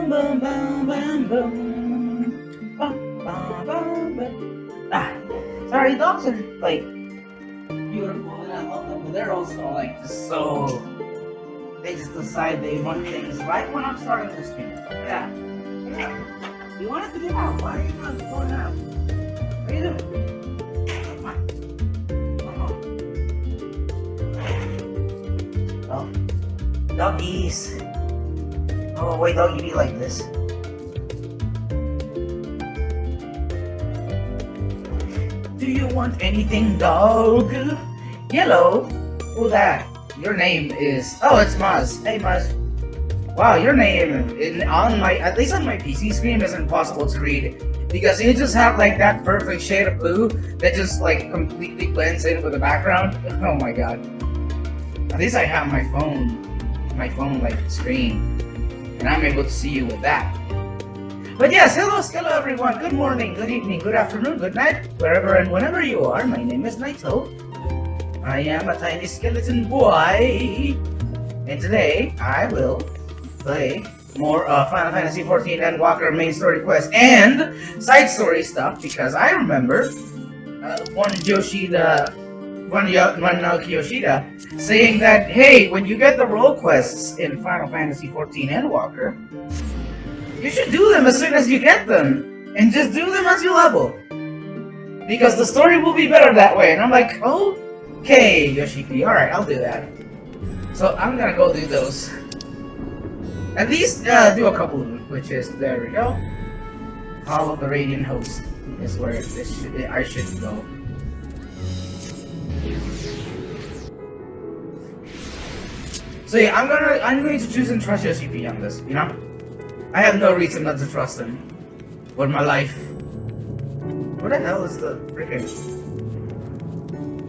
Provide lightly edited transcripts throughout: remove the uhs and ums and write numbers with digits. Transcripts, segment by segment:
bum, bum, bum, bum. Bum, bum, bum, bum. Sorry, dogs are like beautiful and I love them, but they're also like just so. They just decide they want things right when I'm starting this game. Yeah. Yeah. You want it to get out. Why are you not going out? What are you doing? Come on. Oh. Doggies. Oh, wait, doggy be like this. Do you want anything, dog? Yellow? Who that? Your name is... Oh, it's Maz. Hey, Maz. Wow, your name on my... At least on my PC screen is impossible to read. Because you just have like that perfect shade of blue that just like completely blends in with the background. Oh my god. At least I have my phone like screen. And I'm able to see you with that. But yes, hello everyone. Good morning, good evening, good afternoon, good night, wherever and whenever you are. My name is Nighto. I am a tiny skeleton boy. And today, I will play more Final Fantasy XIV Endwalker main story quest and side story stuff because I remember one Naoki Yoshida saying that, hey, when you get the role quests in Final Fantasy XIV Endwalker, you should do them as soon as you get them, and just do them as you level, because the story will be better that way. And I'm like, okay, Yoshiki, alright, I'll do that. So I'm gonna go do those. At least do a couple of them, which is, there we go. Hall of the Radiant Host is where I should go. So yeah, I'm going to choose and trust Yoshiki on this, you know? I have no reason not to trust him with my life. Where the hell is the freaking...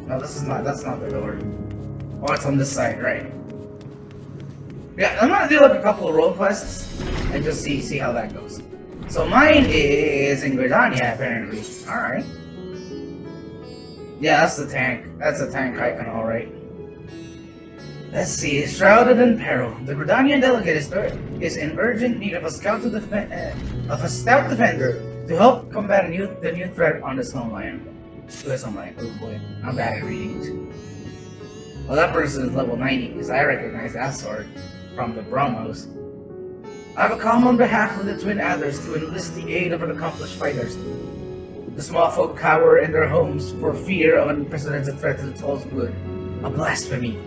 No, that's not the door. Oh, it's on this side, right? Yeah, I'm gonna do like a couple of role quests and just see how that goes. So mine is in Gridania, apparently. Alright. Yeah, that's the tank. That's a tank icon, alright. Let's see, shrouded in peril, the Gridanian delegate is in urgent need of a stout defender to help combat the new threat on this homeland. Oh boy, I'm bad at reading. Well, that person is level 90 because I recognize that sword from the Brahmos. I have come on behalf of the Twin Adders to enlist the aid of an accomplished fighters. The small folk cower in their homes for fear of an unprecedented threat to the Toll's blood. A blasphemy.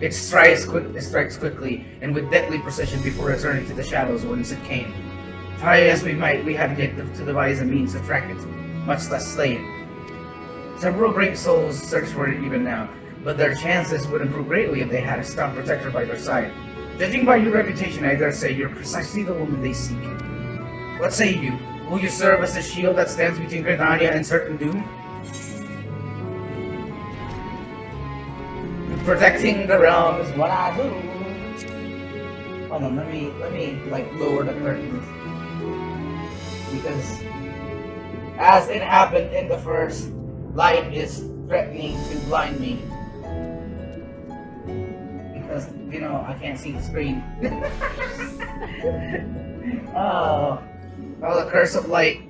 It strikes quickly and with deadly precision before returning to the shadows whence it came. Try as we might, we have yet to devise a means to track it, much less slay it. Several brave souls search for it even now, but their chances would improve greatly if they had a stout protector by their side. Judging by your reputation, I dare say you're precisely the woman they seek. What say you? Will you serve as the shield that stands between Gridania and certain doom? Protecting the realm is what I do. Hold on, let me like lower the curtains. Because as it happened in the first, light is threatening to blind me. Because, you know, I can't see the screen. Oh, the curse of light.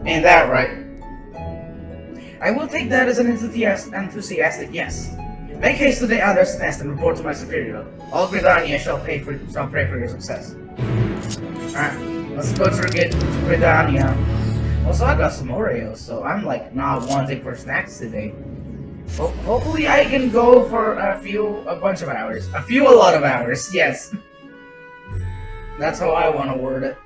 Ain't that right? I will take that as an enthusiastic yes. Make haste to the Elder's Nest and report to my superior. All Gridania shall pray for your success. Alright, let's go to Gridania. Also, I got some Oreos, so I'm like not wanting for snacks today. Hopefully I can go for a bunch of hours. A lot of hours, yes. That's how I want to word it.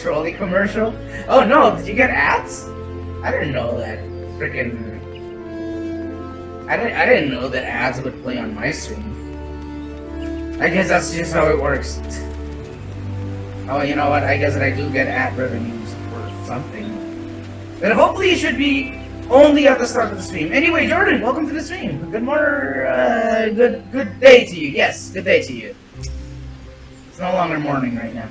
Trolley commercial? Oh no, did you get ads? I didn't know that. Freaking... I didn't know that ads would play on my stream. I guess that's just how it works. Oh, you know what? I guess that I do get ad revenues for something. But hopefully it should be only at the start of the stream. Anyway, Jordan, welcome to the stream. Good morning, good day to you. Yes, good day to you. It's no longer morning right now.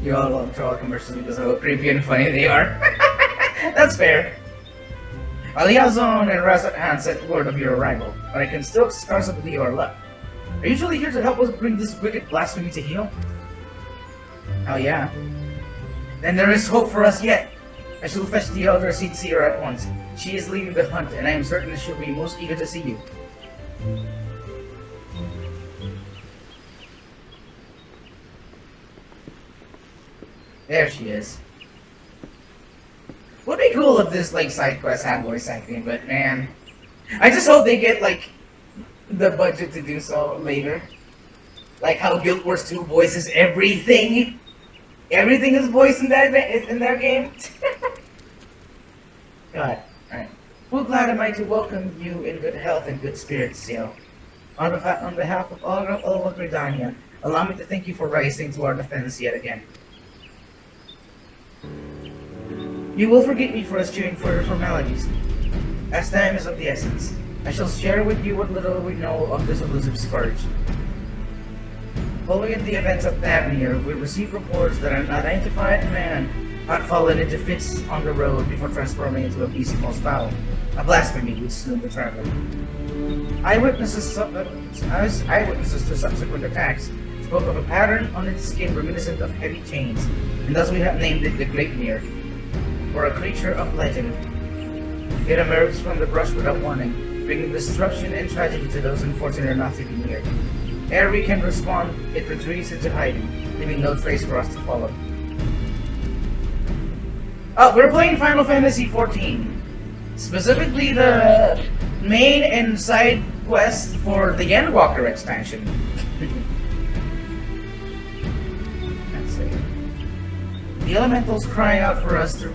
You all love troll commercials because of how creepy and funny they are. That's fair. A liaison and rest at hand sent word of your arrival, but I can still scarcely believe our luck. Are you truly here to help us bring this wicked blasphemy to heel? Oh yeah. Then there is hope for us yet. I shall fetch the elder Seer at once. She is leading the hunt, and I am certain she'll be most eager to see you. There she is. Would be cool if this like side quest had voice acting, but man, I just hope they get like the budget to do so later. Like how Guild Wars 2 voices everything. Everything is voiced in that game. God, alright. Well, glad am I to welcome you in good health and good spirits, Seal. On behalf of all of Gridania, allow me to thank you for rising to our defense yet again. You will forgive me for eschewing further formalities. As time is of the essence, I shall share with you what little we know of this elusive scourge. Following the events of Davnir, we received reports that an unidentified man had fallen into fits on the road before transforming into a beast most foul, a blasphemy which slew the traveler. Eyewitnesses to subsequent attacks spoke of a pattern on its skin reminiscent of heavy chains, and thus we have named it the Greatmere, or a creature of legend. It emerged from the brush without warning, bringing destruction and tragedy to those unfortunate enough to be near. Ere we can respond, it retreats into hiding, leaving no trace for us to follow. Oh, we're playing Final Fantasy XIV. Specifically the main and side quest for the Endwalker expansion. Let's see. The elementals cry out for us to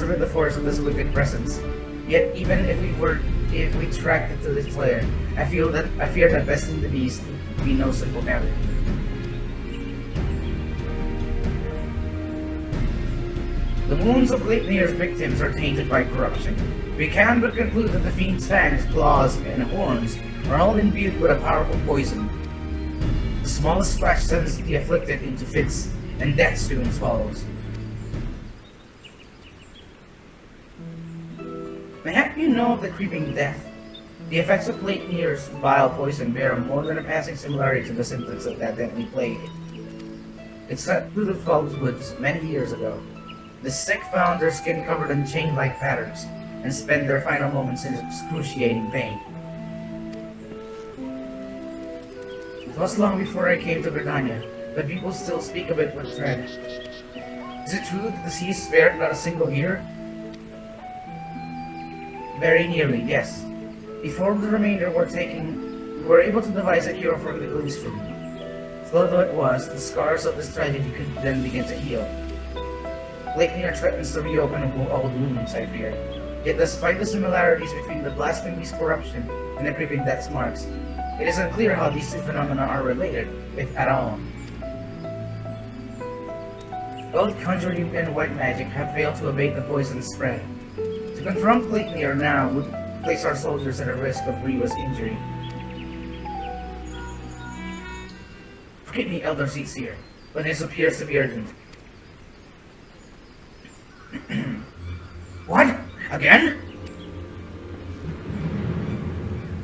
rid the forest of this wicked presence. Yet, even if we tracked it to this lair, I fear that besting the beast would be no simple matter. The wounds of Gleipnir's victims are tainted by corruption. We can but conclude that the fiend's fangs, claws, and horns are all imbued with a powerful poison. The smallest scratch sends the afflicted into fits, and death soon follows. Mayhap you know of the creeping death? The effects of Gleipnir's vile poison bear more than a passing similarity to the symptoms of that deadly plague. It set through the Falls Woods many years ago. The sick found their skin covered in chain-like patterns, and spent their final moments in excruciating pain. It was long before I came to Gridania, but people still speak of it with dread. Is it true that the sea spared not a single ear? Very nearly, yes. Before the remainder were taken, we were able to devise a cure for the Gloom's room. Slow though it was, the scars of this tragedy could then begin to heal. Gleipnir threatens to reopen old wounds, I fear. Yet despite the similarities between the blasphemy's corruption and the creeping death's marks, it is unclear how these two phenomena are related, if at all. Both conjuring and white magic have failed to abate the poison's spread. To confront Gleipnir now would place our soldiers at a risk of grievous injury. Forgive me, Elder Seer, but this appears to be urgent. What? Again?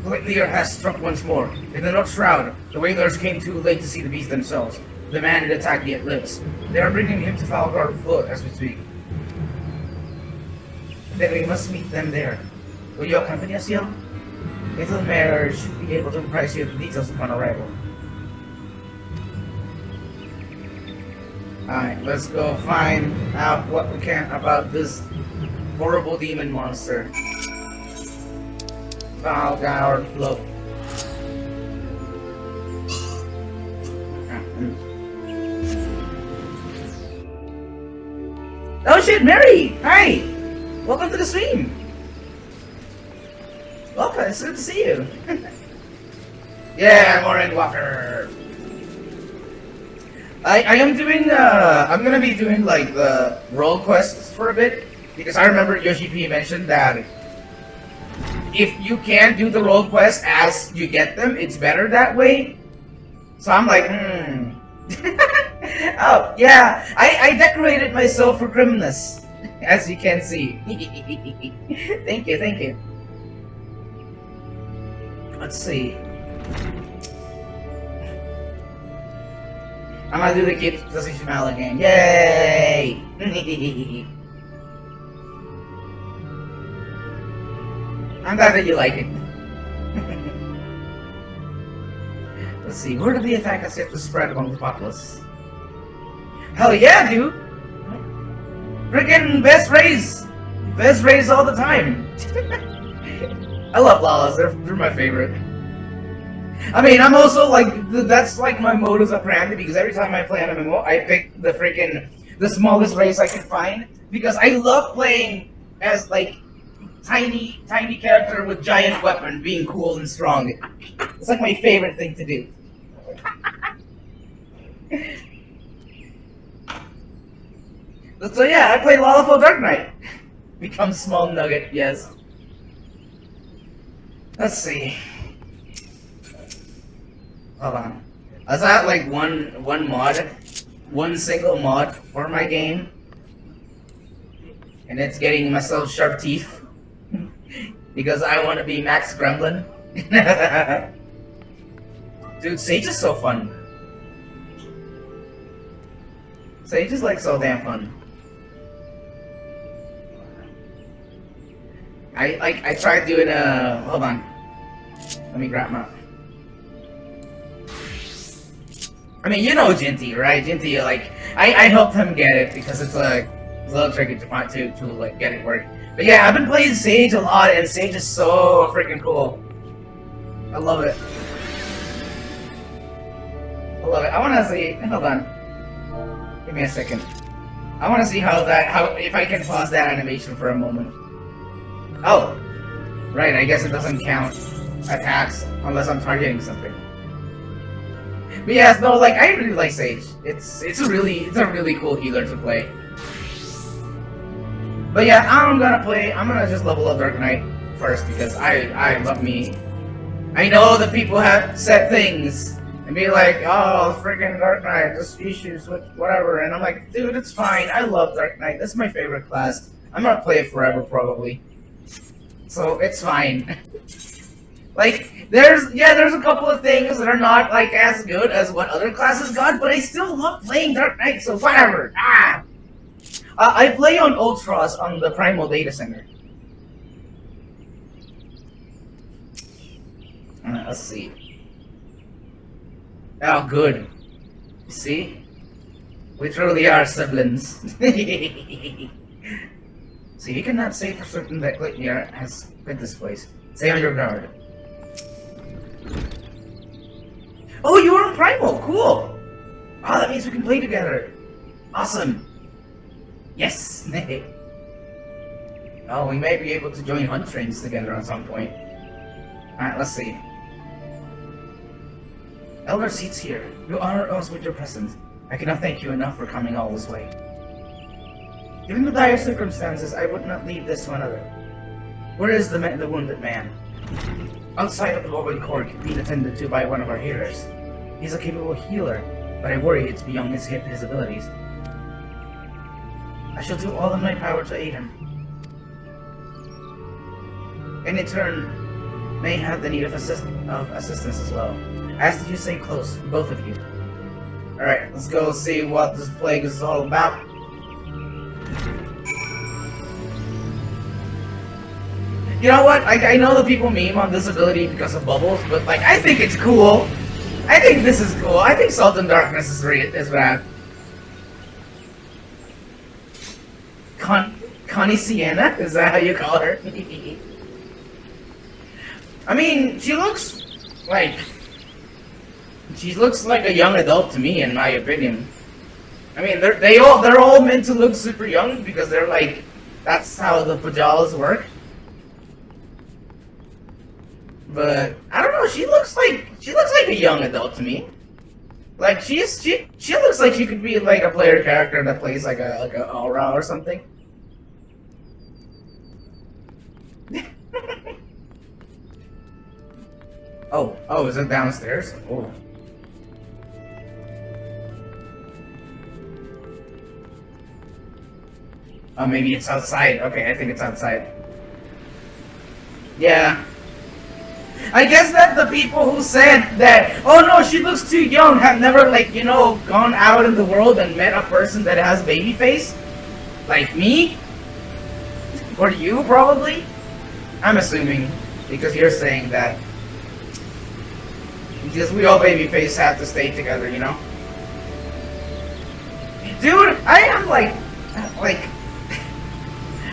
Gleipnir has struck once more. In the North Shroud, the Wailers came too late to see the beast themselves. The man who attacked yet lives. They are bringing him to Falgard Float as we speak. Then we must meet them there. Will you accompany us, Yell? Little Mare should be able to apprise you of the details upon arrival. Alright, let's go find out what we can about this horrible demon monster. Falgard Float. Oh shit, Mary! Hi! Welcome to the stream! Welcome, it's good to see you. Yeah, more Endwalker! I am doing, I'm gonna be doing like the role quests for a bit, because I remember Yoshi P mentioned that if you can't do the role quests as you get them, it's better that way. So I'm like, Oh, yeah, I decorated myself for Grimness. as you can see. Thank you, thank you. Let's see. I'm gonna do the kid does he smile again. Yay! I'm glad that you like it. Let's see, where do the attack has yet to spread among the populace? Hell yeah, dude! Freaking best race! Best race all the time! I love Lalas, they're my favorite. I mean, I'm also like, that's like my modus operandi because every time I play an MMO, I pick the smallest race I can find because I love playing as like tiny character with giant weapon being cool and strong. It's like my favorite thing to do. So yeah, I play Lalafell Dark Knight. Become small nugget, yes. Let's see. Hold on. I had like one single mod for my game, and it's getting myself sharp teeth because I want to be Max Gremlin. Dude, Sage is so fun. Sage is like so damn fun. I tried doing a hold on. Let me grab my. I mean, you know Jinty, right? Jinty, like, I helped him get it because it's like a little tricky to find to like get it work. But yeah, I've been playing Sage a lot, and Sage is so freaking cool. I love it. I love it. I want to see. Hold on. Give me a second. I want to see how if I can pause that animation for a moment. Oh, right. I guess it doesn't count attacks unless I'm targeting something. But yeah, no, like I really like Sage. It's a really cool healer to play. But yeah, I'm gonna just level up Dark Knight first because I love me. I know that people have said things and be like, oh, freaking Dark Knight, just issues with whatever, and I'm like, dude, it's fine. I love Dark Knight. That's my favorite class. I'm gonna play it forever probably. So it's fine. Like, there's a couple of things that are not, like, as good as what other classes got, but I still love playing Dark Knight, so whatever. I play on Ultras on the Primal Data Center. Let's see. Oh, good. See? We truly are siblings. See, you cannot say for certain that Glitnir has quit this place. Stay on your guard. Oh, you are on Primal! Cool! Oh, that means we can play together! Awesome! Yes! Oh, we may be able to join hunt trains together at some point. Alright, let's see. Elder Seat's here. You honor us with your presence. I cannot thank you enough for coming all this way. Given the dire circumstances, I would not leave this to another. Where is the wounded man? Outside of the Wobbling Court, being attended to by one of our healers. He's a capable healer, but I worry it's beyond his abilities. I shall do all in my power to aid him. And in turn, may have the need of assistance as well. I ask that you stay close, both of you. Alright, let's go see what this plague is all about. You know what? I know that people meme on this ability because of bubbles, but like I think it's cool. I think this is cool. I think Salt and Darkness is rad. Connie Sienna? Is that how you call her? I mean, she looks like a young adult to me, in my opinion. I mean, they're all meant to look super young because they're like that's how the pajamas work. But I don't know. She looks like a young adult to me. Like she looks like she could be like a player character that plays like a aura or something. Oh, is it downstairs? Oh. Oh, maybe it's outside. Okay, I think it's outside. Yeah. I guess that the people who said that, oh no, she looks too young, have never, like, you know, gone out in the world and met a person that has baby face. Like me? Or you, probably? I'm assuming, because you're saying that. Because we all baby face have to stay together, you know? Dude, I am like,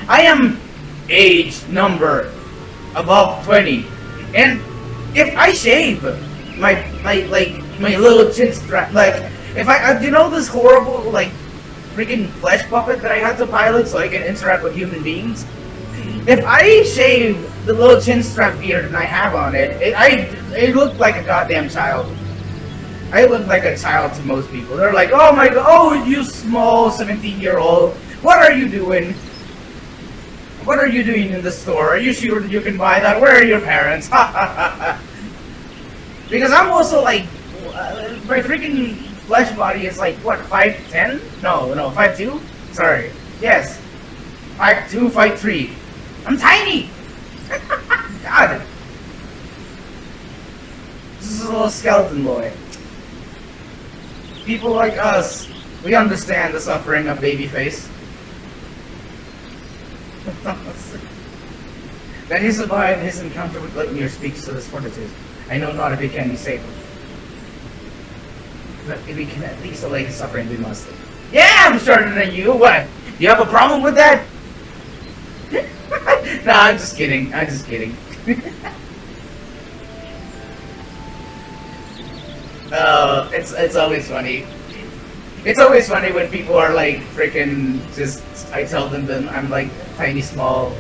I am age number above 20, and if I shave my little chin strap, like if I you know this horrible like freaking flesh puppet that I had to pilot so I can interact with human beings, if I shave the little chin strap beard that I have on it, it looked like a goddamn child. I look like a child to most people. They're like, oh my god, oh you small 17-year-old, what are you doing? What are you doing in the store? Are you sure that you can buy that? Where are your parents? Because I'm also like, my freaking flesh body is like, what, 5'10"? No, 5'2"? Sorry. Yes. 5'2", 5'3". I'm tiny! God. This is a little skeleton boy. People like us, we understand the suffering of baby face. That he survived his encounter with Lightyear speaks to his fortitude. I know not if it can be saved, but if we can at least allay his suffering, we must. Yeah, I'm shorter than you. What? Do you have a problem with that? Nah, I'm just kidding. I'm just kidding. It's always funny. It's always funny when people are like freaking just. I tell them that I'm like tiny, small,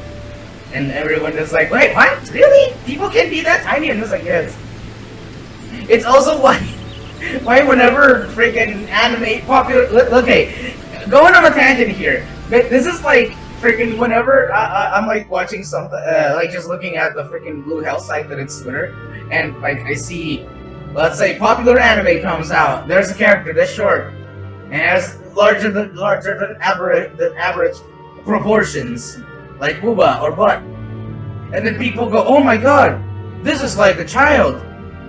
and everyone is like, "Wait, what? Really? People can be that tiny?" And it's like, yes. It's also why whenever freaking anime popular. Okay, going on a tangent here. But this is like freaking whenever I'm like watching something, like just looking at the freaking Blue Hell site that it's Twitter, and like I see, let's say popular anime comes out. There's a character that's short and has larger than average proportions, like booba or butt, and then people go, "Oh my god, this is like a child.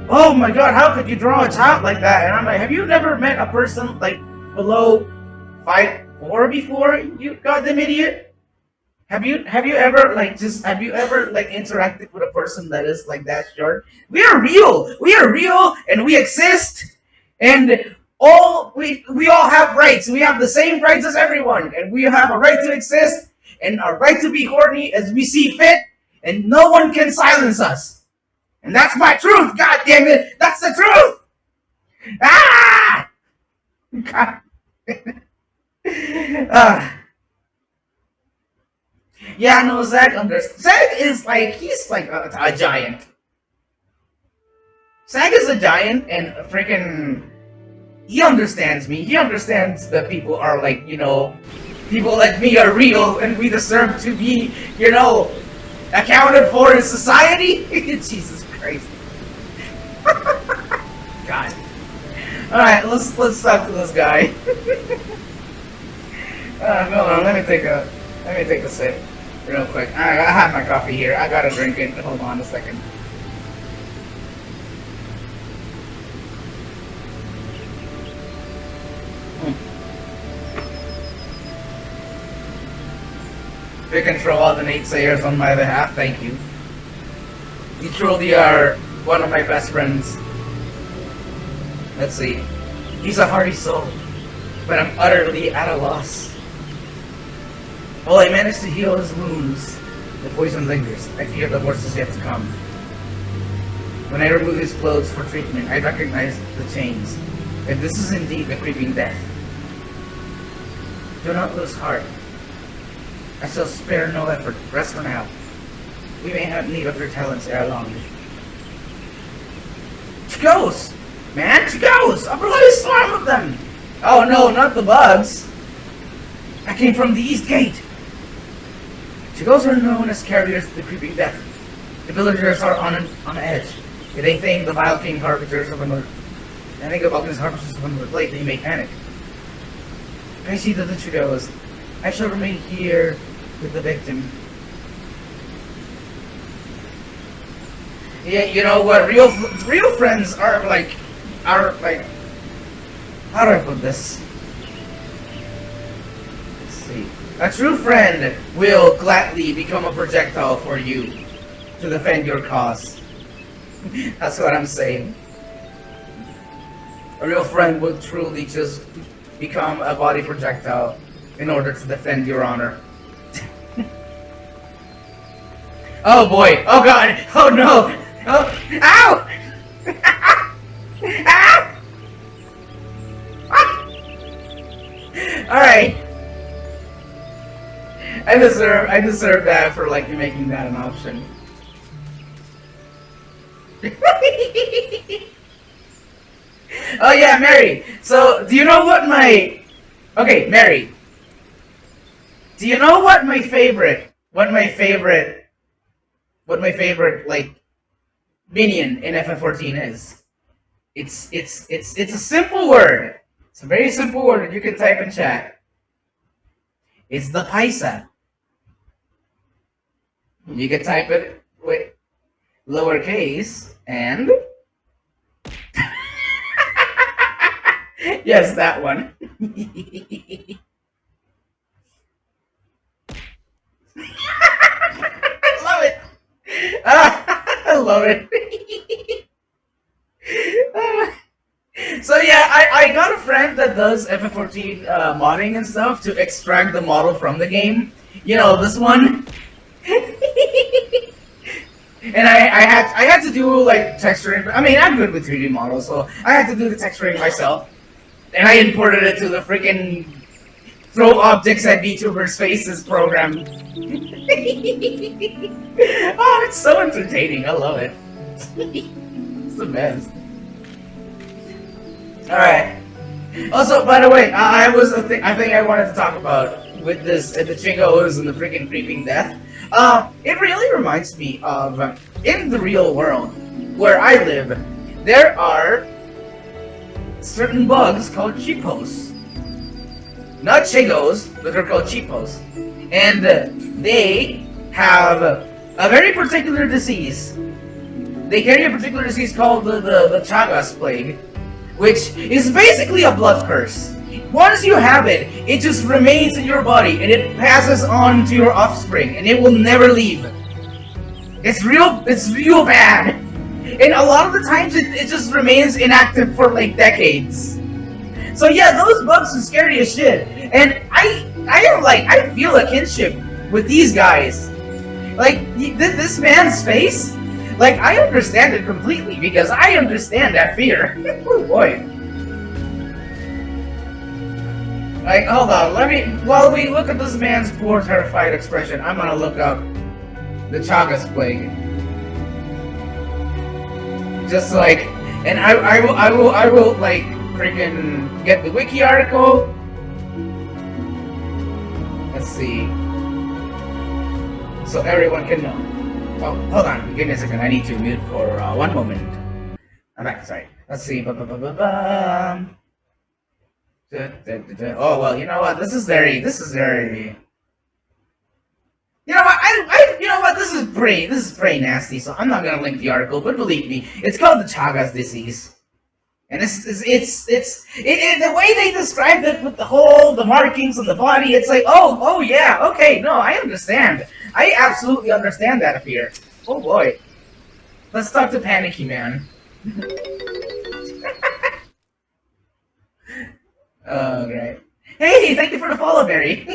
Oh my god, how could you draw a child like that?" And I'm like, have you never met a person like below 5'4" before? You goddamn idiot. Have you ever like interacted with a person that is like that short? We are real, and we exist, and we all have rights. We have the same rights as everyone, and we have a right to exist and a right to be horny as we see fit, and no one can silence us. And that's my truth. God damn it, that's the truth. Ah! God. Yeah, no, Zach understands. Zach is like, he's like a giant. Zach is a giant, and freaking, he understands me. He understands that people are like, you know, people like me are real, and we deserve to be, you know, accounted for in society. Jesus Christ. God. Alright, let's talk to this guy. Hold on, let me take a sip real quick. I have my coffee here. I gotta drink it. Hold on a second. You can throw all the naysayers on my behalf, thank you. You truly are one of my best friends. Let's see. He's a hearty soul, but I'm utterly at a loss. While I manage to heal his wounds, the poison lingers. I fear the worst is yet to come. When I remove his clothes for treatment, I recognize the chains. If this is indeed the creeping death, do not lose heart. I shall spare no effort. Rest for now. We may have need of your talents ere long. She goes! Man, she goes! A bloody swarm of them! Oh no, not the bugs! I came from the east gate! Chigos are known as carriers of the creeping death. The villagers are on edge. If they think the vile king harbingers of another. I think about these harbingers of another blade, they may panic. I see that the Chigos I shall remain here with the victim. Yeah, you know what? Real friends are like, how do I put this? Let's see. A true friend will gladly become a projectile for you to defend your cause. That's what I'm saying. A real friend will truly just become a body projectile in order to defend your honor. Oh boy! Oh god! Oh no! Oh! Ow! Ow! Alright. I deserve that for like making that an option. Oh yeah, Mary. So do you know what my okay, Mary. Do you know what my favorite like minion in FF14 is? It's a simple word. It's a very simple word that you can type in chat. It's the Paisa. You can type it with lowercase and yes, that one. I love it. I love it. So yeah, I got a friend that does FF14 modding and stuff to extract the model from the game. You know, this one. And I had to do like texturing. I mean, I'm good with 3D models, so I had to do the texturing myself. And I imported it to the freaking throw objects at VTubers' faces program. Oh, it's so entertaining. I love it. It's the best. Alright. Also, by the way, I think I wanted to talk about with this the Chingos and the freaking creeping death. It really reminds me of in the real world where I live, there are certain bugs called cheapos. Not Chingos, but they're called cheapos. And they have a very particular disease. They carry a particular disease called the Chagas plague, which is basically a blood curse. Once you have it, it just remains in your body and it passes on to your offspring and it will never leave. It's real bad. And a lot of the times it just remains inactive for like decades. So yeah, those bugs are scary as shit. And I feel a kinship with these guys. Like this man's face, like I understand it completely because I understand that fear. Oh boy. Like, hold on, while we look at this man's poor, terrified expression, I'm gonna look up the Chagas plague. Just like, and I will like freaking get the wiki article. Let's see, so everyone can know. Oh, hold on, give me a second. I need to mute for 1 moment. I'm back. Sorry. Let's see. Oh well, you know what? This is very. You know what? You know what? This is pretty nasty. So I'm not gonna link the article, but believe me, it's called the Chagas disease, and it's the way they described it with the markings on the body. It's like, oh yeah, okay, no, I understand. I absolutely understand that fear. Oh boy, let's talk to Panicky Man. Oh, great. Hey, thank you for the follow, Barry.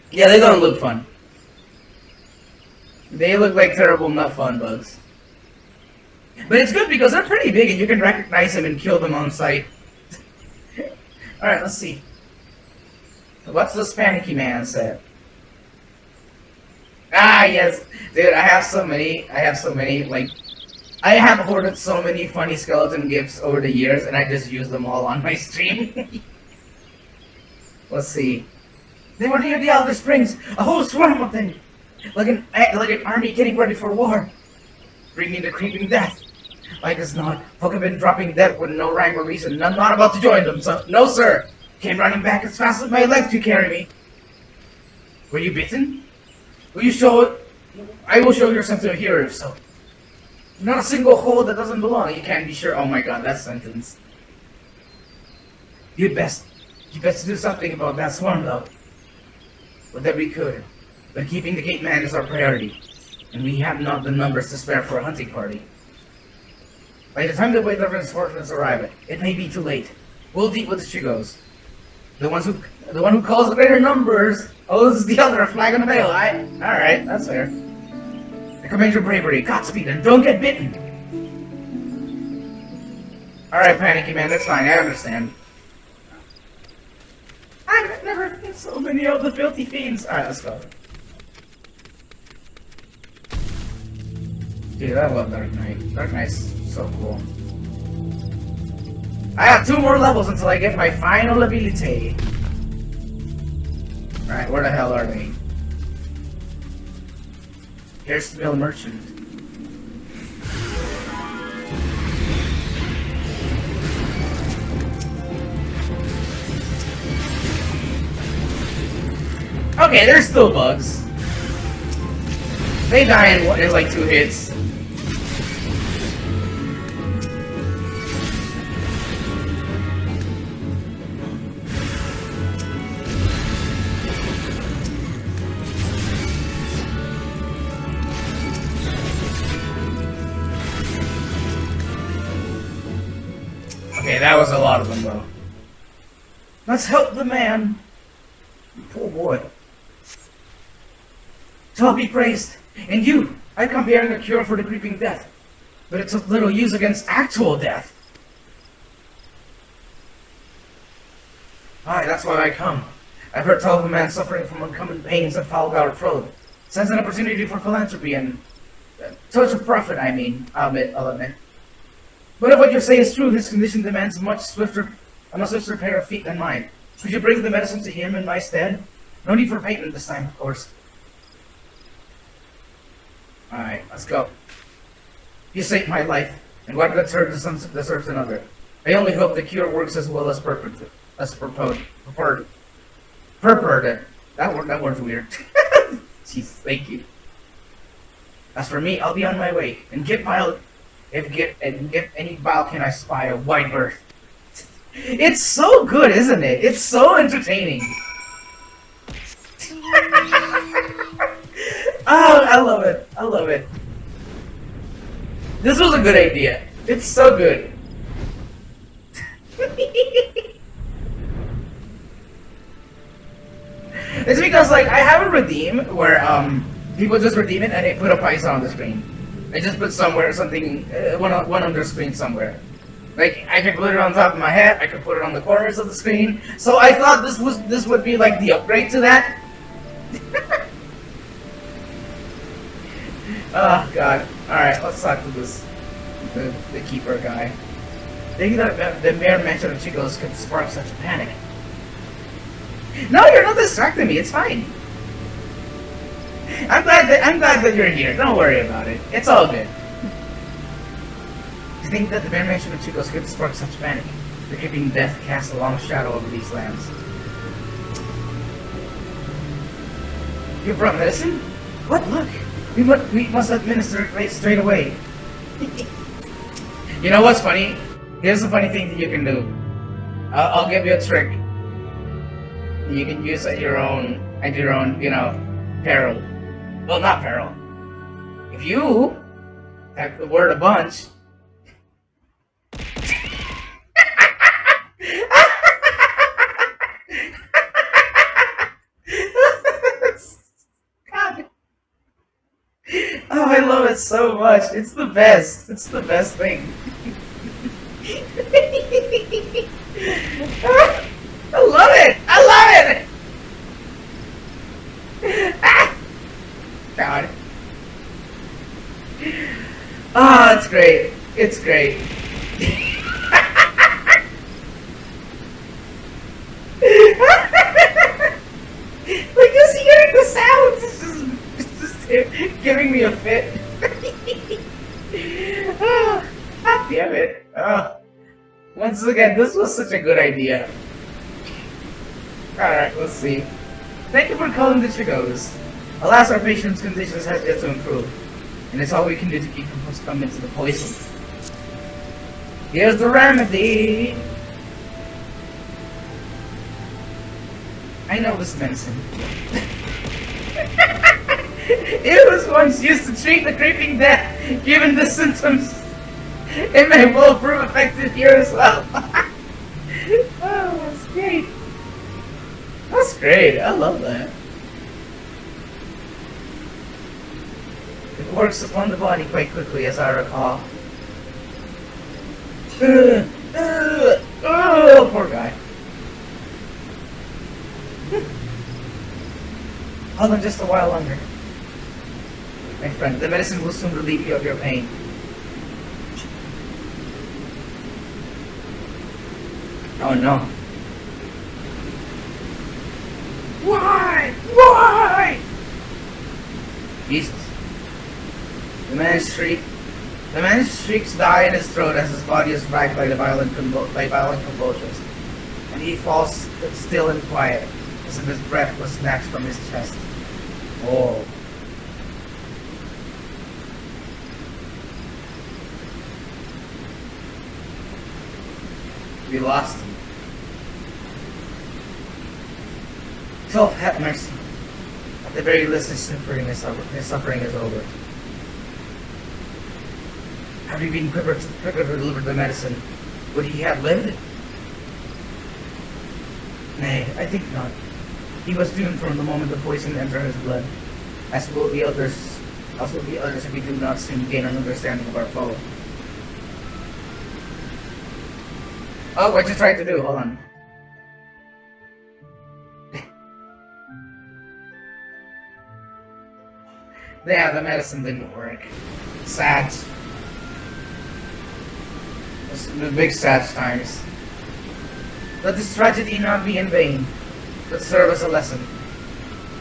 Yeah, they don't look fun. They look like terrible nut fun bugs. But it's good because they're pretty big and you can recognize them and kill them on sight. Alright, let's see. What's this Panicky Man said? Ah, yes. Dude, I have so many, like... I have hoarded so many funny skeleton gifs over the years, and I just use them all on my stream. Let's see. They were near the Elder Springs, a whole swarm of them, like an army getting ready for war, bringing the creeping death. Like as not, folk have been dropping dead with no rhyme or reason. I'm not about to join them, so no, sir. Came running back as fast as my legs could carry me. Were you bitten? Will you show... I will show your sense of humor, so... Not a single hole that doesn't belong, you can't be sure. Oh my god, that sentence. You best do something about that swarm, though. But that we could. But keeping the gate man is our priority. And we have not the numbers to spare for a hunting party. By the time the weight reinforcements arrive, it may be too late. We'll deal with the Chigos. The one who calls the greater numbers owes the other a flag on the mail, Alright, that's fair. I commend your bravery, Godspeed, and don't get bitten! Alright, Panicky Man, that's fine, I understand. I've never seen so many of the filthy fiends! Alright, let's go. Dude, I love Dark Knight. Dark Knight's so cool. I have 2 more levels until I get my final ability. Alright, where the hell are they? Here's the Mill Merchant. Okay, there's still bugs. They die in like 2 hits. Okay, that was a lot of them, though. Let's help the man. Poor boy. So be praised. And you, I come bearing a cure for the creeping death. But it's of little use against actual death. Aye, that's why I come. I've heard tell of a man suffering from uncommon pains that foul our throat. Sense an opportunity for philanthropy and... touch of profit, I mean. I'll admit. But if what you say is true, his condition demands a much swifter pair of feet than mine. Could you bring the medicine to him in my stead? No need for payment this time, of course. Alright, let's go. You saved my life, and what good service deserves another. I only hope the cure works as well as purported. That word's weird. Jeez, thank you. As for me, I'll be on my way, and give any bile can I spy a wide berth. It's so good, isn't it? It's so entertaining. Oh, I love it. I love it. This was a good idea. It's so good. It's because, like, I have a redeem where people just redeem it and they put a price on the screen. They just put something one on the screen somewhere. Like, I could put it on top of my head, I could put it on the corners of the screen. So I thought this would be like the upgrade to that. Oh god. Alright, let's talk to the keeper guy. Thinking that the mere mention of Chicos could spark such panic. No, you're not distracting me, it's fine. I'm glad that you're here. Don't worry about it. It's all good. You think that the mere mention of Chicos could spark such panic? The creeping death casts a long shadow over these lands. You brought medicine? What? Look! We must administer it straight away. You know what's funny? Here's the funny thing that you can do. I'll give you a trick. You can use at your own, you know, peril. Well, not peril. If you type the word a bunch. God. Oh, I love it so much. It's the best. It's the best thing. I love it. I love it. God. Ah, it's great. It's great. Like, just hearing the sounds. It's just giving me a fit. Oh, God damn it. Oh. Once again, this was such a good idea. Alright, let's see. Thank you for calling the Chicos. Alas, our patient's conditions has yet to improve, and it's all we can do to keep him from succumbing to the poison. Here's the remedy! I know this medicine. It was once used to treat the creeping death, given the symptoms. It may well prove effective here as well. Oh, that's great. That's great. I love that. It works upon the body quite quickly, as I recall. Oh, poor guy. Hold on just a while longer. My friend, the medicine will soon relieve you of your pain. Oh no. Why? Why? Jesus. The man's shrieks die in his throat as his body is racked by violent convulsions, and he falls still and quiet, as if his breath was snatched from his chest. Oh. We lost him. 12, have mercy. At the very least, his suffering is over. Had we been quicker to deliver the medicine, would he have lived? Nay, I think not. He was doomed from the moment the poison entered his blood, as will the others if we do not soon gain an understanding of our foe. Oh, what you tried to do? Hold on. Yeah, the medicine didn't work. Sad. It's the big sad times. Let this tragedy not be in vain, but serve as a lesson.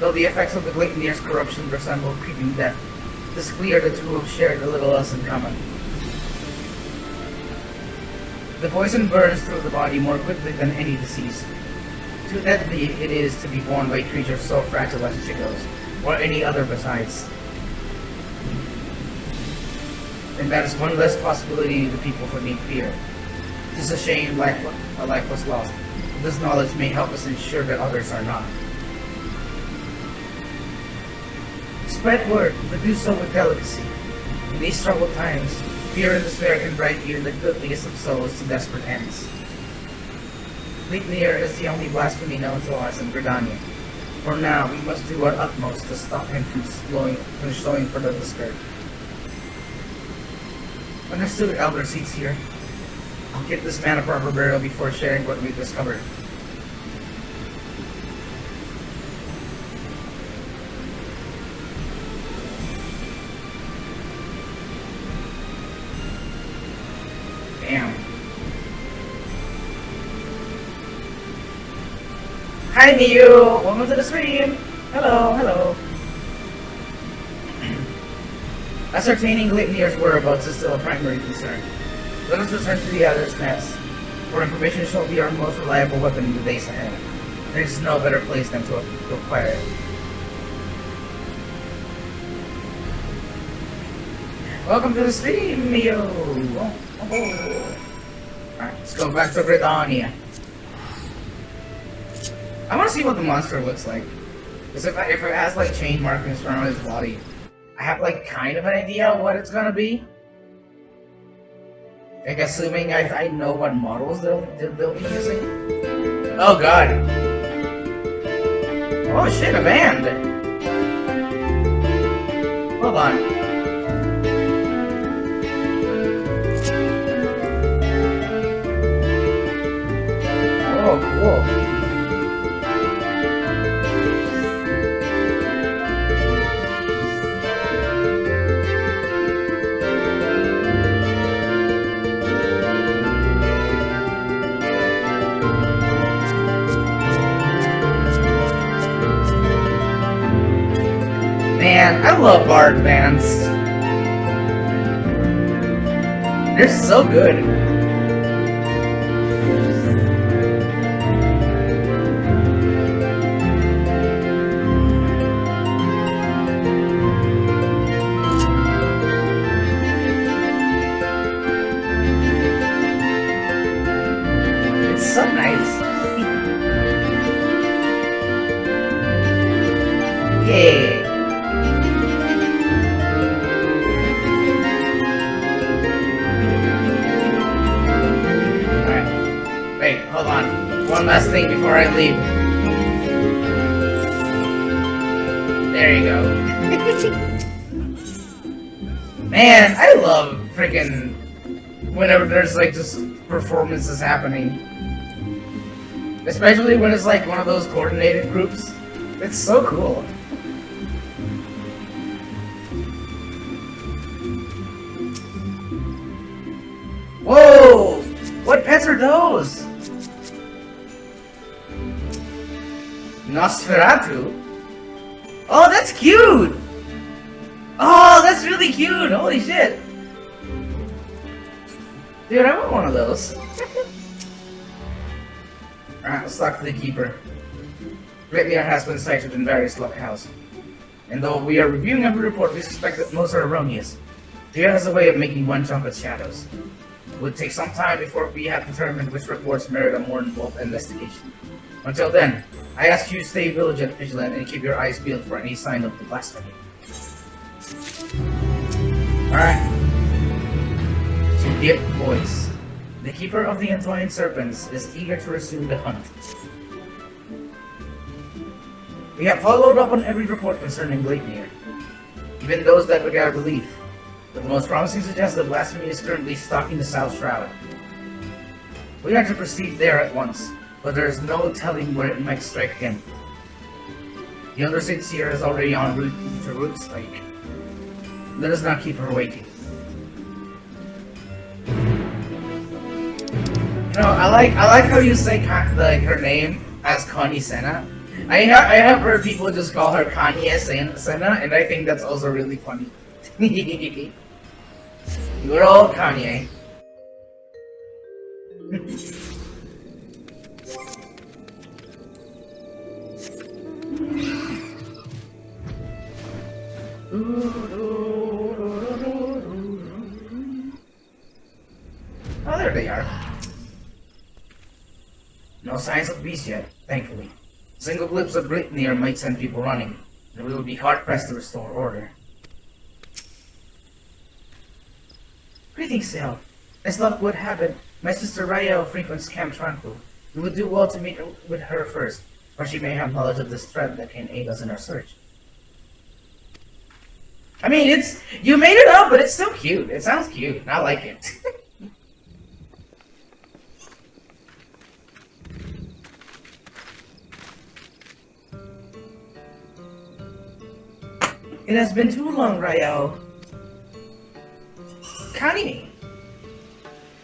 Though the effects of the Gleipnir's corruption resemble creeping death, it is clear the two have shared a little else in common. The poison burns through the body more quickly than any disease. Too deadly it is to be borne by creatures so fragile as Chicos, or any other besides. And that is one less possibility the people need fear. It is a shame a life was lost. This knowledge may help us ensure that others are not. Spread word, but do so with delicacy. In these troubled times, fear and despair can drive even the goodliest of souls to desperate ends. Gleipnir is the only blasphemy known to us in Gridania. For now, we must do our utmost to stop him from showing further discouragement. Understood, Elder Seats here. I'll give this man a proper burial before sharing what we've discovered. Damn. Hi, Neo! Welcome to the stream! Hello, hello. Ascertaining Gleipnir's whereabouts is still a primary concern. Let us return to the other's nest, for information shall be our most reliable weapon in the days ahead. There is no better place than to acquire it. Welcome to the stream, Neo! Oh. Alright, let's go back to Gridania. I want to see what the monster looks like. Because if it has like chain markings around his body, I have like kind of an idea of what it's gonna be. Like assuming I know what models they'll be using. Oh god. Oh shit, a band! Hold on. Oh, cool. Man, I love bard bands. They're so good. one last thing before I leave. There you go. Man, I love freaking whenever there's like just performances happening. Especially when it's like one of those coordinated groups. It's so cool. Whoa! What pets are those? Nosferatu? Oh, that's cute! Oh, that's really cute! Holy shit! Dude, I want one of those. Alright, let's talk to the keeper. Greatlier has been cited in various locales. And though we are reviewing every report, we suspect that most are erroneous. Deer has a way of making one jump at shadows. It would take some time before we have determined which reports merit a more involved investigation. Until then, I ask you to stay vigilant and keep your eyes peeled for any sign of the blasphemy. Alright. To Dip Boys. The keeper of the entwined serpents is eager to resume the hunt. We have followed up on every report concerning Gleipnir, even those that begar belief. But the most promising suggests that blasphemy is currently stalking the South Shroud. We are to proceed there at once, but there is no telling where it might strike again. The Understate Seer is already en route to Rootspike. Let us not keep her waiting. You know, I like how you say like her name as Connie Senna. I have heard people just call her Kanye Senna, and I think that's also really funny. Good old Kanye. Oh, there they are. No signs of beast yet, thankfully. A single glimpse of Gleipnir might send people running, and we will be hard-pressed to restore order. Greetings, Sel. As luck would have it, my sister Raya frequents Camp Tranquil. We would do well to meet with her first, for she may have knowledge of this thread that can aid us in our search. I mean, you made it up, but it's still cute. It sounds cute. I like it. It has been too long, Rael. Connie!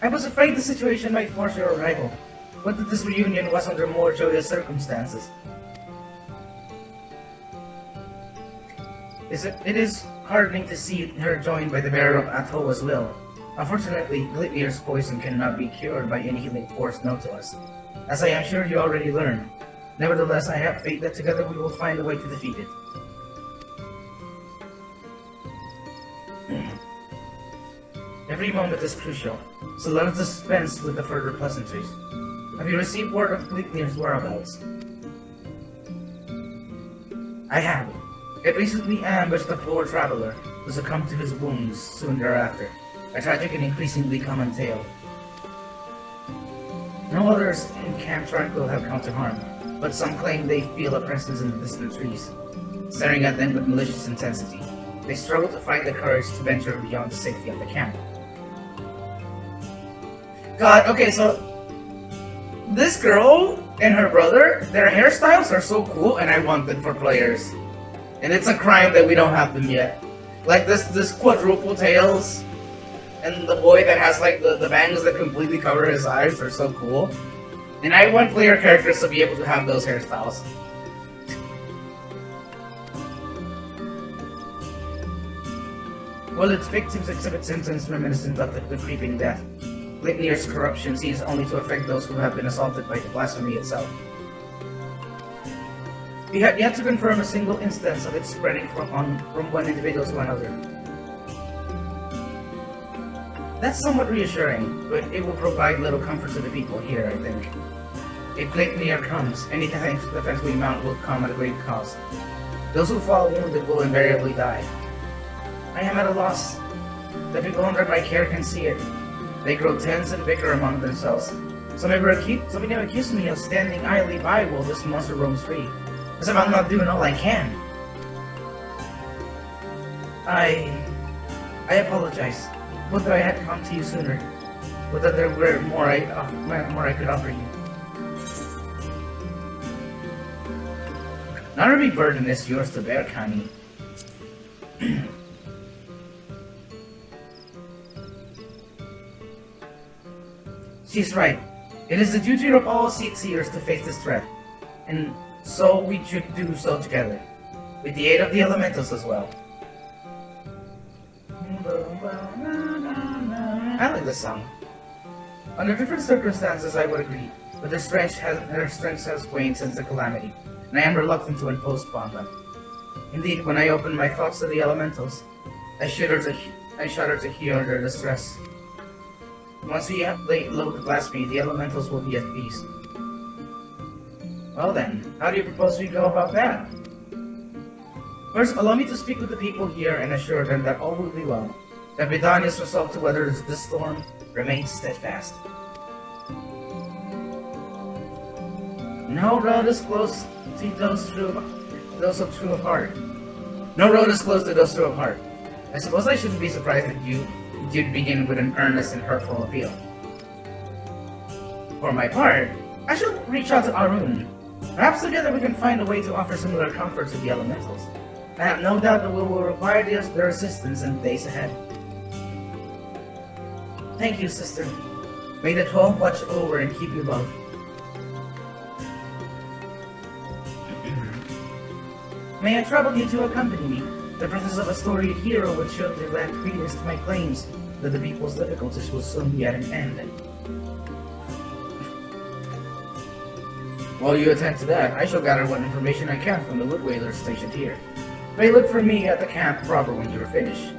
I was afraid the situation might force your arrival, but that this reunion was under more joyous circumstances. It is heartening to see her joined by the bearer of Atoa's will. Unfortunately, Gleipnir's poison cannot be cured by any healing force known to us, as I am sure you already learned. Nevertheless, I have faith that together we will find a way to defeat it. Every moment is crucial, so let us dispense with the further pleasantries. Have you received word of Gleipnir's whereabouts? I have. It recently ambushed a poor traveler who succumbed to his wounds soon thereafter. A tragic and increasingly common tale. No others in Camp Tranquil have come to harm, but some claim they feel a presence in the distant trees, staring at them with malicious intensity. They struggle to find the courage to venture beyond the safety of the camp. God, okay, so this girl and her brother, their hairstyles are so cool, and I want them for players. And it's a crime that we don't have them yet. Like this quadruple tails, and the boy that has like the bangs that completely cover his eyes are so cool. And I want player characters to be able to have those hairstyles. While its victims exhibit symptoms reminiscent of the creeping death, Gleipnir's corruption seems only to affect those who have been assaulted by the blasphemy itself. We have yet to confirm a single instance of it spreading from one individual to another. That's somewhat reassuring, but it will provide little comfort to the people here, I think. If Gleipnir comes, any defense we mount will come at a great cost. Those who fall wounded will invariably die. I am at a loss. The people under my care can see it. They grow tense and bicker among themselves. Some have accused me of standing idly by while this monster roams free, as if I'm not doing all I can. I apologize. Would that I had come to you sooner. Would that there were more I could offer you. Not every burden is yours to bear, Kani. She's right. It is the duty of all seers to face this threat, and so we should do so together, with the aid of the elementals as well. I like this song. Under different circumstances, I would agree, but their strength has waned since the calamity, and I am reluctant to impose upon them. Indeed, when I open my thoughts to the elementals, I shudder to hear their distress. Once we have laid low to blasphemy, the elementals will be at peace. Well then, how do you propose we go about that? First, allow me to speak with the people here and assure them that all will be well, that Bidania's resolve to weather this storm remains steadfast. No road is close to those true of heart. No road is close to those true of heart. I suppose I shouldn't be surprised that you'd begin with an earnest and hurtful appeal. For my part, I shall reach out to Arun. Perhaps together we can find a way to offer similar comfort to the elementals. I have no doubt that we will require their assistance in the days ahead. Thank you, sister. May the 12 watch over and keep you both. May I trouble you to accompany me? The presence of a storied hero would show to lend credence to my claims that the people's difficulties will soon be at an end. While you attend to that, I shall gather what information I can from the wood whalers stationed here. May look for me at the camp proper when you are finished.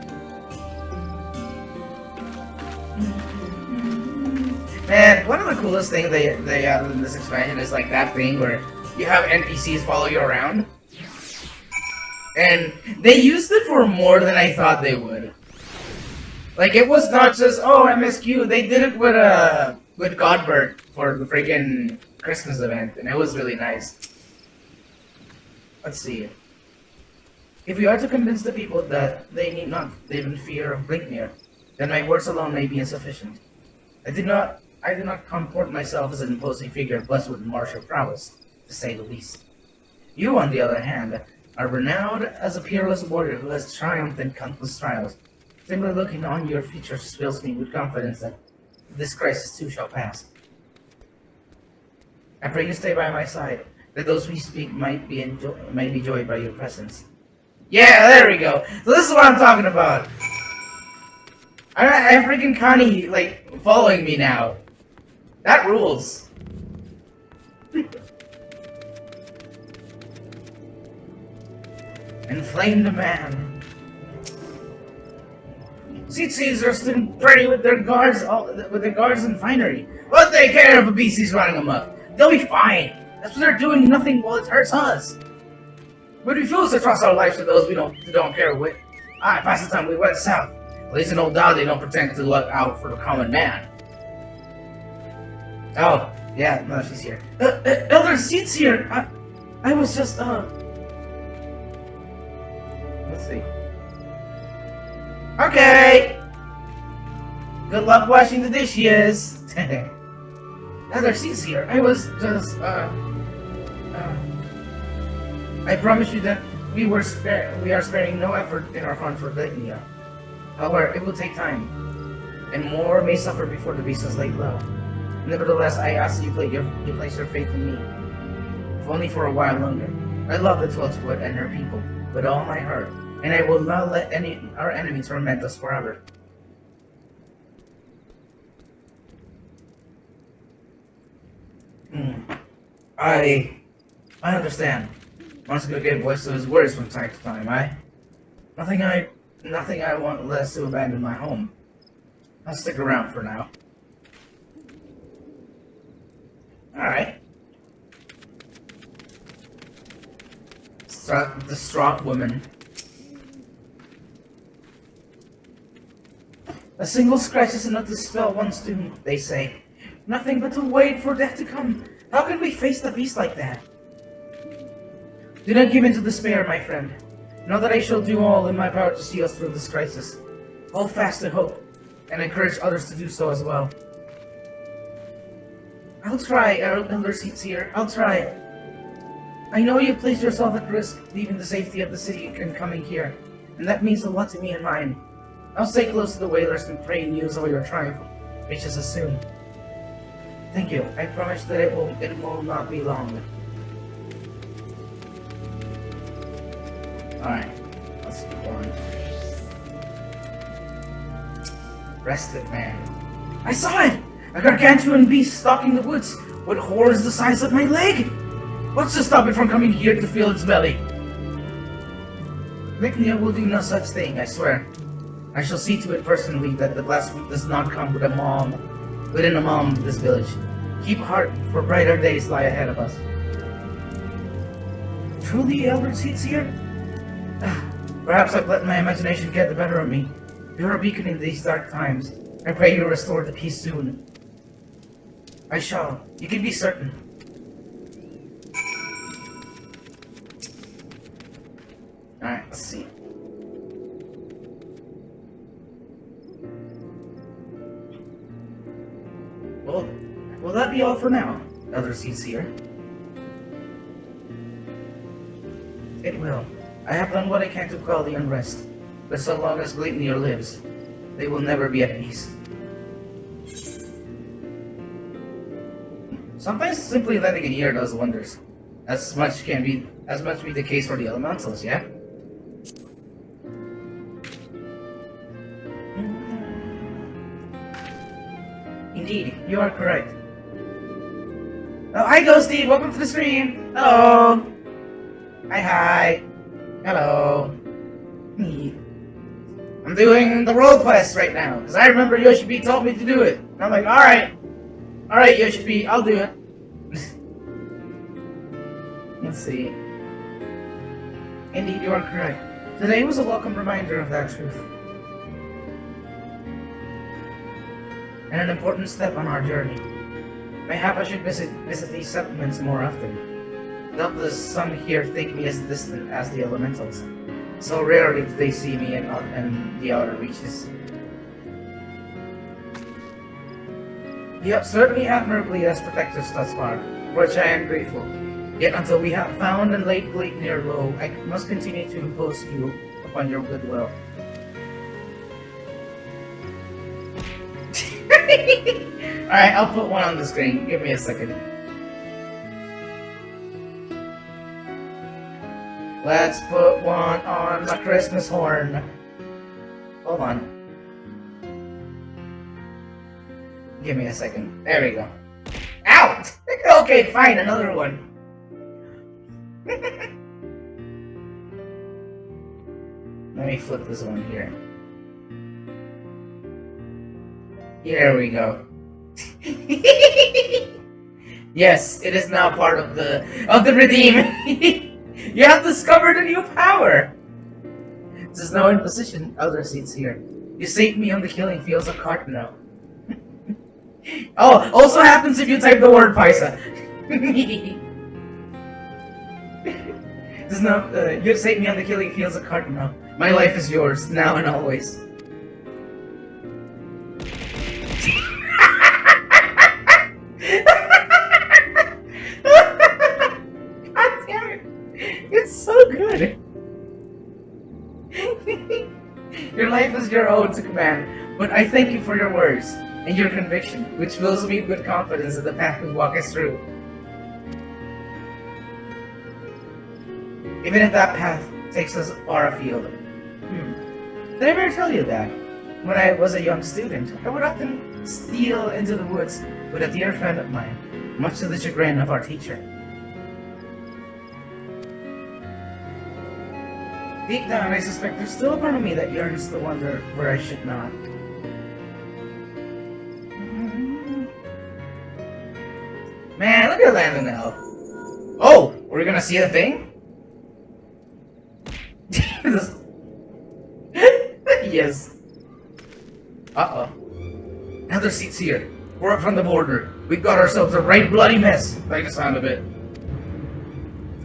Man, one of the coolest things they have in this expansion is like that thing where you have NPCs follow you around. And they used it for more than I thought they would. Like, it was not just, oh, MSQ, they did it with Godbert for the freaking Christmas event, and it was really nice. Let's see. If we are to convince the people that they need not live in fear of Blinkmere, then my words alone may be insufficient. I do not comport myself as an imposing figure blessed with martial prowess, to say the least. You, on the other hand, are renowned as a peerless warrior who has triumphed in countless trials. Simply looking on your features fills me with confidence that this crisis too shall pass. I pray you stay by my side, that those we speak might be joyed by your presence. Yeah, there we go. So this is what I'm talking about. I have freaking Connie, like, following me now. That rules. Inflamed man. Seats are still pretty with their guards, and finery. What they care if a BC's running them up? They'll be fine. That's what they're doing. Nothing while it hurts us. But we refuse to trust our lives to those who don't care with. Past the time we went south. At least in old doubt they don't pretend to look out for the common man. Oh, yeah, no, she's here. Elder Seats here. I was just let's see. Okay. Good luck washing the dishes. Elder Seats here. I was just I promise you that we are sparing no effort in our hunt for Lignia. However, it will take time, and more may suffer before the beast is laid low. Nevertheless, I ask you place your faith in me, if only for a while longer. I love the Twelfwood and her people with all my heart, and I will not let our enemies torment us forever. I understand. One's gonna give voice to his words from time to time, Nothing I want less to abandon my home. I'll stick around for now. Alright. Distraught woman. A single scratch is enough to spell one's doom, they say. Nothing but to wait for death to come. How can we face the beast like that? Do not give in to despair, my friend. Know that I shall do all in my power to see us through this crisis. Hold fast to hope, and encourage others to do so as well. I'll try, Elder Seetsier. I'll try. I know you placed yourself at risk, leaving the safety of the city and coming here, and that means a lot to me and mine. I'll stay close to the Whalers and pray news of your triumph reaches us soon. Thank you. I promise that it will not be long. Alright, let's keep going. Rested man. I saw it! A gargantuan beast stalking the woods, with horns the size of my leg! What's to stop it from coming here to fill its belly? Nighto will do no such thing, I swear. I shall see to it personally that the blasphemy does not come within a mom of this village. Keep heart, for brighter days lie ahead of us. Truly, Elder Seetsier? Perhaps I've let my imagination get the better of me. You're a beacon in these dark times. I pray you restore the peace soon. I shall. You can be certain. Alright, let's see. Well, will that be all for now, Elder Seetsier? It will. I have done what I can to quell the unrest, but so long as Gleipnir lives, they will never be at peace. Sometimes simply letting an ear does wonders. As much be the case for the elementals, yeah? Indeed, you are correct. Oh, hi Ghosty! Welcome to the stream! Hello! Hi! Hello! I'm doing the roll quest right now, because I remember Yoshi told me to do it. And I'm like, alright! Alright, Yoshi, I'll do it. Let's see. Indeed, you are correct. Today was a welcome reminder of that truth. And an important step on our journey. Mayhap I should visit these settlements more often. Doubtless some here think me as distant as the elementals. So rarely do they see me in the outer reaches. You have certainly admirably as protectors thus far, for which I am grateful. Yet until we have found and laid Gleipnir low, I must continue to impose you upon your goodwill. Alright, I'll put one on the screen. Give me a second. Let's put one on my Christmas horn. Hold on. Give me a second. There we go. Out! Okay, fine, another one. Let me flip this one here. Here we go. Yes, it is now part of the redeem. You have discovered a new power. This is no imposition, Elder Seetsier. You saved me on the killing fields of Cartano. Oh, also happens if you type the word Paisa. This is no, you saved me on the killing fields of Cartano. My life is yours, now and always. God damn it! It's so good! Your life is your own to command, but I thank you for your words and your conviction, which fills me with confidence in the path we walk us through. Even if that path takes us far afield. Did I ever tell you that? When I was a young student, I would often steal into the woods with a dear friend of mine, much to the chagrin of our teacher. Deep down, I suspect there's still a part of me that yearns to wander where I should not. Man, look at Landon now. Oh, we're gonna see the thing? Yes. Uh-oh. Another Seetsier. We're up from the border. We got ourselves a right bloody mess, by the sound of it.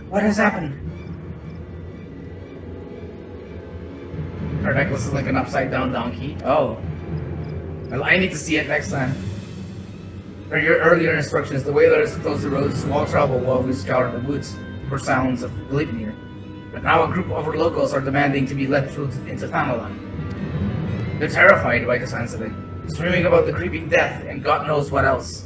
What has happened? Her necklace is like an upside-down donkey. Oh. Well, I need to see it next time. Per your earlier instructions, the whalers closed the roads to all travel while we scoured the woods for sounds of Gleipnir. But now a group of our locals are demanding to be let through into Thanalan. They're terrified by the sounds of it, screaming about the creeping death and God knows what else.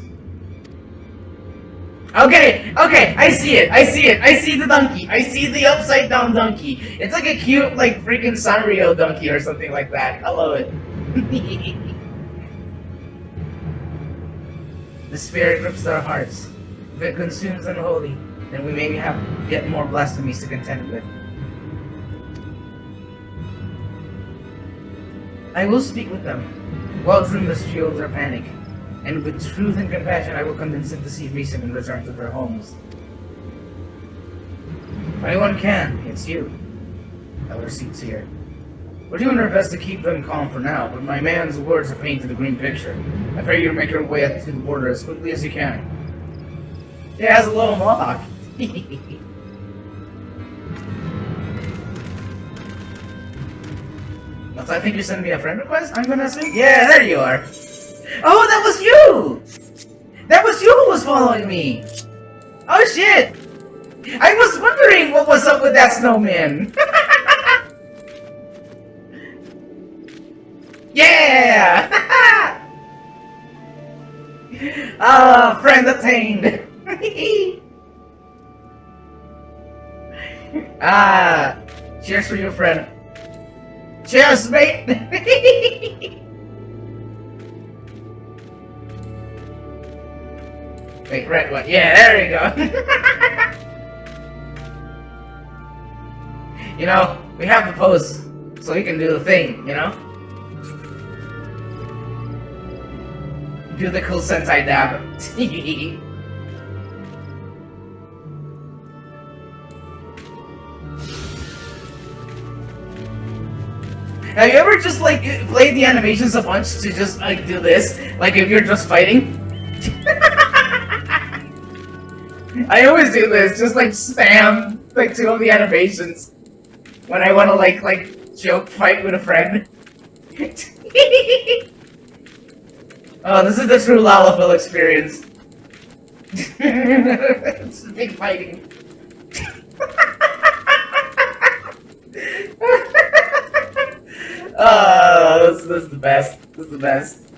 Okay, I see it, I see the donkey, I see the upside down donkey. It's like a cute, like, freaking Sanrio donkey or something like that. I love it. The spirit grips their hearts. If it consumes them wholly, then we maybe have yet more blasphemies to contend with. I will speak with them. Wild rumors fuel their panic. And with truth and compassion, I will convince them to see reason and return to their homes. If anyone can, it's you. Elder Seats here. We're doing our best to keep them calm for now, but my man's words are painting the green picture. I pray you make your way up to the border as quickly as you can. Yeah, it has a little mohawk. So I think you sent me a friend request, I'm gonna assume? Yeah, there you are. Oh, that was you! That was you who was following me! Oh shit! I was wondering what was up with that snowman! Yeah! Ah, friend attained! Ah, cheers for you, friend. Cheers, mate! Wait, red one. Yeah, there you go. You know, we have the pose, so we can do the thing, you know? Do the cool Sentai dab. Have you ever just, like, played the animations a bunch to just, like, do this? Like, if you're just fighting? I always do this, just, like, spam, like, 2 of the animations. When I want to, like, joke fight with a friend. Oh, this is the true Lalafell experience. It's big fighting. Oh, this is the best. This is the best.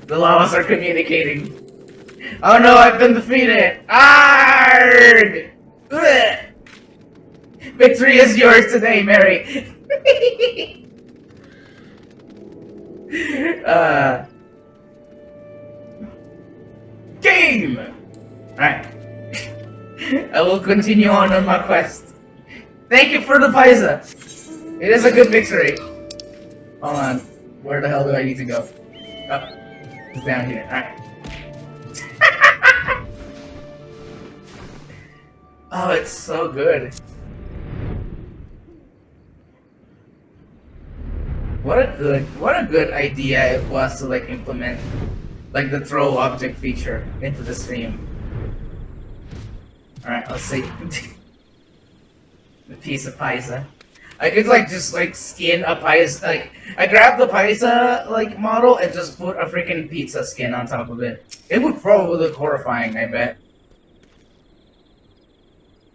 The llamas are communicating. Oh no, I've been defeated! Arrgh! Ugh. Victory is yours today, Mary! Game! Alright. I will continue on my quest. Thank you for the paisa! It is a good victory. Hold on. Where the hell do I need to go? Oh. It's down here. Alright. Oh, it's so good. What a good idea it was to like implement like the throw object feature into the stream. Alright, let's see. The piece of paisa. I could like just like skin a paisa, like I grabbed the paisa like model and just put a freaking pizza skin on top of it. It would probably look horrifying, I bet.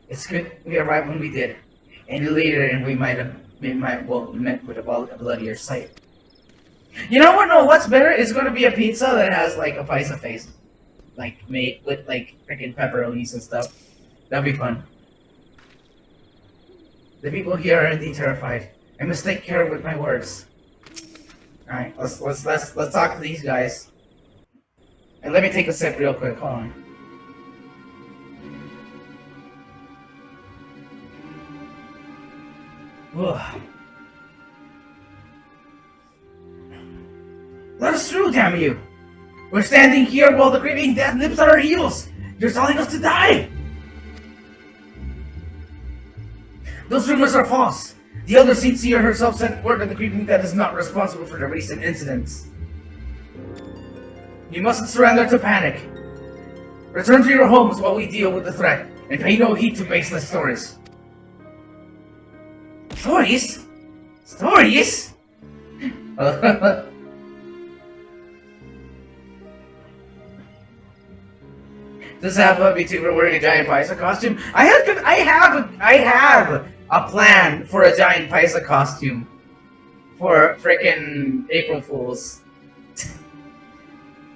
It's good we arrived when we did. Any later and we might well met with a bloodier sight. You know what? No, what's better is going to be a pizza that has like a paisa face, like made with like freaking pepperonis and stuff. That'd be fun. The people here are indeed terrified. I must take care with my words. All right, let's talk to these guys. And let me take a sip real quick. Hold on. Ugh. Let us through, damn you! We're standing here while the creeping death nips at our heels! You're telling us to die! Those rumors are false! The Elder Seer herself sent word that the creeping death is not responsible for the recent incidents. You mustn't surrender to panic. Return to your homes while we deal with the threat, and pay no heed to baseless stories. Stories? Stories? Does have a VTuber wearing a giant Paisa costume? I have a plan for a giant Paisa costume for freaking April Fools.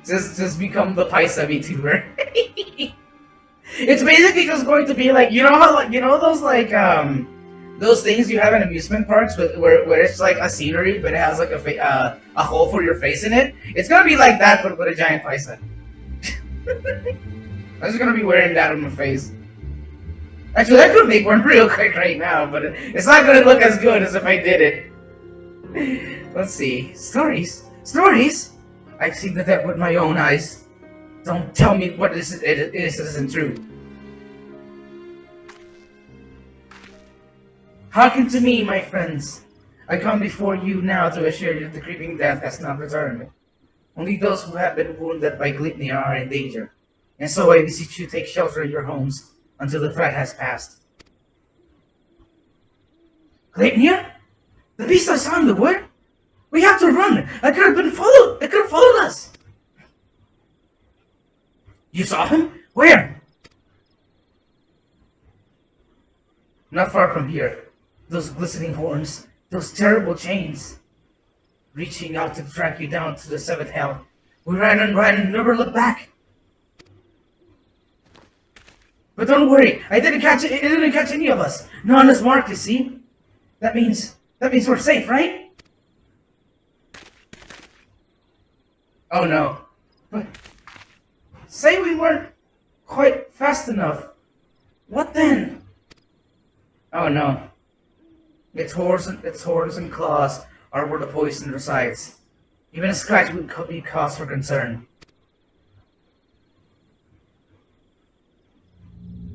just become the Paisa VTuber. It's basically just going to be like, you know how, like, you know those like those things you have in amusement parks where it's like a scenery but it has like a hole for your face in it. It's gonna be like that but with a giant Paisa. I'm just gonna be wearing that on my face. Actually, I could make one real quick right now, but it's not gonna look as good as if I did it. Let's see. Stories? Stories? I've seen the dead with my own eyes. Don't tell me what this isn't true. Hearken to me, my friends. I come before you now to assure you the creeping death has not returned. Only those who have been wounded by Glypnir are in danger. And so I beseech you take shelter in your homes until the threat has passed. Glypnir? The beast I saw in the wood? We have to run! It could have followed us! You saw him? Where? Not far from here. Those glistening horns, those terrible chains, reaching out to track you down to the seventh hell. We ran and never looked back. But don't worry, it didn't catch any of us. None is marked, you see? That means we're safe, right? Oh no. But say we weren't quite fast enough. What then? Oh no. Its horns and claws are where the poison resides. Even a scratch would be cause for concern.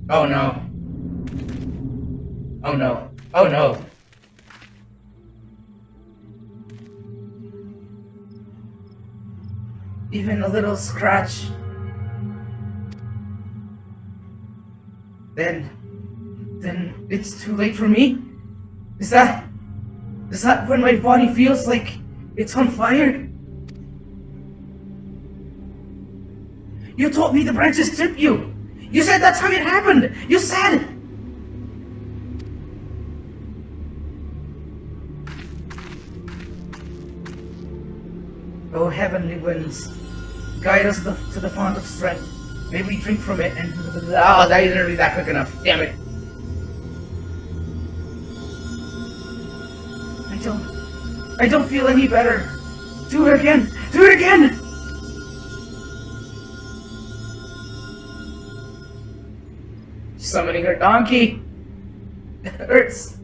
Oh no. Oh no. Oh no. Even a little scratch. Then it's too late for me? Is that when my body feels like it's on fire? You told me the branches trip you! You said that's how it happened! You said! Oh heavenly winds, guide us to the font of strength. May we drink from it and... Oh, that didn't read that quick enough. Damn it. I don't feel any better. Do it again! Do it again! Summoning her donkey. It hurts.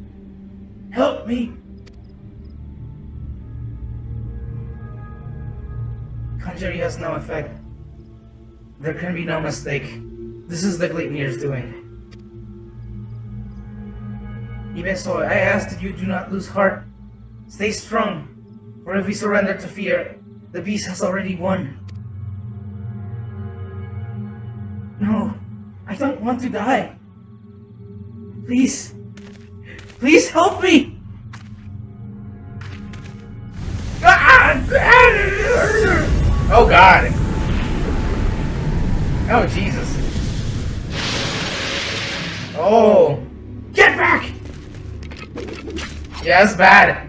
Help me. Conjuring has no effect. There can be no mistake. This is the Gleipnir's doing. Even so, I ask that you do not lose heart. Stay strong, for if we surrender to fear, the beast has already won. No, I don't want to die. Please, please help me! Oh God! Oh Jesus! Oh! Get back! Yeah, that's bad.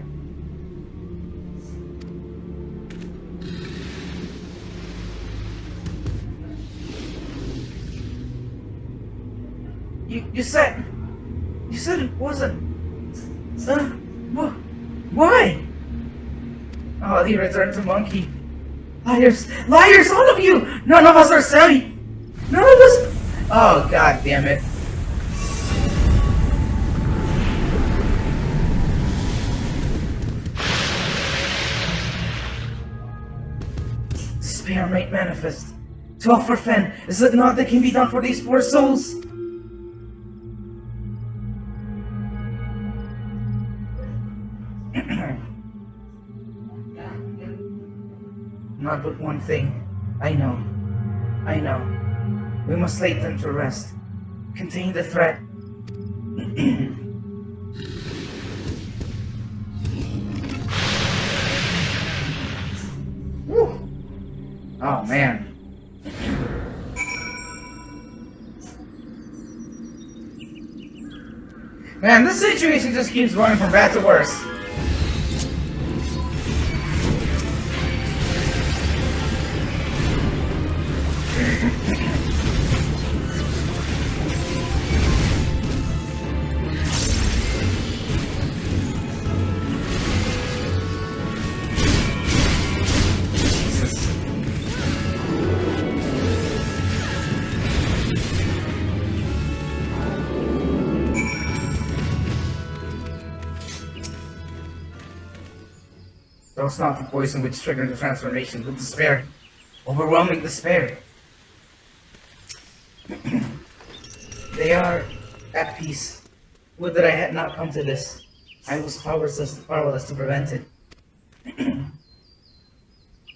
You said it wasn't. Why? Oh, he returned to monkey. Liars! Liars, all of you! None of us are safe! None of us... Oh, God damn it. Despair might manifest. To offer Fen, is it not that can be done for these poor souls? Not but one thing. I know. We must lay them to rest. Contain the threat. Woo. Oh man. Man, this situation just keeps going from bad to worse. It's not the poison which triggered the transformation, but despair. Overwhelming despair. They are at peace. Would that I had not come to this. I was powerless to prevent it.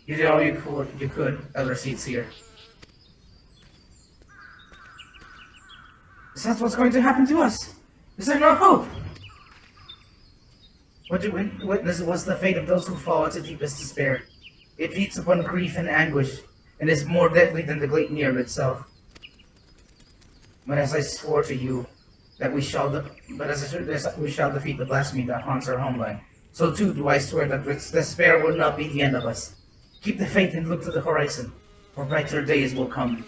You did all you could, Elder Seats here. Is that what's going to happen to us? Is there no hope? What you witness was the fate of those who fall into deepest despair. It feeds upon grief and anguish, and is more deadly than the great Nier itself. But as I swore to you that we shall defeat the blasphemy that haunts our homeland, so too do I swear that despair will not be the end of us. Keep the faith and look to the horizon, for brighter days will come.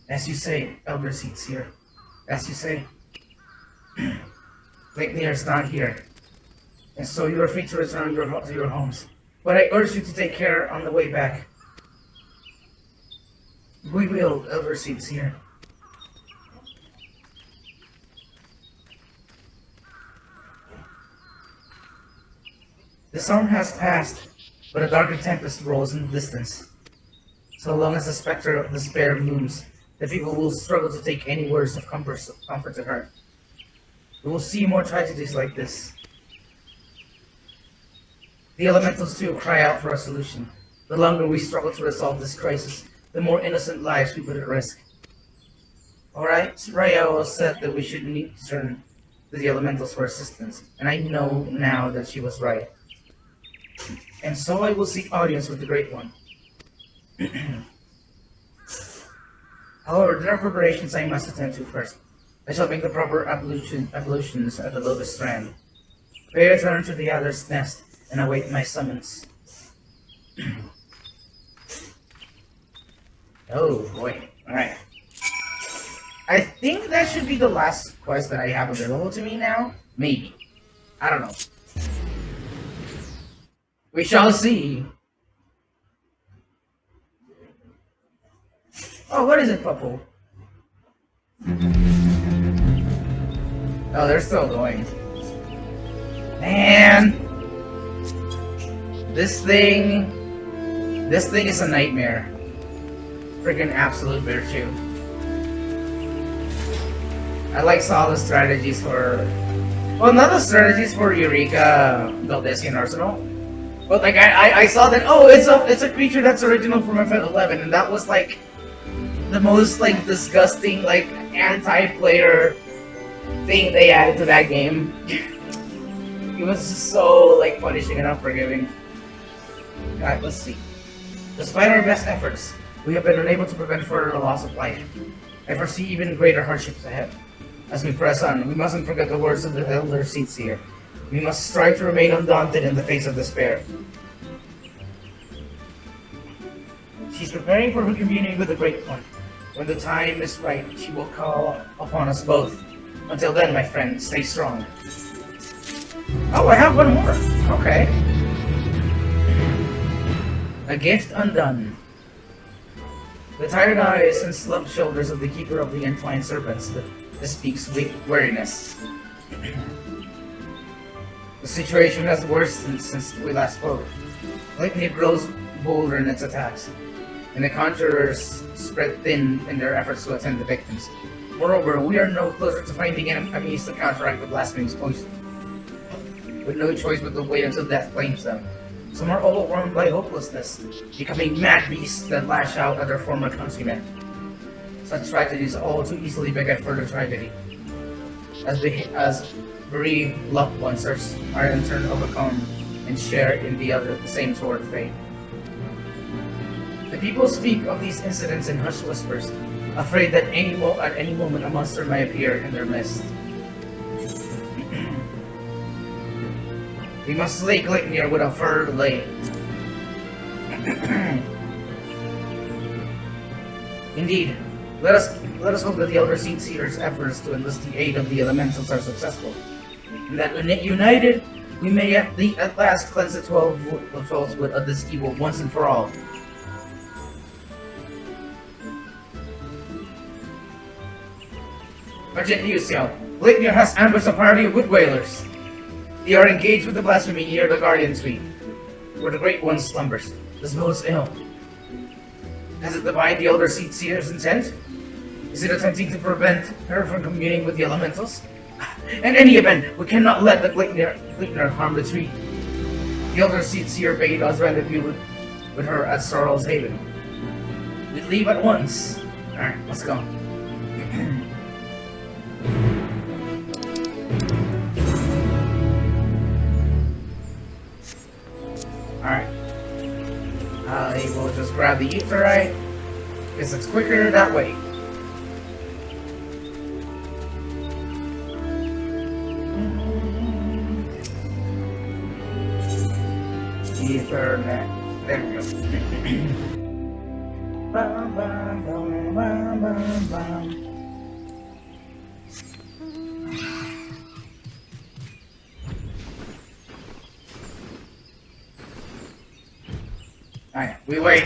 As you say, Elder Seats here. As you say. Great Nier is not here, and so you are free to return to your homes. But I urge you to take care on the way back. We will, Elder Seats here. The storm has passed, but a darker tempest rolls in the distance. So long as the specter of despair looms, the people will struggle to take any words of comfort to her. We will see more tragedies like this. The elementals too cry out for a solution. The longer we struggle to resolve this crisis, the more innocent lives we put at risk. Alright, Rayo said that we should need to turn to the elementals for assistance, and I know now that she was right. And so I will seek audience with the Great One. However, there are preparations I must attend to first. I shall make the proper ablutions at the Lotus Strand. Pay return to the Adder's Nest and await my summons. Oh boy. Alright. I think that should be the last quest that I have available to me now. Maybe. I don't know. We shall see. Oh, what is it, Pupple? Oh, they're still going. Man! This thing is a nightmare. Freaking absolute virtue. I like solid strategies for... Well, not the strategies for Eureka, Valdesian Arsenal. But like, I saw that, oh, it's a creature that's original from FF11, and that was like... the most like disgusting like anti-player thing they added to that game. It was just so like punishing and unforgiving. Alright, let's see. Despite our best efforts, we have been unable to prevent further loss of life. I foresee even greater hardships ahead. As we press on, we mustn't forget the words of the Elder Seats here. We must strive to remain undaunted in the face of despair. She's preparing for her communion with the Great One. When the time is right, she will call upon us both. Until then, my friend, stay strong. Oh, I have one more. Okay. A gift undone. The tired eyes and slumped shoulders of the keeper of the entwined serpents bespeaks weariness. The situation has worsened since we last spoke. Lately it grows bolder in its attacks, and the conjurers spread thin in their efforts to attend the victims. Moreover, we are no closer to finding a means to counteract the blasphemous poison. With no choice but to wait until death claims them. Some are overwhelmed by hopelessness, becoming mad beasts that lash out at their former countrymen. Such tragedies all too easily beget further tragedy, as bereaved loved ones are in turn overcome and share in the same sort of fate. The people speak of these incidents in hushed whispers, afraid that at any moment a monster may appear in their midst. We must slay Gleipnir without further delay. Indeed, let us hope that the Elder Seer's efforts to enlist the aid of the elementals are successful, and that united we may at last cleanse the 12 souls of this evil once and for all. Urgent news, Xiao. Gleipnir has ambushed a party of wood whalers. They are engaged with the blasphemy near the Guardian Suite, where the Great One slumbers. This bodes ill. Has it divined the Elder Seer's intent? Is it attempting to prevent her from communing with the elementals? In any event, we cannot let the Gleipnir harm the tree. The Elder Seer bade us rendezvous with her at Sorrel's Haven. We leave at once. Alright, let's go. Alright. I will just grab the Aetheryte, because it's quicker that way. Aethernet. There we go. Bum, bum, bum, bum, bum, bum. Alright, we wait.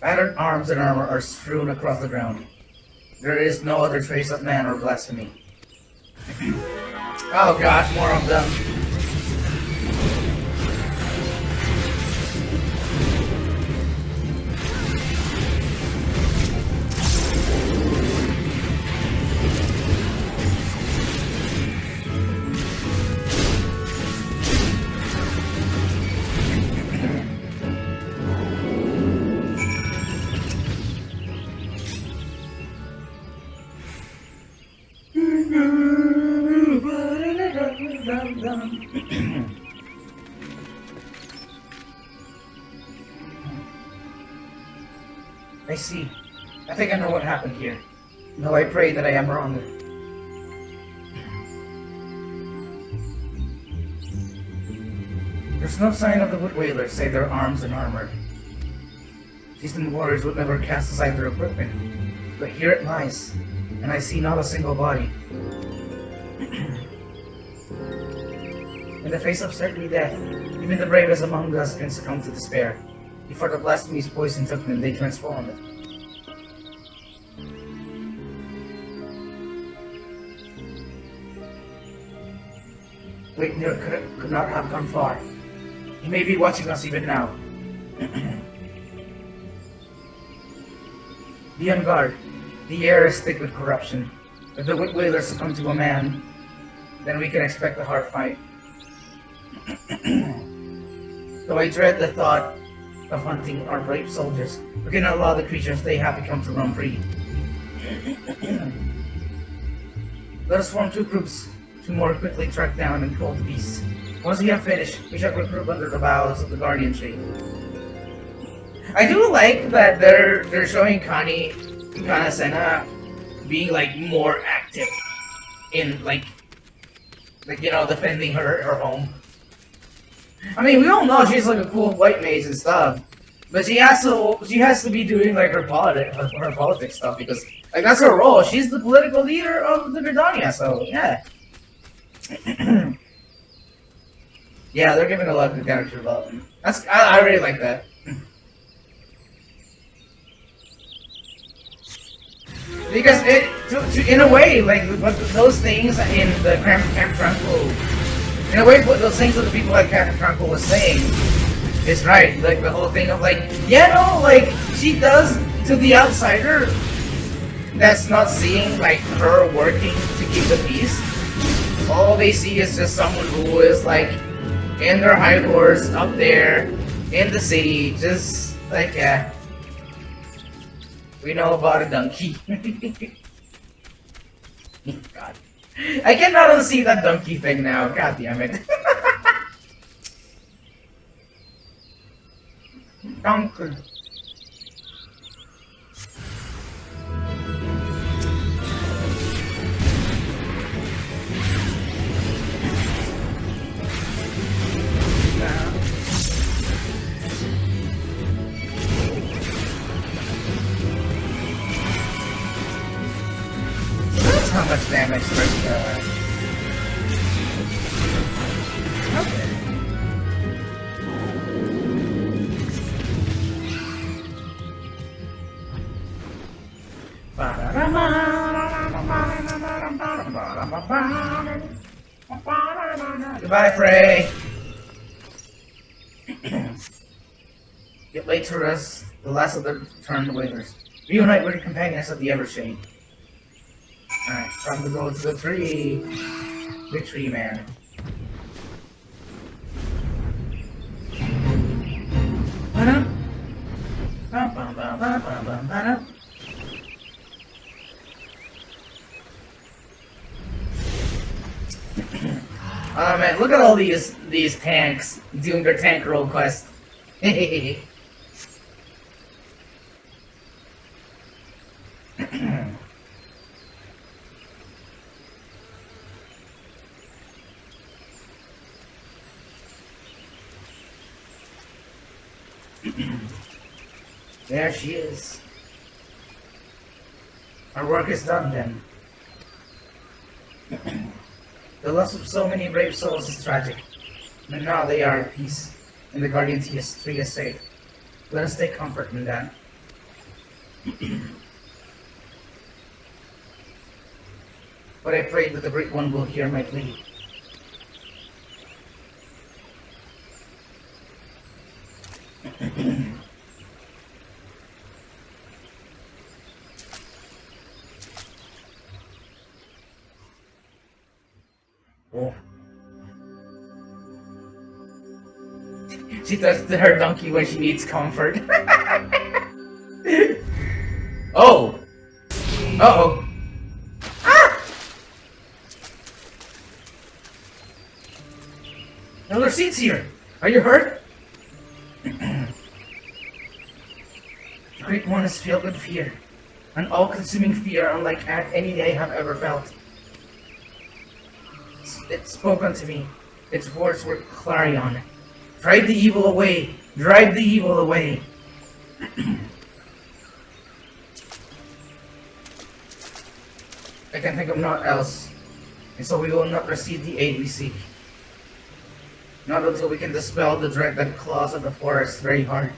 Battered arms and armor are strewn across the ground. There is no other trace of man or blasphemy. Oh god, more of them. I see. I think I know what happened here. Though I pray that I am wrong. There's no sign of the wood whalers save their arms and armor. Seasoned warriors would never cast aside their equipment. But here it lies, and I see not a single body. In the face of certain death, even the bravest among us can succumb to despair. Before the blasphemy's poison took them, they transformed it. Gleipnir could not have gone far. He may be watching us even now. Be on guard. The air is thick with corruption. If the wood whalers succumb to a man, then we can expect a hard fight. Though I dread the thought of hunting our brave soldiers, we cannot allow the creatures they have become to roam free. Let us form two groups to more quickly track down and kill the beasts. Once we have finished, we shall regroup under the boughs of the Guardian Tree. I do like that they're showing Kana Senna being like more active in like you know, defending her home. I mean, we all know she's like a cool white mage and stuff, but she has to be doing like her politics stuff because like that's her role. She's the political leader of the Gridania, so yeah. Yeah, they're giving a lot of good character development. I really like that. Because in a way, like those things in the Camp Tranquil, in a way, what those things that the people at Camp Tranquil was saying is right. Like the whole thing of like, yeah, no, like she does to the outsider that's not seeing like her working to keep the peace. All they see is just someone who is like in their high horse up there in the city, just like we know about a donkey. God, I cannot unsee that donkey thing now. God damn it. Donkey. That's how much damage first. Okay. Goodbye, Frey. Get late to rest. The last of the turned waiters. Reunite with your companions of the Evershade. Alright, from the road to the tree. The tree man. Oh man, look at all these tanks doing their tank roll quest. There she is. Our work is done then. The loss of so many brave souls is tragic, but now they are at peace, and the Guardian tree is safe. Let us take comfort in that. But I pray that the Great One will hear my plea. Oh. She does to her donkey when she needs comfort. Oh! Uh-oh. Ah! No, there are seats here. Are you hurt? The Great One is filled with fear. An all-consuming fear unlike any I have ever felt. It spoke unto me. Its words were clarion. Drive the evil away! Drive the evil away! I can think of naught else, and so we will not receive the aid we seek. Not until we can dispel the dread that claws at the forest very hard.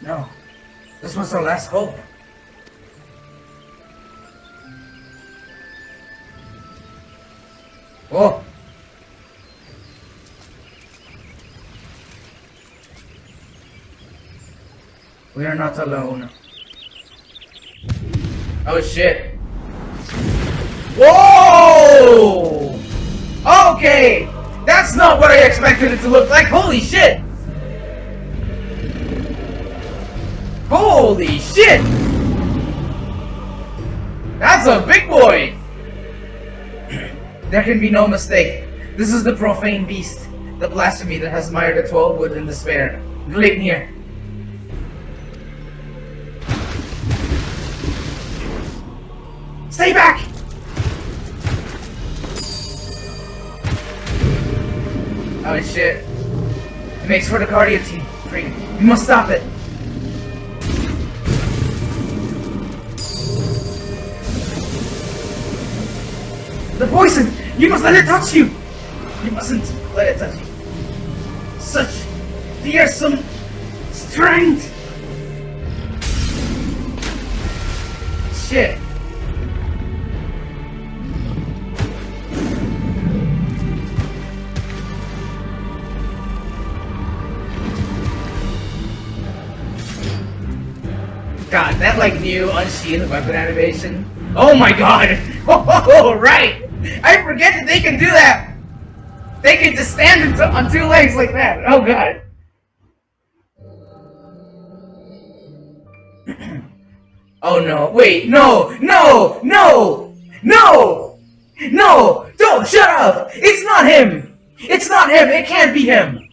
No, this was our last hope. Oh! We are not alone. Oh shit. Whoa! Okay! That's not what I expected it to look like. Holy shit! Holy shit! That's a big boy! There can be no mistake. This is the profane beast, the blasphemy that has mired the 12 wood in despair. Gleipnir. Stay back! Oh shit. It makes for the Guardian tree. We must stop it. The poison! You must let it touch you! You mustn't let it touch you. Such fearsome strength! Shit. God, that like new unsheathed weapon animation. Oh my god! Oh, right! I forget that they can do that! They can just stand on two legs like that! Oh god! Oh no, wait, no! No! No! No! No! Don't! Shut up! It's not him! It's not him! It can't be him!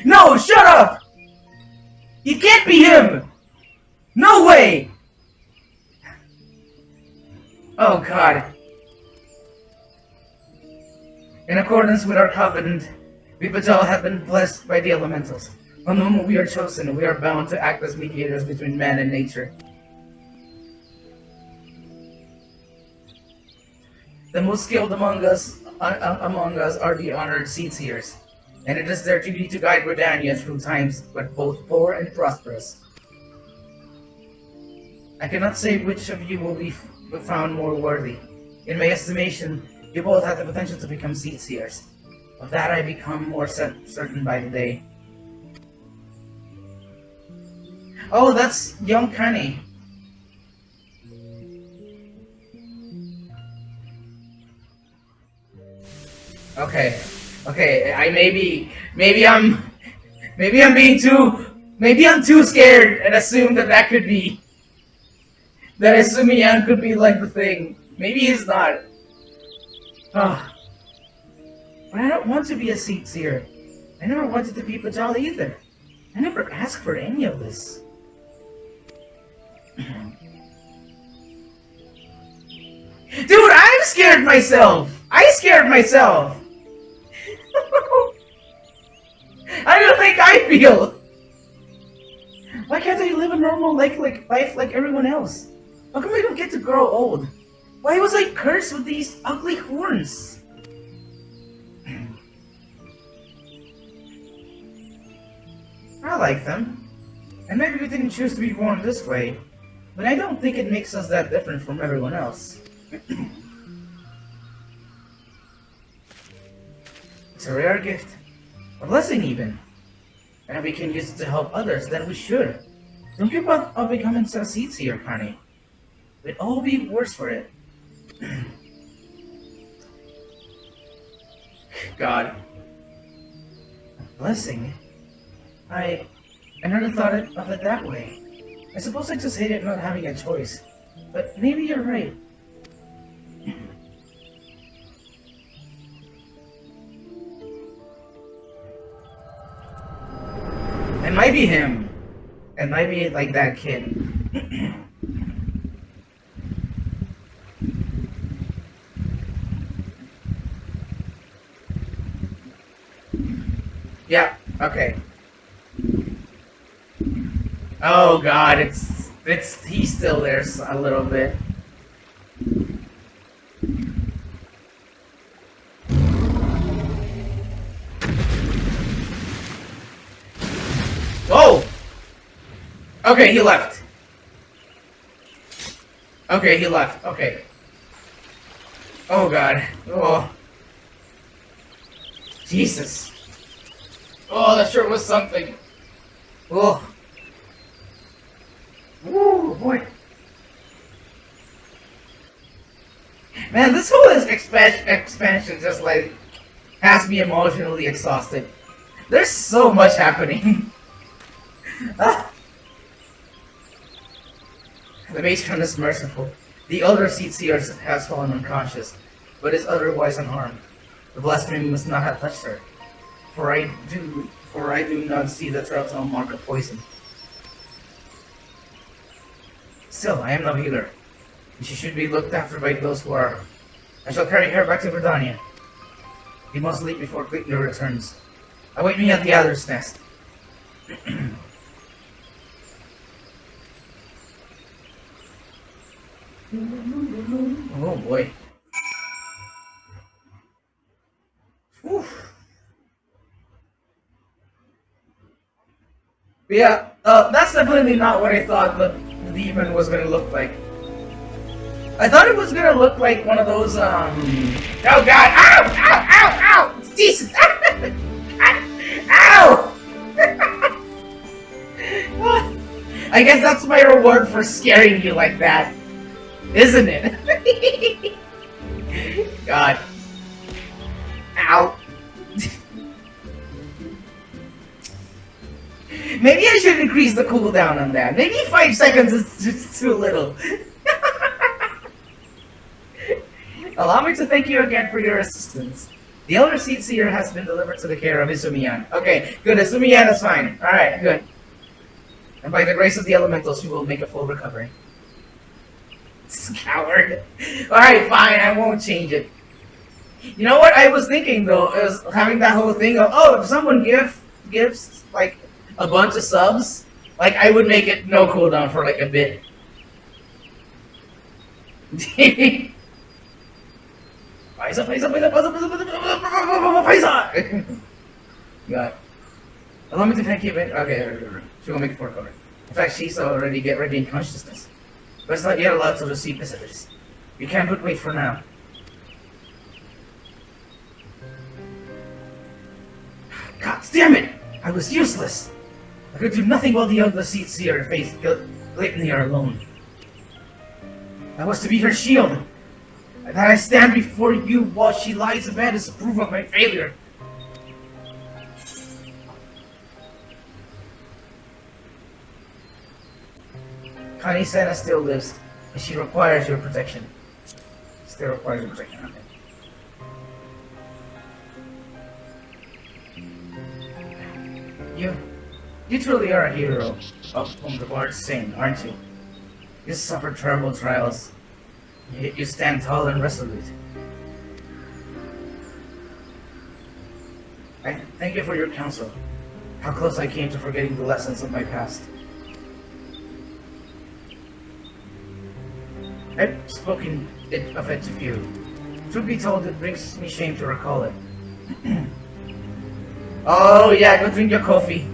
No! Shut up! It can't be him! No way! Oh god. In accordance with our covenant, we Patel have been blessed by the elementals. From the moment we are chosen, we are bound to act as mediators between man and nature. The most skilled among us are the honored seedseers, and it is their duty to guide Redania through times but both poor and prosperous. I cannot say which of you will be found more worthy. In my estimation, you both have the potential to become seedseers. Of that I become more certain by the day. Oh, that's young Kenny. Okay, maybe I'm too scared and assume that could be, that Sumiyan could be like the thing. Maybe he's not. Oh. But I don't want to be a seer. I never wanted to be Pajal either. I never asked for any of this. Dude, I'm scared myself! I scared myself! I don't think I feel! Why can't I live a normal life like everyone else? How come I don't get to grow old? Why was I cursed with these ugly horns? I like them. And maybe we didn't choose to be born this way, but I don't think it makes us that different from everyone else. It's a rare gift. A blessing even. And if we can use it to help others, then we should. Don't give up on becoming a seedseer, Connie. We'd all be worse for it. God. A blessing? I never thought of it that way. I suppose I just hated not having a choice. But maybe you're right. It might be him. It might be like that kid. Yeah, okay. Oh god, he's still there a little bit. Oh! Okay, he left. Okay, he left. Okay. Oh god. Oh. Jesus. Oh, that sure was something. Oh. Woo, boy. Man, this whole expansion just like has me emotionally exhausted. There's so much happening. The matron is merciful. The elder seer has fallen unconscious, but is otherwise unharmed. The blasphemy must not have touched her, for I do not see the telltale mark of poison. Still, I am no healer, and she should be looked after by those who are. I shall carry her back to Verdania. You must leave before Quickler returns. Await me at the Adder's Nest. Oh boy. Oof. Yeah, that's definitely not what I thought the demon was gonna look like. I thought it was gonna look like one of those, oh god, ow, ow, ow, ow, Jesus, ow! I guess that's my reward for scaring you like that, isn't it? God. Ow. Maybe I should increase the cooldown on that. Maybe 5 seconds is just too little. Allow me to thank you again for your assistance. The Elder Seed Seer has been delivered to the care of Izumiyan. Okay, good. Izumiyan is fine. Alright, good. And by the grace of the elementals, you will make a full recovery. Coward. Alright, fine. I won't change it. You know what I was thinking, though, is having that whole thing of, oh, if someone gives, like, a bunch of subs, like, I would make it no cooldown for, like, a bit. Paisa, paisa, paisa, paisa, paisa, paisa, paisa! God. Allow me to thank you, but okay, she will make it for recovery. In fact, she's already regained consciousness. But it's not yet allowed to receive visitors. You can't but wait for now. God damn it! I was useless! I could do nothing while the Elder Seed Seer faced Gleipnir alone. I was to be her shield. And that I stand before you while she lies in bed is proof of my failure. Connie Senna still lives, and she requires your protection. Still requires your protection, okay. You truly are a hero of whom the bards sing, aren't you? You suffered terrible trials, yet you stand tall and resolute. I thank you for your counsel. How close I came to forgetting the lessons of my past. I've spoken of it to few. Truth be told, it brings me shame to recall it. Oh yeah, go drink your coffee.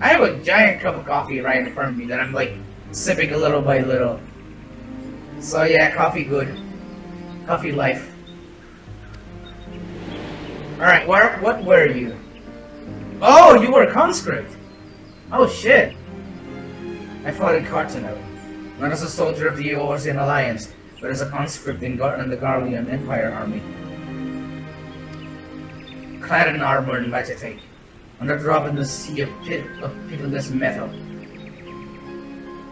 I have a giant cup of coffee right in front of me that I'm like sipping a little by little. So yeah, coffee good. Coffee life. Alright, what were you? Oh, you were a conscript! Oh shit! I fought in Cartano. Not as a soldier of the Eorzean Alliance, but as a conscript in the Garlean Empire army. Clad in armor and magic, on a drop in the sea of pitiless metal.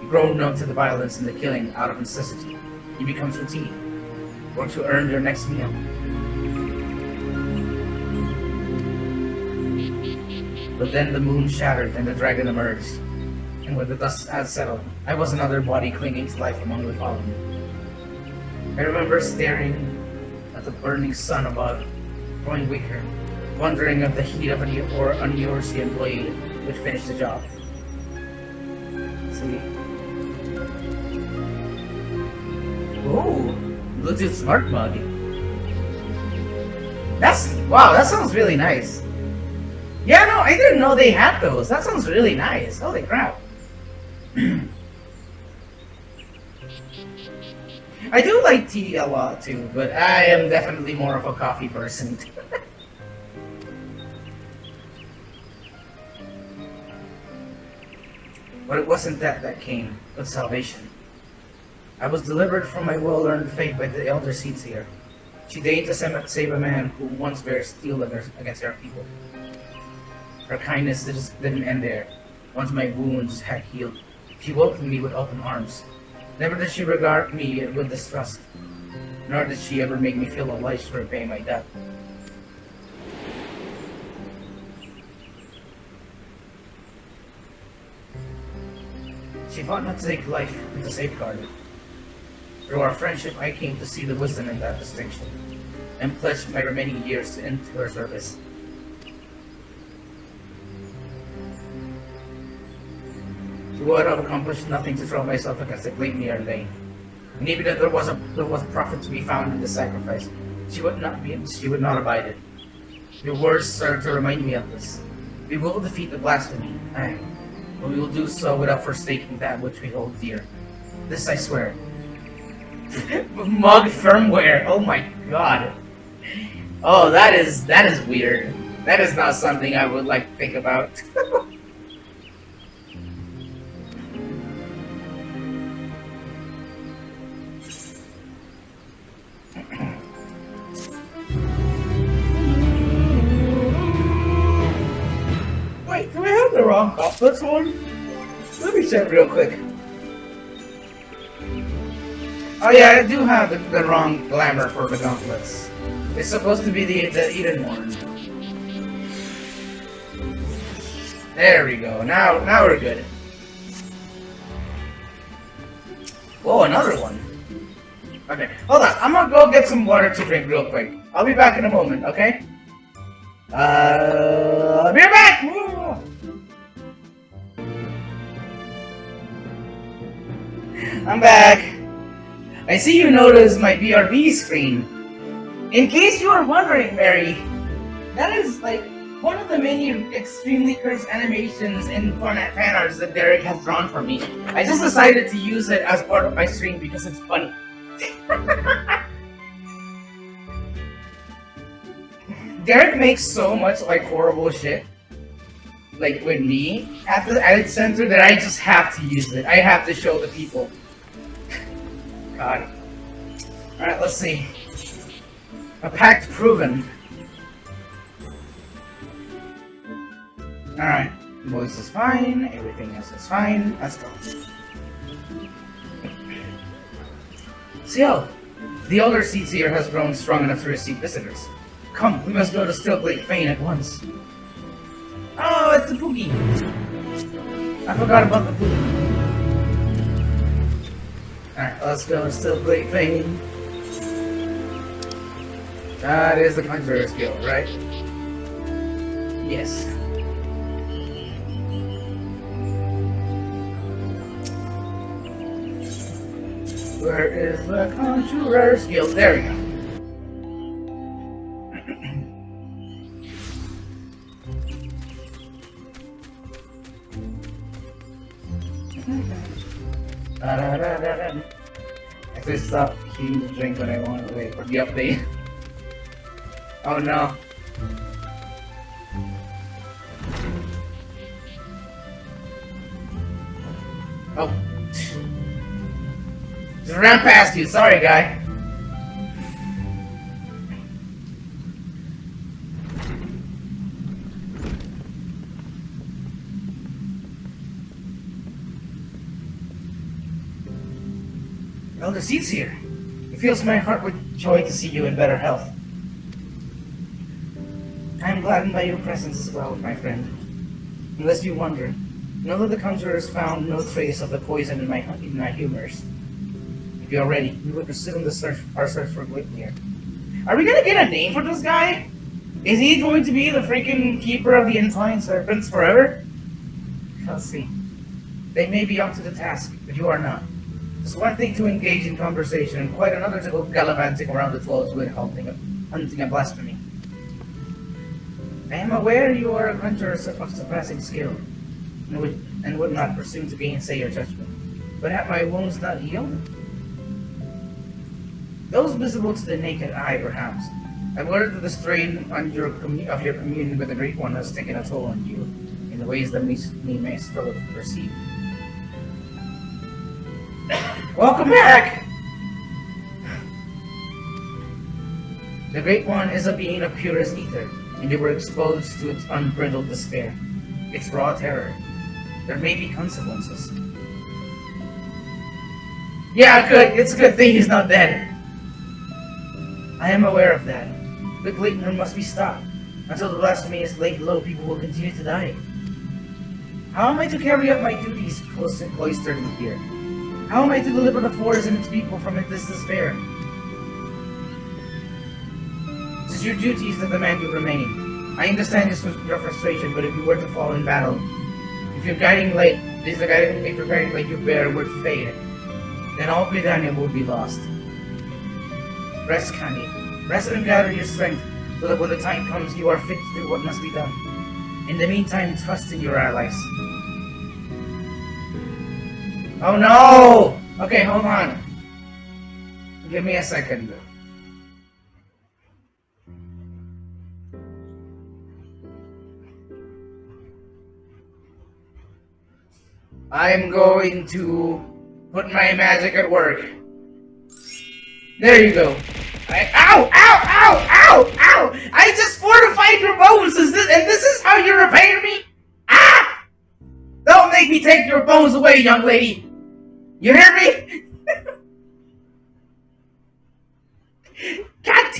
You grow numb to the violence and the killing out of necessity. It becomes routine. Work to earn your next meal. But then the moon shattered and the dragon emerged. And when the dust had settled, I was another body clinging to life among the fallen. I remember staring at the burning sun above, growing weaker, wondering if the heat of an Eorzean blade would finish the job. See? Ooh, Bluetooth smart mug. Wow, that sounds really nice. Yeah, no, I didn't know they had those. That sounds really nice. Holy crap. I do like tea a lot too, but I am definitely more of a coffee person. But it wasn't that came, but salvation. I was delivered from my well-earned fate by the Elder Seed Seer. She deigned to save a man who once bare steel against our people. Her kindness just didn't end there. Once my wounds had healed, she welcomed me with open arms. Never did she regard me with distrust, nor did she ever make me feel obliged to repay my debt. She fought not to take life, but to safeguard it. Through our friendship, I came to see the wisdom in that distinction, and pledged my remaining years into her service. She would have accomplished nothing to throw myself against the Gleipnir in vain. And even if there was profit to be found in the sacrifice, she would not abide it. Your words serve to remind me of this. We will defeat the blasphemy, aye, but we will do so without forsaking that which we hold dear. This I swear. Mug firmware. Oh my god. Oh, that is weird. That is not something I would like to think about. gauntlets one? Let me check real quick. Oh yeah, I do have the wrong glamour for the gauntlets. It's supposed to be the Eden one. There we go. Now we're good. Whoa, another one. Okay, hold on. I'm gonna go get some water to drink real quick. I'll be back in a moment, okay? I'll be right back! Woo! I'm back. I see you noticed my BRB screen. In case you are wondering, Mary, that is like one of the many extremely cursed animations and fan arts that Derek has drawn for me. I just decided to use it as part of my stream because it's funny. Derek makes so much like horrible shit, like with me at the edit center, that I just have to use it. I have to show the people. God. Alright, let's see. A pact proven. Alright, voice is fine, everything else is fine. Let's go. Ciel, the older seat here has grown strong enough to receive visitors. Come, we must go to Stillblade Fane at once. Oh, it's the Poogie! I forgot about the Poogie. Alright, let's go to Stillblade Fane. That is the Conjurer's Guild, right? Yes. Where is the Conjurer's Guild? There we go. I just stop heating the drink when I want to wait for the update. Oh no. Oh. Just ran past you, sorry guy. Elder Seed's here. It fills my heart with joy to see you in better health. I am gladdened by your presence as well, my friend. Unless you wonder, know that the Conjurers found no trace of the poison in my humors. If you are ready, we will proceed on our search for Glitnir. Are we gonna get a name for this guy? Is he going to be the freaking keeper of the entwined serpents forever? Let's see. They may be up to the task, but you are not. It's one thing to engage in conversation, and quite another to go gallivanting around the floors with hunting a blasphemy. I am aware you are a conjurer of surpassing skill, and would not presume to gainsay your judgment. But have my wounds not healed? Those visible to the naked eye, perhaps. I've learned that the strain of your communion with the Great One has taken a toll on you, in the ways that me may struggle to perceive. Welcome back! The Great One is a being of purest ether, and you were exposed to its unbridled despair, its raw terror. There may be consequences. Yeah, good. It's a good thing he's not dead. I am aware of that. The Glitnir must be stopped. Until the blasphemy is laid low, people will continue to die. How am I to carry out my duties cloistered in here? How am I to deliver the forest and its people from this despair? It is your duties that demand you remain. I understand your frustration, but if you were to fall in battle, if your guiding light you bear would fade, then all Britannia will be lost. Rest, Kanye. Rest and gather your strength, so that when the time comes, you are fit to do what must be done. In the meantime, trust in your allies. Oh no! Okay, hold on. Give me a second. I'm going to put my magic at work. There you go. Ow! Ow! Ow! Ow! Ow! I just fortified your bones! And this is how you repair me? Ah! make me take your bones away, young lady. You hear me? God.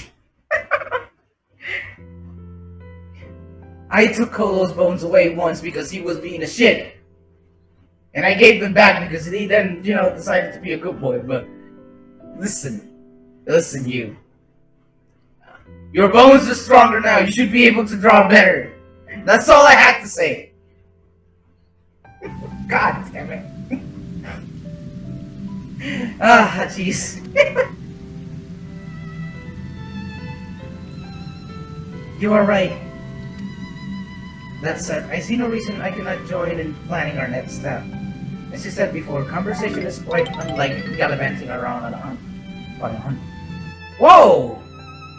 I took Kolo's bones away once because he was being a shit. And I gave them back because he then, decided to be a good boy. But listen, you. Your bones are stronger now. You should be able to draw better. That's all I had to say. God damn it. Ah, jeez. You are right. That said, I see no reason I cannot join in planning our next step. As you said before, conversation is quite unlike gallivanting around on a hunt. Whoa!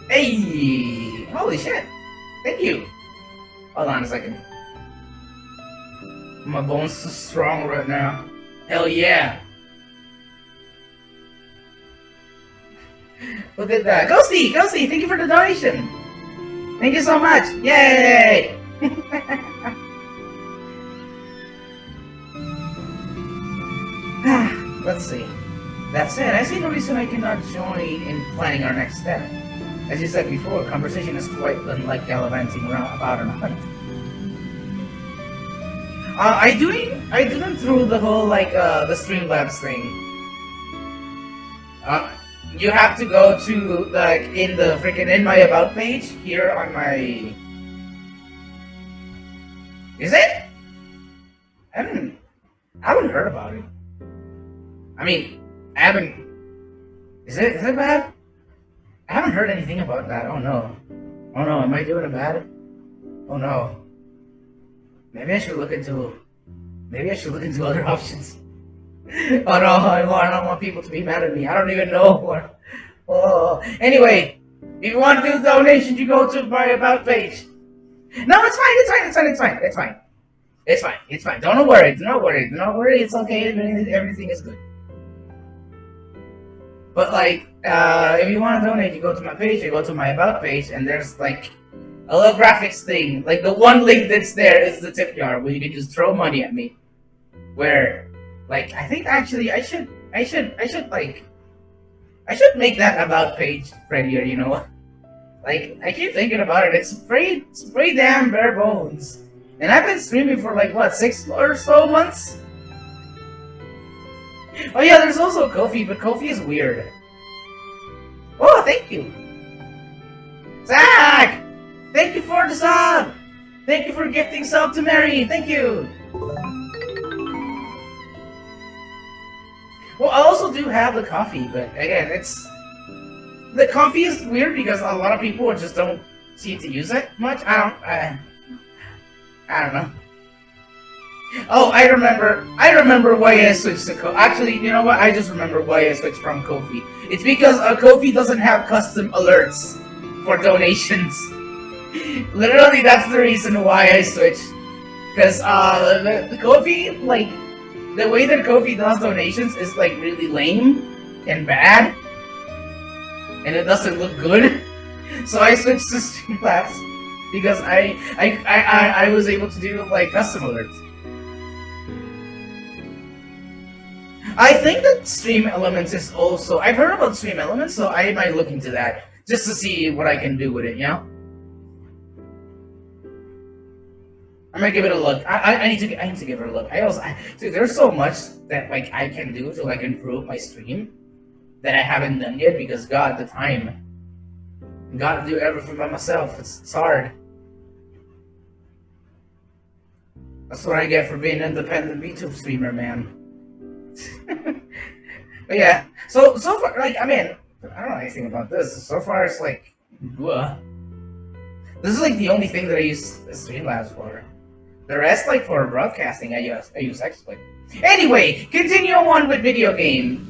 Hey! Holy shit! Thank you! Hold on a second. My bones so strong right now. Hell yeah! Look at that. Ghosty! Thank you for the donation! Thank you so much! Yay! Let's see. That said, I see no reason I cannot join in planning our next step. As you said before, conversation is quite unlike gallivanting around about on a hunt. I do them through the whole the Streamlabs thing. You have to go to in my about page here on my. Is it? I haven't heard about it. I mean, I haven't. Is it bad? I haven't heard anything about that. Oh no. Am I doing it bad? Oh no. Maybe I should look into other options. Oh no, I don't want people to be mad at me. I don't even know. Oh. Anyway, if you want to do donations, you go to my about page. No, it's fine. Don't worry. It's okay. Everything is good. But if you want to donate, you go to my page, you go to my about page, and there's a little graphics thing. The one link that's there is the tip jar where you can just throw money at me. Where, I think actually I should make that about page prettier. You know, I keep thinking about it. It's pretty damn bare bones. And I've been streaming for 6 or so months. Oh yeah, there's also Kofi, but Kofi is weird. Oh, thank you. Zach! Thank you for the sub! Thank you for gifting sub to Mary, thank you! Well, I also do have the coffee, but again, the coffee is weird because a lot of people just don't seem to use it much. I don't know. Oh, I remember why I switched to Kofi. Actually, you know what? I just remember why I switched from Kofi. It's because Kofi doesn't have custom alerts for donations. Literally, that's the reason why I switched. Because the Kofi, the way that Kofi does donations is really lame and bad, and it doesn't look good. So I switched to Streamlabs because I was able to do custom alerts. I think that Stream Elements is also. I've heard about Stream Elements, so I might look into that just to see what I can do with it. You know, I might give it a look. I need to give it a look. Dude, there's so much that I can do to improve my stream that I haven't done yet because the time. Gotta do everything by myself. It's hard. That's what I get for being an independent YouTube streamer, man. But yeah, so far, I don't know anything about this. So far, it's this is the only thing that I use Streamlabs for. The rest, for broadcasting, I use XSplit. Anyway, continue on with video game.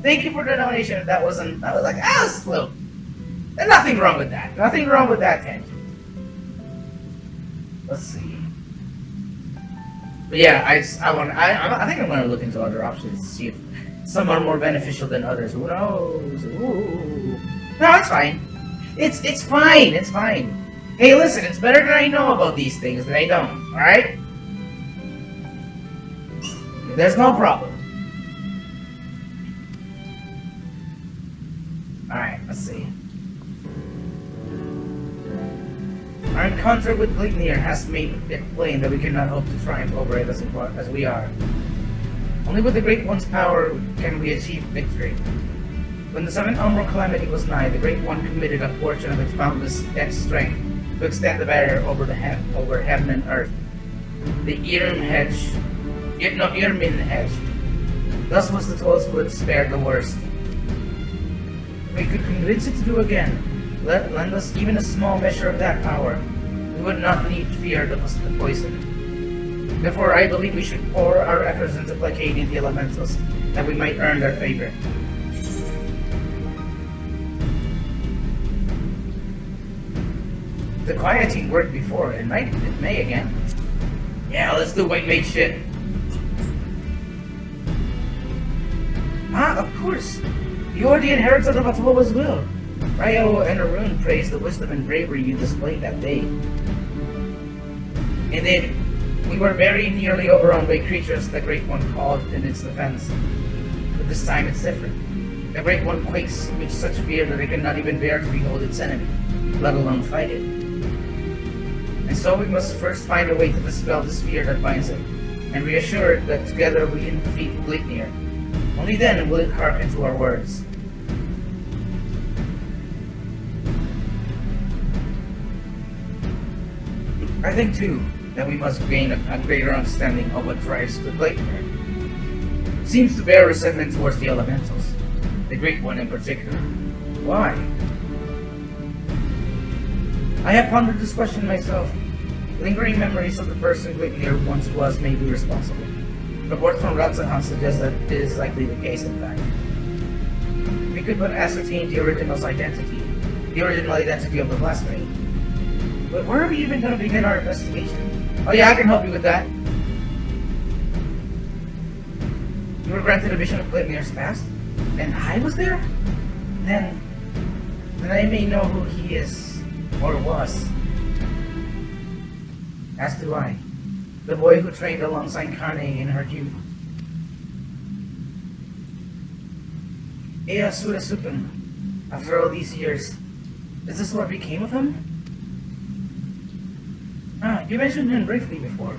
Thank you for the donation. That was slow. There's nothing wrong with that. Nothing wrong with that tangent. Let's see. But yeah, I think I'm gonna look into other options to see if some are more beneficial than others. Who knows? Ooh. No, it's fine. It's fine. It's fine. Hey, listen, it's better that I know about these things than I don't. All right? There's no problem. Alright, let's see. Our encounter with Gleipnir has made it plain that we cannot hope to triumph over it as we are. Only with the Great One's power can we achieve victory. When the Seventh Umbral Calamity was nigh, the Great One committed a portion of its boundless strength to extend the barrier over heaven and earth. The Irmin Hedge. Thus was the toll split spared the worst. If we could convince it to do again, lend us even a small measure of that power, we would not need fear the poison. Therefore, I believe we should pour our efforts into placating the elementals, that we might earn their favor. The quieting worked before, it may again. Yeah, let's do white mage shit. Ah, of course. You are the inheritor of Atola's will. Ryo and Arun praised the wisdom and bravery you displayed that day. Indeed, we were very nearly overrun by creatures the Great One called in its defense. But this time it's different. The Great One quakes with such fear that it cannot even bear to behold its enemy, let alone fight it. And so we must first find a way to dispel this fear that binds it, and reassure it that together we can defeat Gleipnir. Only then will it hearken to our words. I think too that we must gain a greater understanding of what drives the Gleipnir. It seems to bear resentment towards the elementals, the Great One in particular. Why? I have pondered this question myself. Lingering memories of the person Gleipnir once was may be responsible. Reports from Ratzahan suggest that it is likely the case, in fact. We could but ascertain the original identity of the blasphemy. But where are we even going to begin our investigation? Oh yeah, I can help you with that. You were granted a vision of Gleipnir's past, and I was there? Then I may know who he is, or was. As do I, the boy who trained alongside Kane in her youth. Ea Surasupan, after all these years, is this what became of him? Ah, you mentioned him briefly before.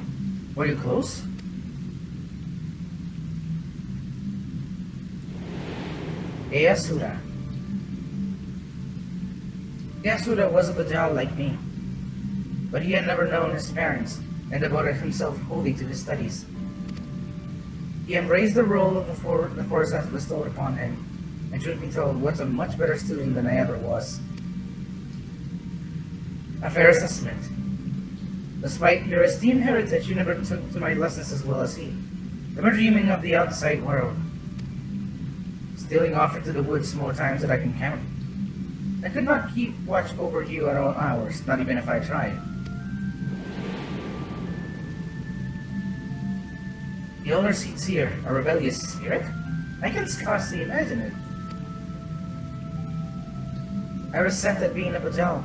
Were you close? Eyasura. Eyasura was a Bajal like me, but he had never known his parents and devoted himself wholly to his studies. He embraced the role of the force has bestowed upon him, and truth be told, was a much better student than I ever was. A fair assessment. Despite your esteemed heritage, you never took to my lessons as well as he. Never dreaming of the outside world. Stealing off into the woods more times than I can count. I could not keep watch over you at all hours, not even if I tried. The older seats here, a rebellious spirit? I can scarcely imagine it. I resented being a Bajal.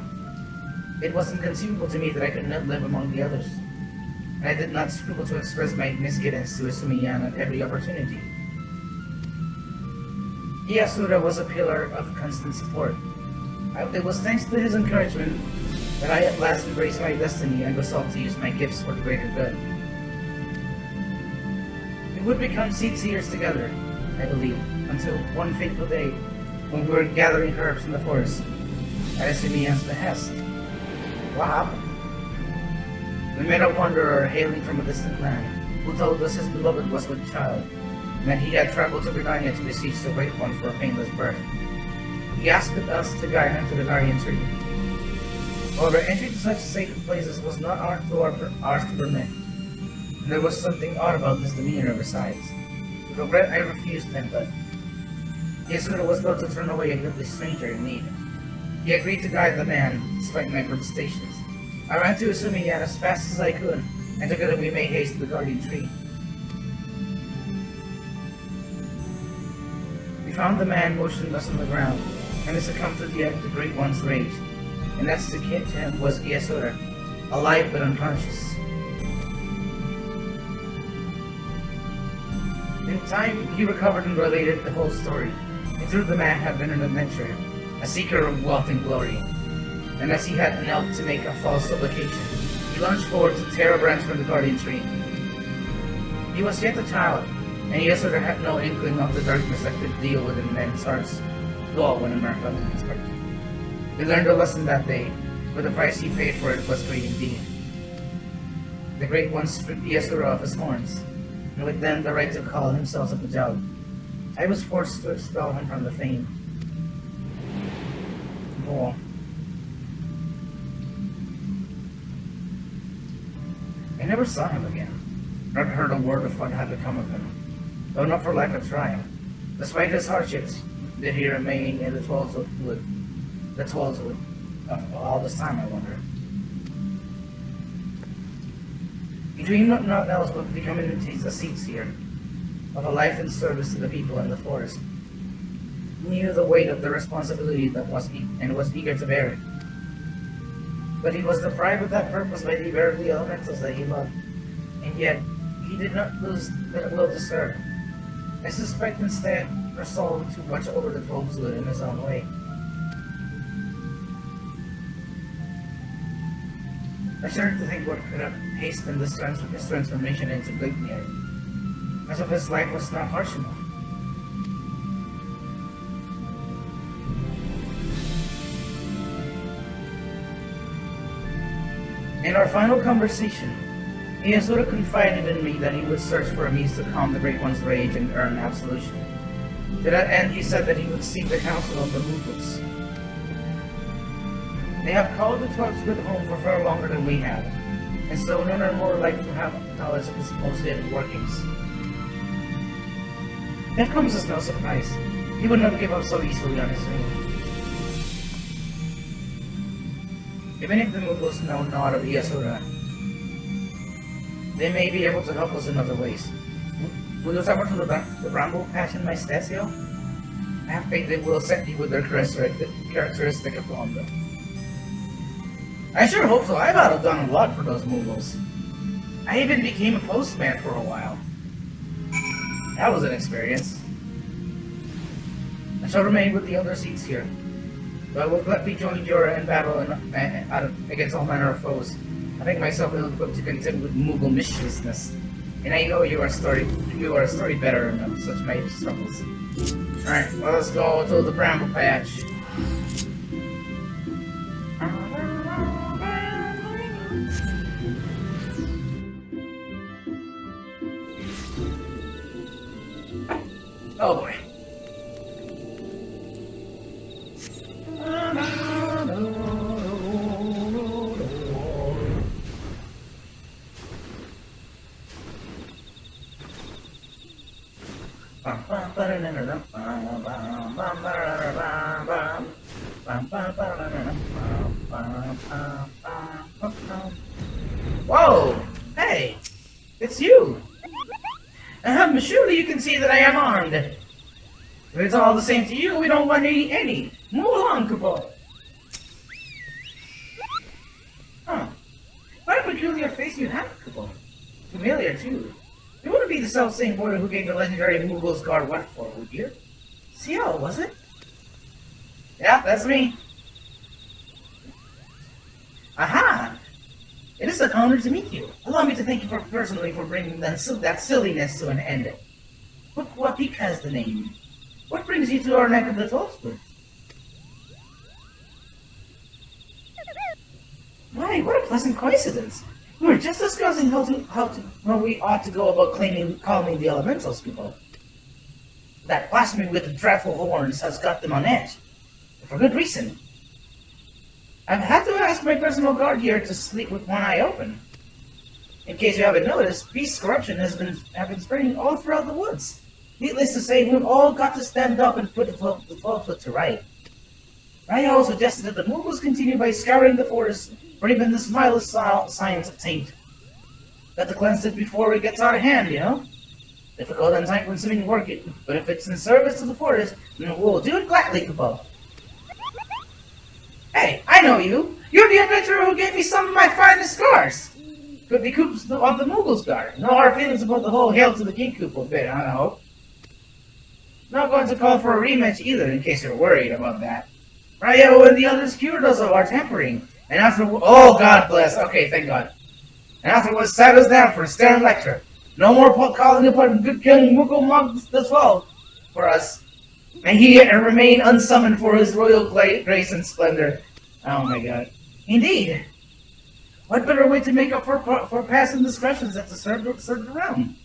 It was inconceivable to me that I could not live among the others, and I did not scruple to express my misgivings to Isumiyan at every opportunity. Iyasura was a pillar of constant support. It was thanks to his encouragement that I at last embraced my destiny and resolved to use my gifts for the greater good. We would become seedseers together, I believe, until one fateful day when we were gathering herbs in the forest at Isumiyan's behest. What happened? We met a wanderer hailing from a distant land, who told us his beloved was with child, and that he had traveled to Britannia to beseech the Great One for a painless birth. He asked us to guide him to the guardian tree. However, entry to such sacred places was not ours to permit, and there was something odd about his demeanor besides. With regret, I refused him, but Yasura was about to turn away a goodly stranger in need. He agreed to guide the man, despite my protestations. I ran to Isumiyan as fast as I could, and together we made haste to the guardian tree. We found the man motionless on the ground, and succumbed to the Great One's rage. And next to him was Iyasura, alive but unconscious. In time, he recovered and related the whole story. He through the man had been an adventurer, a seeker of wealth and glory. And as he had knelt to make a false supplication, he lunged forward to tear a branch from the guardian tree. He was yet a child, and Yasuda had no inkling of the darkness that could deal within men's hearts, though when America was his heart. He learned a lesson that day, but the price he paid for it was great indeed. The Great One stripped Yasuda of his horns, and with them the right to call himself a Pajal. I was forced to expel him from the fame. Oh. I never saw him again, not heard a word of what had become of him, though not for lack of trying. Despite his hardships, did he remain in the 12th wood? The 12th wood. All this time, I wonder. He dreamed of nothing else but becoming a seer, of a life in service to the people in the forest. He knew the weight of the responsibility that was eager to bear it. But he was deprived of that purpose by the very elementals that he loved, and yet he did not lose the will to serve. I suspect instead resolved to watch over the 12th wood in his own way. I started to think what could have hastened his transformation into Gleipnir, as if his life was not harsh enough. In our final conversation, Yasuda confided in me that he would search for a means to calm the Great One's rage and earn absolution. To that end, he said that he would seek the counsel of the Mughals. They have called the 12th Wood home for far longer than we have, and so none are more likely to have knowledge of its most hidden workings. That comes as no surprise. He would not give up so easily on his dream. Even if the Mughals know naught of Yasuda, they may be able to help us in other ways. Will you travel to the bramble patch in my stasio? I have faith they will send you with their characteristic aplomb. I sure hope so. I've done a lot for those Mughals. I even became a postman for a while. That was an experience. I shall remain with the other seats here, but I will gladly join Jura in battle against all manner of foes. I think myself ill-equipped to contend with Mughal mischievousness, and I know you are a story veteran of such mighty struggles. Alright, well, let's go to the bramble patch. Oh boy. Whoa! Hey! It's you! Surely you can see that I am armed. If it's all the same to you, we don't want any. Move along, Kupo. Huh. What a peculiar face you have, Kupo. Familiar, too. You wouldn't be the self-same boy who gave the legendary Mughals guard what for, would you? Ciel, was it? Yeah, that's me. Aha! It is an honor to meet you. Allow me to thank you personally for bringing that silliness to an end. But what because the name? What brings you to our neck of the 12th wood? Why, what a pleasant coincidence. We were just discussing how we ought to go about calming the elementals, people. That blasphemy with the dreadful horns has got them on edge. For good reason. I've had to ask my personal guard here to sleep with one eye open. In case you haven't noticed, beast corruption have been spreading all throughout the woods. Needless to say, we've all got to stand up and put the 12th foot to right. Nighto suggested that the Mughals continue by scouring the forest for even the smallest signs of taint. Got to cleanse it before it gets out of hand, you know? Difficult and time-consuming work, but if it's in service to the forest, then we'll do it gladly, Kupo. Hey, I know you! You're the adventurer who gave me some of my finest scars! Could be Koops of the Mughals guard. No hard feelings about the whole hail to the king Kupo bit, I hope. Not going to call for a rematch either, in case you're worried about that. Ryo and the others cured us of our tampering, and after oh God bless, okay, thank God. And afterwards sat us down for a stern lecture. No more calling upon good King Mugomog the 12th for us. May he remain unsummoned for his royal grace and splendor. Oh my God. Indeed. What better way to make up for past indiscretions than to serve the realm?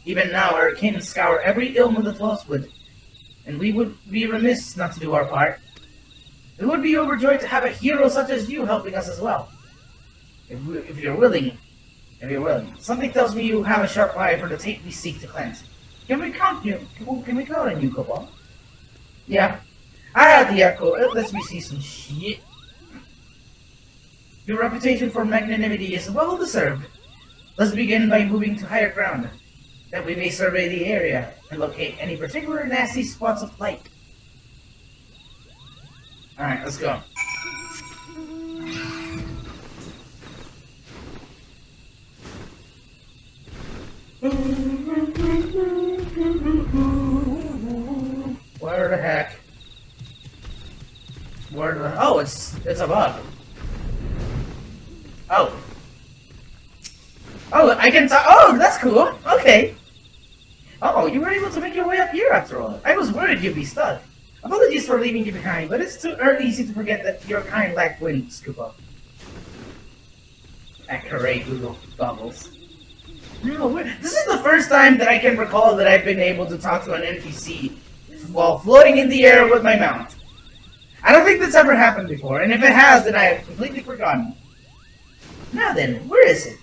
Even now, our kin scour every ilm of the 12th wood, and we would be remiss not to do our part. We would be overjoyed to have a hero such as you helping us as well. If you're willing. Something tells me you have a sharp eye for the taint we seek to cleanse. Can we count on you, Cobalt? Yeah. I had the echo. It lets me see some shit. Your reputation for magnanimity is well deserved. Let's begin by moving to higher ground, that we may survey the area and locate any particular nasty spots of light. Alright, let's go. Where the heck? Oh, it's a bug. Oh, I can talk. Oh, that's cool. Okay. Oh, you were able to make your way up here after all. I was worried you'd be stuck. Apologies for leaving you behind, but it's too easy to forget that your kind lack wings, Koopa. Accurate Google goggles. No, this is the first time that I can recall that I've been able to talk to an NPC while floating in the air with my mount. I don't think that's ever happened before, and if it has, then I have completely forgotten. Now then, where is it?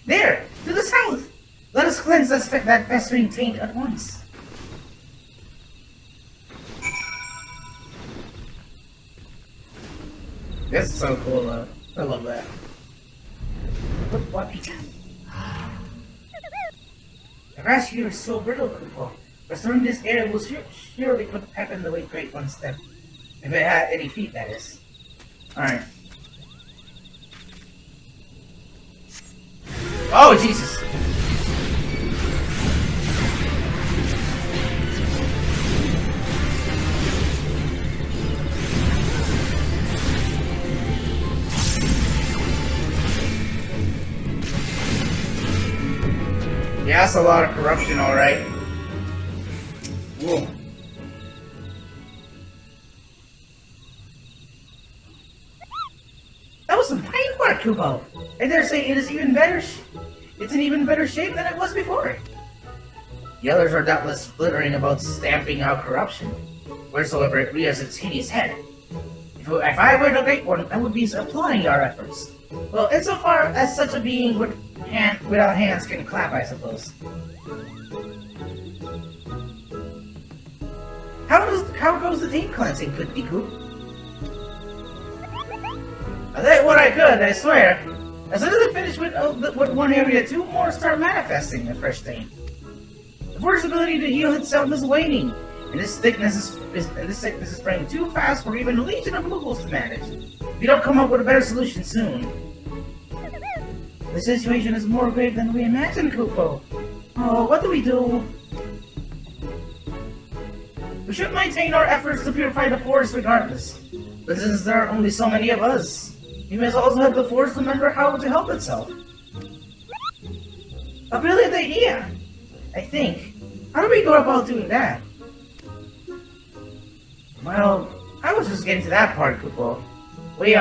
There! To the south! Let us cleanse that festering taint at once. That's so cool, I love that. What began? The grass here is so brittle, Koopa. Restoring this air will surely put pep in the way Great One step. If it had any feet, that is. Alright. Oh, Jesus! Yeah, that's a lot of corruption, alright. Whoa. That was some fine work, Kubo. I dare say it is even better. It's in even better shape than it was before. The others are doubtless flittering about stamping out corruption, wheresoever it rears its hideous head. If I were the Great One, I would be applauding our efforts. Well, insofar as such a being without hands can clap, I suppose. How goes the taint cleansing, Cookie Coop? I did what I could, I swear. As soon as I finish with one area, two more start manifesting the fresh taint. The force's ability to heal itself is waning, and this sickness is spreading too fast for even a legion of Moogles to manage. If you don't come up with a better solution soon. The situation is more grave than we imagined, Koopo. Oh, what do we do? We should maintain our efforts to purify the forest regardless. But since there are only so many of us, we must also have the forest remember how to help itself. A brilliant idea, I think. How do we go about doing that? Well, I was just getting to that part, Koopo. We,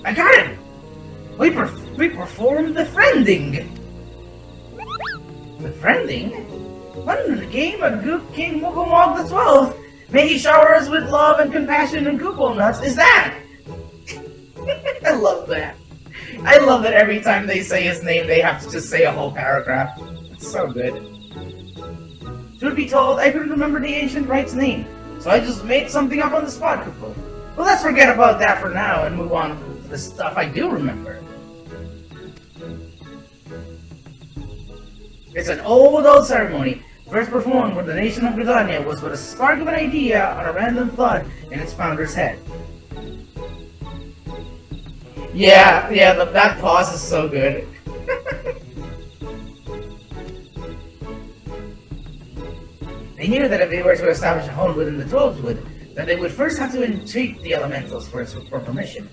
I got it! We performed the friending! The friending? What in the game of Goop King Mugomog the 12th? May he shower us with love and compassion and Koopo nuts, is that? I love that. I love that every time they say his name, they have to just say a whole paragraph. It's so good. Truth be told, I couldn't remember the ancient right's name, so I just made something up on the spot, Koopo. Well, let's forget about that for now and move on to the stuff I do remember. It's an old ceremony. First performed when the nation of Britannia was but a spark of an idea on a random thought in its founder's head. Yeah, that pause is so good. They knew that if they were to establish a home within the 12th Wood, then they would first have to entreat the elementals for permission.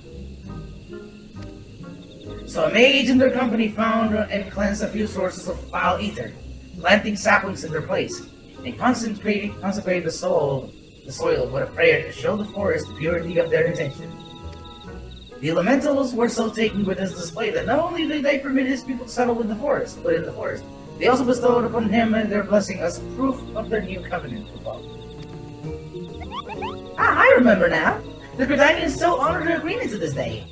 So a mage and their company found and cleansed a few sources of foul ether, planting saplings in their place, and consecrated the soil with a prayer to show the forest the purity of their intention. The elementals were so taken with his display that not only did they permit his people to settle in the forest, they also bestowed upon him and their blessing as proof of their new covenant above. Ah, I remember now. The Britannians still honor their agreement to this day.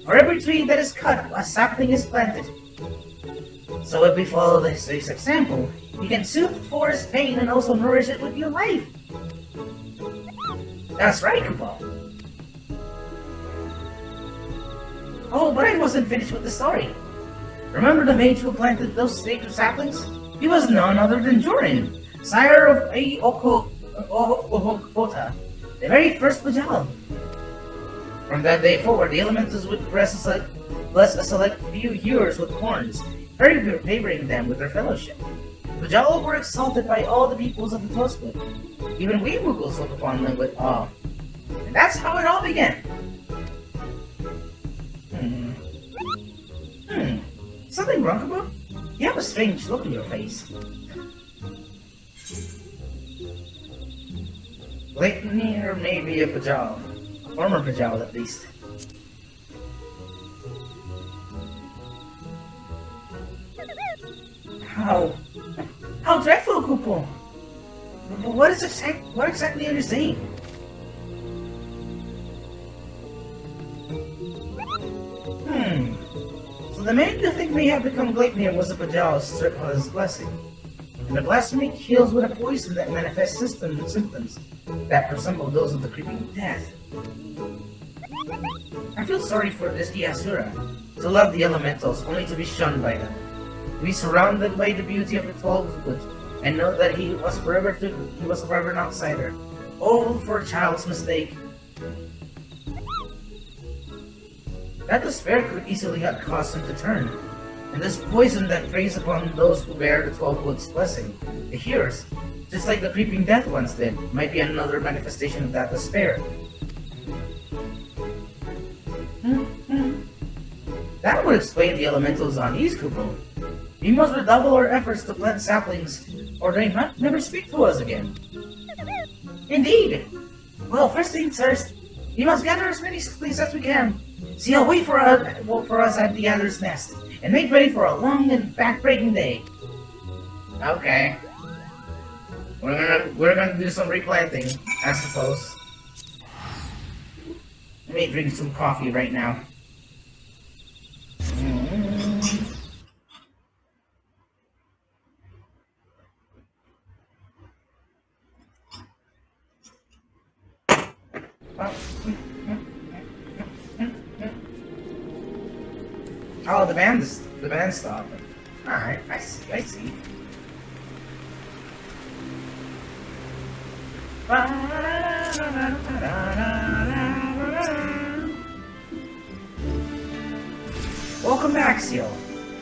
For every tree that is cut, a sapling is planted. So if we follow this example, you can soothe the forest's pain and also nourish it with your life. That's right, Kupo. Oh, but I wasn't finished with the story. Remember the mage who planted those sacred saplings? He was none other than Jorin, sire of Ohokota, the very first Bajal. From that day forward, the elementals would bless a select few hewers with horns, favoring them with their fellowship. Bajal were exalted by all the peoples of the Toswood. Even we Mughals looked upon them with awe. And that's how it all began. Something wrong, Kupo? You have a strange look in your face. Lately, or maybe a Bajal. A former Bajal, at least. How dreadful, Kupo! What exactly are you saying? So the man you think may have become Gleipnir was a Bajal stripped of his blessing. And the blasphemy kills with a poison that manifests symptoms that resemble those of the creeping death. I feel sorry for this Asura, to love the elementals only to be shunned by them, to be surrounded by the beauty of the 12th Wood, and know that he was forever an outsider. Oh, for a child's mistake. That despair could easily have caused him to turn, and this poison that preys upon those who bear the 12 Wood's blessing, the hearers, just like the creeping death once did, might be another manifestation of that despair. That would explain the elementals on East Kupo. We must redouble our efforts to plant saplings, or they might never speak to us again. Indeed! Well, first things first, we must gather as many saplings as we can. See, I'll wait for us at the Adder's Nest, and make ready for a long and back-breaking day. Okay. We're gonna do some replanting, I suppose. Let me drink some coffee right now. Oh, the band stopped. Alright, I see. Welcome back, Seal.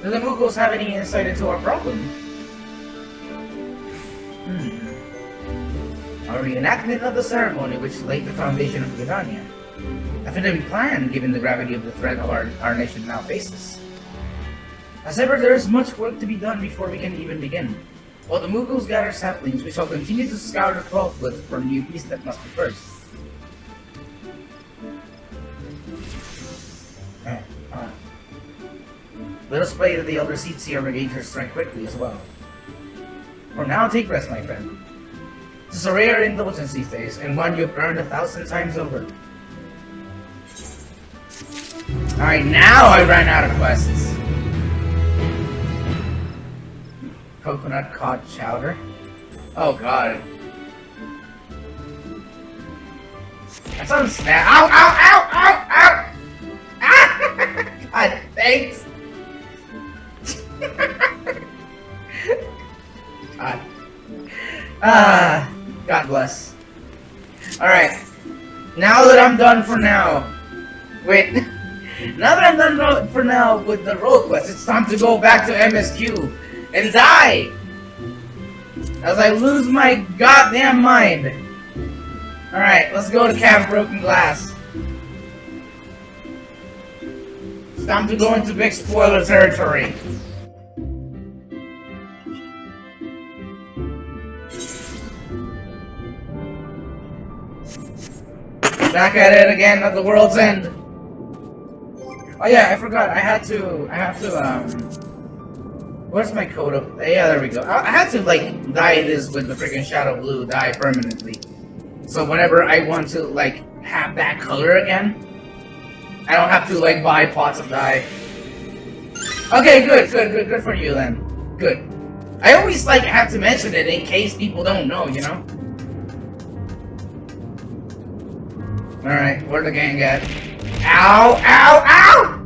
Do the Mughals have any insight into our problem? A reenactment of the ceremony which laid the foundation of Britannia. A fitting plan given the gravity of the threat our nation now faces. As ever, there is much work to be done before we can even begin. While the Mughals gather saplings, we shall continue to scour the 12th Wood for new beasts that must be first. Let us pray that the Elder Seedseer regains her strength quickly as well. For now, take rest, my friend. It is a rare indulgence these days, and one you've earned 1,000 times over. Alright, now I ran out of quests. Coconut cod chowder. Oh god. That sounds snap. Ow, ow, ow, ow, ow! Ah! God, thanks. God. Ah, God bless. Alright. Now that I'm done for now. Wait. Now that I'm done for now with the role quest, it's time to go back to MSQ and die! As I lose my goddamn mind. Alright, let's go to Camp Broken Glass. It's time to go into big spoiler territory. Back at it again at the world's end. Oh yeah, I forgot. I have to, where's my code up? Yeah, there we go. I had to, like, dye this with the freaking shadow blue dye permanently. So whenever I want to, like, have that color again, I don't have to, like, buy pots of dye. Okay, good for you then. Good. I always, like, have to mention it in case people don't know, you know? Alright, where'd the gang at? Ow! Ow! Ow!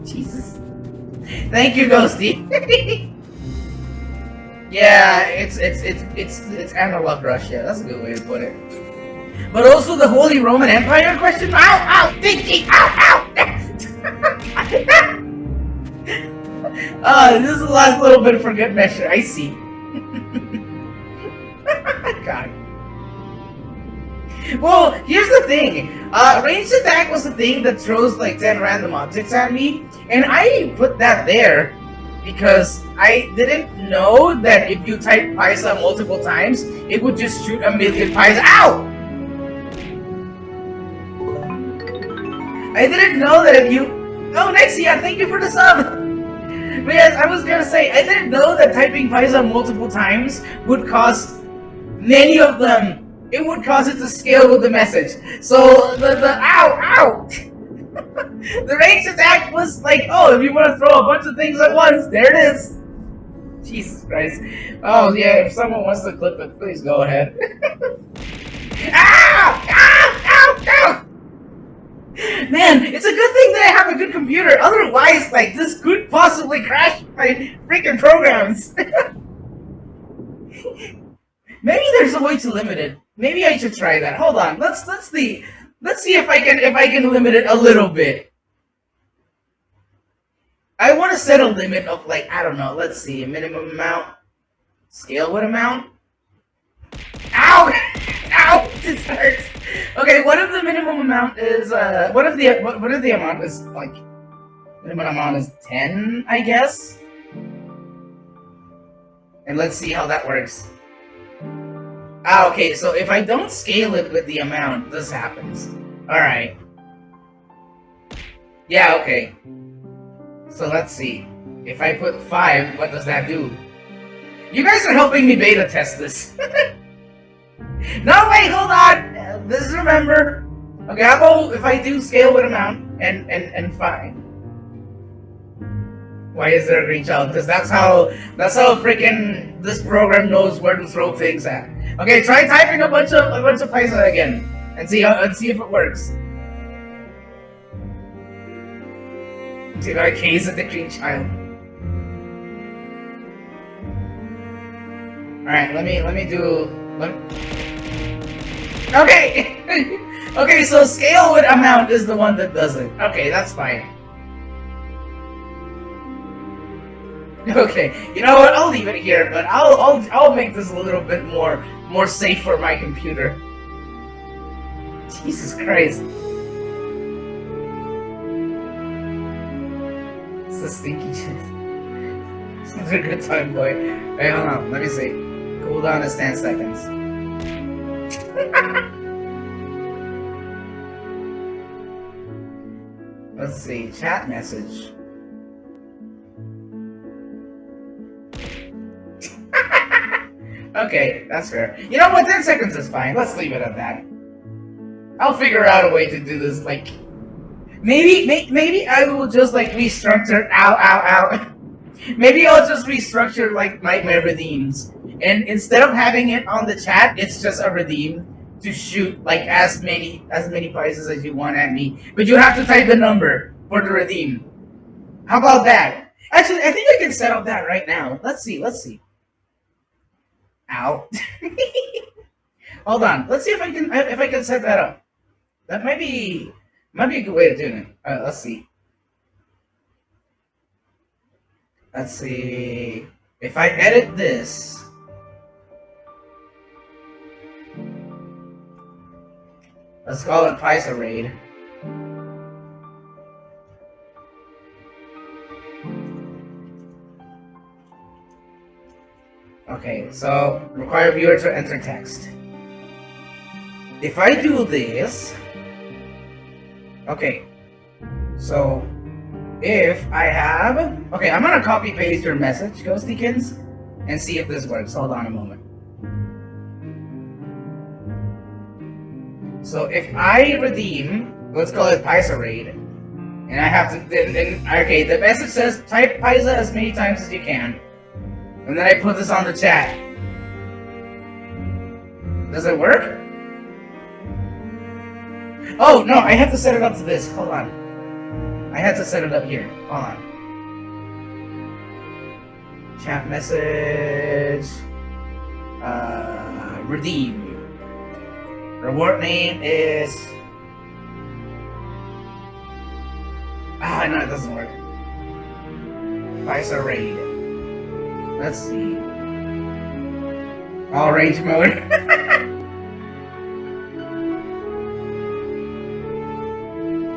Jesus. Thank you, Ghosty. Yeah, it's analog Russia. That's a good way to put it. But also the Holy Roman Empire question? Ow! Ow! Dinky! Ow! Ow! This is the last little bit for good measure. I see. God. Well, here's the thing. Ranged attack was the thing that throws like 10 random objects at me, and I put that there because I didn't know that if you type Paisa multiple times, it would just shoot a million Paisa. Ow! I didn't know that if you... Oh, Nexia, thank you for the sub! But yes, I was gonna say, I didn't know that typing Paisa multiple times would cause many of them. It would cause it to scale with the message. So the ow! The ranged attack was like, oh, if you want to throw a bunch of things at once, there it is. Jesus Christ. Oh yeah, if someone wants to clip it, please go ahead. Ow! Ow! Ow! Ow! Man, it's a good thing that I have a good computer. Otherwise, like, this could possibly crash my freaking programs. Maybe there's a way to limit it. Maybe I should try that. Hold on. Let's see if I can limit it a little bit. I want to set a limit of, like, I don't know. Let's see, a minimum amount. Scale what amount? Ow! Ow! This hurts. Okay, what if the minimum amount is what if the amount is like minimum amount is 10, I guess? And let's see how that works. Ah, okay, so if I don't scale it with the amount, this happens. Alright. Yeah, okay. So let's see. If I put 5, what does that do? You guys are helping me beta test this. No, wait, hold on! This is remember. Okay, how about if I do scale with amount and 5? Why is there a green child? Because that's how freaking this program knows where to throw things at. Okay, try typing a bunch of Paisa again and see if it works. See if I case at the green child. Alright, let me do okay! Okay, so scale with amount is the one that does it. Okay, that's fine. Okay, you know what? I'll leave it here, but I'll make this a little bit more safe for my computer. Jesus Christ. It's a stinky shit. It's a good time, boy. Wait, hold on. Let me see. Cooldown is 10 seconds. Let's see. Chat message. Okay, that's fair. You know what? 10 seconds is fine. Let's leave it at that. I'll figure out a way to do this, like... Maybe I will just, like, restructure... Ow. Maybe I'll just restructure, like, my redeems. And instead of having it on the chat, it's just a redeem to shoot, like, as many prices as you want at me. But you have to type the number for the redeem. How about that? Actually, I think I can set up that right now. Let's see. Ow. Hold on. Let's see if I can set that up. That might be a good way of doing it. Let's see. Let's see. If I edit this, let's call it Pisa Raid. Okay, so require viewer to enter text. If I do this, okay, so if I have, okay, I'm gonna copy paste your message, Ghostykins, and see if this works. Hold on a moment. So if I redeem, let's call it Pisa Raid, and I have to, then okay, the message says type Pisa as many times as you can, and then I put this on the chat. Does it work? Oh no, I have to set it up to this. Hold on. I had to set it up here. Hold on. Chat message. Redeem. Reward name is. No, it doesn't work. Pisa Raid. Let's see. All range mode.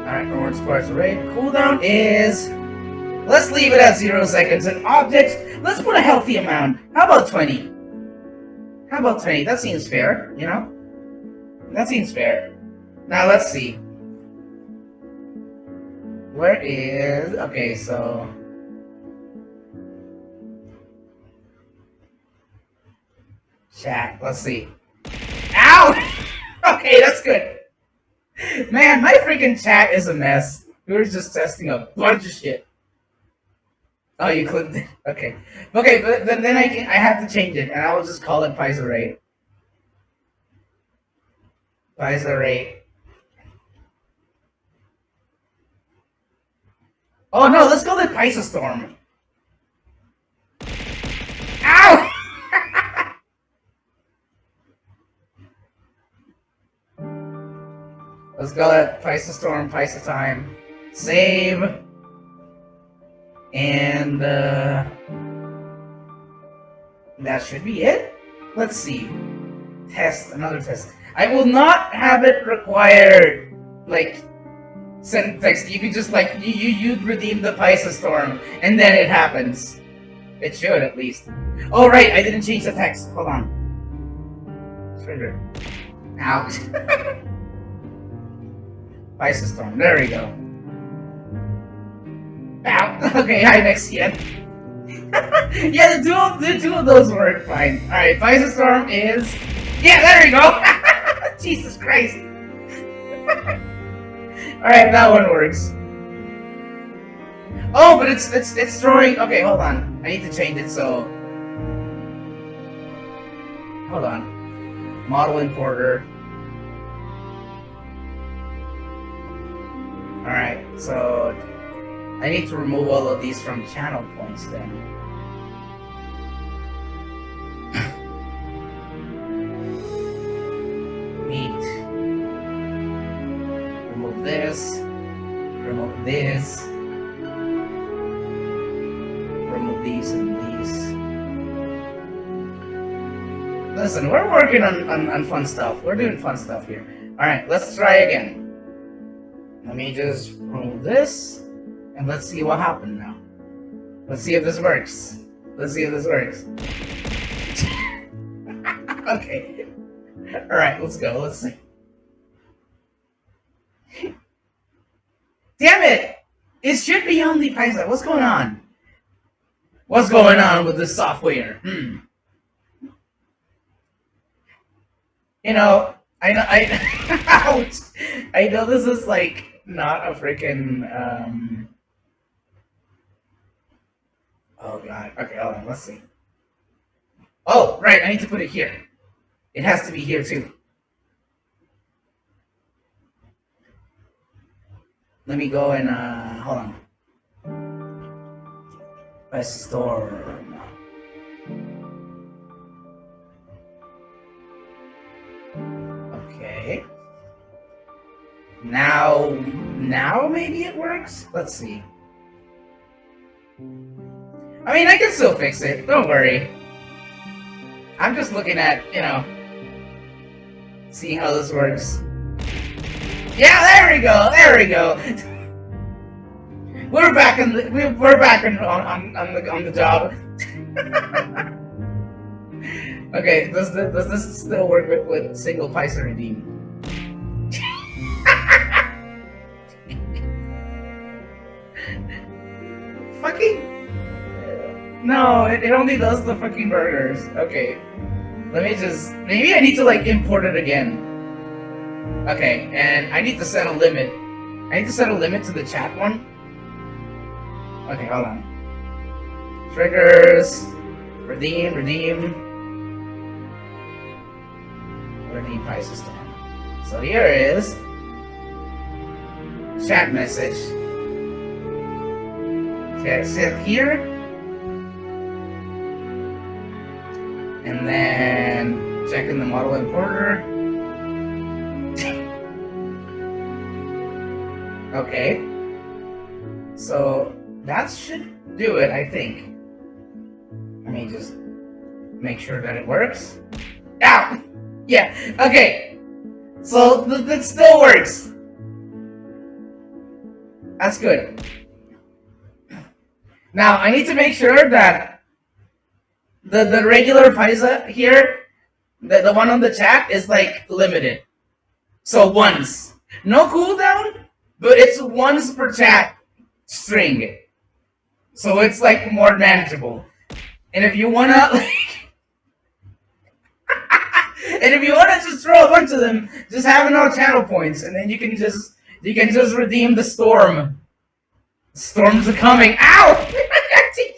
Alright, rewards Pisa Raid. Cooldown is. Let's leave it at 0 seconds. And objects, let's put a healthy amount. How about 20? How about 20? That seems fair, you know? That seems fair. Now let's see. Where is. Okay, so. Chat, let's see. Ow! Okay, that's good. Man, my freaking chat is a mess. We were just testing a bunch of shit. Oh, you clicked it. Okay. Okay, but then I have to change it, and I will just call it Pisa Raid. Pisa Raid. Oh no, let's call it Pisa Storm. Ow! Let's call it Pisa Storm, Pisa Time. Save. And that should be it. Let's see. Test, another test. I will not have it required, like, send text. You can just, like, you redeem the Pisa Storm, and then it happens. It should, at least. Oh, right, I didn't change the text. Hold on. Trigger. Out. Pisa Storm, there we go. Ow. Okay, hi, next yet. Yeah, the two of those work fine. Alright, Pisa Storm is. Yeah, there we go! Jesus Christ. Alright, that one works. Oh, but it's throwing. Okay, hold on. I need to change it so. Hold on. Model importer. Alright, so I need to remove all of these from channel points then. Neat. Remove this. Remove this. Remove these and these. Listen, we're working on fun stuff. We're doing fun stuff here. Alright, let's try again. Let me just remove this. And let's see what happened now. Let's see if this works. Let's see if this works. Okay. Alright, let's go. Let's see. Damn it! It should be only Pisa. What's going on? What's going on with this software? You know, ouch! I know this is like not a freaking oh god. Okay, hold on, let's see. Oh, right, I need to put it here. It has to be here too. Let me go and hold on. Storm. Now maybe it works? Let's see. I mean, I can still fix it. Don't worry. I'm just looking at, seeing how this works. Yeah, there we go. There we go. We're back on the job. Okay, does this still work with single Paisa redeem? Fucking no, it only does the fucking burgers. Okay, let me just maybe I need to like import it again. Okay, and I need to set a limit. I need to set a limit to the chat one. Okay, hold on. Triggers, redeem Paisa system. So here is chat message. Okay, sit here, and then check in the model importer. Okay, so that should do it, I think. Let me just make sure that it works. Ow! Yeah, okay. So that still works. That's good. Now, I need to make sure that the regular Paisa here, the one on the chat, is like limited. So once. No cooldown, but it's once per chat string. So it's like more manageable. And if you wanna and if you wanna just throw a bunch of them, just have enough channel points, and then you can just redeem the storm. Storms are coming. Ow!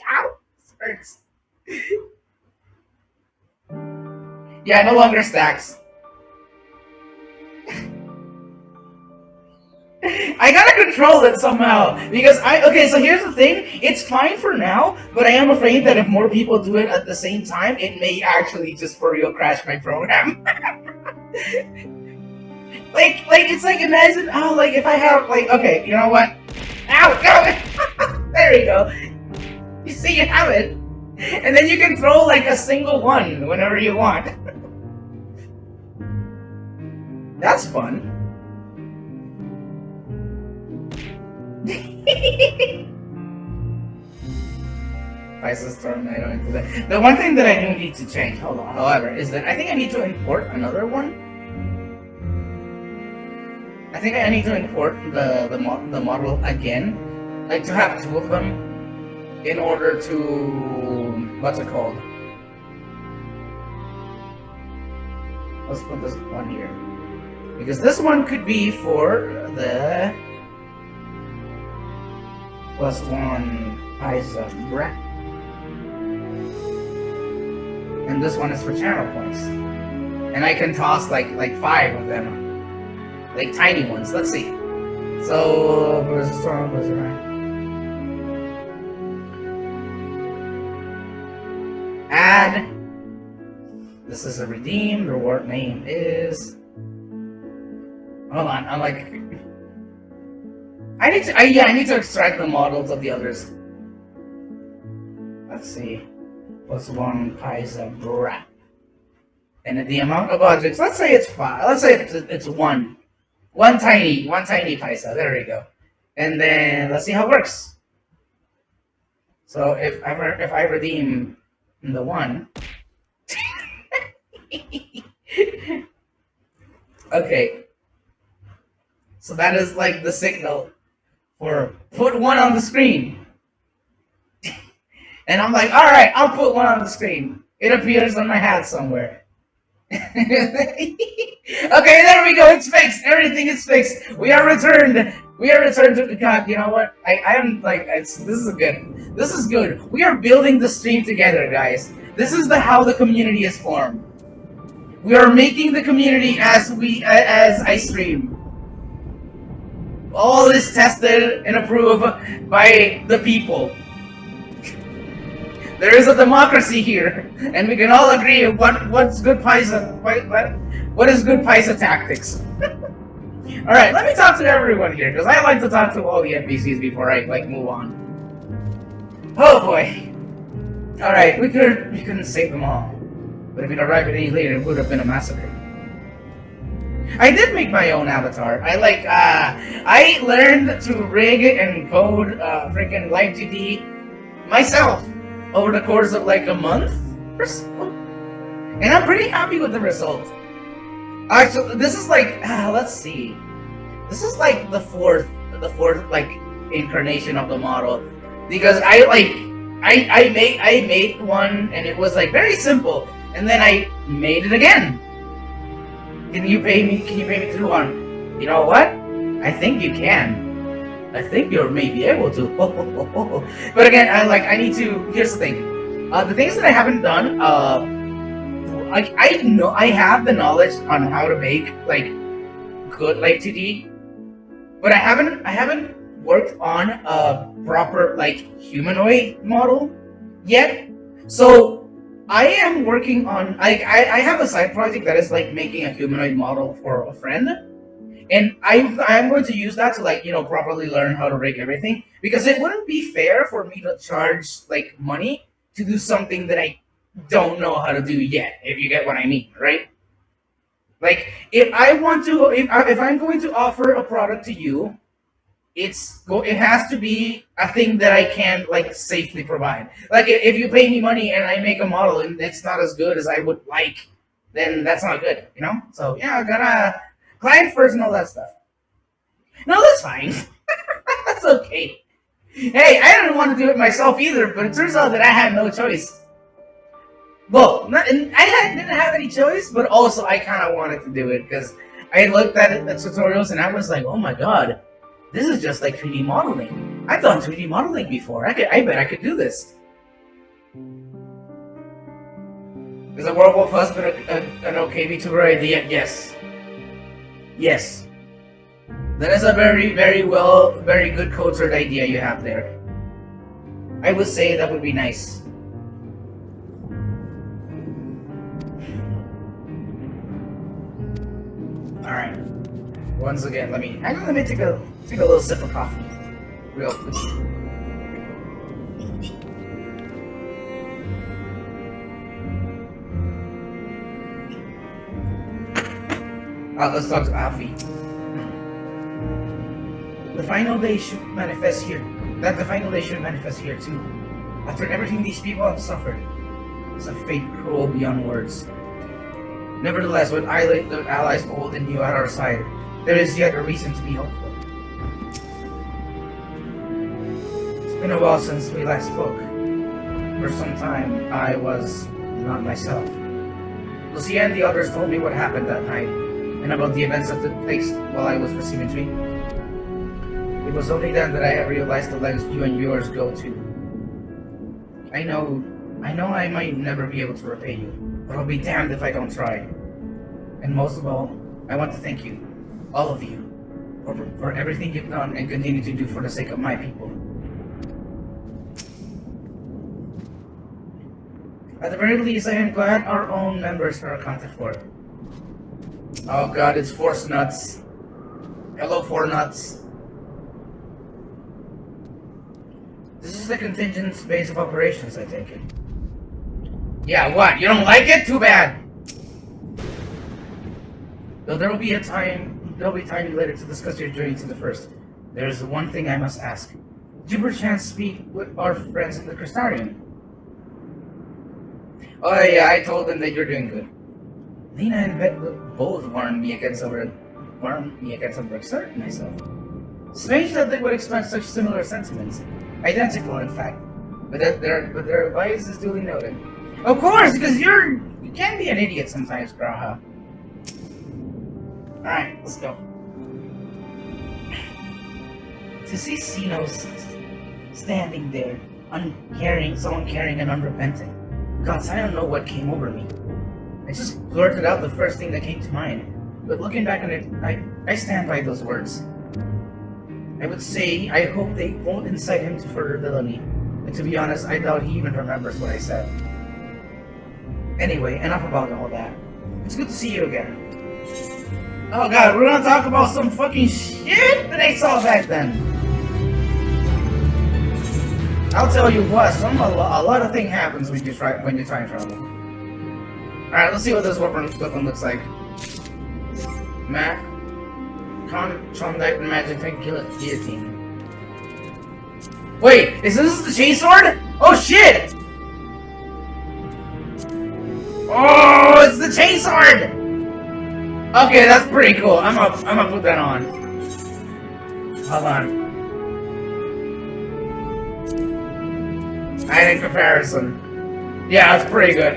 Ow! This hurts. Yeah, no longer stacks. I gotta control it somehow because okay, so here's the thing, it's fine for now, but I am afraid that if more people do it at the same time, it may actually just for real crash my program. like it's like imagine like if I have okay, you know what? Ow! No! There you go. You see, you have it, and then you can throw like a single one whenever you want. That's fun. Paisa Storm Nighto into that. The one thing that I do need to change, hold on, however, is that I think I need to import another one. I think I need to import the model again, like to have two of them, in order to what's it called? Let's put this one here, because this one could be for the +1 Paisa brat, and this one is for channel points, and I can toss like 5 of them. Like tiny ones. Let's see. So where's the storm? Where's the rain? Add. This is a redeem. Reward name is. Hold on. I'm like. I need to extract the models of the others. Let's see. +1 Paisa brat. And the amount of objects. Let's say it's 5. Let's say it's 1. One tiny Paisa. There we go. And then let's see how it works. So if I redeem the 1, okay. So that is like the signal for put 1 on the screen. And I'm like, all right, I'll put 1 on the screen. It appears on my hat somewhere. Okay, there we go. It's fixed. Everything is fixed. We are returned. To the God. You know what? I am like, this is good. This is good. We are building the stream together, guys. This is how the community is formed. We are making the community as I stream. All is tested and approved by the people. There is a democracy here, and we can all agree what's good Paisa. What is good Paisa tactics? Alright, let me talk to everyone here, because I like to talk to all the NPCs before I, like, move on. Oh boy. Alright, we couldn't save them all. But if we'd arrived any later, it would have been a massacre. I did make my own avatar. I learned to rig and code freaking Live 2D myself over the course of like a month or so. And I'm pretty happy with the result. Actually, this is like, let's see. This is like the fourth like incarnation of the model. Because I made one and it was like very simple. And then I made it again. Can you pay me 200? You know what? I think you can. I think you may be able to. But again, I need to. Here's the thing. The things that I haven't done. I know I have the knowledge on how to make like good Live 2D, but I haven't worked on a proper like humanoid model yet. So I am working on. I have a side project that is like making a humanoid model for a friend. And I'm going to use that to like, properly learn how to rig everything, because it wouldn't be fair for me to charge like money to do something that I don't know how to do yet, if you get what I mean, right? Like if I'm going to offer a product to you, it has to be a thing that I can like safely provide. Like if you pay me money and I make a model and it's not as good as I would like, then that's not good, So yeah, I gotta client first and all that stuff. No, that's fine. That's okay. Hey, I didn't want to do it myself either, but it turns out that I had no choice. Well, didn't have any choice, but also I kind of wanted to do it because I looked at the tutorials and I was like, oh my god, this is just like 3D modeling. I've done 3D modeling before. I bet I could do this. Is a werewolf husband an okay VTuber idea? Yes. Yes. That is a very good cultured idea you have there. I would say that would be nice. Alright. Once again, let me take a little sip of coffee. Real quick. Let's talk to Alfie. The final day should manifest here. The final day should manifest here too. After everything these people have suffered, it's a fate cruel beyond words. Nevertheless, with allies old and new at our side, there is yet a reason to be hopeful. It's been a while since we last spoke. For some time, I was not myself. Lucia and the others told me what happened that night, and about the events that took place while I was receiving treatment. It was only then that I realized the lengths you and yours go to. I know I might never be able to repay you, but I'll be damned if I don't try. And most of all, I want to thank you, all of you, for everything you've done and continue to do for the sake of my people. At the very least, I am glad our own members are accounted for. Oh god, it's Force Nuts. Hello, Four Nuts. This is the contingent base of operations, I take it. Yeah, what? You don't like it? Too bad. Though there will be time later to discuss your journey to the first. There is one thing I must ask. Did you perchance speak with our friends in the Crystarium? Oh yeah, I told them that you're doing good. Lena and Bet both warned me against overexerting myself. Strange that they would express such similar sentiments. Identical, in fact. But their advice is duly noted. Of course, because you can be an idiot sometimes, Graha. Alright, let's go. To see Sinos standing there, someone carrying an unrepentant. Gods, I don't know what came over me. I just blurted out the first thing that came to mind. But looking back on it, I stand by those words. I would say, I hope they won't incite him to further villainy. And to be honest, I doubt he even remembers what I said. Anyway, enough about all that. It's good to see you again. Oh god, we're gonna talk about some fucking shit that they saw back then. I'll tell you what, a lot of thing happens when you try and travel. Alright, let's see what this weapon looks like. Map. Trondike Magic Tank Guillotine. Wait, is this the chainsword? Oh shit! Oh, it's the chainsword! Okay, that's pretty cool. I'm gonna put that on. Hold on. And in comparison, yeah, it's pretty good.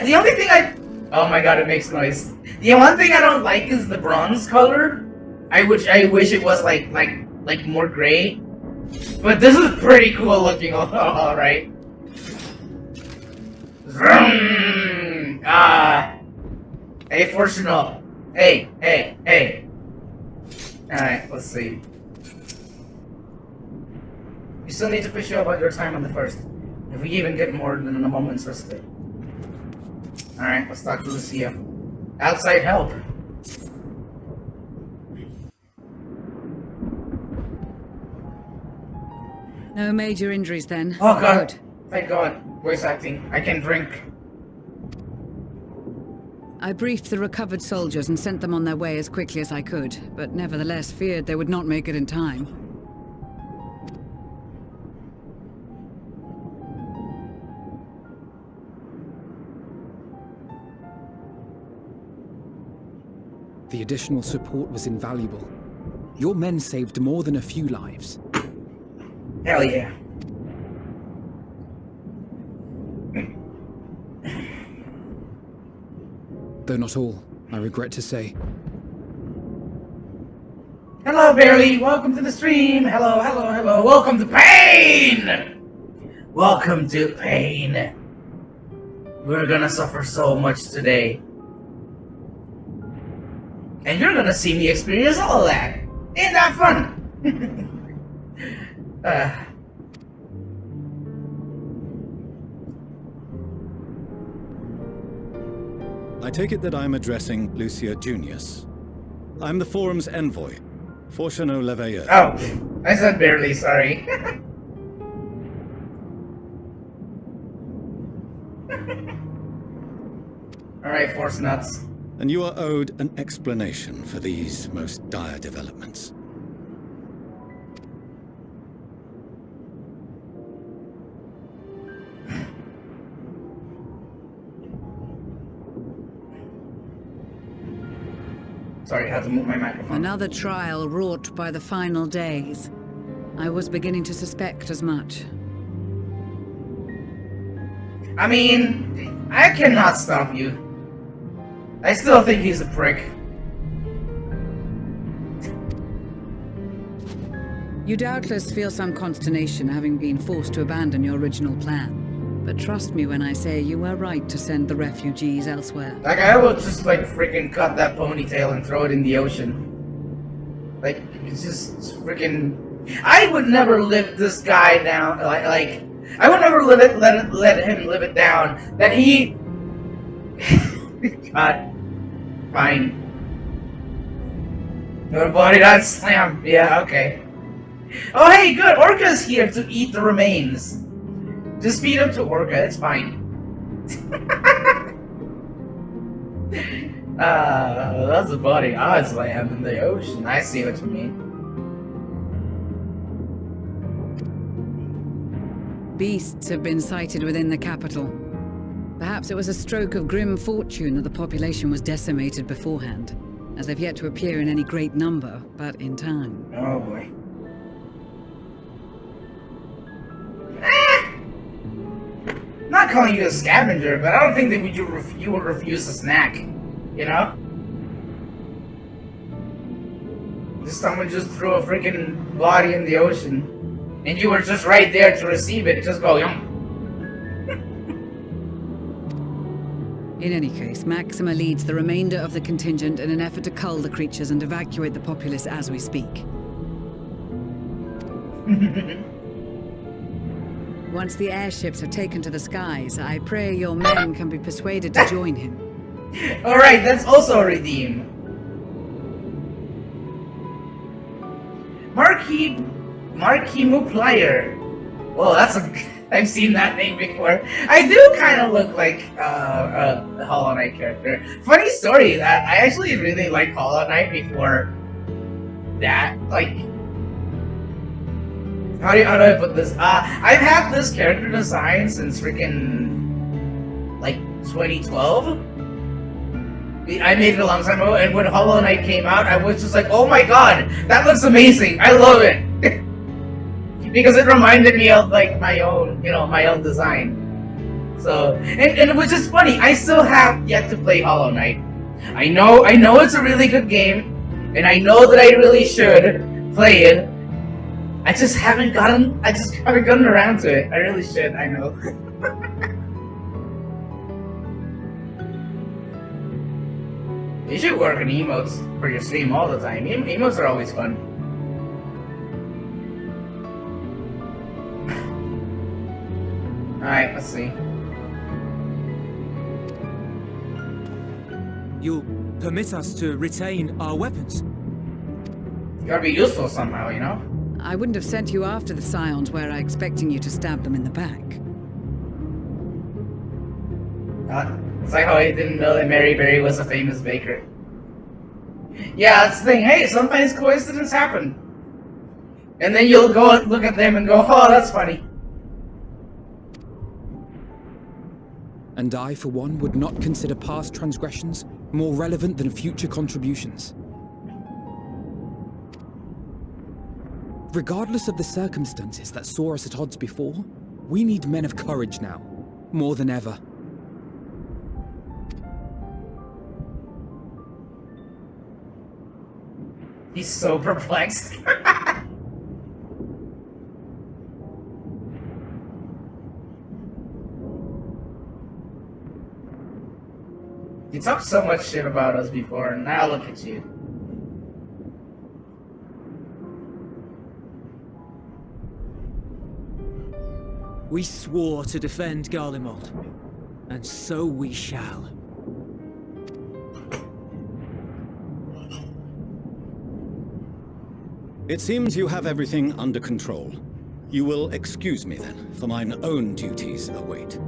The only thing oh my god, it makes noise. The one thing I don't like is the bronze color. I wish it was like more gray. But this is pretty cool looking. All right. Vroom! Hey, Fortunal. Hey. Alright, let's see. You still need to push you about your time on the first. If we even get more than a moment's respite. Alright, let's talk to Lucia. Outside help. No major injuries then. Oh god. Good. Thank god. Voice acting. I can drink. I briefed the recovered soldiers and sent them on their way as quickly as I could, but nevertheless feared they would not make it in time. The additional support was invaluable. Your men saved more than a few lives. Hell yeah. Though not all, I regret to say. Hello, Barely. Welcome to the stream. Hello. Welcome to pain. Welcome to pain. We're gonna suffer so much today. And you're gonna see me experience all of that. Ain't that fun? I take it that I'm addressing Lucia Junius. I'm the forum's envoy, Fortuno Leveilleur. Oh, I said barely, sorry. Alright, Force Nuts. And you are owed an explanation for these most dire developments. Sorry, I had to move my microphone. Another trial wrought by the final days. I was beginning to suspect as much. I mean, I cannot stop you. I still think he's a prick. You doubtless feel some consternation having been forced to abandon your original plan. But trust me when I say you were right to send the refugees elsewhere. Like, I would just, like, freaking cut that ponytail and throw it in the ocean. Like, it's just freaking... I would never live this guy down, like I would never let him live it down. That he... God. Fine. Your body not slam. Yeah, okay. Oh, hey, good. Orca's here to eat the remains. Just feed him to Orca. It's fine. That's a body I slam in the ocean. I see what you mean. Beasts have been sighted within the capital. Perhaps it was a stroke of grim fortune that the population was decimated beforehand, as they've yet to appear in any great number, but in time. Oh boy. Not calling you a scavenger, but I don't think that you would refuse a snack, you know? Just someone just threw a freaking body in the ocean, and you were just right there to receive it. Just go, yum. In any case, Maxima leads the remainder of the contingent in an effort to cull the creatures and evacuate the populace as we speak. Once the airships have taken to the skies, I pray your men can be persuaded to join him. Alright, that's also a redeem. Marquis Muplier. Well, that's a... I've seen that name before. I do kind of look like a Hollow Knight character. Funny story that I actually really liked Hollow Knight before that. Like, how do I put this? I've had this character design since freaking like 2012. I made it a long time ago, and when Hollow Knight came out, I was just like, "Oh my god, that looks amazing! I love it!" Because it reminded me of like my own, my own design. So, and which is funny, I still have yet to play Hollow Knight. I know it's a really good game, and I know that I really should play it. I just haven't gotten around to it. I really should. I know. You should work on emotes for your stream all the time. Emotes are always fun. Alright, let's see. You'll permit us to retain our weapons? You gotta be useful somehow, you know? I wouldn't have sent you after the Scions were I expecting you to stab them in the back. It's like how I didn't know that Mary Berry was a famous baker. Yeah, that's the thing. Hey, sometimes coincidences happen. And then you'll go and look at them and go, oh, that's funny. And I, for one, would not consider past transgressions more relevant than future contributions. Regardless of the circumstances that saw us at odds before, we need men of courage now, more than ever. He's so perplexed. You talked so much shit about us before, and now look at you. We swore to defend Garlemald, and so we shall. It seems you have everything under control. You will excuse me then, for mine own duties await.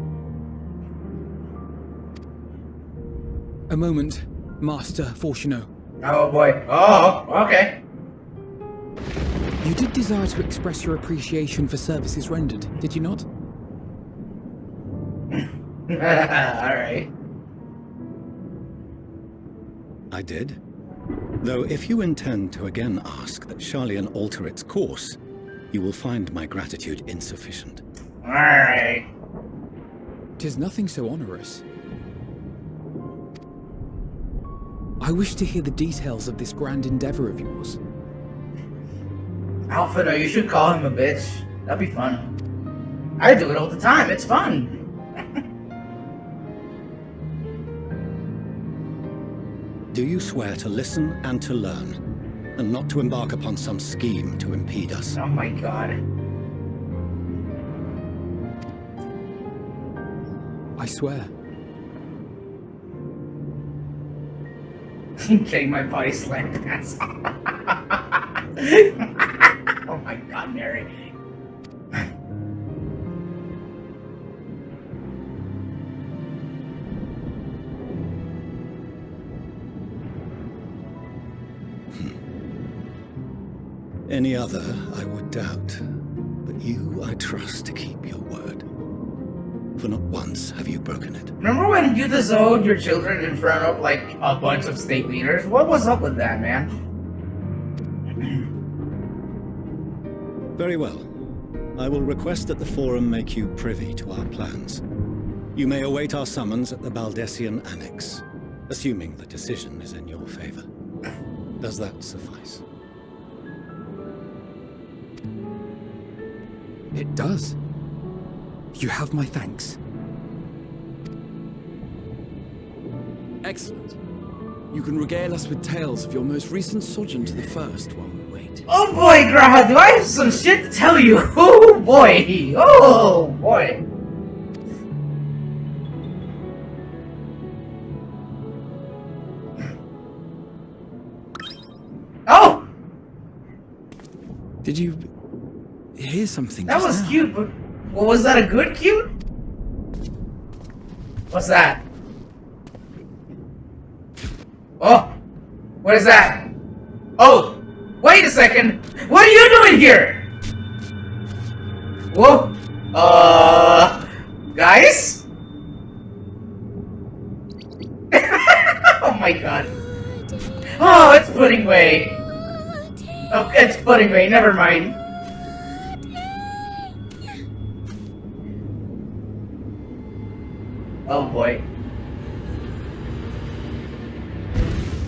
A moment, Master Fortuno. Oh boy. Oh, okay. You did desire to express your appreciation for services rendered, did you not? Alright. I did. Though if you intend to again ask that Charlian alter its course, you will find my gratitude insufficient. Alright. 'Tis nothing so onerous. I wish to hear the details of this grand endeavor of yours. Alpha, no, you should call him a bitch. That'd be fun. I do it all the time. It's fun. Do you swear to listen and to learn, and not to embark upon some scheme to impede us? Oh my god. I swear. Getting my body slammed pants. Oh my god, Mary. Any other, I would doubt. But you, I trust to keep your word. For not once have you broken it. Remember when you disowned your children in front of, like, a bunch of state leaders? What was up with that, man? Very well. I will request that the Forum make you privy to our plans. You may await our summons at the Baldessian Annex, assuming the decision is in your favor. Does that suffice? It does. You have my thanks. Excellent. You can regale us with tales of your most recent sojourn to the First while we wait. Oh boy, Graha, do I have some shit to tell you? Oh boy! Oh boy! Did you hear something? That just was now? cute, but well, was that a good cute? What's that? Oh, what is that? Oh, wait a second. What are you doing here? Whoa. Guys? Oh my god. Oh, it's Pudding Way. Oh, it's Pudding Way, never mind. Oh boy.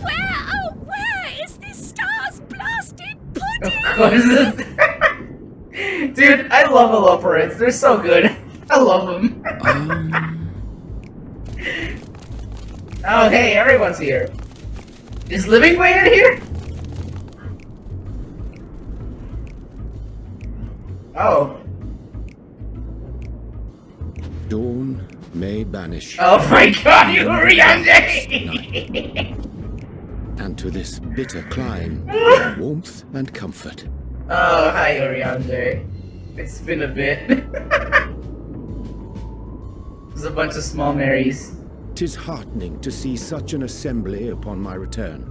Where is this star's blasted Of pudding? course. Dude, I love Aloparits. They're so good. I love them. Oh, hey, everyone's here. Is Living Way in here? Oh. Dawn may banish. Oh my god, you Ryanje! And to this bitter clime, warmth and comfort. Oh, hi, Oriande. It's been a bit. There's a bunch of small Marys. 'Tis heartening to see such an assembly upon my return.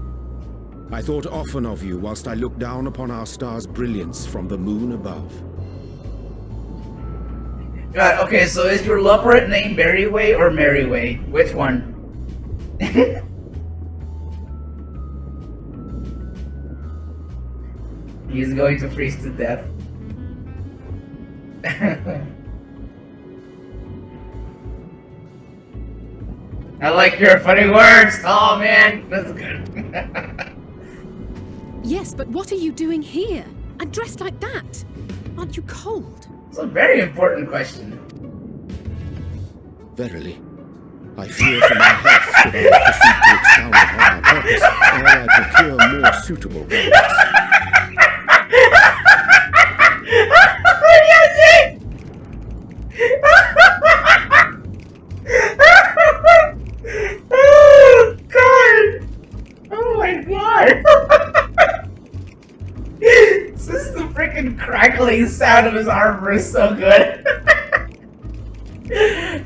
I thought often of you whilst I looked down upon our star's brilliance from the moon above. God, okay, so is your Loparit name Merryway or Merryway? Which one? He's going to freeze to death. I like your funny words. Oh man, that's good. Yes, but what are you doing here? And dressed like that? Aren't you cold? It's a very important question. Verily, I fear for my health should I proceed to expound upon our purpose ere I procure more suitable ones. Oh god! Oh my god! This is the freaking crackling sound of his armor is so good.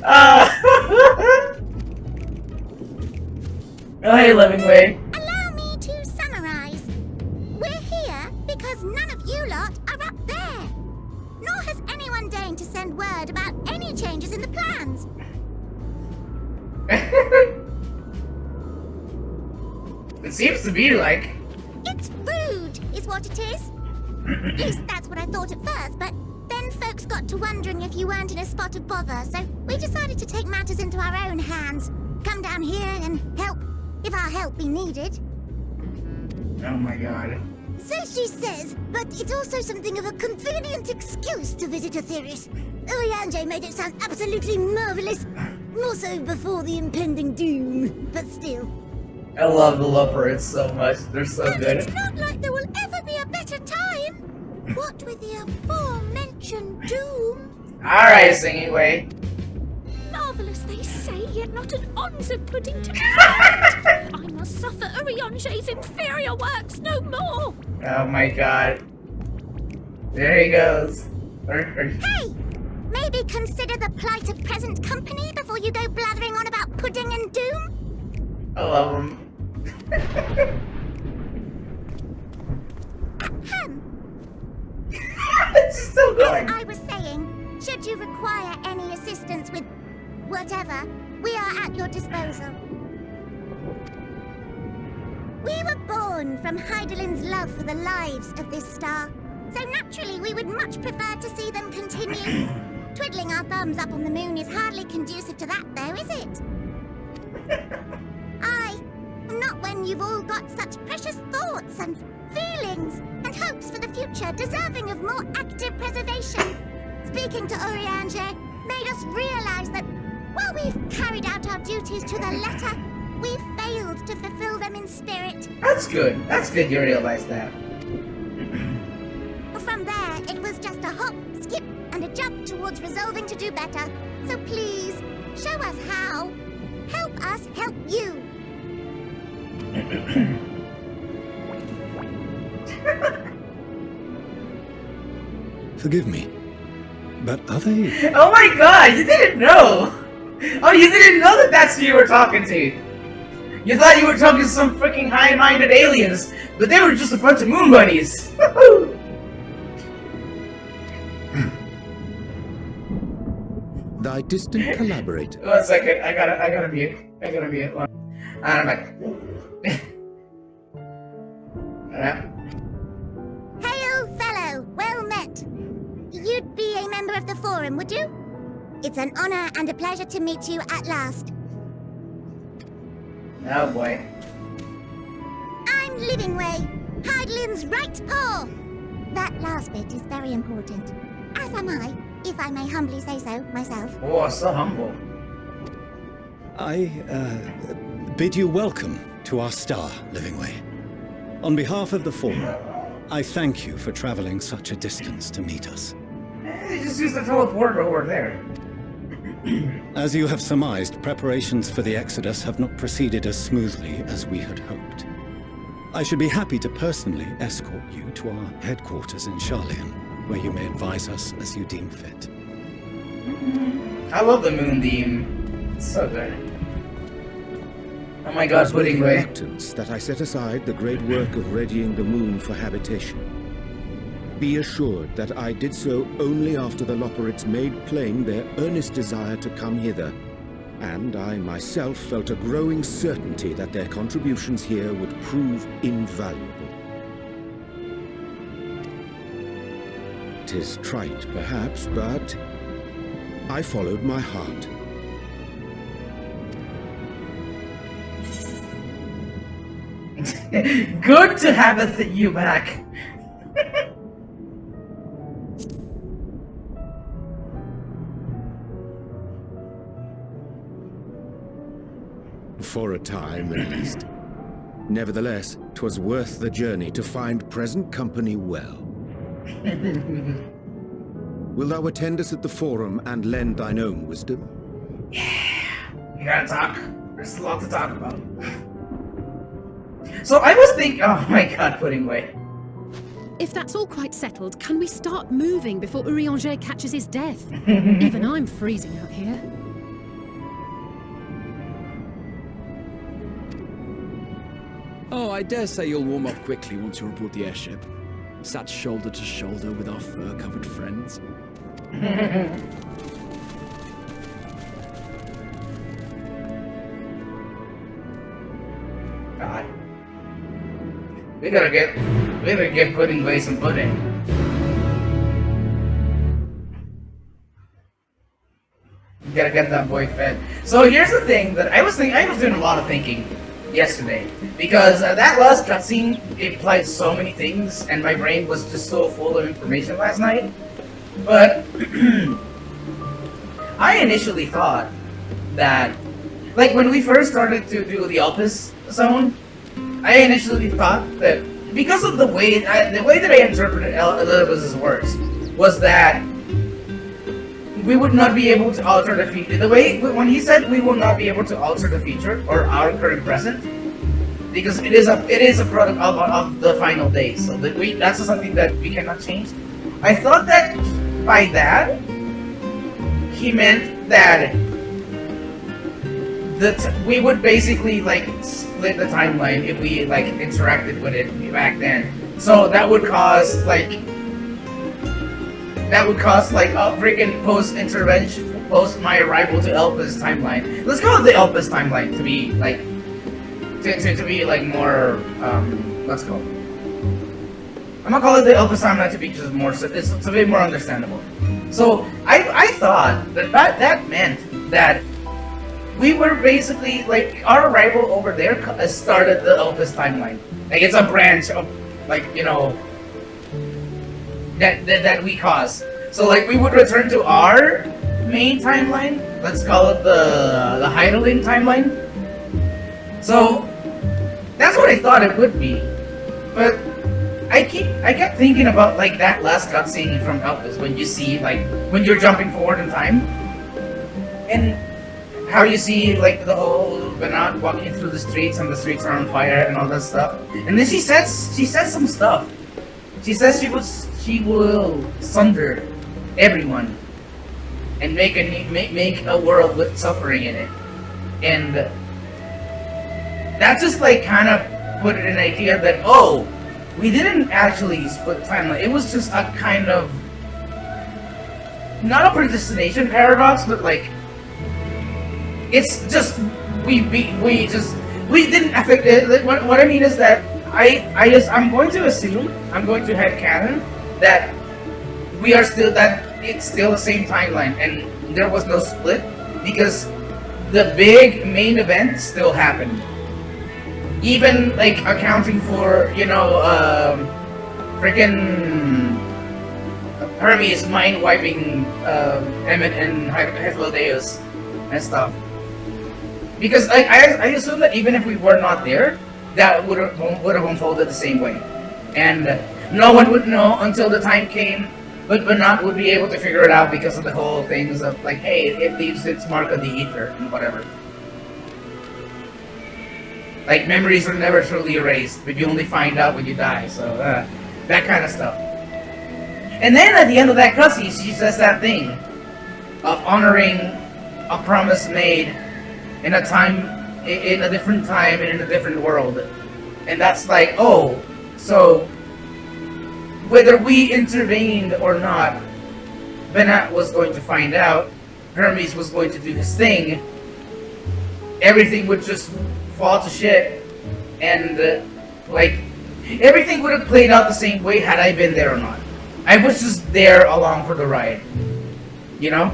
Oh, hey, Living Way. Allow me to summarize. We're here because none of you lot are up there. Nor has anyone deigned to send word about any changes in the plans. It seems to be like. It's rude, is what it is. At least that's what I thought at first, but then folks got to wondering if you weren't in a spot of bother, so we decided to take matters into our own hands. Come down here and help, if our help be needed. Oh my god. So she says, but it's also something of a convenient excuse to visit Aetheris. Oriange made it sound absolutely marvelous. More so before the impending doom, but still. I love the Loparits so much. They're so And good. it's not like there will ever be a better time. What with the aforementioned doom? Alright, Singing Way. Marvellous, they say, yet not an ounce of pudding to be found. I must suffer Oriange's inferior works no more. Oh my god. There he goes. Hey! Maybe consider the plight of present company before you go blathering on about pudding and doom? I love him. It's still going. As I was saying, should you require any assistance with whatever, we are at your disposal. We were born from Heidelin's love for the lives of this star, so naturally we would much prefer to see them continue. Twiddling our thumbs up on the moon is hardly conducive to that, though, is it? Not when you've all got such precious thoughts and feelings and hopes for the future deserving of more active preservation. Speaking to Oriange made us realize that while we've carried out our duties to the letter, we've failed to fulfill them in spirit. That's good. That's good you realize that. From there, it was just a hop, skip, and a jump towards resolving to do better. So please, show us how. Help us help you. Forgive me. But are they... Oh my god, you didn't know! Oh, you didn't know that that's who you were talking to! You thought you were talking to some freaking high-minded aliens, but they were just a bunch of moon bunnies! Thy distant collaborator. 1 second, I gotta mute. And I'm like... Hail, fellow! Well met! You'd be a member of the Forum, would you? It's an honor and a pleasure to meet you at last. Oh boy. I'm Livingway, Hydelin's right paw! That last bit is very important. As am I, if I may humbly say so myself. Oh, so humble. I, bid you welcome to our star, Livingway. On behalf of the Forum, I thank you for traveling such a distance to meet us. They just used the teleporter over there. As you have surmised, preparations for the Exodus have not proceeded as smoothly as we had hoped. I should be happy to personally escort you to our headquarters in Charlian, where you may advise us as you deem fit. I love the moonbeam. It's so good. Oh my god, With Puddingway. reluctance that I set aside the great work of readying the moon for habitation. Be assured that I did so only after the Lopperids made plain their earnest desire to come hither, and I myself felt a growing certainty that their contributions here would prove invaluable. 'Tis trite, perhaps, but I followed my heart. Good to have you back. For a time, at least. Nevertheless, 'twas worth the journey to find present company well. Will thou attend us at the Forum and lend thine own wisdom? We gotta talk. There's a lot to talk about. So I was thinking, oh my god, Puddingway. If that's all quite settled, can we start moving before Urianger catches his death? Even I'm freezing out here. Oh, I dare say you'll warm up quickly once you're aboard the airship. Sat shoulder to shoulder with our fur-covered friends. God. We gotta get Puddingway some pudding. We gotta get that boy fed. So here's the thing that I was doing a lot of thinking yesterday, because that last cutscene implied so many things, and my brain was just so full of information last night. But I initially thought that, like when we first started to do the Elpis zone, I initially thought that because of the way that I interpreted Elpis' words was that we would not be able to alter the future. The way when he said we will not be able to alter the future or our current present, because it is a product of the final day. So that's something that we cannot change. I thought that by that he meant that we would basically like split the timeline if we like interacted with it back then. So that would cause like a freaking post my arrival to Elpis timeline. Let's call it the Elpis timeline to be like to be like more let's go. I'm gonna call it the Elpis timeline to be just more it's a bit more understandable. So I thought that meant that we were basically like our arrival over there started the Elpis timeline. Like it's a branch of like that we caused. So like we would return to our main timeline. Let's call it the Heidelin timeline. So that's what I thought it would be. But I kept thinking about like that last cutscene from Elpis when you see like when you're jumping forward in time, and how you see like the old Bernard walking through the streets and the streets are on fire and all that stuff. And then she says some stuff. She says she will sunder everyone and make a world with suffering in it. And that just like kind of put it an idea that, oh, we didn't actually split timeline. It was just a kind of, not a predestination paradox, but like, it's just, we didn't affect it. What I mean is that I'm going to assume, I'm going to headcanon that we are still, that it's still the same timeline and there was no split because the big main event still happened. Even like accounting for, you know, freaking Hermes mind wiping Emmett and Heslodeus and stuff. Because I assume that even if we were not there, that would have unfolded the same way, and no one would know until the time came. But Banat would be able to figure it out because of the whole things of like, hey, it leaves its mark on the ether and whatever. Like memories are never truly erased, but you only find out when you die. So that kind of stuff. And then at the end of that cutscene, she says that thing of honoring a promise made in a time, in a different time and in a different world. And that's like, oh, so whether we intervened or not, Banat was going to find out, Hermes was going to do his thing, everything would just fall to shit, and like, everything would have played out the same way had I been there or not. I was just there along for the ride, you know?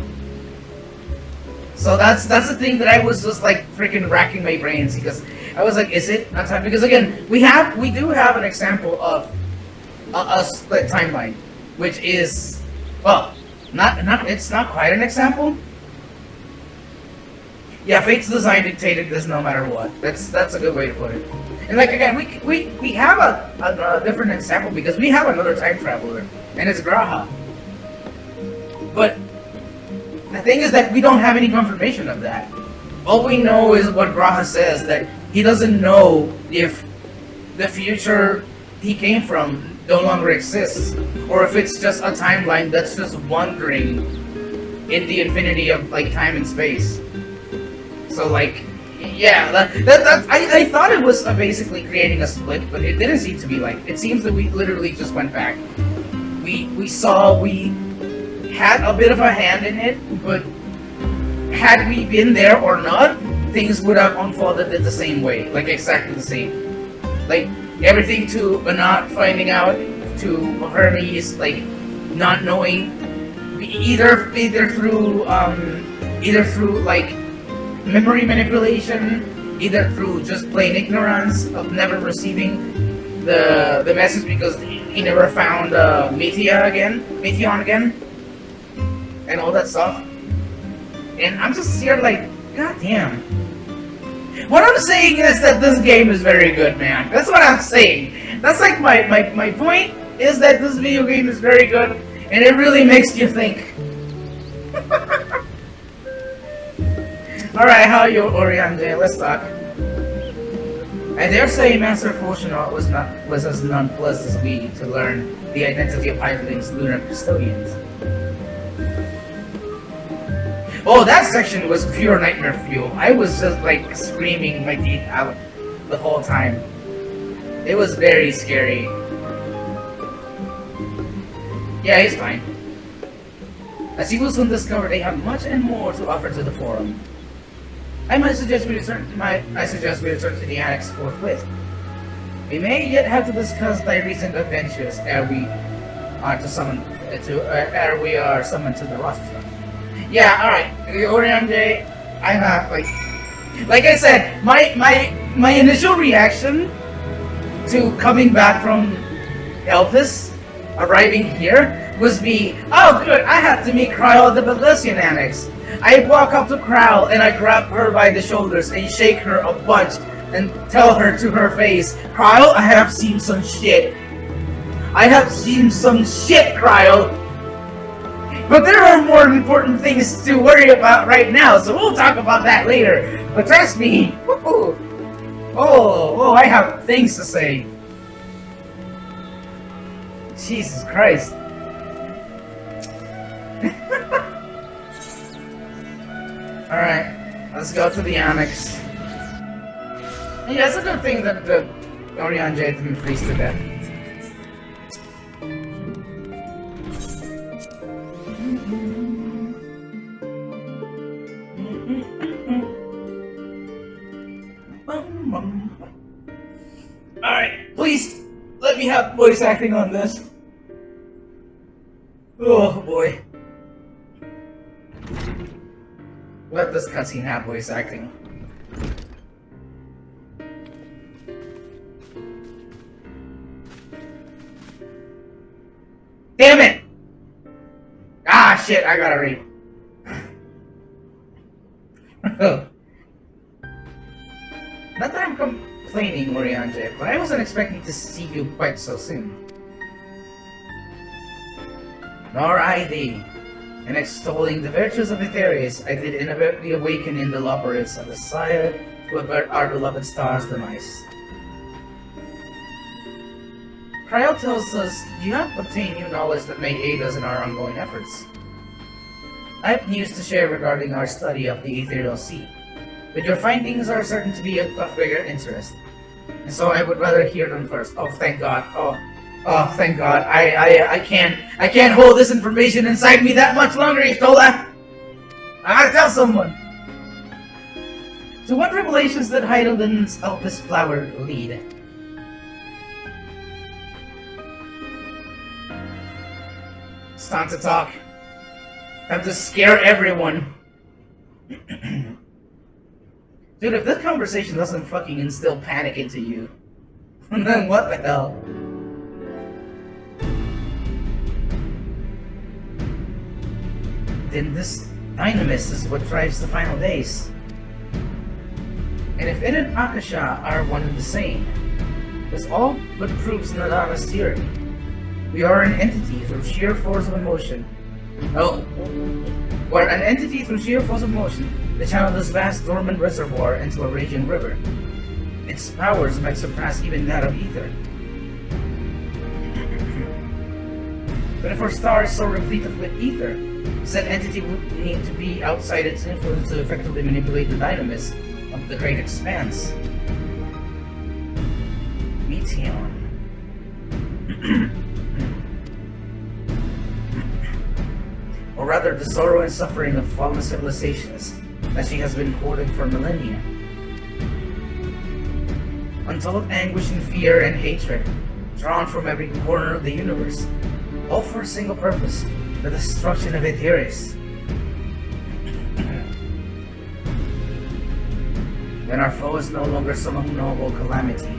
So that's the thing that I was just like freaking racking my brains, because I was like, is it not time? Because again, we do have an example of a split timeline, which is, well, it's not quite an example. Yeah, Fate's design dictated this no matter what. That's a good way to put it. And like again, we have a different example because we have another time traveler, and it's Graha. But the thing is that we don't have any confirmation of that. All we know is what Graha says, that he doesn't know if the future he came from no longer exists, or if it's just a timeline that's just wandering in the infinity of like time and space. So like, yeah, I thought it was basically creating a split, but it didn't seem to be like. It seems that we literally just went back. We saw we had a bit of a hand in it, but had we been there or not, things would have unfolded in the same way, like exactly the same. Like everything to Banat finding out, to Hermes like not knowing, either through like memory manipulation, either through just plain ignorance of never receiving the message because he never found Meteon again, and all that stuff. And I'm just here like, god damn. What I'm saying is that this game is very good, man. That's what I'm saying. That's like my point is that this video game is very good, and it really makes you think. Alright, how are you, Oriande? Let's talk. I dare say Master Fortunaut was as nonplussed as we to learn the identity of Hyperlink's lunar custodians. Oh, that section was pure nightmare fuel. I was just like screaming my teeth out the whole time. It was very scary. Yeah, he's fine. As you will soon discover, they have much and more to offer to the forum. I suggest we return to the annex forthwith. We may yet have to discuss thy recent adventures ere we are summoned to the roster. Yeah, alright. Oriande, I'm not like I said, my initial reaction to coming back from Elpis, arriving here, was oh good, I have to meet Kryl at the Balesian Annex. I walk up to Kryl and I grab her by the shoulders and shake her a bunch and tell her to her face, Kryl, I have seen some shit. I have seen some shit, Kryl. But there are more important things to worry about right now, so we'll talk about that later. But trust me, oh, I have things to say. Jesus Christ. Alright, let's go to the Annex. Yeah, it's a good thing that the Oriange didn't freeze to death. Alright, please let me have voice acting on this. Oh boy. Let this cutscene have voice acting. Damn it! Ah shit, I gotta read. Not that I'm complaining, Oriange, but I wasn't expecting to see you quite so soon. Nor I thee. In extolling the virtues of Aetherius, I did inevitably awaken in the Loperids a desire to avert our beloved star's demise. Cryo tells us you have obtained new knowledge that may aid us in our ongoing efforts. I have news to share regarding our study of the Ethereal Sea, but your findings are certain to be of greater interest, and so I would rather hear them first. Oh, thank God. Oh, thank God. I can't hold this information inside me that much longer, Y'shtola! I gotta tell someone! To what revelations did Heidelberg's Elpis flower lead? It's time to talk. Time to scare everyone. Dude, if this conversation doesn't fucking instill panic into you, then what the hell? Then this dynamis is what drives the final days. And if it and Akasha are one and the same, this all but proves Nadana's theory. We are an entity through sheer force of emotion. Oh, we're an entity through sheer force of motion that channeled this vast dormant reservoir into a raging river. Its powers might surpass even that of ether. But if our star is so replete with ether, said entity would need to be outside its influence to effectively manipulate the dynamis of the great expanse. Meteon. Or rather, the sorrow and suffering of fallen civilizations that she has been hoarding for millennia. Untold anguish and fear and hatred, drawn from every corner of the universe, all for a single purpose, the destruction of Aetherius. Then our foe is no longer some unknowable calamity.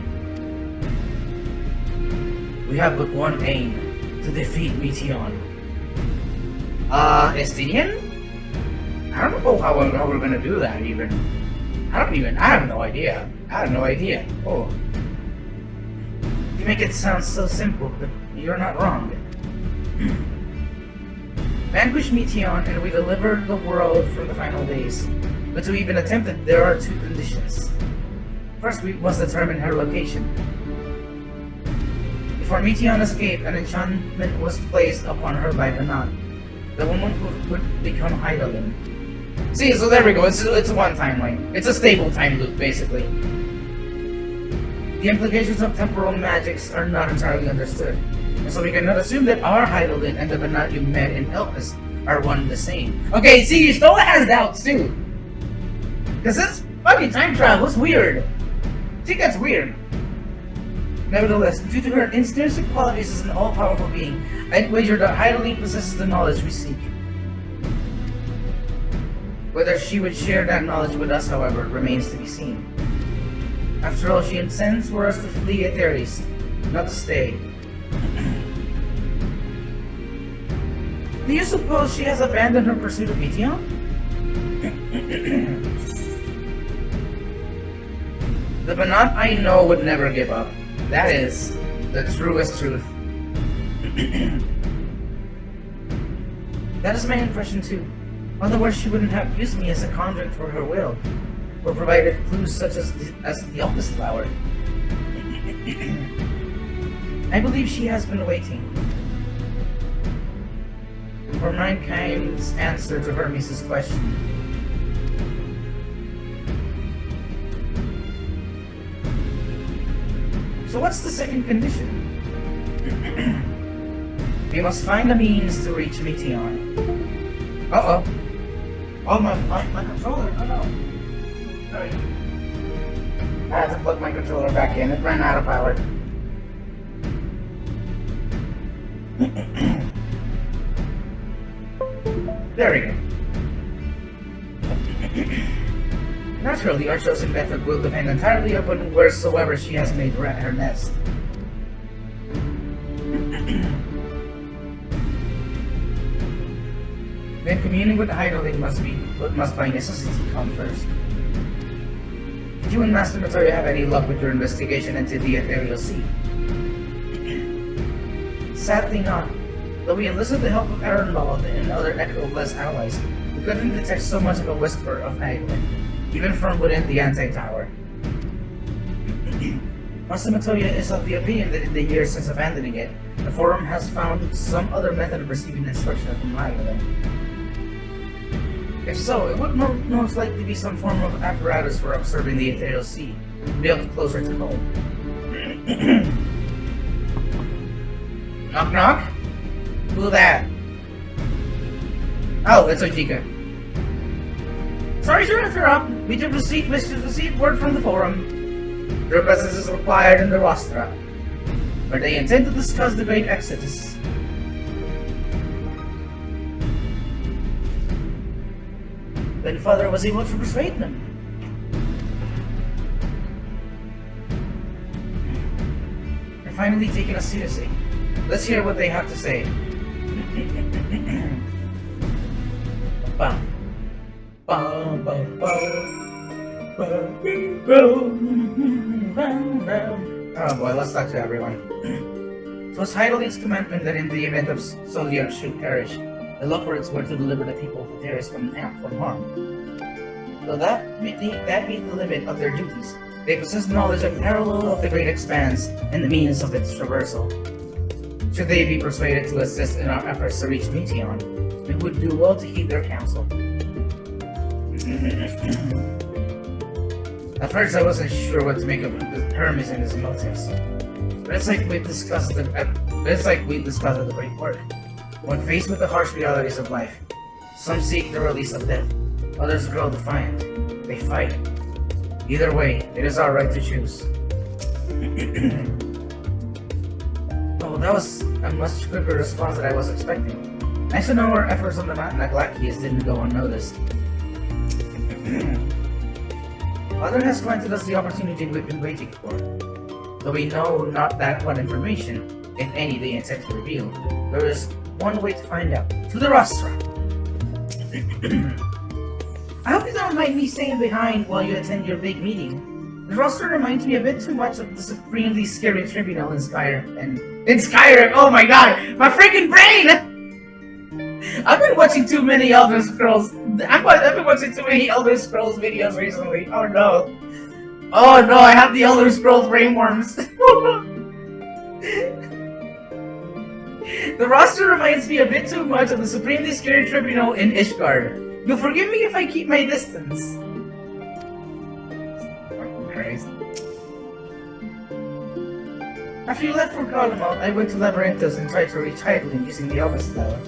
We have but one aim, to defeat Meteon. Estinian? I don't know how we're gonna do that even. I have no idea. Oh. You make it sound so simple, but you're not wrong. Vanquish Meteon and we deliver the world from the final days. But to even attempt it, there are two conditions. First, we must determine her location. Before Meteon escaped, an enchantment was placed upon her by Banat, the woman who would become Eidolon. See, so there we go, it's one timeline. It's a stable time loop, basically. The implications of temporal magics are not entirely understood, and so we cannot assume that our Eidolon and the Banat you met in Elpis are one and the same. Okay, see, Y'shtola has doubts too. Because this fucking time travel is weird. She gets weird. Nevertheless, due to her intrinsic qualities as an all-powerful being, I'd wager that Eidolon possesses the knowledge we seek. Whether she would share that knowledge with us, however, remains to be seen. After all, she intends for us to flee Aetherius, not to stay. Do you suppose she has abandoned her pursuit of Meteon? The Banat I know would never give up. That is the truest truth. That is my impression too. Otherwise she wouldn't have used me as a conduit for her will, or provided clues such as the Elpis flower. I believe she has been waiting, for mankind's answer to Hermes' question. So what's the second condition? We must find a means to reach Meteon. Uh-oh. Oh, my controller. Oh, no. Sorry. I had to plug my controller back in. It ran out of power. There we go. Naturally, our chosen method will depend entirely upon wheresoever she has made her nest. Then communing with the idling must by necessity come first. Did you and Master Notoria have any luck with your investigation into the Ethereal Sea? Sadly not. Though we enlisted the help of Aaronbald and other Echo-blessed allies, we couldn't detect so much of a whisper of idling, even from within the anti-tower. Master Notoria is of the opinion that in the years since abandoning it, the Forum has found some other method of receiving instruction from idling. If so, it would most likely be some form of apparatus for observing the Ethereal Sea, built closer to home. Knock knock? Who that? Oh, it's Ojika. Sorry to interrupt. We just received word from the Forum. Your presence is required in the rostra, where they intend to discuss the Great Exodus. Then Father was able to persuade them. They're finally taking us seriously. Let's hear what they have to say. Oh boy, let's talk to everyone. It was Heidelberg's commandment that in the event of Soliar should perish, the Lockwards were to deliver the people of Theris from harm. So that be the limit of their duties. They possess knowledge of parallel of the great expanse and the means of its traversal. Should they be persuaded to assist in our efforts to reach Meteon, we would do well to heed their counsel. At first I wasn't sure what to make of Hermes and his motives. But it's like we discussed at the great work. When faced with the harsh realities of life, some seek the release of death, others grow defiant. They fight. Either way, it is our right to choose. Oh, that was a much quicker response than I was expecting. Nice to know our efforts on the Mountain Aglakias didn't go unnoticed. Father has granted us the opportunity we've been waiting for. Though we know not that what information, if any, they intend to reveal, there is one way to find out. To the rostra! I hope you don't mind me staying behind while you attend your big meeting. The rostra reminds me a bit too much of the supremely scary tribunal in Skyrim. Oh my god! My freaking brain! I've been watching too many Elder Scrolls. I've been watching too many Elder Scrolls videos recently. Oh no. Oh no, I have the Elder Scrolls brainworms. The roster reminds me a bit too much of the supremely scary tribunal in Ishgard. You'll forgive me if I keep my distance. Christ. After you left for Garlemald, I went to Labyrinthos and tried to reach Heidelin using the Elvis Tower.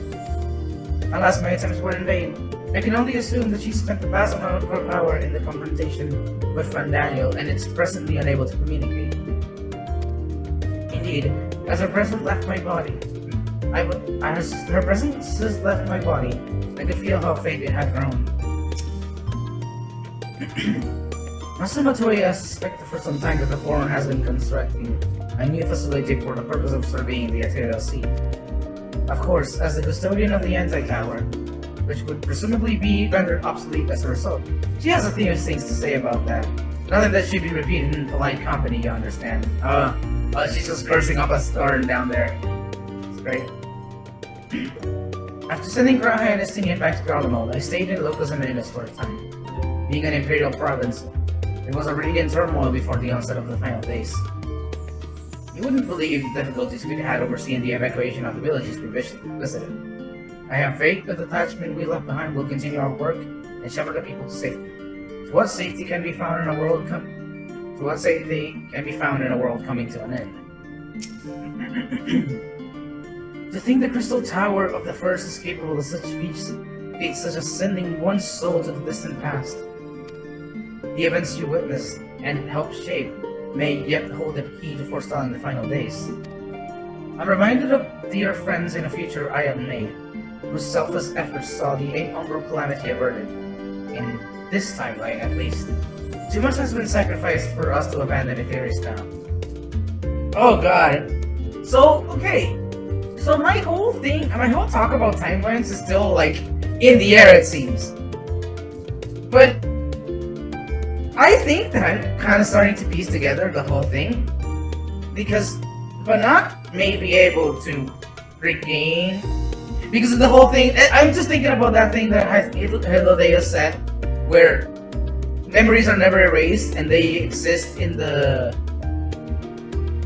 Alas, my attempts were in vain. I can only assume that she spent the vast amount of her power in the confrontation with Friend Daniel and is presently unable to communicate. Indeed, as her presence left my body, I could feel how faint it had grown. Master Notoria suspected for some time that the Forum has been constructing a new facility for the purpose of surveying the Ethereal Sea. Of course, as the custodian of the Anti-Tower, which would presumably be rendered obsolete as a result, she has a few things to say about that. Nothing that should be repeated in polite company, you understand. She's just cursing up a storm down there. It's great. After sending Graha and Estinian back to Garlemald, I stayed in Locus and Inus for a time. Being an imperial province, it was already in turmoil before the onset of the final days. You wouldn't believe the difficulties we had overseeing the evacuation of the villages we visited. I have faith that the detachment we left behind will continue our work and shepherd the people to safety. To what safety can be found in a world coming to an end? To think the crystal tower of the first is capable of such feats such as sending one soul to the distant past. The events you witnessed and helped shape may yet hold the key to forestalling the final days. I'm reminded of dear friends in a future I have made, whose selfless efforts saw the umbral calamity averted. In this timeline, at least. Too much has been sacrificed for us to abandon Ethereus now. Oh god. So, okay. So my whole talk about timelines is still, like, in the air, it seems. But I think that I'm kind of starting to piece together the whole thing. Because Banat may be able to regain... Because of the whole thing, I'm just thinking about that thing that Helodea said, where memories are never erased and they exist in the...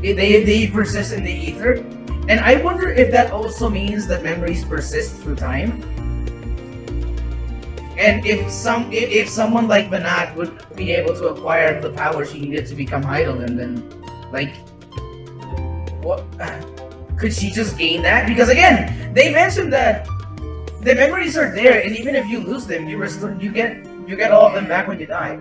They persist in the ether. And I wonder if that also means that memories persist through time. And if someone like Banat would be able to acquire the power she needed to become Eidolon, then, like, what could she just gain that? Because again, they mentioned that the memories are there, and even if you lose them, you get all of them back when you die.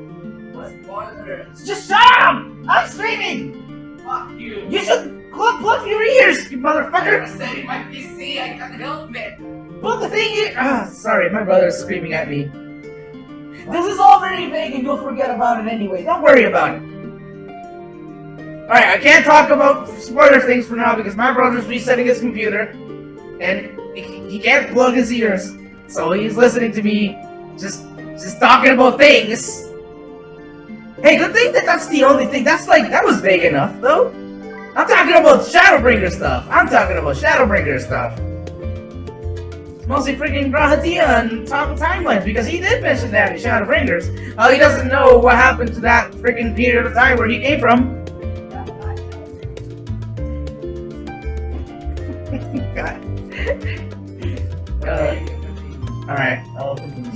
Just shut up! I'm screaming! Fuck you! You should plug your ears, you motherfucker! I'm setting my PC, I can't help it! But the thing is... sorry, my brother's screaming at me. This is all very vague and you'll forget about it anyway. Don't worry about it. Alright, I can't talk about spoiler things for now because my brother's resetting his computer. And he can't plug his ears. So he's listening to me just talking about things. Hey, good thing that's the only thing. That was vague enough, though. I'm talking about Shadowbringer stuff. Mostly freaking Grahatia and top of timelines, because he did mention that in Shadowbringers. He doesn't know what happened to that freaking period of time where he came from. God. Alright.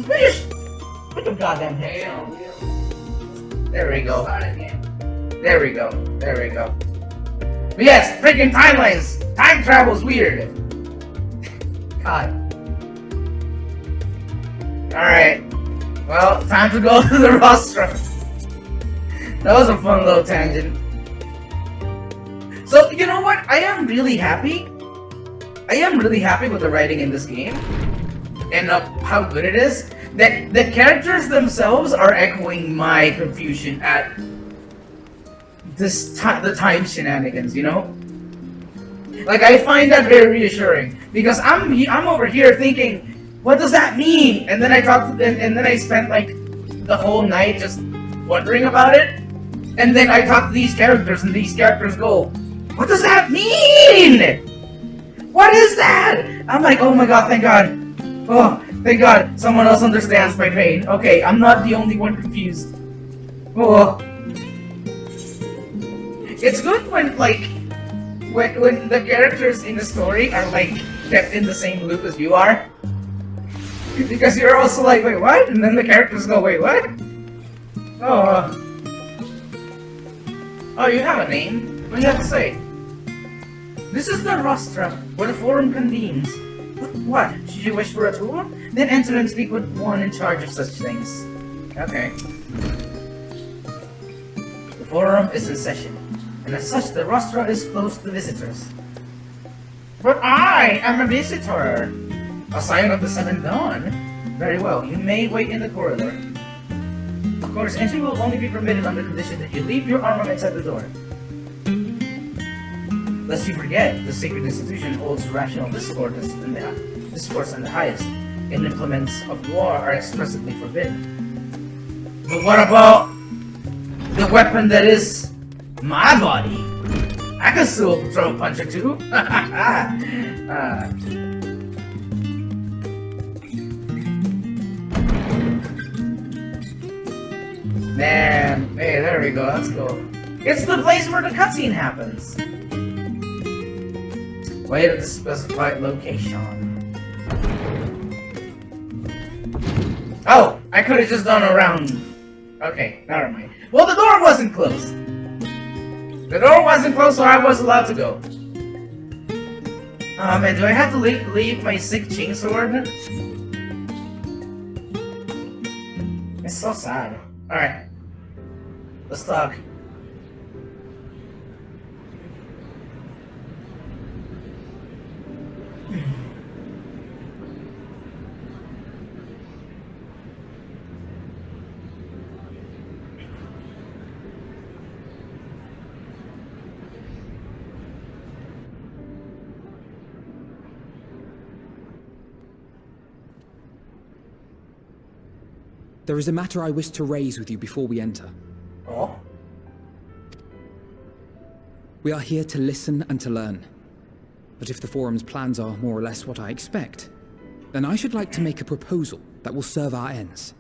Finish! Put the goddamn head. There we go. But yes, freaking timelines! Time travel's weird. God. Alright. Well, time to go to the rostrum. That was a fun little tangent. So, you know what? I am really happy with the writing in this game. And how good it is. That the characters themselves are echoing my confusion at the time shenanigans, you know? Like, I find that very reassuring. Because I'm over here thinking, what does that mean? And then I spent like the whole night just wondering about it. And then I talk to these characters, and these characters go, what does that mean? What is that? I'm like, oh my god, thank god. Oh, thank god, someone else understands my pain. Okay, I'm not the only one confused. Oh. It's good when, like, when the characters in the story are, like, kept in the same loop as you are. Because you're also like, wait, what? And then the characters go, wait, what? Oh. Oh, you have a name? What do you have to say? This is the rostra, where the forum convenes. What? Should you wish for a tour? Then enter and speak with one in charge of such things. Okay. The forum is in session, and as such the rostra is closed to visitors. But I am a visitor! A sign of the Seventh Dawn? Very well, you may wait in the corridor. Of course, entry will only be permitted on the condition that you leave your armaments at the door. Lest you forget, the sacred institution holds rational discourse in the highest, and implements of war are expressly forbidden. But what about the weapon that is my body? I can still throw a punch or two. Man, hey, there we go, that's cool. It's the place where the cutscene happens. Wait at the specified location. Oh, I could have just done a round. Okay, never mind. Well, the door wasn't closed. The door wasn't closed, so I was allowed to go. Oh man, do I have to leave my sick chainsword? It's so sad. Alright. Let's talk. There is a matter I wish to raise with you before we enter. Oh? We are here to listen and to learn. But if the Forum's plans are more or less what I expect, then I should like to make a proposal that will serve our ends.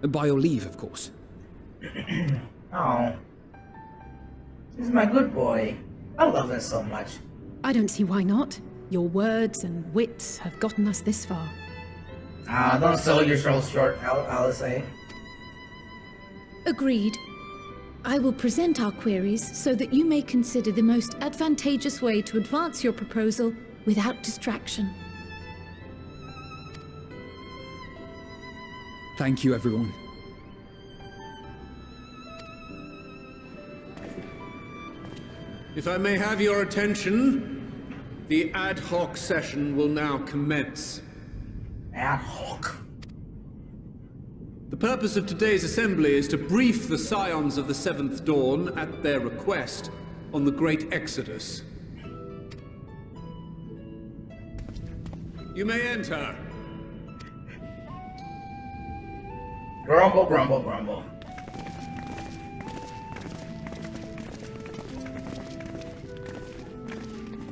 By your leave, of course. Oh. He's my good boy. I love him so much. I don't see why not. Your words and wits have gotten us this far. Ah, don't sell your soul short, I'll say. Agreed. I will present our queries so that you may consider the most advantageous way to advance your proposal without distraction. Thank you, everyone. If I may have your attention, the ad hoc session will now commence. Ad hoc? The purpose of today's assembly is to brief the Scions of the Seventh Dawn, at their request, on the Great Exodus. You may enter. Grumble, grumble, grumble.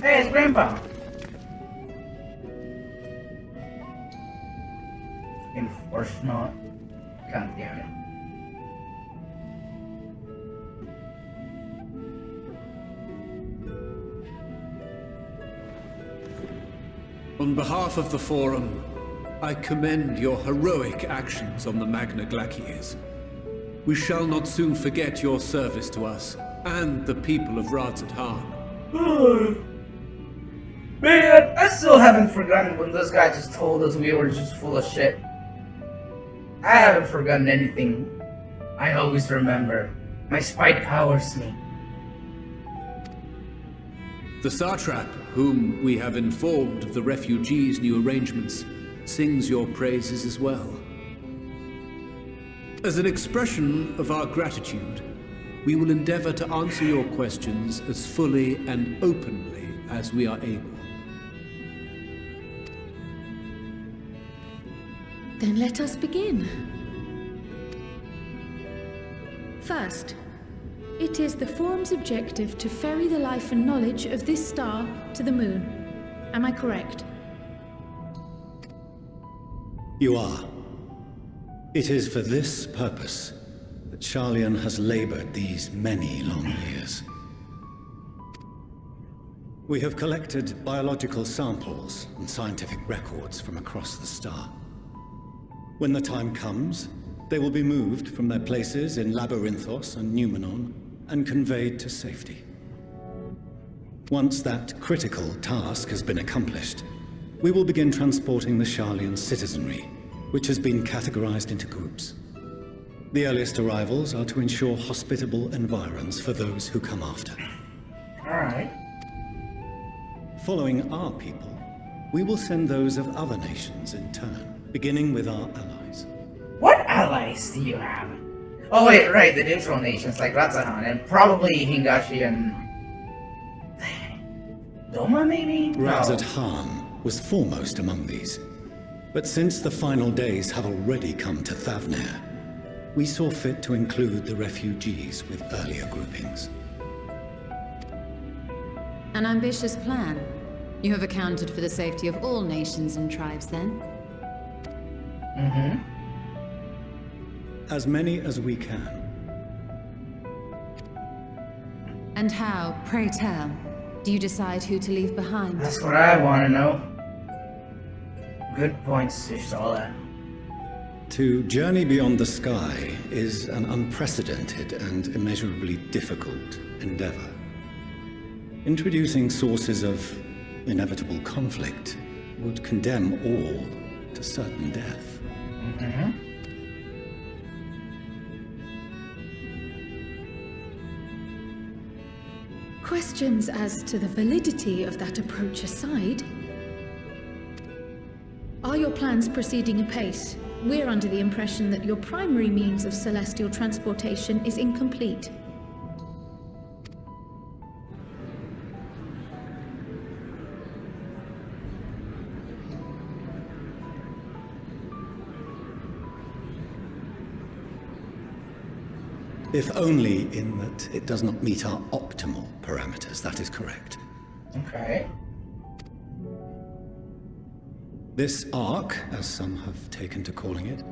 Hey, it's Grandpa. Enforce not. God damn it. On behalf of the Forum, I commend your heroic actions on the Magna Glaciers. We shall not soon forget your service to us and the people of Radzat Han. Man, I still haven't forgotten when this guy just told us we were just full of shit. I haven't forgotten anything. I always remember. My spite powers me. The Satrap, whom we have informed of the refugees' new arrangements, sings your praises as well. As an expression of our gratitude, we will endeavor to answer your questions as fully and openly as we are able. Then let us begin. First, it is the Forum's objective to ferry the life and knowledge of this star to the moon. Am I correct? You are. It is for this purpose that Sharlayan has labored these many long years. We have collected biological samples and scientific records from across the star. When the time comes, they will be moved from their places in Labyrinthos and Numenon and conveyed to safety. Once that critical task has been accomplished, we will begin transporting the Sharlayan citizenry, which has been categorized into groups. The earliest arrivals are to ensure hospitable environs for those who come after. Alright. Following our people, we will send those of other nations in turn, beginning with our allies. What allies do you have? Oh wait, right, the neutral nations like Radzat Han and probably Hingashi and... Doma maybe? Radzat Han was foremost among these. But since the final days have already come to Thavnair, we saw fit to include the refugees with earlier groupings. An ambitious plan. You have accounted for the safety of all nations and tribes, then? Mm-hmm. As many as we can. And how, pray tell? Do you decide who to leave behind? That's what I want to know. Good points, Ishtola. To journey beyond the sky is an unprecedented and immeasurably difficult endeavor. Introducing sources of inevitable conflict would condemn all to certain death. Questions as to the validity of that approach aside, are your plans proceeding apace? We're under the impression that your primary means of celestial transportation is incomplete. If only in that it does not meet our optimal parameters, that is correct. Okay. This arc, as some have taken to calling it,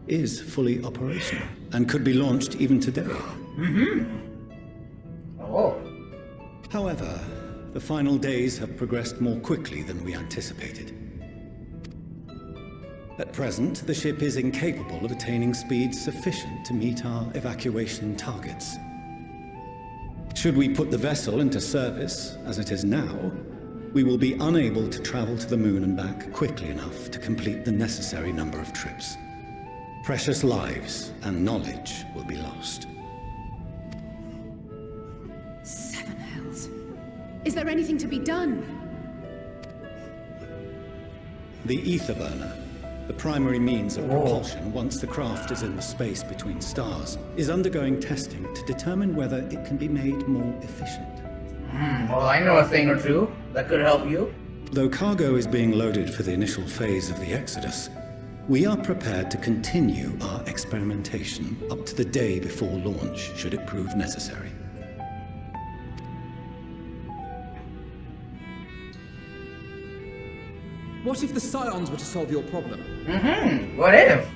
is fully operational and could be launched even today. Oh. However, the final days have progressed more quickly than we anticipated. At present, the ship is incapable of attaining speeds sufficient to meet our evacuation targets. Should we put the vessel into service, as it is now, we will be unable to travel to the moon and back quickly enough to complete the necessary number of trips. Precious lives and knowledge will be lost. Seven hells. Is there anything to be done? The ether burner, the primary means of propulsion once the craft is in the space between stars, is undergoing testing to determine whether it can be made more efficient. Well, I know a thing or two that could help you. Though cargo is being loaded for the initial phase of the Exodus, we are prepared to continue our experimentation up to the day before launch, should it prove necessary. What if the Scions were to solve your problem? What if?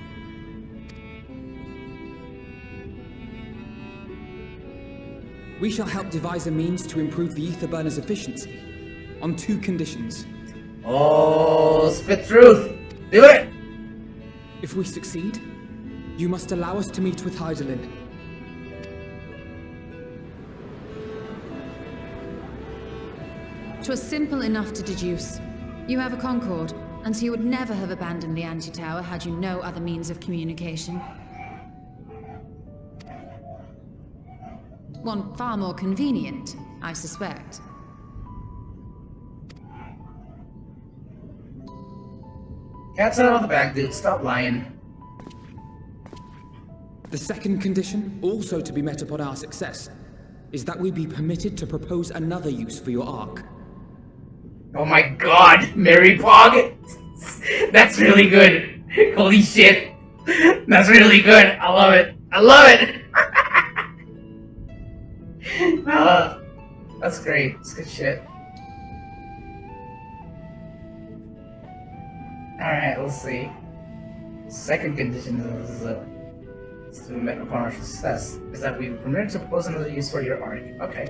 We shall help devise a means to improve the ether burner's efficiency, on 2 conditions. Oh, spit truth. Do it. If we succeed, you must allow us to meet with Hydaelyn. 'Twas simple enough to deduce. You have a Concord, and so you would never have abandoned the anti-tower had you no other means of communication. One far more convenient, I suspect. Cat's out of the bag, dude. Stop lying. The second condition, also to be met upon our success, is that we be permitted to propose another use for your Ark. Oh my god, Mary Pog! That's really good. Holy shit. That's really good. I love it. I love it. That's great. It's good shit. Alright, let's see. Second condition is to be met upon our success is that we are permitted to propose another use for your Ark. Okay.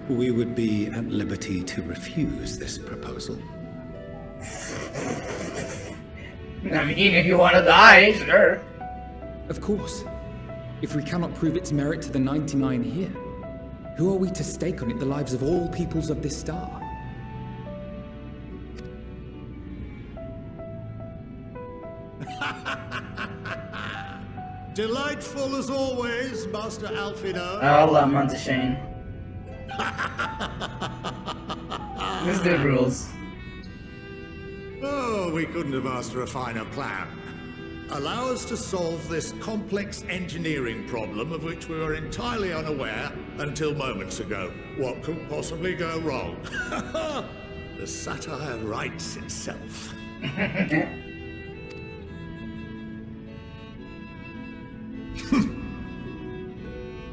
We would be at liberty to refuse this proposal. I mean, if you want to die, sure. Of course. If we cannot prove its merit to the 99 here, who are we to stake on it the lives of all peoples of this star? Delightful as always, Master Alfino. I'll let Monteshane. This dude rules. Oh, we couldn't have asked for a finer plan. Allow us to solve this complex engineering problem of which we were entirely unaware until moments ago. What could possibly go wrong? The satire writes itself.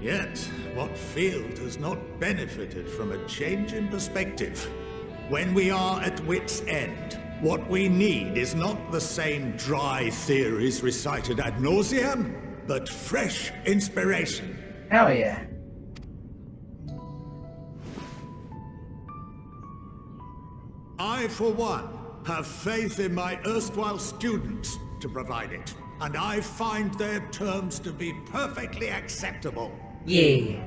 Yet, what field has not benefited from a change in perspective? When we are at wit's end, What we need is not the same dry theories recited ad nauseam, but fresh inspiration. Hell yeah. I, for one, have faith in my erstwhile students to provide it, and I find their terms to be perfectly acceptable. Yeah.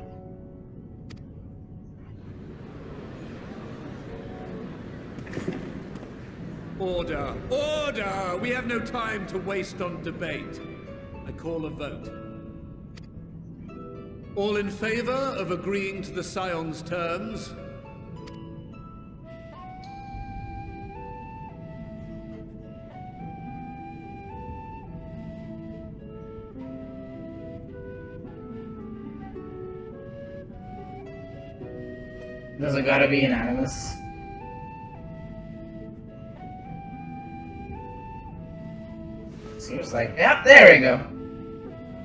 Order! Order! We have no time to waste on debate. I call a vote. All in favor of agreeing to the Scion's terms? Does it gotta be unanimous? Seems like, yep, there we go.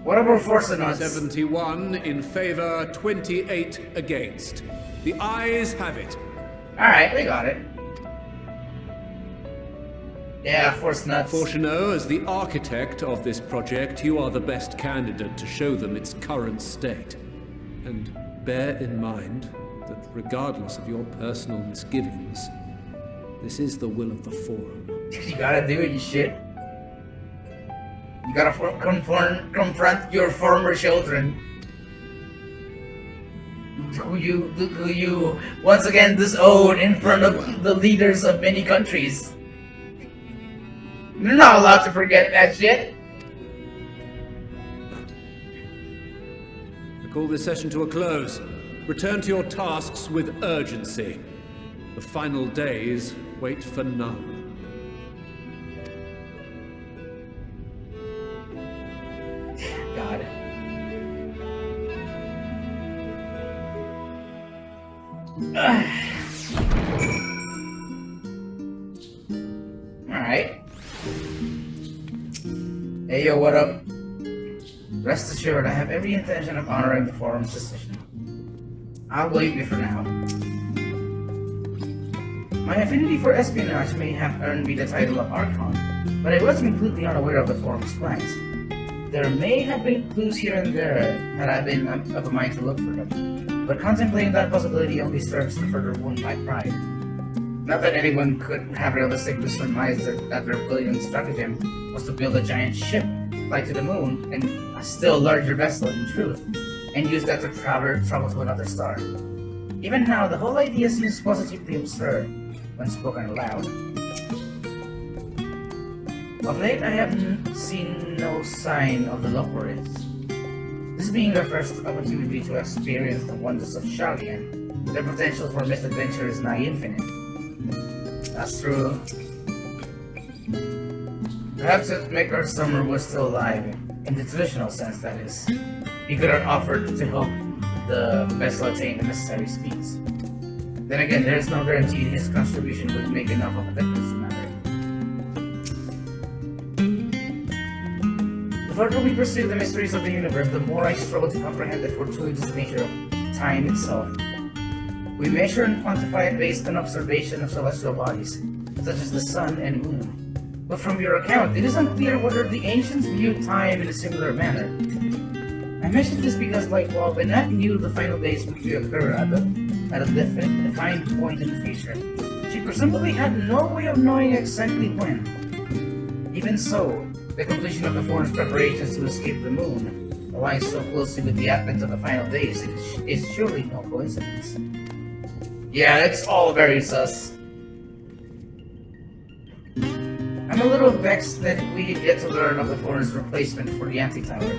What about force of nuts? 71 in favor, 28 against. The ayes have it. Alright, we got it. Yeah, force nuts. Fortuneau, as the architect of this project, you are the best candidate to show them its current state. And bear in mind that regardless of your personal misgivings, this is the will of the Forum. You gotta do it, you shit. You gotta confront your former children. Who you once again disowned in front of the leaders of many countries. You're not allowed to forget that shit. I call this session to a close. Return to your tasks with urgency. The final days wait for none. God. Alright. Hey yo, what up? Rest assured, I have every intention of honoring the Forum's decision. I'll leave you for now. My affinity for espionage may have earned me the title of Archon, but I was completely unaware of the Forum's plans. There may have been clues here and there had I been of a mind to look for them, but contemplating that possibility only serves to further wound my pride. Not that anyone could have realistically surmised that their brilliant stratagem was to build a giant ship, fly to the moon, and a still larger vessel in truth, and use that to travel to another star. Even now, the whole idea seems positively absurd when spoken aloud. Of late, I have seen no sign of the Loporits. This being their first opportunity to experience the wonders of Shalian, their potential for misadventure is nigh infinite. That's true. Perhaps if Maker Summer was still alive, in the traditional sense that is, he could have offered to help the vessel attain the necessary speeds. Then again, there is no guarantee his contribution would make enough of a difference to matter. The further we pursue the mysteries of the universe, the more I struggle to comprehend the fortuitous nature of time itself. We measure and quantify it based on observation of celestial bodies, such as the sun and moon. But from your account, it is unclear whether the ancients viewed time in a similar manner. I mention this because, like Bob, Annette knew the final days would occur at a defined point in the future. She presumably had no way of knowing exactly when. Even so, the completion of the Forum's preparations to escape the moon aligns so closely with the advent of the final days is surely no coincidence. Yeah, it's all very sus. I'm a little vexed that we didn't get to learn of the Forum's replacement for the Anti-Tower.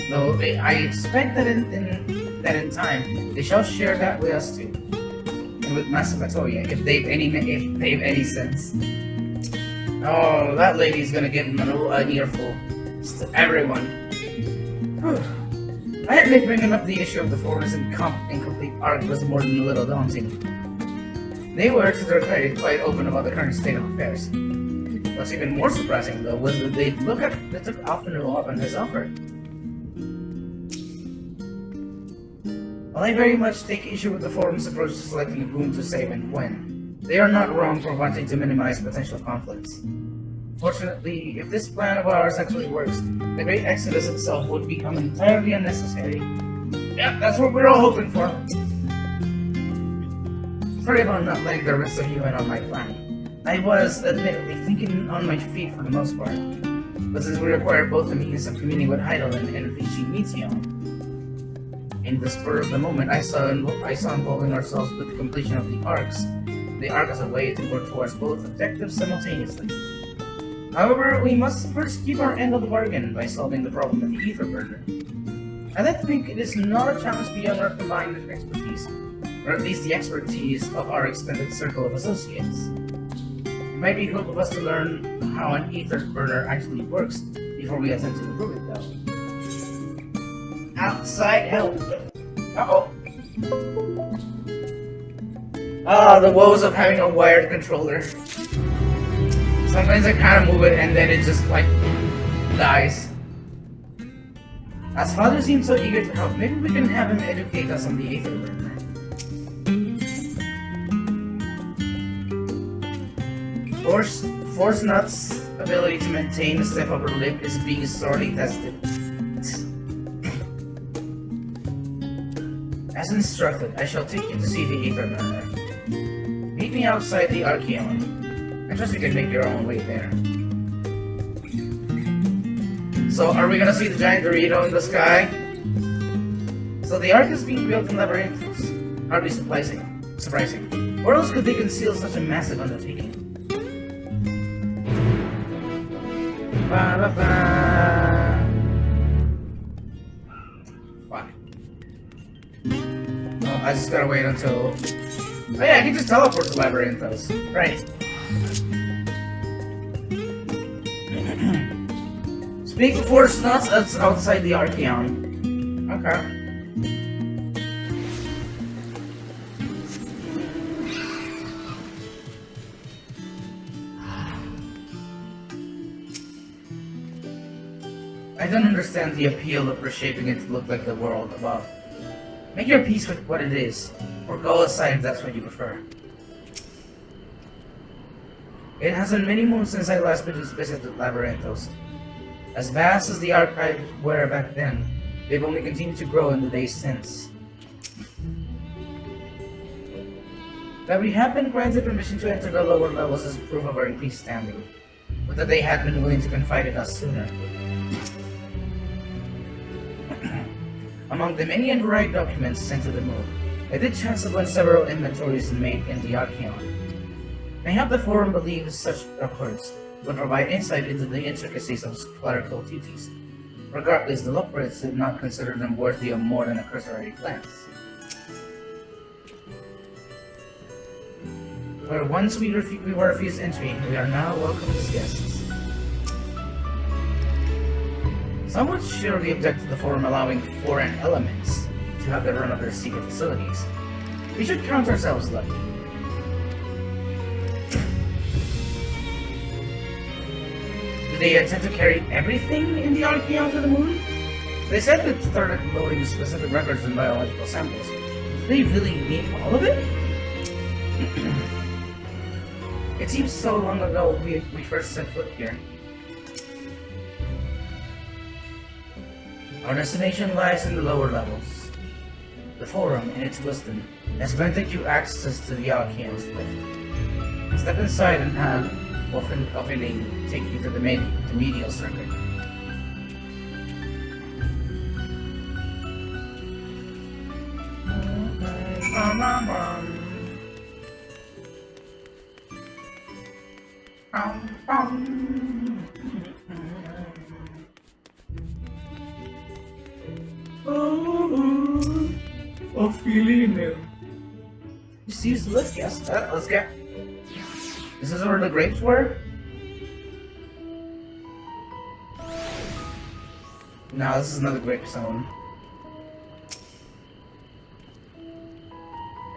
Though I expect that in time, they shall share that with us too. And with Masakatoya, if they've any sense. Oh, that lady's gonna give him an earful. Just to everyone. I admit bringing up the issue of the Forum's incomplete arc was more than a little daunting. They were, to their credit, quite open about the current state of affairs. What's even more surprising, though, was that they took Alphanul up on his offer. While I very much take issue with the Forum's approach to selecting whom to save and when, They are not wrong for wanting to minimize potential conflicts. Fortunately, if this plan of ours actually works, the Great Exodus itself would become entirely unnecessary. Yeah, that's what we're all hoping for. Sorry about not letting the rest of you in on my plan. I was, admittedly, thinking on my feet for the most part. But since we require both the means of communing with Heidelin and reaching Meteon, in the spur of the moment, I saw involving ourselves with the completion of the arcs. The arc as a way to work towards both objectives simultaneously. However, we must first keep our end of the bargain by solving the problem of the ether burner. I like to think it is not a challenge beyond our combined expertise, or at least the expertise of our extended circle of associates. It might be good of us to learn how an ether burner actually works before we attempt to improve it, though. Outside help. Uh-oh. Ah, the woes of having a wired controller. Sometimes I kind of move it and then it just, like, dies. As Father seems so eager to help, maybe we can have him educate us on the ether burner. Force Nut's ability to maintain a stiff upper lip is being sorely tested. As instructed, I shall take you to see the ether burner. Meet me outside the Archeon. I trust you can make your own way there. So, are we gonna see the giant Dorito in the sky? So the Ark is being built in labyrinths. Hardly surprising. Where else could they conceal such a massive undertaking? Fuck. Oh, I just gotta wait until... Oh yeah, I can just teleport to labyrinths. Right. Speak of Force Nuts, that's outside the Archeon. Okay. I don't understand the appeal of reshaping it to look like the world above. Make your peace with what it is, or go aside if that's what you prefer. It has been many moons since I last visited Labyrinthos. As vast as the archives were back then, they've only continued to grow in the days since. That we have been granted permission to enter the lower levels is proof of our increased standing, but that they had been willing to confide in us sooner. Among the many and varied documents sent to the moon, I did chance upon several inventories made in the Archeon. Mayhap the Forum believes such records would provide insight into the intricacies of clerical duties. Regardless, the Lopperites did not consider them worthy of more than a cursory glance. Where once we were refused entry, we are now welcome as guests. Some would surely object to the Forum allowing foreign elements to have the run of their secret facilities. We should count ourselves lucky. Do they intend to carry everything in the Archeon to the moon? They said they started loading specific records and biological samples. Do they really need all of it? It seems so long ago we first set foot here. Our destination lies in the lower levels. The Forum, in its wisdom, has granted you access to the Archeon's lift. Step inside and have Offending take you to the medial circuit. Oh, feeling it. Just use the lift, yes. Let's get. This is where the grapes were? No, this is another grape zone.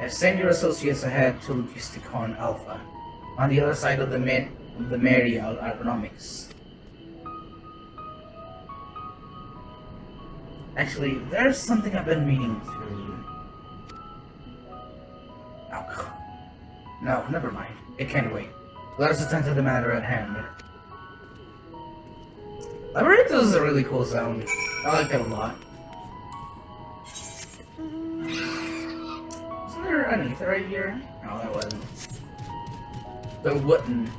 And send your associates ahead to Logisticon Alpha, on the other side of the Marial Ergonomics. Actually, there's something I've been meaning to... Oh, No, never mind. It can't wait. Let us attend to the matter at hand. Labyrinthos is a really cool zone. I like it a lot. Isn't there an ether right here? No, that wasn't. The wooden.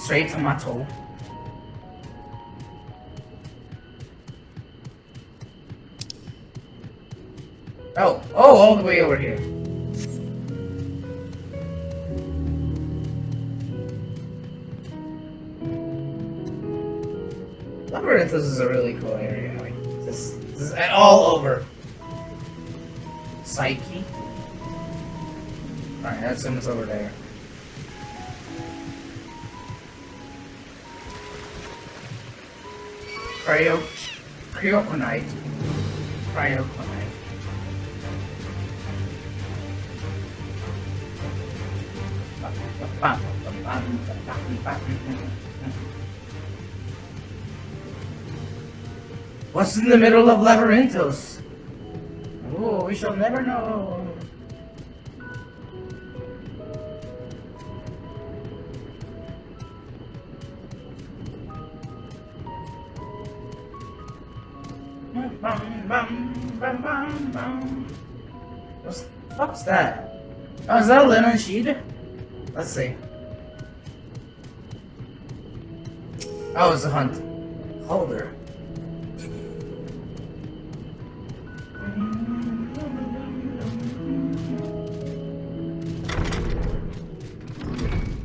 Straight tomato. Oh, all the way over here. Labyrinthos is a really cool area. Like, this is all over. Psyche. Alright, that's someone's over there. Cryoconite. What's in the middle of Labyrinthos? Oh, we shall never know. What the fuck's that? Oh, is that a linen sheet? Let's see. Oh, it's a hunt. Holder.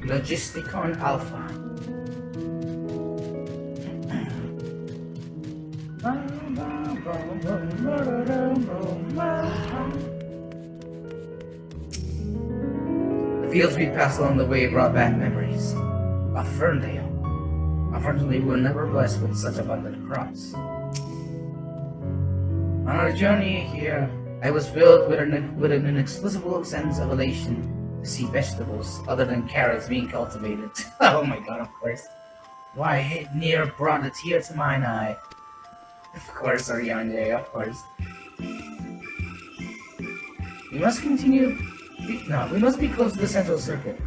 Logisticon Alpha. The fields we passed along the way brought back memories of Ferndale. Unfortunately, we were never blessed with such abundant crops. On our journey here, I was filled with an inexplicable sense of elation to see vegetables other than carrots being cultivated. Oh my god, of course. Why, it near brought a tear to mine eye. Of course, Oriande, of course. We must continue. We must be close to the central circuit,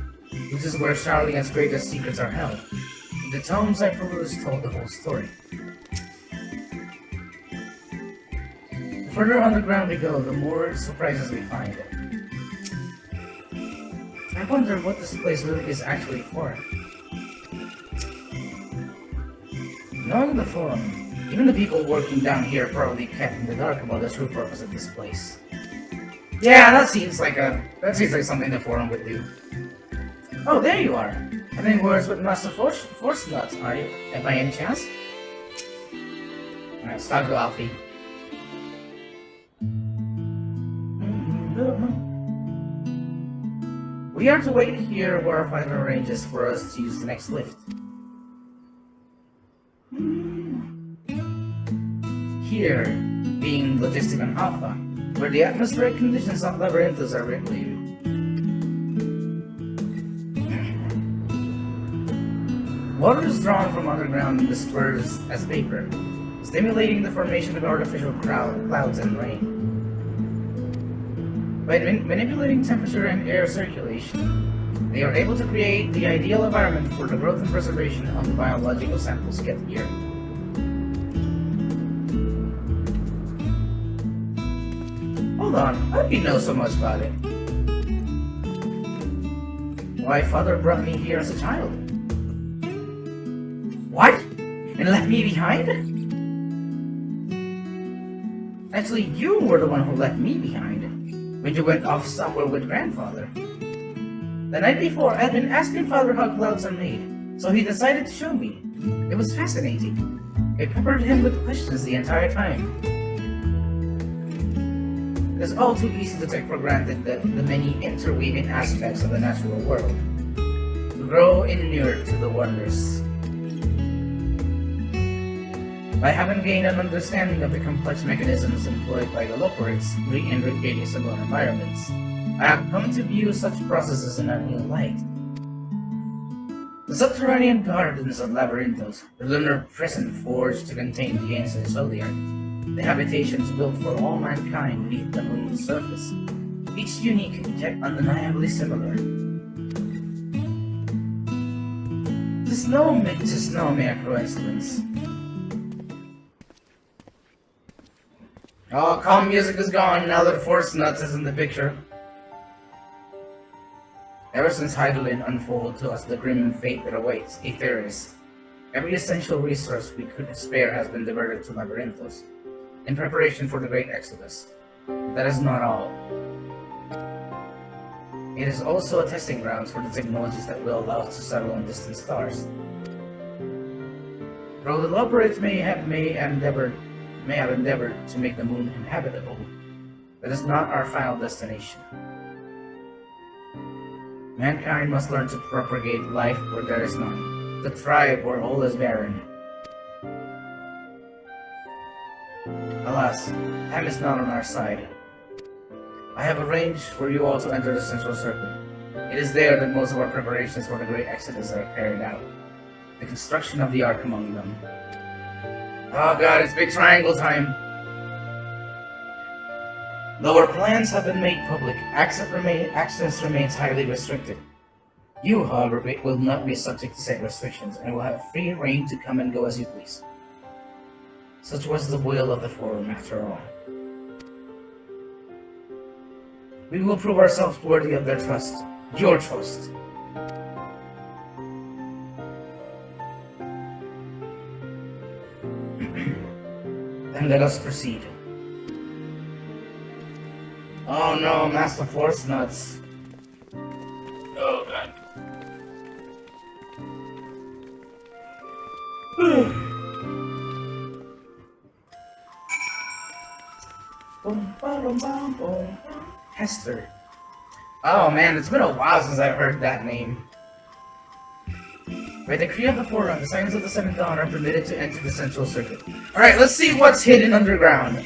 which is where Charlian's greatest secrets are held. The tomes I perused told the whole story. The further underground we go, the more surprises we find. I wonder what this place really is actually for. Knowing the Forum, even the people working down here probably kept in the dark about the true purpose of this place. Yeah, that seems like something the Forum would do. Oh, there you are. Having words with Master Force Nuts, are you? By any chance? Alright, let's talk to Alfie. We are to wait here where our fighter arranges for us to use the next lift. Here, being Logisticon Alpha, where the atmospheric conditions of Labyrinthos are regulated. Water is drawn from underground and dispersed as vapor, stimulating the formation of artificial clouds and rain. By manipulating temperature and air circulation, they are able to create the ideal environment for the growth and preservation of the biological samples kept here. Hold on, how do you know so much about it? Why, Father brought me here as a child. What? And left me behind? Actually, you were the one who left me behind when you went off somewhere with Grandfather. The night before, I had been asking Father how clouds are made, so he decided to show me. It was fascinating. I peppered him with questions the entire time. It is all too easy to take for granted the many interweaving aspects of the natural world, to grow inured to the wonders. I haven't gained an understanding of the complex mechanisms employed by the Loporits in recreating similar environments. I have come to view such processes in a new light. The subterranean gardens of Labyrinthos, the lunar prison forged to contain the ancient Zodiac, the habitations built for all mankind beneath the moon's surface, each unique yet undeniably similar. Tis no mere coincidence. Oh, calm music is gone now that Force Nuts is in the picture. Ever since Heidelin unfolded to us the grim fate that awaits Aetherius, every essential resource we could spare has been diverted to Labyrinthos, in preparation for the Great Exodus. That is not all. It is also a testing ground for the technologies that will allow us to settle on distant stars. Though the Loporits may have endeavored to make the moon inhabitable, that is not our final destination. Mankind must learn to propagate life where there is none, to thrive where all is barren. Alas, time is not on our side. I have arranged for you all to enter the Central Circle. It is there that most of our preparations for the Great Exodus are carried out. The construction of the Ark among them. Oh god, it's big triangle time! Though our plans have been made public, access remains highly restricted. You, however, will not be subject to said restrictions and will have free reign to come and go as you please. Such was the will of the Forum, after all. We will prove ourselves worthy of their trust, your trust. Then let us proceed. Oh no, Master Force Nuts. Oh god. Hester. Oh man, it's been a while since I've heard that name. By decree of the Forum, the Scions of the Seventh Dawn are permitted to enter the Central Circuit. Alright, let's see what's hidden underground.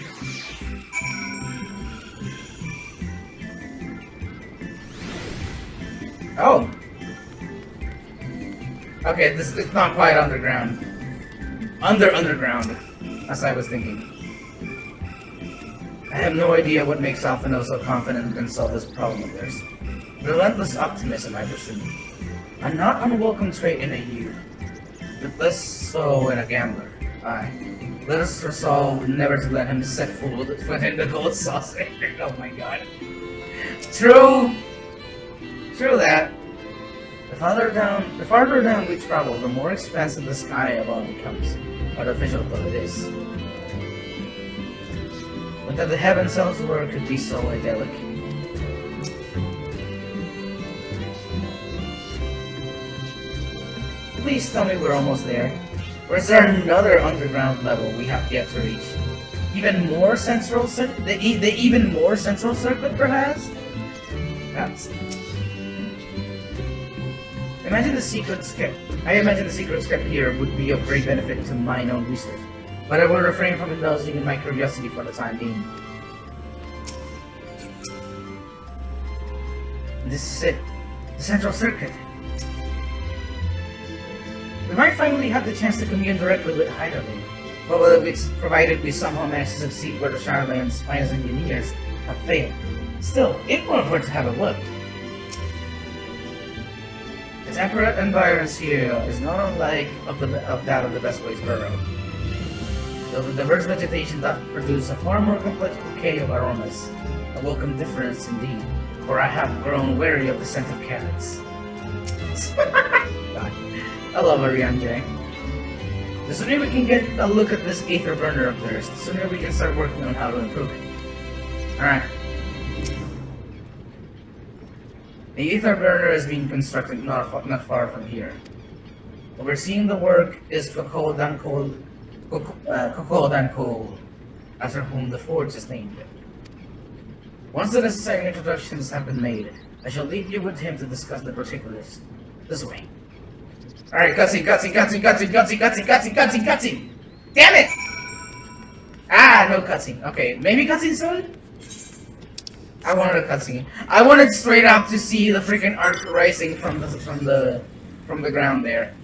Oh. Okay, this is not quite underground. Underground, as I was thinking. I have no idea what makes Alphino so confident and solve this problem of theirs. Relentless optimism, I presume. A not unwelcome trait in a youth, but less so in a gambler. Aye. Let us resolve never to let him set foot in the gold saucer. Oh my god. True that. The farther down we travel, the more expansive the sky above becomes, artificial though it is. But that the heavens elsewhere could be so idyllic. Please tell me we're almost there. Or is there another underground level we have yet to reach? Even more central circuit? The even more central circuit, perhaps? Perhaps. I imagine the secret script here would be of great benefit to my own research, but I will refrain from indulging in my curiosity for the time being. This is it. The Central Circuit. We might finally have the chance to commune directly with Heidelin, provided we somehow manage to succeed where the Shadowlands' finest engineers have failed. Still, it won't hurt to have a look. The temperate environs here is not unlike that of the Best Ways Burrow. Though the diverse vegetation doth produce a far more complex bouquet of aromas, a welcome difference indeed, for I have grown wary of the scent of carrots. God. I love Ariane. The sooner we can get a look at this Aether burner of theirs, the sooner we can start working on how to improve it. Alright. The Aether burner is being constructed not far from here. Overseeing the work is Kokodan Cole, after whom the forge is named. Once the necessary introductions have been made, I shall leave you with him to discuss the particulars. This way. Alright, cutscene! Damn it! Ah, no cutscene. Okay, maybe cutscene soon? I wanted a cutscene. I wanted straight up to see the freaking arc rising from the ground there.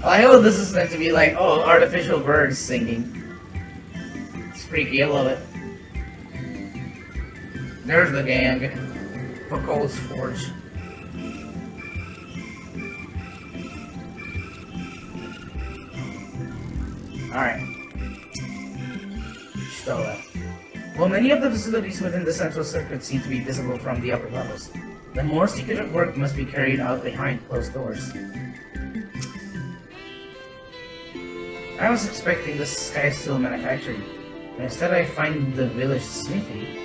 I hope this is meant to be like, oh, artificial birds singing. It's freaky, I love it. There's the gang for Cold's Forge. Alright. Stola. While many of the facilities within the central circuit seem to be visible from the upper levels, the more secretive work must be carried out behind closed doors. I was expecting the Sky Steel manufacturing, but instead I find the village smithy.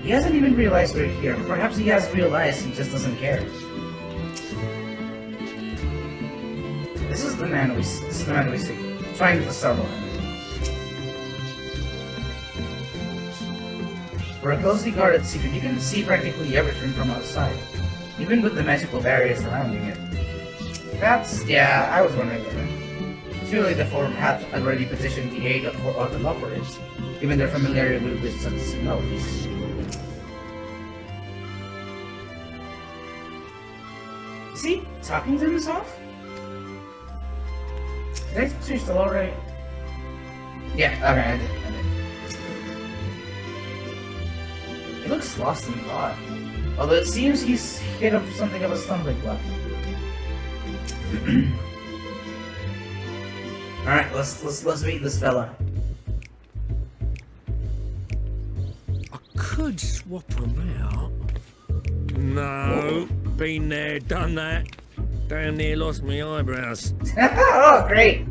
He hasn't even realized we're here. Perhaps he has realized and just doesn't care. This is the man we see, trying to startle him. For a closely guarded secret, you can see practically everything from outside, even with the magical barriers surrounding it. Yeah, I was wondering that. Surely the Forum had already petitioned the aid of other operatives, given their familiarity with such technologies. Is he talking to himself? Did I switch the low right? Yeah, okay, I did. He looks lost in thought. Although it seems he's hit up something of a stumbling block. Alright, let's meet this fella. I could swap them out. No, been there, done that. Damn near lost my eyebrows. Oh, great!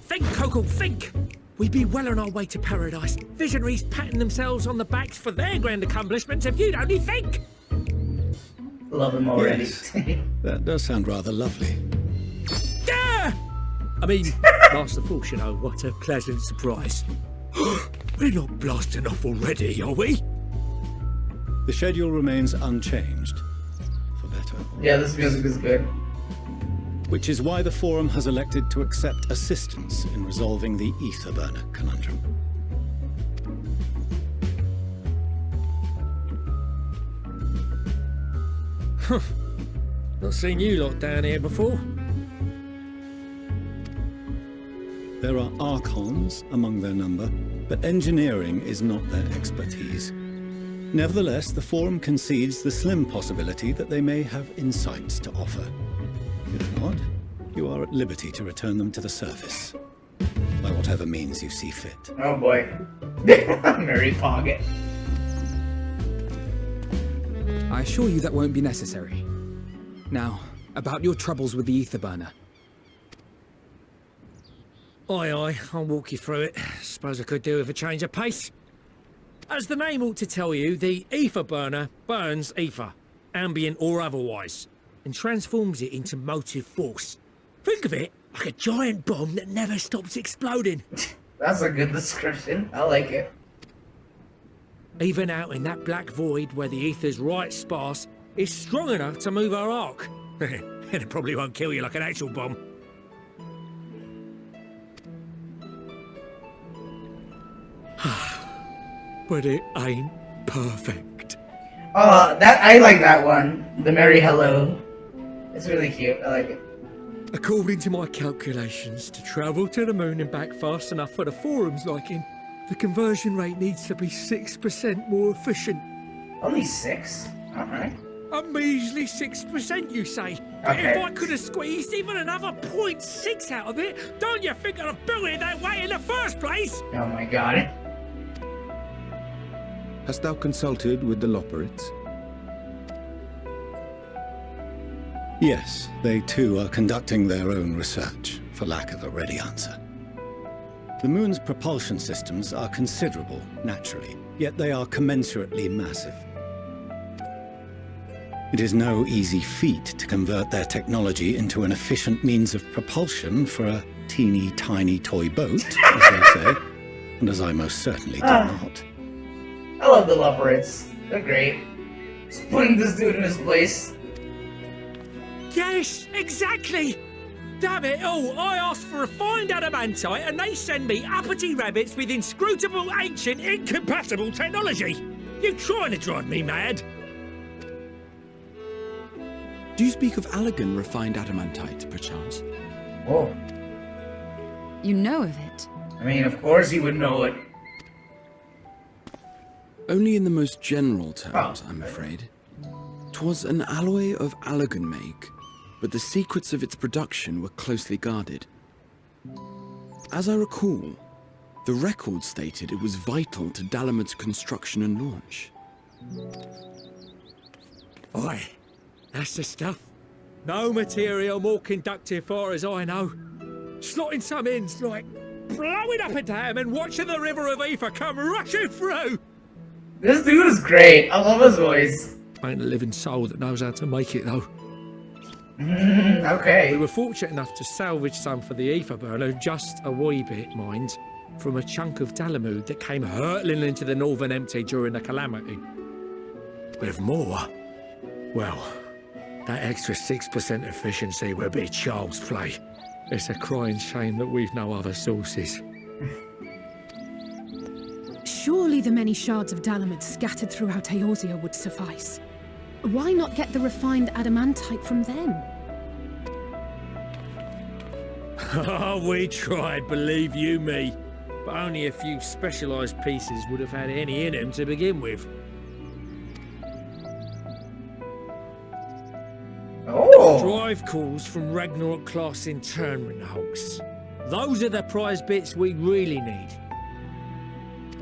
Think, Coco, think! We'd be well on our way to paradise. Visionaries patting themselves on the backs for their grand accomplishments if you'd only think! Love him already. Yes, that does sound rather lovely. Yeah! I mean, Master Force, you know, what a pleasant surprise. We're not blasting off already, are we? The schedule remains unchanged, for better. Yeah, this music is good. Which is why the Forum has elected to accept assistance in resolving the ether burner conundrum. Huh. Not seen you lot down here before. There are Archons among their number, but engineering is not their expertise. Nevertheless, the Forum concedes the slim possibility that they may have insights to offer. If not, you are at liberty to return them to the surface, by whatever means you see fit. Oh boy. Mary Pocket. I assure you that won't be necessary. Now, about your troubles with the ether burner. Aye, aye, I'll walk you through it. Suppose I could do with a change of pace. As the name ought to tell you, the ether burner burns ether, ambient or otherwise, and transforms it into motive force. Think of it like a giant bomb that never stops exploding. That's a good description. I like it. Even out in that black void where the ether's right sparse, it's strong enough to move our arc. And it probably won't kill you like an actual bomb. But it ain't perfect. Oh, I like that one. The Merry Hello. It's really cute. I like it. According to my calculations, to travel to the moon and back fast enough for the Forum's liking, the conversion rate needs to be 6% more efficient. Only 6? Alright. A measly 6%, you say? But Okay. if I could have squeezed even another 0.6 out of it, don't you think I'd have built it that way in the first place? Oh my god. Hast thou consulted with the Lopperites? Yes, they too are conducting their own research, for lack of a ready answer. The moon's propulsion systems are considerable, naturally, yet they are commensurately massive. It is no easy feat to convert their technology into an efficient means of propulsion for a teeny tiny toy boat, as they say, and as I most certainly do not. I love the leopards. They're great. Just putting this dude in his place. Yes, exactly! Damn it all, I asked for refined adamantite and they send me uppity rabbits with inscrutable, ancient, incompatible technology! You trying to drive me mad? Do you speak of Allegan refined adamantite, perchance? Oh. You know of it? I mean, of course you would know it. Only in the most general terms, I'm afraid. 'Twas an alloy of Allegan make, but the secrets of its production were closely guarded. As I recall, the record stated it was vital to Dalamud's construction and launch. Oi, that's the stuff. No material more conductive far as I know. Slotting some ends like blowing up a dam and watching the river of ether come rushing through. This dude is great. I love his voice. Ain't a living soul that knows how to make it though. Okay. We were fortunate enough to salvage some for the ether burner, just a wee bit, mind, from a chunk of Dalamud that came hurtling into the Northern Empty during the calamity. With more, well, that extra 6% efficiency would be child's play. It's a crying shame that we've no other sources. Surely the many shards of Dalamud scattered throughout Eorzea would suffice. Why not get the refined adamantite from them? Oh, we tried, believe you me. But only a few specialised pieces would have had any in them to begin with. Oh! Drive calls from Ragnarok-class internment hulks. Those are the prize bits we really need.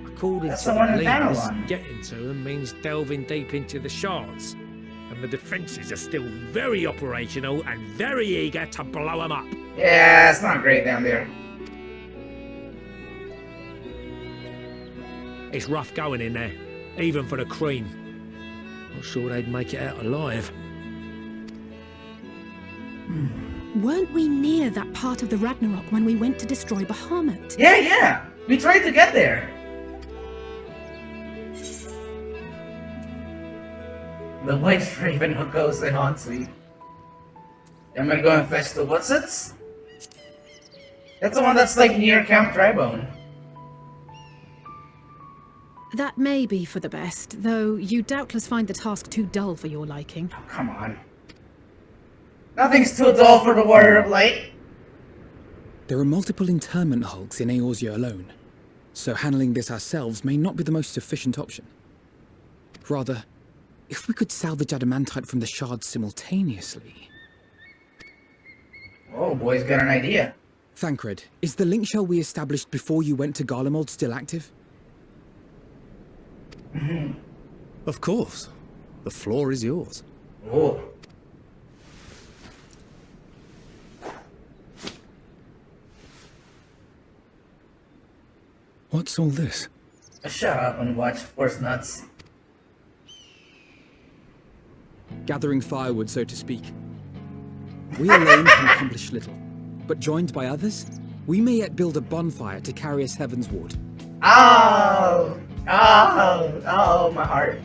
According That's to the one the in leaders, Babylon. getting to them means delving deep into the shards. And the defences are still very operational and very eager to blow them up. Yeah, it's not great down there. It's rough going in there, even for the cream. Not sure they'd make it out alive. Weren't we near that part of the Ragnarok when we went to destroy Bahamut? Yeah. We tried to get there. The White Raven who goes and haunts me. I'm gonna go and fetch the what's-its? That's the one that's like near Camp Drybone. That may be for the best, though you doubtless find the task too dull for your liking. Oh, come on. Nothing's too dull for the Warrior of Light. There are multiple internment hulks in Eorzea alone, so handling this ourselves may not be the most efficient option. Rather, if we could salvage adamantite from the shards simultaneously... Oh, boy's got an idea. Thancred, is the link shell we established before you went to Garlemald still active? Of course. The floor is yours. Oh. What's all this? Shut up and watch Force Nuts. Gathering firewood, so to speak. We alone can accomplish little, but joined by others, we may yet build a bonfire to carry us heavensward. Oh! Oh! Oh, my heart.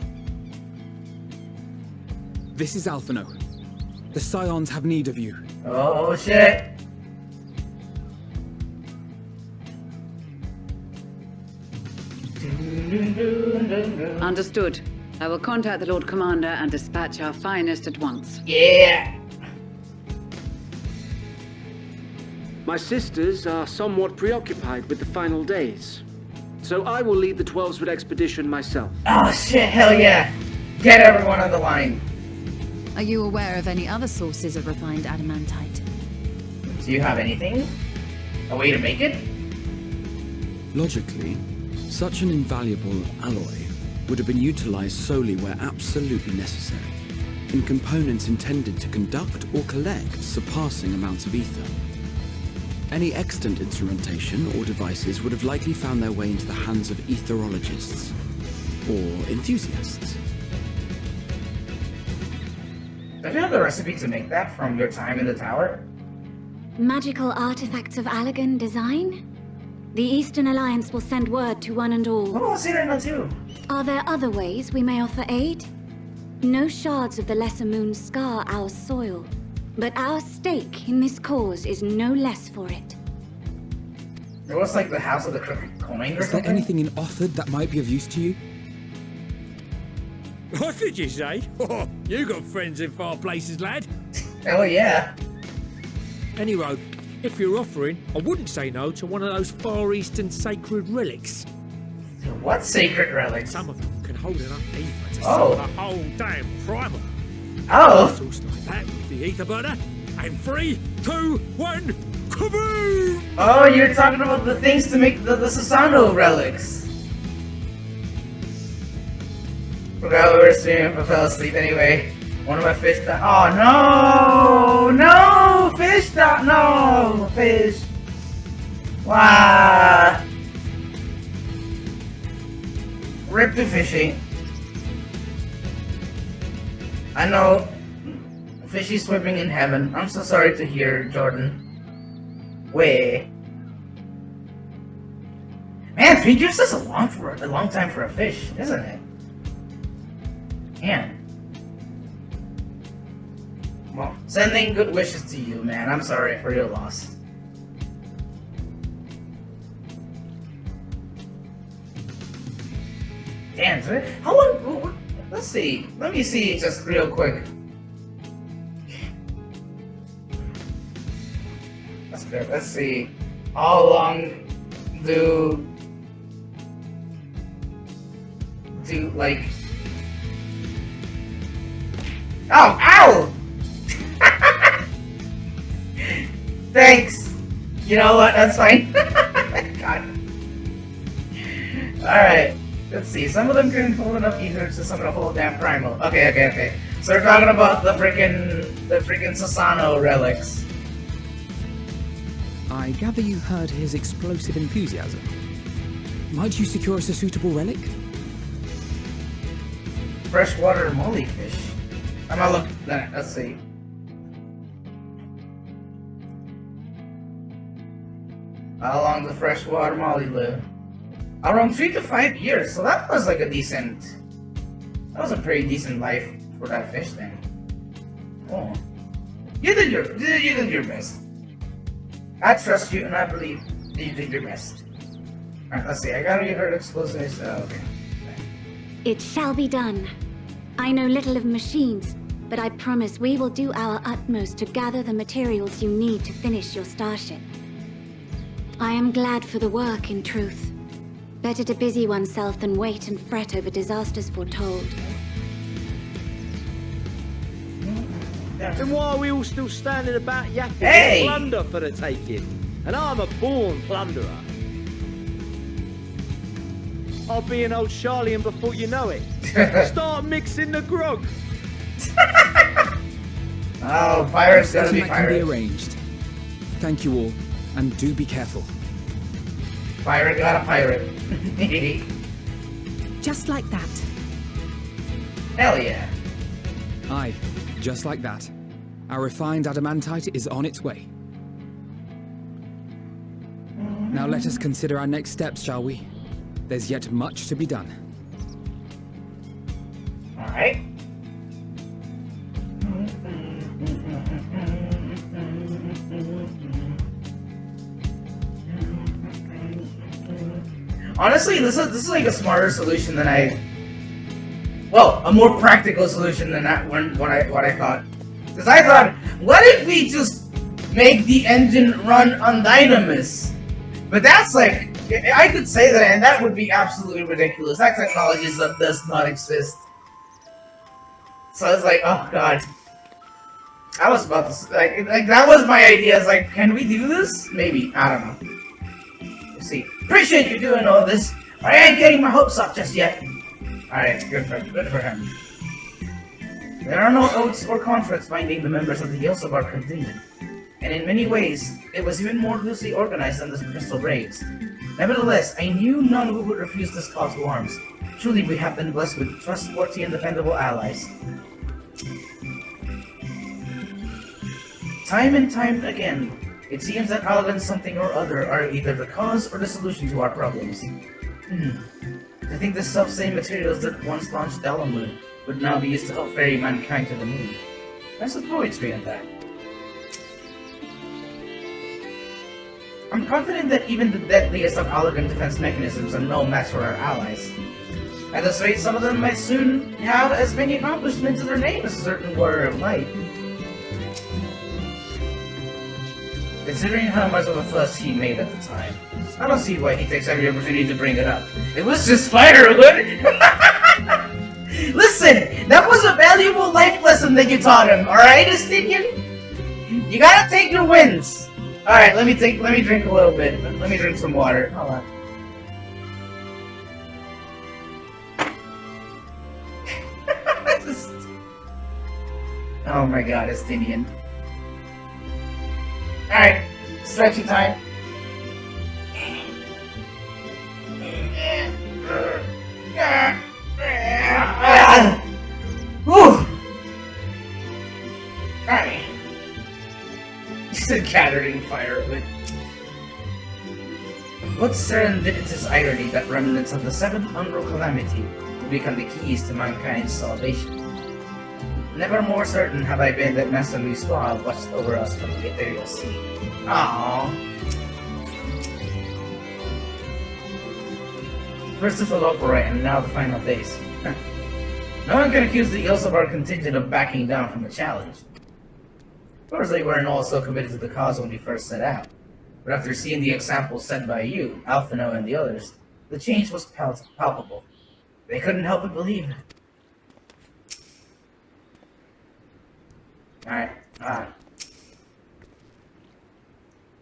This is Alphino. The Scions have need of you. Oh, shit. Understood. I will contact the Lord Commander and dispatch our finest at once. Yeah! My sisters are somewhat preoccupied with the final days, so I will lead the 12-foot expedition myself. Oh shit, hell yeah! Get everyone on the line! Are you aware of any other sources of refined adamantite? Do you have anything? A way to make it? Logically, such an invaluable alloy would have been utilized solely where absolutely necessary, in components intended to conduct or collect surpassing amounts of ether. Any extant instrumentation or devices would have likely found their way into the hands of etherologists or enthusiasts. Don't you have the recipe to make that from your time in the tower? Magical artifacts of Allegan design? The Eastern Alliance will send word to one and all. Oh, Serena too. Are there other ways we may offer aid? No shards of the Lesser Moon scar our soil, but our stake in this cause is no less for it. It was like the House of the Crooked Coin or Is something? there anything in Othard that might be of use to you? What did you say? Oh, you got friends in far places, lad. Hell yeah. Anyway, if you're offering, I wouldn't say no to one of those Far Eastern sacred relics. What sacred relics? Some of them can hold enough ether to Oh. sell the whole damn primal. Oh. Source like that with the ether burner. And 3, 2, 1, kaboom! Oh, you're talking about the things to make the Susano relics. Forgot we were streaming but fell asleep anyway. One of my fish died. Oh no! No! Fish died! No! Fish! Wow! Rip to fishing. I know. Fishy swimming in heaven. I'm so sorry to hear, Jordan. Way. Man, 3 years is a long time for a fish, isn't it? Man. Well, sending good wishes to you, man. I'm sorry for your loss. Damn, how long? Let's see. Let me see just real quick. That's good. Let's see. How long do like? Oh, ow! Thanks. You know what? That's fine. God. All right. Let's see. Some of them can hold enough ether to summon a whole damn primal. Okay. So we're talking about the freaking Susano relics. I gather you heard his explosive enthusiasm. Might you secure us a suitable relic? Freshwater mollyfish. I'm gonna look at that. Let's see. How long does freshwater molly live? Around 3 to 5 years. So that was like a decent. That was a pretty decent life for that fish then. Oh, you did your best. I trust you, and I believe that you did your best. All right, let's see. I gotta get her explosives. Okay. It shall be done. I know little of machines, but I promise we will do our utmost to gather the materials you need to finish your starship. I am glad for the work, in truth. Better to busy oneself than wait and fret over disasters foretold. Then why are we all still standing about yapping Hey! plunder for the taking? And I'm a born plunderer. I'll be an old Charlian before you know it. Start mixing the grog. Oh, pirates gotta be That can be pirates. arranged. Thank you all, and do be careful. Pirate got a pirate. Just like that. Hell yeah. Aye, just like that. Our refined adamantite is on its way. Now let us consider our next steps, shall we? There's yet much to be done. Alright. Honestly, this is like a smarter solution than a more practical solution than what I thought. Because I thought, what if we just make the engine run on Dynamis? But that's like, I could say that, and that would be absolutely ridiculous. That technology does not exist. So I was like, oh god. I was about to like that was my idea. It's like, can we do this? Maybe. I don't know. Let's see. Appreciate you doing all this. I ain't getting my hopes up just yet. Alright, good for him. There are no oaths or contracts binding the members of the Yosobar contingent, and in many ways, it was even more loosely organized than the Crystal Braves. Nevertheless, I knew none who would refuse this cause to arms. Truly, we have been blessed with trustworthy and dependable allies. Time and time again, it seems that Algan something or other are either the cause or the solution to our problems. I think the self-same materials that once launched Dalamud would now be used to help ferry mankind to the moon. That's the poetry in that. I'm confident that even the deadliest of Allagan defense mechanisms are no match for our allies. At this rate, some of them might soon have as many accomplishments to their name as a certain warrior of light. Considering how much of a fuss he made at the time, I don't see why he takes every opportunity to bring it up. It was just firewood! Listen! That was a valuable life lesson that you taught him, alright, Estinian? You gotta take your wins! Alright, let me drink a little bit. Let me drink some water. Hold on. Oh my god, Estinian. Alright, stretchy time. Whew! Alright. Just a gathering firewood. What serendipitous irony that remnants of the seventh Umbral Calamity will become the keys to mankind's salvation. Never more certain have I been that Master Luiswa watched over us from the ethereal sea. Aww. First the Philopora and now the final days. No one can accuse the ills of our contingent of backing down from the challenge. Of course they weren't all so committed to the cause when we first set out. But after seeing the example set by you, Alphino, and the others, the change was palpable. They couldn't help but believe it. Alright.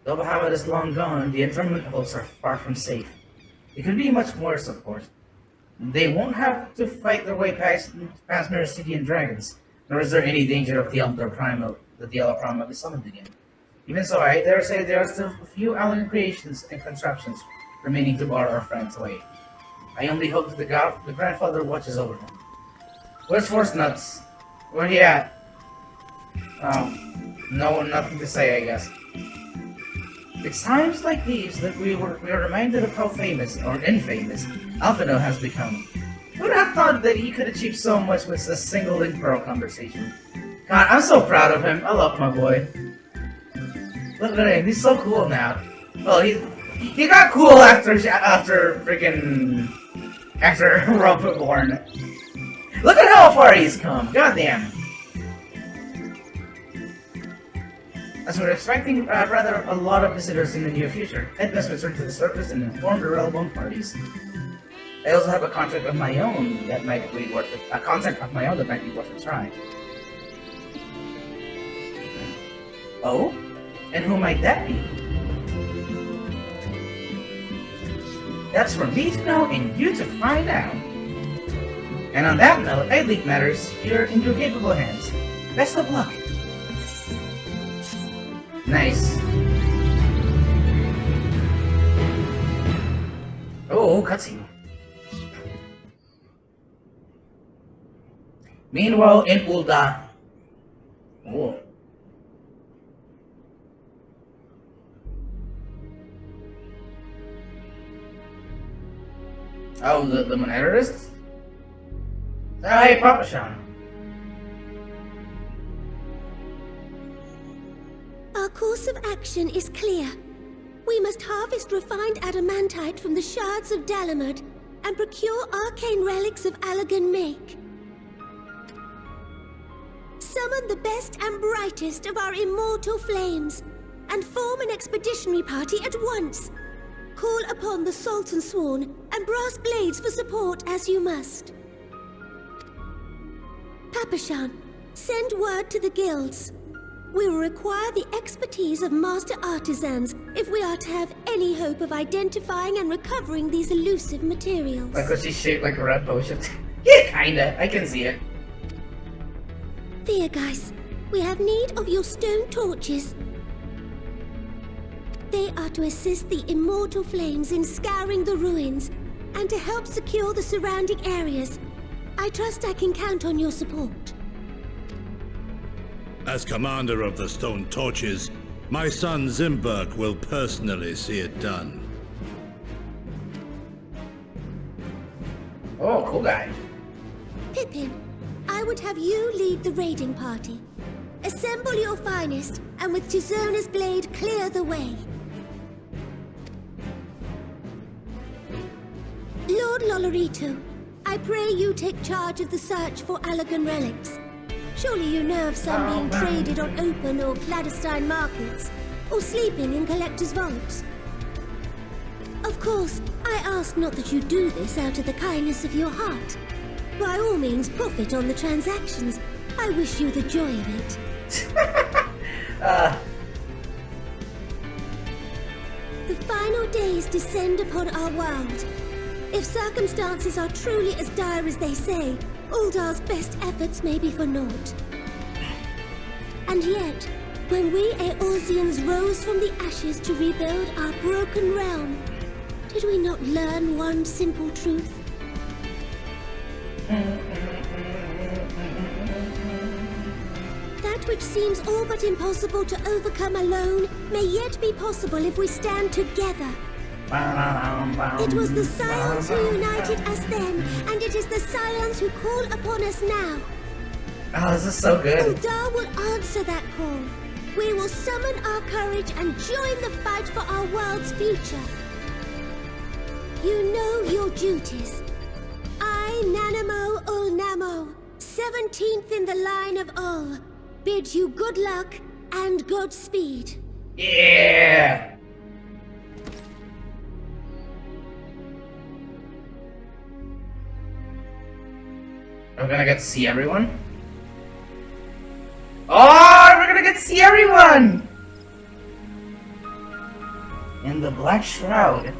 Though Bahamut is long gone, the internment hulks are far from safe. It could be much worse, of course. They won't have to fight their way past Meridian dragons, nor is there any danger of the Yellow Primal be summoned again. Even so, I dare say there are still a few alien creations and contraptions remaining to bar our friends away. I only hope that the grandfather watches over them. Where's Force Nuts? Where he at? Nothing to say, I guess. It's times like these that we are reminded of how famous, or infamous, Alphino has become. Who would have thought that he could achieve so much with a single link pearl conversation? God, I'm so proud of him. I love my boy. Look at him, he's so cool now. Well, he got cool after Rumpelborn. Look at how far he's come. Goddamn. As we're expecting rather a lot of visitors in the near future, I'd best return to the surface and inform the relevant parties. I also have a contract of my own that might be worth a try. Oh? And who might that be? That's for me to know and you to find out. And on that note, I leave matters here in your capable hands. Best of luck. Nice. Oh, cutscene. Meanwhile, in Ulda. Oh. Oh, the monetarists? Hey, Papa Shan. Our course of action is clear. We must harvest refined adamantite from the shards of Dalamud and procure arcane relics of Allagan make. Summon the best and brightest of our immortal flames and form an expeditionary party at once. Call upon the Sultan Sworn and Brass Blades for support as you must. Papashan, send word to the guilds. We will require the expertise of master artisans if we are to have any hope of identifying and recovering these elusive materials. Like, was she shaped like a red potion? Yeah, kinda. I can see it. There, guys. We have need of your stone torches. They are to assist the immortal flames in scouring the ruins and to help secure the surrounding areas. I trust I can count on your support. As commander of the Stone Torches, my son Zimberk will personally see it done. Oh, cool guy. Pippin, I would have you lead the raiding party. Assemble your finest, and with Tizona's blade, clear the way. Lord Lolorito, I pray you take charge of the search for Allagan relics. Surely you know of some being traded on open or clandestine markets, or sleeping in collectors' vaults. Of course, I ask not that you do this out of the kindness of your heart. By all means, profit on the transactions. I wish you the joy of it. The final days descend upon our world. If circumstances are truly as dire as they say, Uldar's best efforts may be for naught. And yet, when we Eorzeans rose from the ashes to rebuild our broken realm, did we not learn one simple truth? That which seems all but impossible to overcome alone may yet be possible if we stand together. It was the Scions who united us then, and it is the Scions who call upon us now. Oh, this is so good. Uldar will answer that call. We will summon our courage and join the fight for our world's future. You know your duties. I, Nanamo Ulnamo, 17th in the line of Ul, bid you good luck and Godspeed. Yeah! Are we gonna get to see everyone? Oh, we're gonna get to see everyone! In the Black Shroud.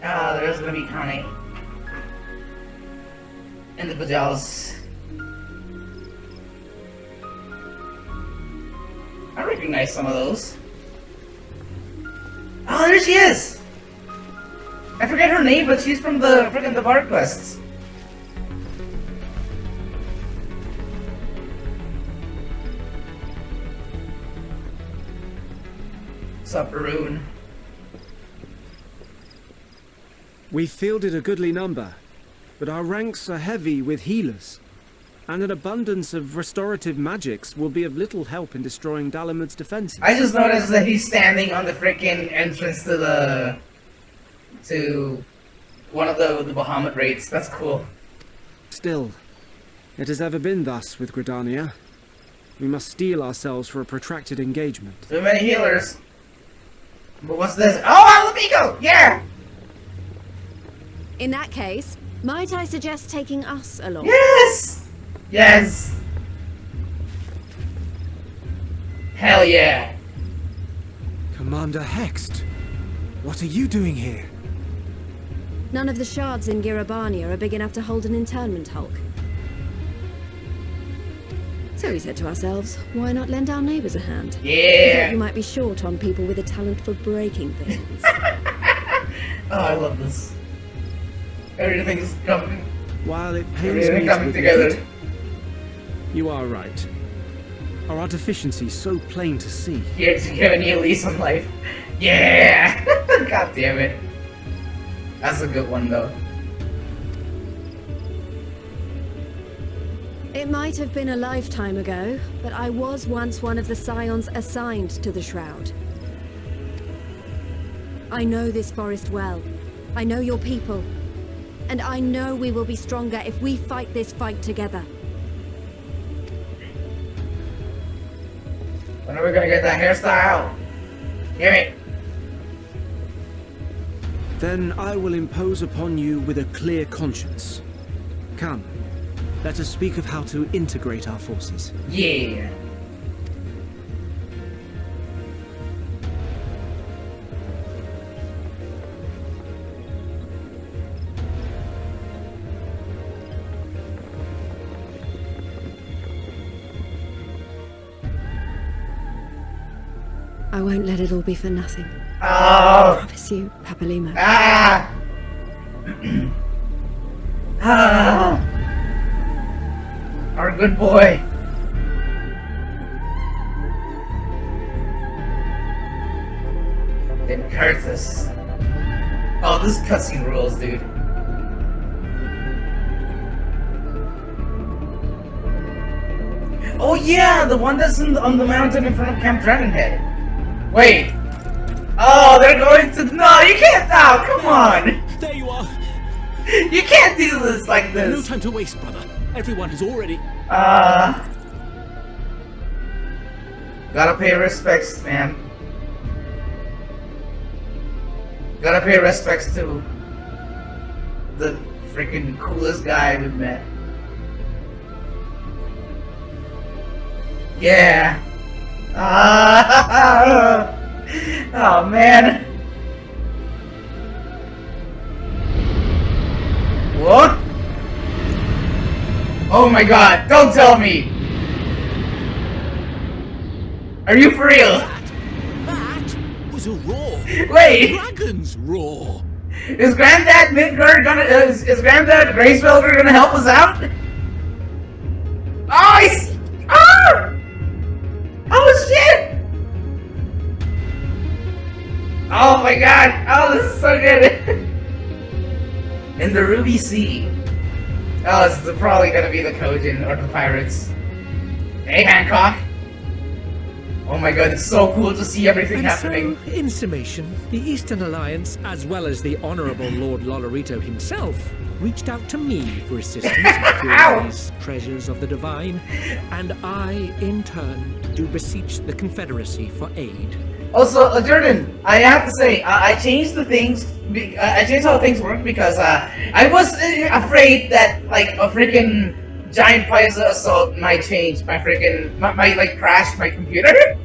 Ah, there's gonna be Connie. And the Bajals. I recognize some of those. Oh, there she is! I forget her name, but she's from the freaking the Bard quests. What's up, Arun? We fielded a goodly number, but our ranks are heavy with healers, and an abundance of restorative magics will be of little help in destroying Dalamud's defenses. I just noticed that he's standing on the freaking entrance to one of the Bahamut raids. That's cool. Still, it has ever been thus with Gridania. We must steel ourselves for a protracted engagement. Too many healers. But what's this? Oh, Alamigo! Yeah! In that case, might I suggest taking us along? Yes! Yes! Hell yeah! Commander Hext, what are you doing here? None of the shards in Girabania are big enough to hold an internment hulk. So we said to ourselves, why not lend our neighbors a hand? Yeah! We thought you might be short on people with a talent for breaking things. Oh, I love this. Everything's coming. While it pains me coming to together. admit, you are right. Are our deficiencies so plain to see? Here's giving you a lease on life. Yeah! God damn it. That's a good one, though. It might have been a lifetime ago, but I was once one of the Scions assigned to the Shroud. I know this forest well. I know your people. And I know we will be stronger if we fight this fight together. When are we gonna get that hairstyle? Give me. Then I will impose upon you with a clear conscience. Come, let us speak of how to integrate our forces. Yeah. I won't let it all be for nothing. Oh! I promise you, Papalimo. Ah! Ah! Our good boy. Then Curtis. Oh, this cutscene rules, dude. Oh yeah, the one that's on the mountain in front of Camp Dragonhead. Wait. Oh, they're going to... No, you can't now! Come on! There you are! You can't do this like this! No time to waste, brother. Everyone has already... Gotta pay respects, man. Gotta pay respects to the freaking coolest guy we've met. Yeah. Oh man. What? Oh my god, don't tell me. Are you for real? That was a roar. Wait. Dragon's roar. Is Granddad Midgard gonna... Is Granddad Gracefelder gonna help us out? Oh, I see. Oh! Oh shit! Oh my god! Oh, this is so good! In the Ruby Sea. Oh, this is probably gonna be the Kojin or the pirates. Hey, Hancock! Oh my god, it's so cool to see everything happening. So, in summation, the Eastern Alliance, as well as the Honourable Lord Lolorito himself, reached out to me for assistance in securing these treasures of the divine, and I, in turn, do beseech the Confederacy for aid. Also, Jordan, I have to say, I changed the things. I changed how things work because I was afraid that like a freaking giant Pisa assault might change my freaking might like crash my computer.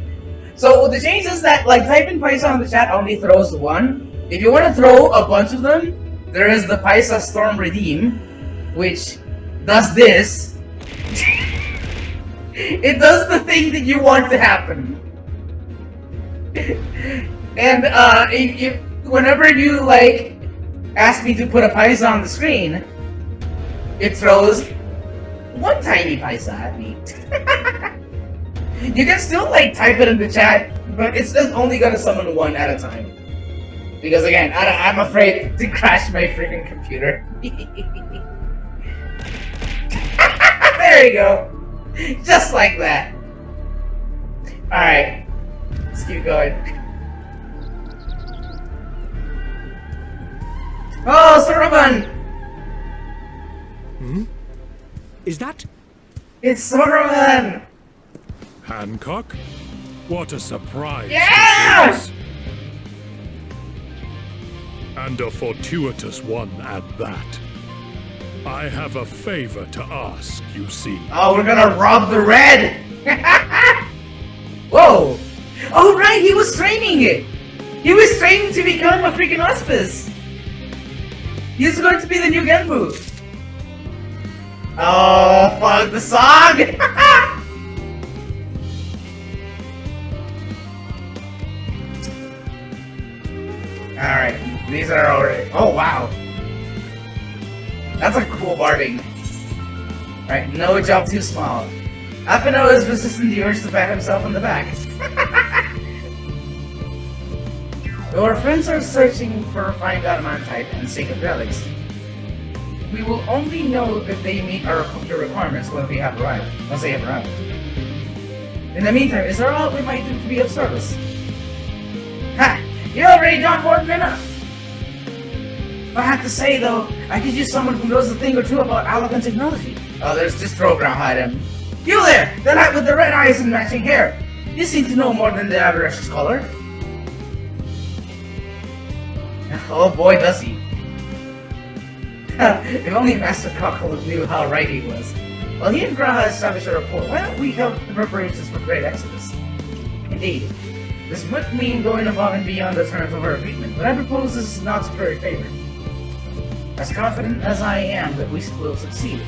So the change is that like type in Pisa on the chat only throws one. If you want to throw a bunch of them, there is the Pisa Storm Redeem, which does this. It does the thing that you want to happen. And if whenever you like ask me to put a Pisa on the screen, it throws one tiny Pisa at me. You can still like type it in the chat, but it's just only gonna summon one at a time. Because again, I'm afraid to crash my freaking computer. There you go. Just like that. Alright. Let's keep going. Oh, Soroban! Hmm? Is that? It's Soroban! Hancock? What a surprise! Yeah! This is. And a fortuitous one at that. I have a favor to ask, you see. Oh, we're gonna rob the red! Whoa! Oh right, he was training it! He was training to become a freaking Auspice! He's going to be the new Genbu! Oh, fuck the song! Alright, these are already... Oh, wow! That's a cool barding. Alright, no job too small. Apino is resisting the urge to pat himself on the back. Our friends are searching for refined adamantite and sacred relics. We will only know if they meet our requirements once they have arrived. In the meantime, is there all we might do to be of service? Ha! You already done more than enough! I have to say though, I could use someone who knows a thing or two about Alakan technology. Oh, there's this program item. You there! The lad with the red eyes and matching hair! You seem to know more than the average scholar. Oh boy, does he. If only Master Cockle knew how right he was. Well, he and Graha established a rapport. Why don't we help the preparations for Great Exodus? Indeed. This would mean going above and beyond the terms of our agreement, but I propose this is not very favored. As confident as I am that we will succeed,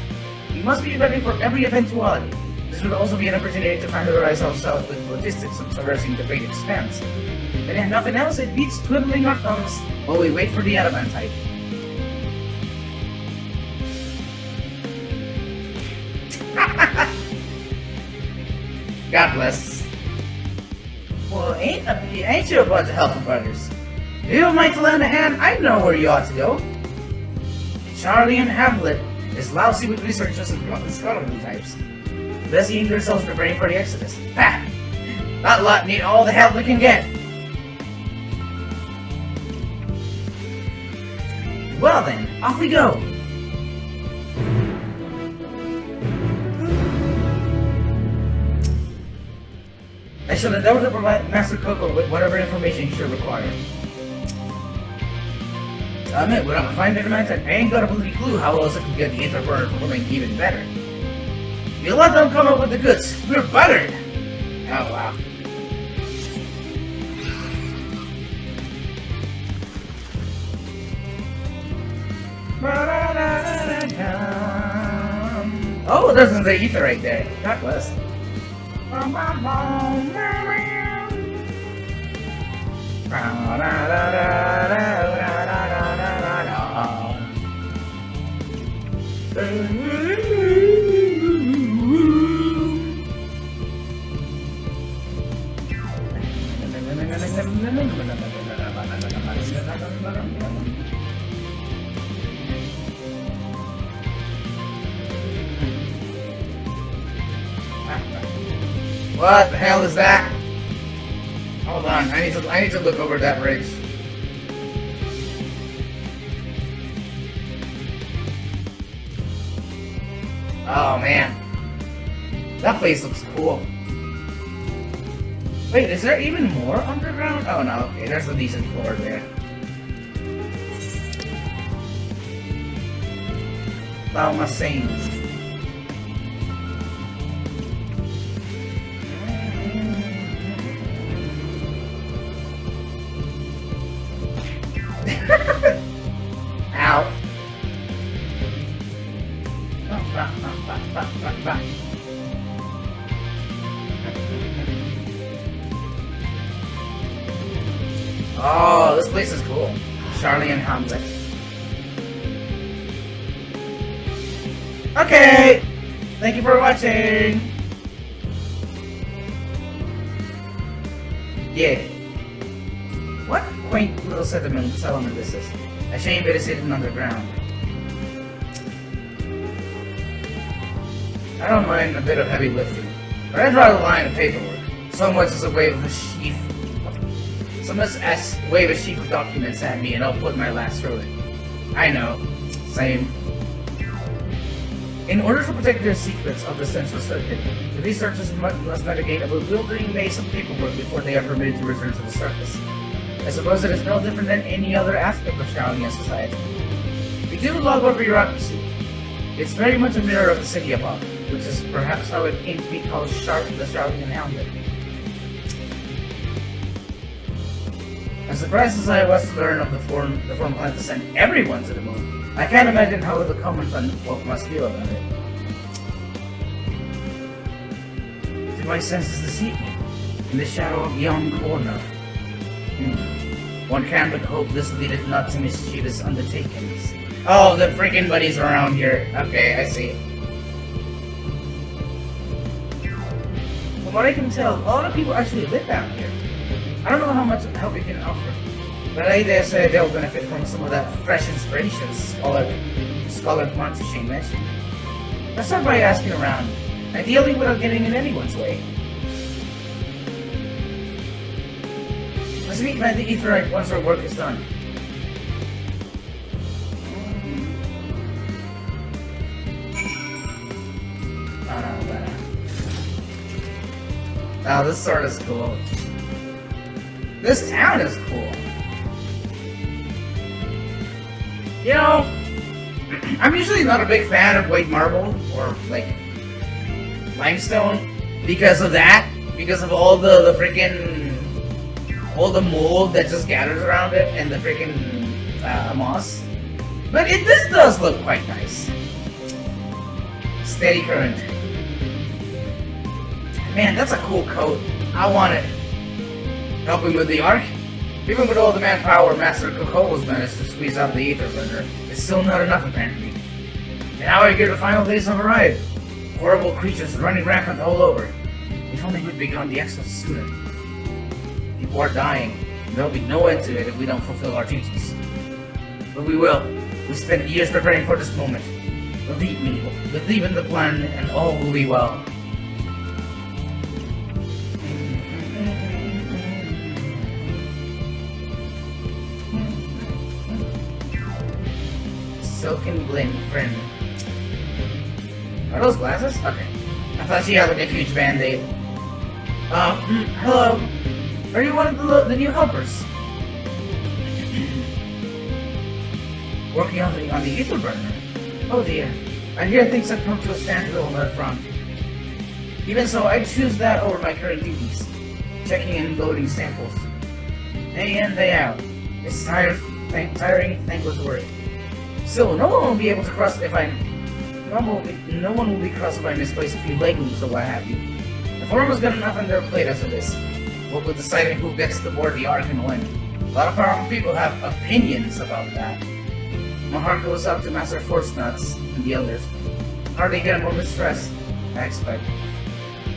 we must be ready for every eventuality. This would also be an opportunity to familiarize ourselves with logistics of traversing the great expanse. And if nothing else, it beats twiddling our thumbs while we wait for the adamantite. God bless. Well, ain't you a bunch of helpful brothers? If you don't mind to lend a hand, I know where you ought to go. Charlie and Hamlet is lousy with researchers and scholarly types. Busy themselves preparing for the Exodus. Ha! That lot need all the help they can get. Well then, off we go. I shall endeavor to provide Master Coco with whatever information he should require. I admit, without finding the man, I ain't got a bloody clue how else I could get the Interburner performing even better. If you let them come up with the goods, we're buttered! Oh wow. Oh, there's the ether right there. God bless. What the hell is that? Hold on, I need to look over that bridge. Oh man, that place looks cool. Wait, is there even more underground? Oh no, okay, there's a decent floor there. Thou must saints. Ow. Oh, this place is cool. Charlie and Hamlet. Okay! Thank you for watching! Yeah. What quaint little settlement this is. A shame it is hidden underground. I don't mind a bit of heavy lifting, but I'd rather line of paperwork. So much as a wave of a sheaf. So much as wave a sheaf of documents at me and I'll put my last through it. I know. Same. In order to protect their secrets of the central circuit, the researchers must navigate a bewildering maze of paperwork before they are permitted to return to the surface. I suppose it is no different than any other aspect of Shaolin society. We do love our bureaucracy. It's very much a mirror of the city above, which is perhaps how it came to be called the Shaolin Hamlet. As surprised as I was to learn of the foreign plan to send everyone to the moon, I can't imagine how the common folk must feel about it. Did my senses deceive me? In the shadow of yon corner. One can but hope this leadeth not to mischievous undertakings. Oh, the freaking buddies around here. Okay, I see. From what I can tell, a lot of people actually live down here. I don't know how much help we can offer, but I dare say they'll benefit from some of that fresh inspiration Scholar Monteshane mentioned. Let's start by asking around, ideally without getting in anyone's way. Let's meet by the Aetherite once our work is done. Oh, this sword is cool. This town is cool. You know, I'm usually not a big fan of white marble or like limestone because of that. Because of all the freaking the mold that just gathers around it and the freaking moss. But this does look quite nice. Steady current. Man, that's a cool coat. I want it. Helping with the arc? Even with all the manpower Master Coco's managed to squeeze out the ether burner, it's still not enough apparently. And now I get the final days of a ride. Horrible creatures running rampant all over. If only we'd begun the exodus sooner. People are dying. There'll be no end to it if we don't fulfill our duties. But we will. We spent years preparing for this moment. Believe me, believe in the plan and all will be well. Silken brim. Are those glasses? Okay. I thought she had like a huge band-aid. Hello. Are you one of the new helpers? Working on the ether burner? Oh dear. I hear things have come to a standstill on that front. Even so, I'd choose that over my current duties. Checking and loading samples. Day in, day out. It's tiring, thankless work. Still, no one will be able to cross if I... No one will be crossed if I misplace a few leg loops or what have you. The forum has got enough on their plate as it is. What with deciding who gets to board the Ark and when. A lot of powerful people have opinions about that. My heart goes out to Master Force Nuts and the others. Hardly get a moment's rest, I expect.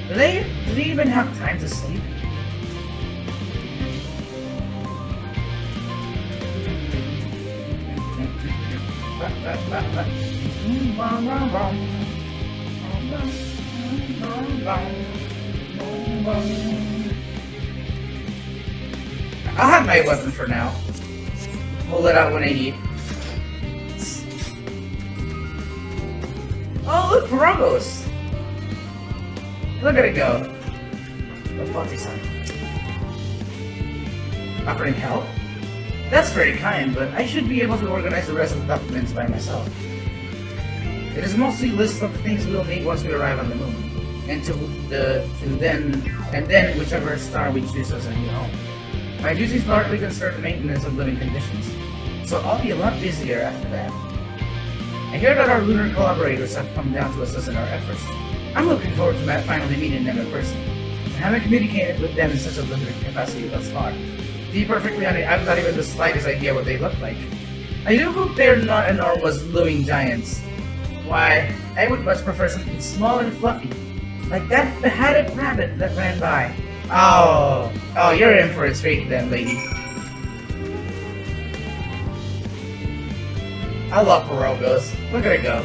Do they even have time to sleep? I'll have my weapon for now. Pull it out when I need. Oh, look, Paragos! Look at it go. The Ponti-san. Offering help? That's very kind, but I should be able to organize the rest of the documents by myself. It is mostly lists of the things we'll need once we arrive on the moon, and then whichever star we choose as a new home. My duties largely concern the maintenance of living conditions, so I'll be a lot busier after that. I hear that our lunar collaborators have come down to assist in our efforts. I'm looking forward to finally meeting them in person. I haven't communicated with them in such a limited capacity thus far. To be perfectly honest, I've not even the slightest idea what they look like. I do hope they're not enormous looming giants. Why, I would much prefer something small and fluffy, like that beheaded rabbit that ran by. Oh, you're in for a treat then, lady. I love Paragos. Look at it go.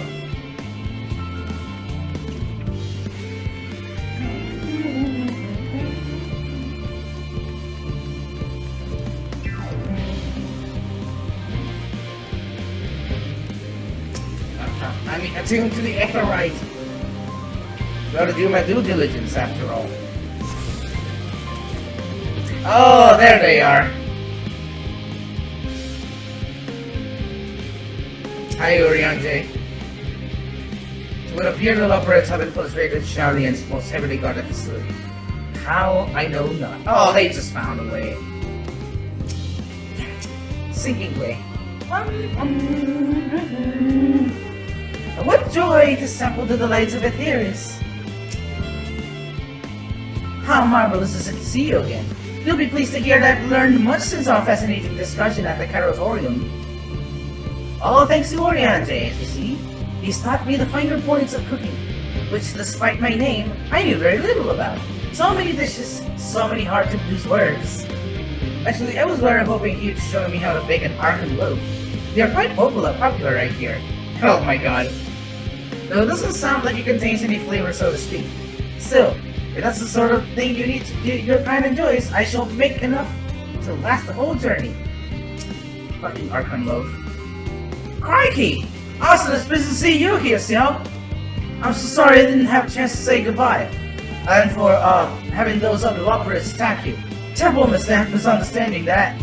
I mean, attuned to the Etherite. Gotta do my due diligence after all. Oh, there they are. Hi, Oriange. It would appear the operatives have infiltrated Charlian's most heavily guarded facility. How? I know not. Oh, they just found a way. Sinking way. What joy to sample the delights of Aetheris! How marvelous is it to see you again. You'll be pleased to hear that I've learned much since our fascinating discussion at the Kairotorium. All thanks to Oriange, as you see. He's taught me the finer points of cooking, which, despite my name, I knew very little about. So many dishes, so many hard-to-produce words. Actually, I was very hoping he'd show me how to bake an Arkan loaf. They're quite popular right here. Oh my god. Though it doesn't sound like it contains any flavor, so to speak. Still, if that's the sort of thing your kind enjoys, I shall make enough to last the whole journey. Fucking Arkan loaf. Crikey! Austin, it's busy to see you here, Xiao. I'm so sorry I didn't have a chance to say goodbye. And for, having those other operatives attack you. Terrible misunderstanding that.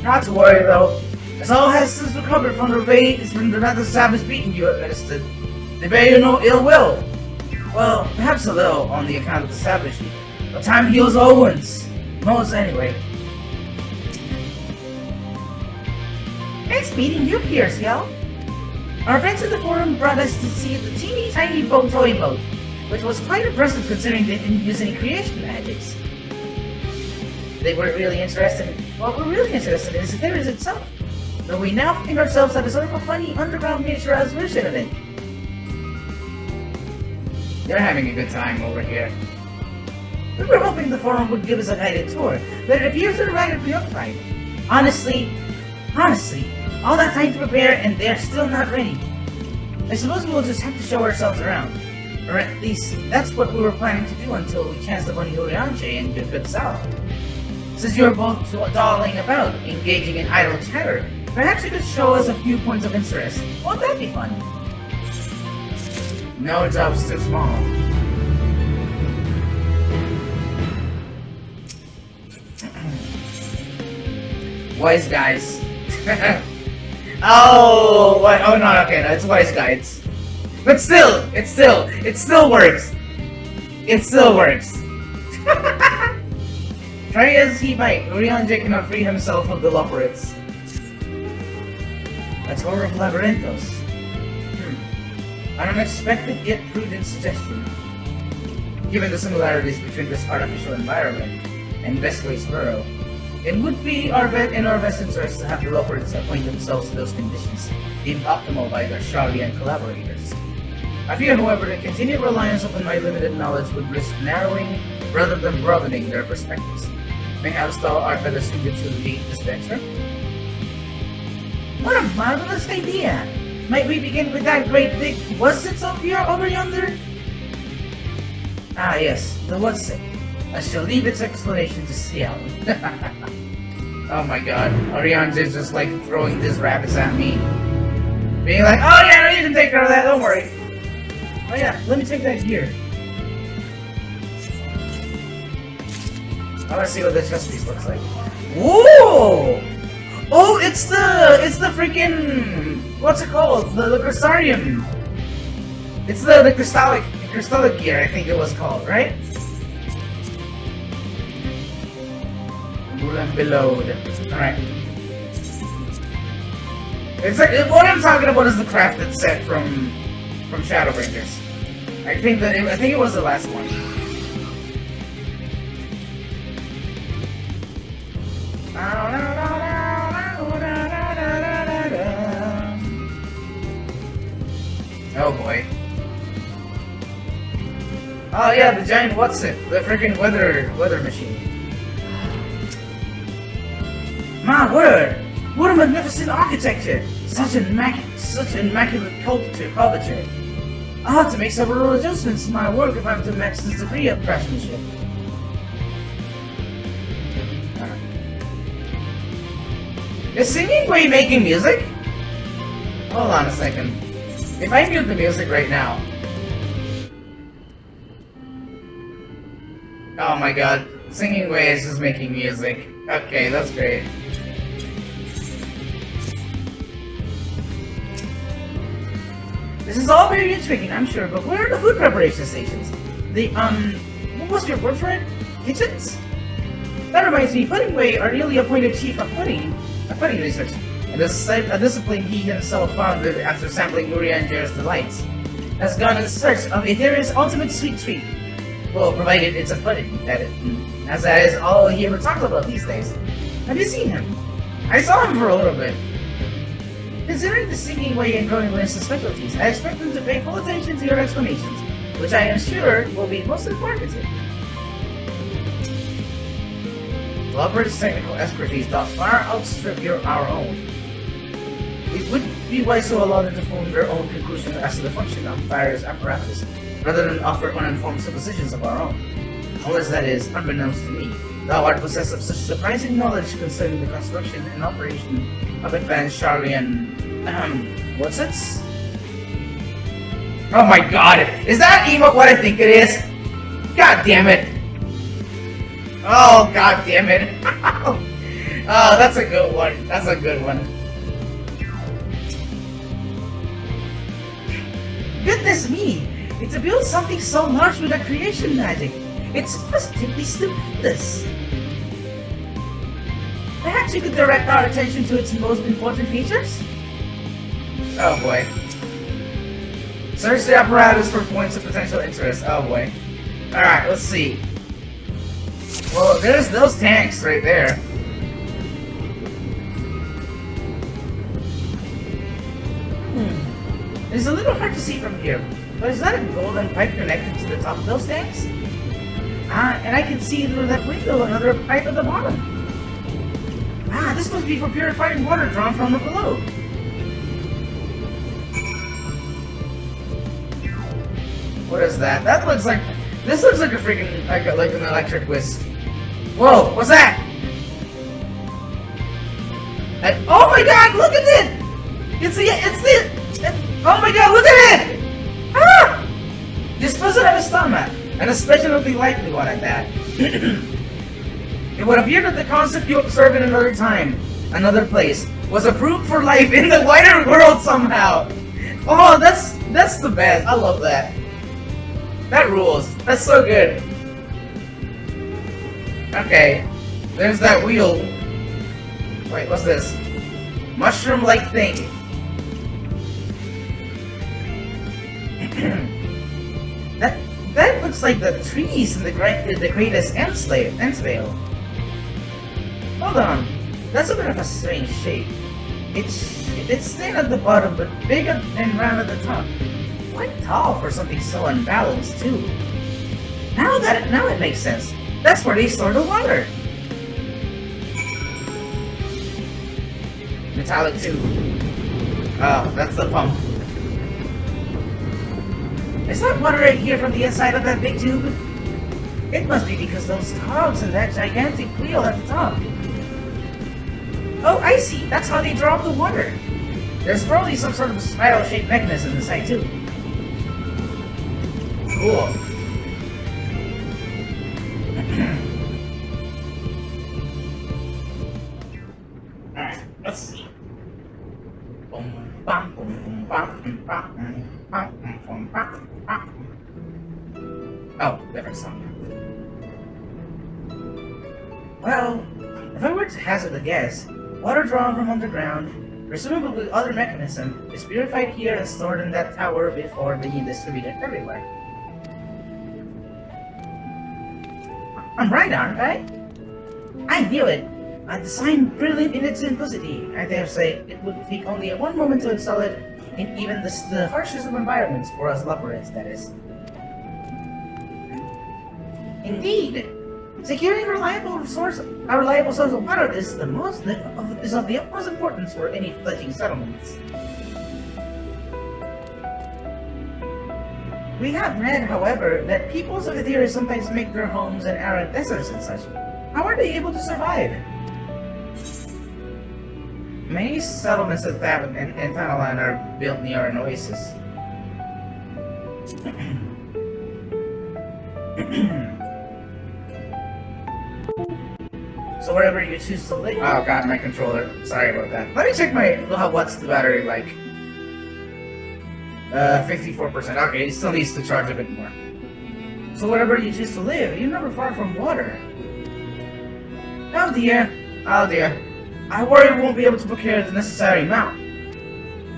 Not to worry, though. As all has since recovered from the raid, it's been another savage beating you administered. They bear you no ill will. Well, perhaps a little on the account of the savagery. But time heals all wounds. Most anyway. Nice meeting you here, Xiao. Our friends at the forum brought us to see the teeny tiny toy boat, which was quite impressive considering they didn't use any creation magics. They weren't really interested in what we're really interested in is the theories itself. Though we now find ourselves at a sort of a funny underground miniaturized version of it. They're having a good time over here. We were hoping the forum would give us a guided tour, but it appears they're rather preoccupied. Honestly, all that time to prepare and they're still not ready. I suppose we'll just have to show ourselves around. Or at least, that's what we were planning to do until we chanced upon Oriange and good South. Since you're both dawdling about, engaging in idle chatter, perhaps you could show us a few points of interest. Won't that be fun? No job's too small. Wise guys. Oh, what? Oh no, okay, no, it's wise guides. But still, it still works. It still works. Try as he might, Oriange cannot free himself of the Loporits. A tour of Labyrinthos. An unexpected yet prudent suggestion. Given the similarities between this artificial environment and Bestway's burrow, it would be in our best interest to have the Loporits acquaint themselves to those conditions deemed optimal by their Charlian collaborators. I fear, however, that continued reliance upon my limited knowledge would risk narrowing rather than broadening their perspectives. May I install our better suited to lead this venture? What a marvelous idea! Might we begin with that great big what's-it up here over yonder? Ah yes, the what's-it. I shall leave its explanation to Ciel. Oh my god, Oriange is just like throwing these rabbits at me. Being like, oh yeah, no, you can take care of that, don't worry. Oh yeah, let me take that gear. I wanna see what the chest piece looks like. Whoa! Oh, it's the freaking, what's it called? The crystarium. It's the crystallic gear, I think it was called, right? And below. Alright. It's like what I'm talking about is the crafted set from Shadowbringers. I think it was the last one. Oh boy. Oh yeah, the giant what's-it? The freaking weather machine. My word! What a magnificent architecture! Such immaculate culture. I'll have to make several adjustments to my work if I'm to match this degree of craftsmanship. Is Singing Way making music? Hold on a second. If I mute the music right now... Oh my god, Singing Way is just making music. Okay, that's great. This is all very intriguing, I'm sure, but where are the food preparation stations? What was your word for it? Kitchens? That reminds me, Pudding Way, our newly appointed chief of pudding research, and a discipline he himself founded after sampling Oriange's delights, has gone in search of Ethereum's ultimate sweet treat. Well, provided it's a pudding, as that is all he ever talks about these days. Have you seen him? I saw him for a little bit. Considering the Singing Way and growing list of specialties, I expect them to pay full attention to your explanations, which I am sure will be most informative. Loporits' technical expertise does far outstrip our own. It would be wise to allow them to form their own conclusion as to the function of various apparatus, rather than offer uninformed suppositions of our own. Unless that is, unbeknownst to me, thou art possessed of such surprising knowledge concerning the construction and operation of advanced Charlian... what's-its? Oh my god! Is that emote what I think it is? God damn it! Oh god damn it! Oh, that's a good one. That's a good one. Goodness me! To build something so large with a creation magic, it's positively stupendous. Perhaps you could direct our attention to its most important features? Oh boy. Search the apparatus for points of potential interest. Oh boy. Alright, let's see. Well, there's those tanks right there. It's a little hard to see from here, but is that a golden pipe connected to the top of those tanks? And I can see through that window another pipe at the bottom. This must be for purifying water drawn from below. What is that? That looks like... This looks like a freaking... like an electric whisk. Whoa, what's that? Oh my god, look at it! Oh my god, look at it! Ah! This doesn't have a stomach, and especially likely one at that. It would appear that the concept you observed in another time, another place, was approved for life in the wider world somehow. Oh, that's the best. I love that. That rules. That's so good. Okay, there's that wheel. Wait, what's this? Mushroom-like thing. That looks like the trees in the greatest Endsvale. Hold on, that's a bit of a strange shape. It's thin at the bottom, but big and round at the top. Quite tall for something so unbalanced too. Now it makes sense. That's where they store the water. Metallic tube. Oh, that's the pump. Is that water right here from the inside of that big tube? It must be because those cogs and that gigantic wheel at the top. Oh, I see. That's how they draw the water. There's probably some sort of spiral-shaped mechanism inside too. Cool. Alright, let's see. Oh, different song. Well, if I were to hazard a guess, water drawn from underground, presumably other mechanism, is purified here and stored in that tower before being distributed everywhere. I'm right, aren't I? I knew it! A design brilliant in its simplicity. I dare say it would take only one moment to install it in even the harshest of environments for us Lopperites, that is. Indeed! Securing a reliable source of water is of the utmost importance for any fledgling settlements. We have read, however, that peoples of Etheria sometimes make their homes in arid deserts and such. How are they able to survive? Many settlements in Thanalan are built near an oasis. So wherever you choose to live... Oh god, my controller. Sorry about that. Let me check what's the battery like. 54%. Okay, it still needs to charge a bit more. So wherever you choose to live, you're never far from water. Oh dear. Oh dear. I worry we won't be able to procure the necessary amount.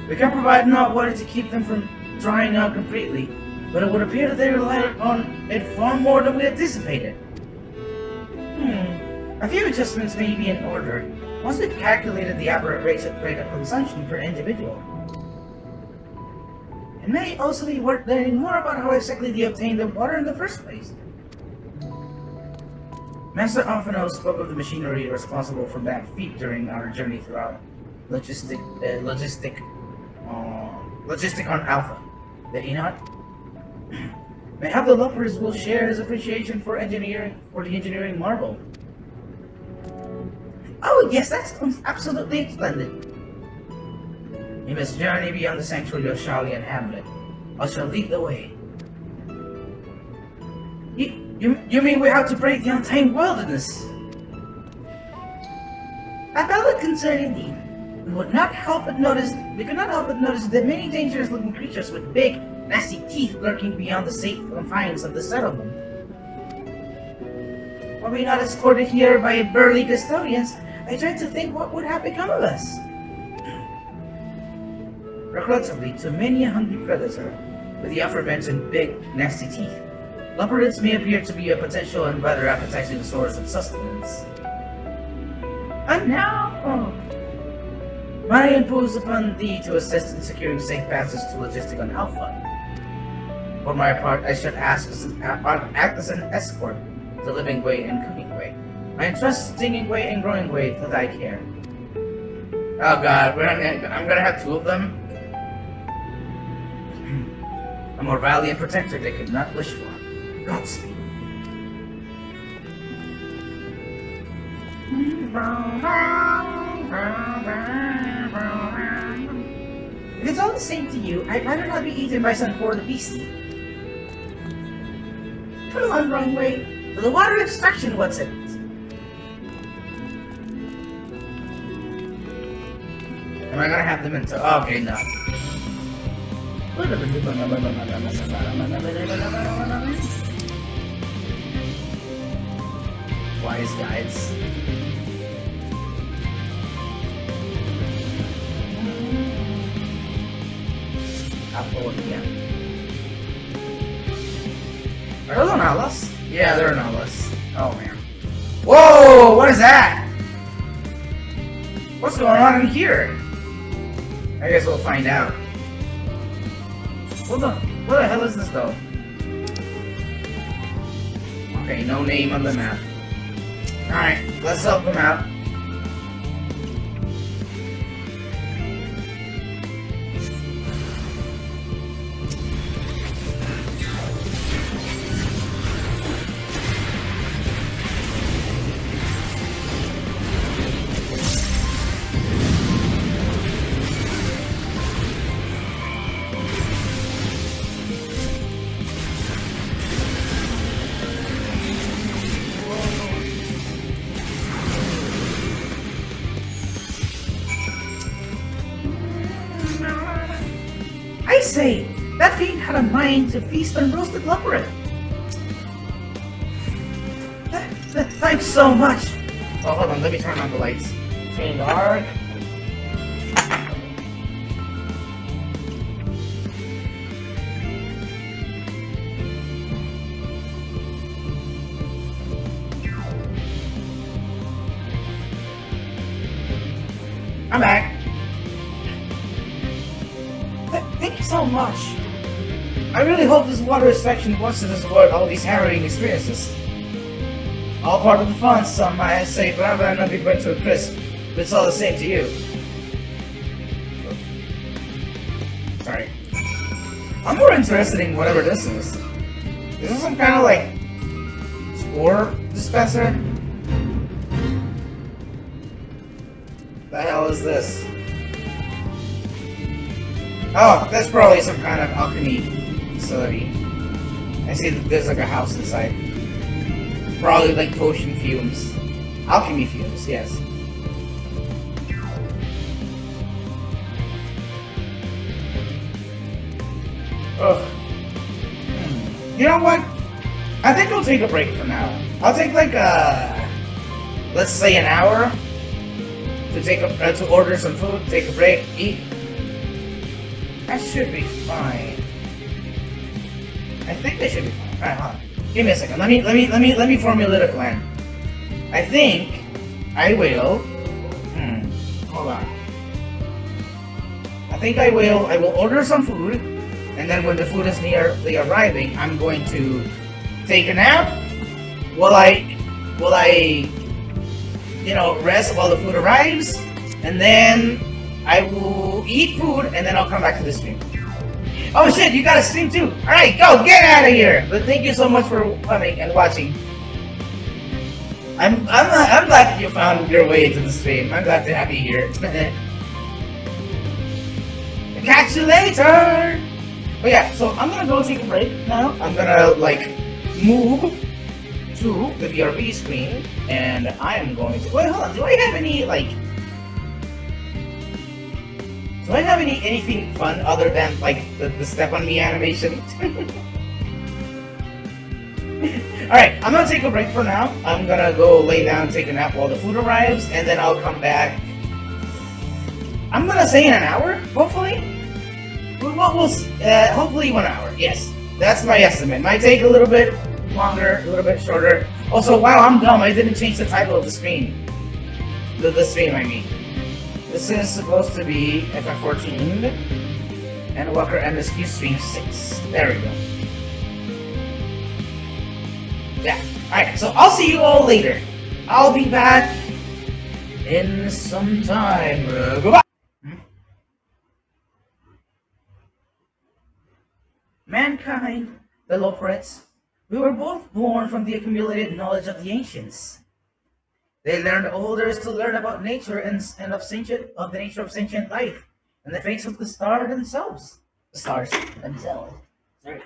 We can provide enough water to keep them from drying out completely, but it would appear that they rely on it far more than we anticipated. A few adjustments may be in order, once we've calculated the average rate of consumption per individual. It may also be worth learning more about how exactly they obtained the water in the first place. Master Alphino spoke of the machinery responsible for that feat during our journey throughout Logistic on Alpha. Did he not? Mayhap the Loppers will share his appreciation for the engineering marvel. Oh yes, that sounds absolutely splendid. You must journey beyond the sanctuary of Shalian Hamlet. I shall lead the way. You mean we have to break the untamed wilderness? A valid concern indeed. We could not help but notice the many dangerous-looking creatures with big, nasty teeth lurking beyond the safe confines of the settlement. Were we not escorted here by burly custodians, I tried to think what would have become of us. Regrettably, to many a hungry predator, with the aforementioned big, nasty teeth, Lopperites may appear to be a potential and rather appetizing source of sustenance. And now, I impose upon thee to assist in securing safe passage to Logistic on Alpha. For my part, I should act as an escort The living way and cooking way. I entrust singing way and growing way to thy care. Oh god, I'm gonna have two of them. A more valiant protector they could not wish for. Godspeed. If it's all the same to you, I'd rather not be eaten by some poor beastie. Come on, wrong way. The water extraction, what's it? Am I gonna have them into? Oh, okay, no. Wise guides. Apple again. Are those Analas? Yeah, they're Analas. Oh man. Whoa! What is that? What's going on in here? I guess we'll find out. What the hell is this though? Okay, no name on the map. Alright, let's help them out. I say, that fiend had a mind to feast on roasted leopard. Thanks so much. Oh, hold on, let me turn on the lights. Stay dark. I'm back. Thank you so much. I really hope this water extraction wasn't as worth all these harrowing experiences. All part of the fun, some might say, but I'm gonna be burnt to a crisp. But it's all the same to you. Sorry. I'm more interested in whatever this is. Is this some kind of like spore dispenser? The hell is this? Oh, that's probably some kind of alchemy facility. I see that there's like a house inside. Probably like potion fumes. Alchemy fumes, yes. Ugh. You know what? I think I'll take a break for now. I'll take like let's say an hour to to order some food, take a break, eat. That should be fine. I think they should be fine. Alright, hold on. Give me a second. Let me formulate a plan. I think I will. Hold on. I think I will order some food, and then when the food is nearly arriving, I'm going to take a nap. Will I rest while the food arrives, and then I will eat food, and then I'll come back to the stream. Oh shit, you got a stream too! Alright, go! Get out of here! But thank you so much for coming and watching. I'm glad that you found your way into the stream. I'm glad to have you here. Catch you later! But yeah, so I'm gonna go take a break now. I'm gonna move to the BRB screen, and I am going to wait, hold on, do I have any anything fun other than the step on me animation? Alright, I'm gonna take a break for now. I'm gonna go lay down, take a nap while the food arrives, and then I'll come back. I'm gonna say in an hour, hopefully. Hopefully 1 hour, yes. That's my estimate. Might take a little bit longer, a little bit shorter. Also, wow, I'm dumb. I didn't change the title of the stream. The stream, I mean. This is supposed to be FF14 Endwalker MSQ Stream 6. There we go. Yeah. Alright, so I'll see you all later. I'll be back in some time. Goodbye! Mankind, the Loprets, we were both born from the accumulated knowledge of the ancients. They learned older to learn about nature and of the nature of sentient life and the fates of the stars themselves. The stars themselves. Sorry.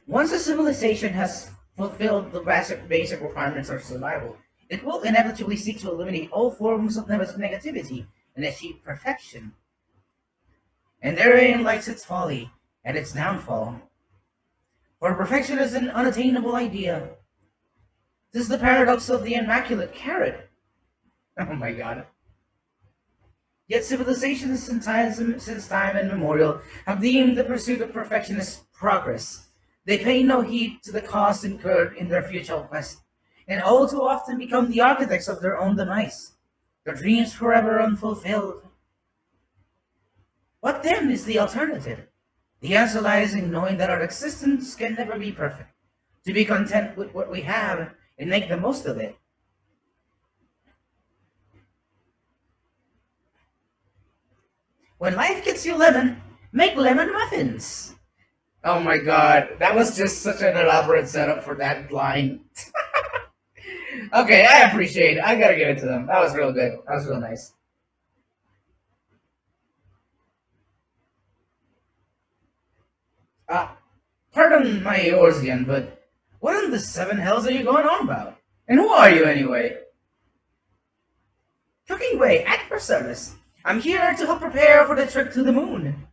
Once a civilization has fulfilled the basic requirements of survival, it will inevitably seek to eliminate all forms of negativity and achieve perfection. And therein lies its folly and its downfall. For perfection is an unattainable idea. This is the paradox of the immaculate carrot. Oh my god. Yet civilizations since time immemorial have deemed the pursuit of perfection as progress. They pay no heed to the cost incurred in their futile quest, and all too often become the architects of their own demise, their dreams forever unfulfilled. What then is the alternative? The answer lies in knowing that our existence can never be perfect, to be content with what we have and make the most of it. When life gets you lemon, make lemon muffins. Oh my god, that was just such an elaborate setup for that line. Okay, I appreciate it. I gotta give it to them. That was real good. That was real nice. Pardon my Eorzean, but what in the seven hells are you going on about? And who are you anyway? Cooking Way, at your service. I'm here to help prepare for the trip to the moon.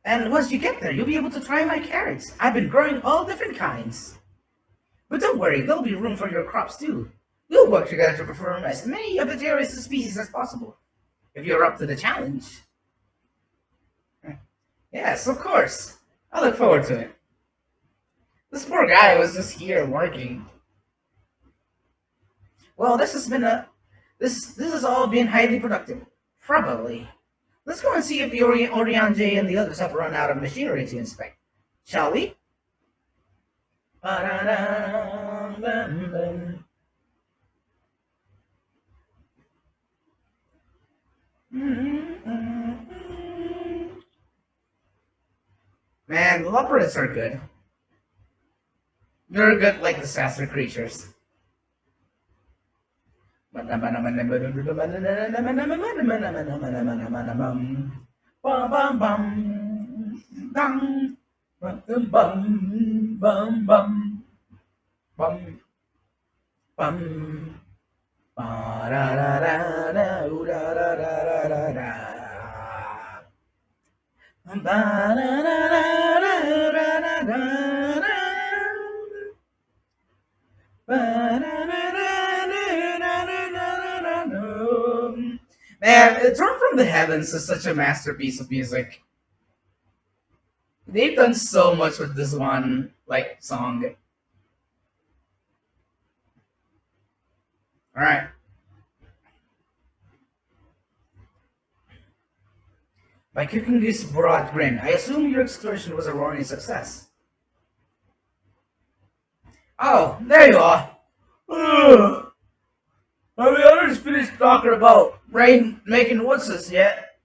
And once you get there, you'll be able to try my carrots. I've been growing all different kinds. But don't worry, there'll be room for your crops too. We'll work together to perform as many of the terrorist species as possible, if you're up to the challenge. Yes, of course. I look forward to it. This poor guy was just here working. Well, this has all been highly productive. Probably. Let's go and see if the Oriange and the others have run out of machinery to inspect. Shall we? Man, the Loprets are good. They're good like disaster creatures. Man, Torn from the Heavens is such a masterpiece of music. They've done so much with this one, song. Alright. By Cooking Goose broad grin, I assume your excursion was a roaring success. Oh, there you are. Ugh. Have the others finished talking about making what's yet?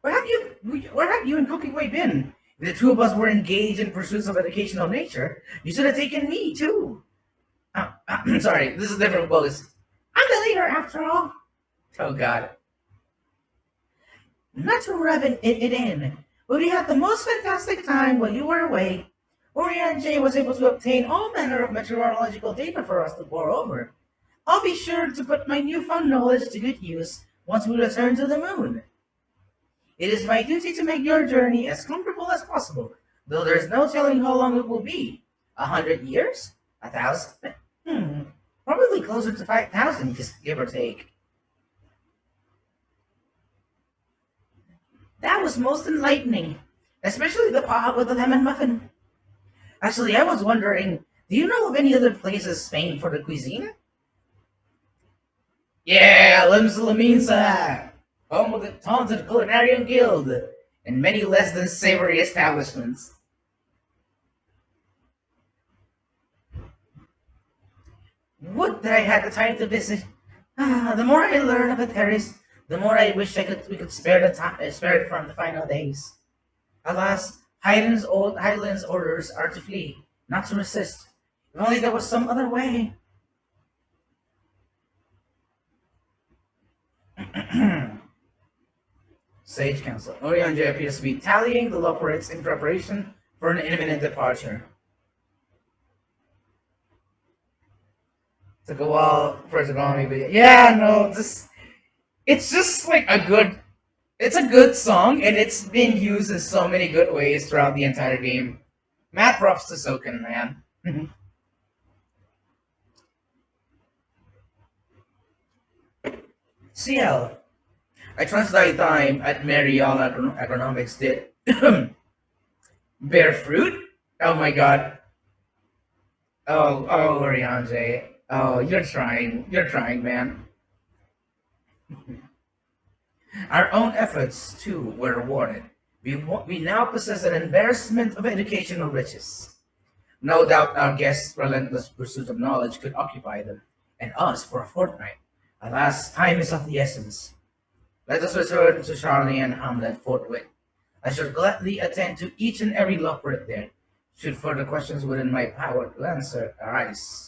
Where have you and Cooking Way been? If the two of us were engaged in pursuits of educational nature, you should have taken me too. Sorry, this is different boast. I'm the leader after all. Oh god. Not to rub it in, but we had the most fantastic time while you were away. Oriange was able to obtain all manner of meteorological data for us to pore over. I'll be sure to put my newfound knowledge to good use once we return to the moon. It is my duty to make your journey as comfortable as possible, though there's no telling how long it will be. 100 years? 1,000? Probably closer to 5,000, just give or take. That was most enlightening, especially the part with the lemon muffin. Actually, I was wondering, do you know of any other places famed for the cuisine? Yeah, Limsa, home of the talented Culinarian Guild, and many less than savory establishments. Would that I had the time to visit. The more I learn of the terrace, the more I wish we could spare the time, spare it from the final days. Alas, Highland's orders are to flee, not to resist. If only there was some other way. Sage Council. Oriange appears to be tallying the Loporits in preparation for an imminent departure. Took a while for it to go on me, but yeah, no, it's just like it's a good song, and it's been used in so many good ways throughout the entire game. Mad props to Soken, man. CL. I trust thy time at Marial Agronomics did bear fruit? Oh my god. Oh, Oriange. Oh, you're trying, man. Our own efforts, too, were rewarded. We now possess an embarrassment of educational riches. No doubt our guests' relentless pursuit of knowledge could occupy them, and us for a fortnight. Alas, time is of the essence. Let us return to Charlie and Hamlet forthwith. I shall gladly attend to each and every Loporit there, should further questions within my power to answer arise.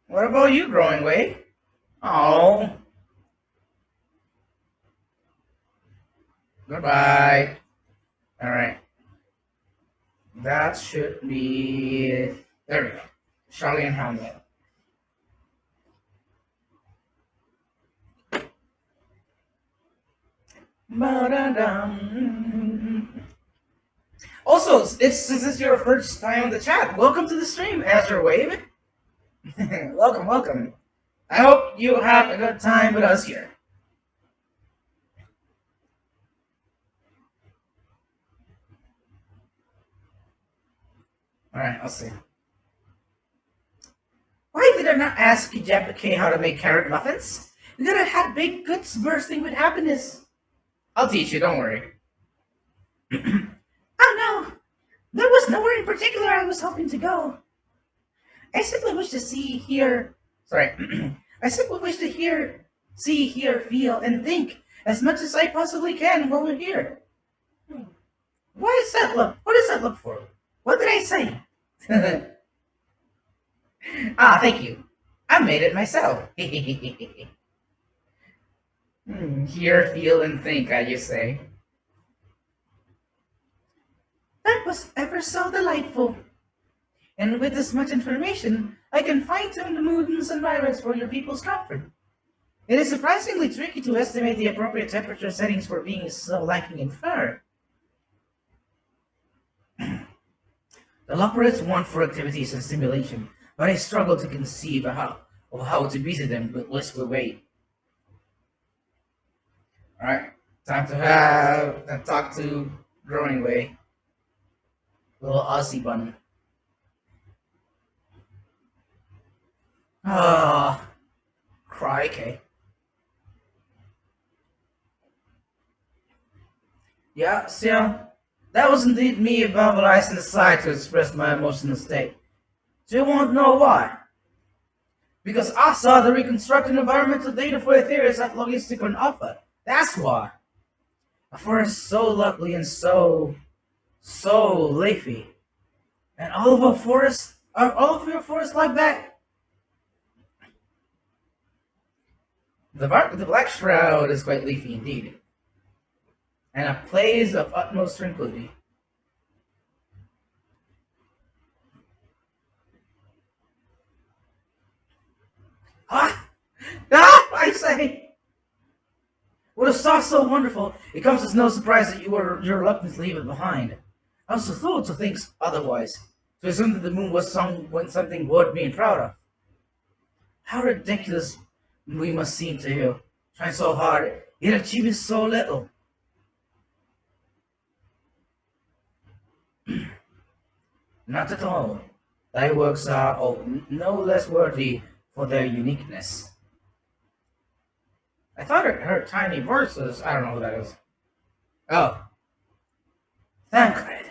What about you, Growing Way? Oh. Goodbye. Alright. That should be... There we go. Charlie and Hamlet. Also, since it's your first time on the chat, welcome to the stream, Azure Wave. Welcome. I hope you have a good time with us here. Alright, I'll see. Why did I not ask Jepake how to make carrot muffins? We could have had baked goods bursting with happiness. I'll teach you, don't worry. Oh no! There was nowhere in particular I was hoping to go. I simply wish to see, hear... Sorry. I simply wish to hear, see, hear, feel, and think as much as I possibly can while we're here. What does that look for? What did I say? Thank you. I made it myself. Hear, feel, and think, I just say. That was ever so delightful. And with this much information, I can fine-tune the moods and environments for your people's comfort. It is surprisingly tricky to estimate the appropriate temperature settings for beings so lacking in fur. The Loporits want for activities and stimulation, but I struggle to conceive of how to visit them with wistful weight. Alright, time to talk to Growing Way. Little Aussie bun. Crikey. Yeah, see, that was indeed me verbalizing inside to express my emotional state. Do you want to know why? Because I saw the reconstructed environmental data for Ethereus at Logistic on Alpha. That's why. A forest so lovely and so leafy. And all of your forests like that? The Black Shroud is quite leafy indeed, and a place of utmost tranquility. I say! What a sauce so wonderful, it comes as no surprise that you're reluctant to leave it behind. I was so thrilled to think otherwise, to assume that the moon was something worth being proud of. How ridiculous we must seem to you, trying so hard, yet achieving so little. Not at all. Thy works are no less worthy for their uniqueness. I thought it heard tiny voices. I don't know who that is. Oh. Thancred.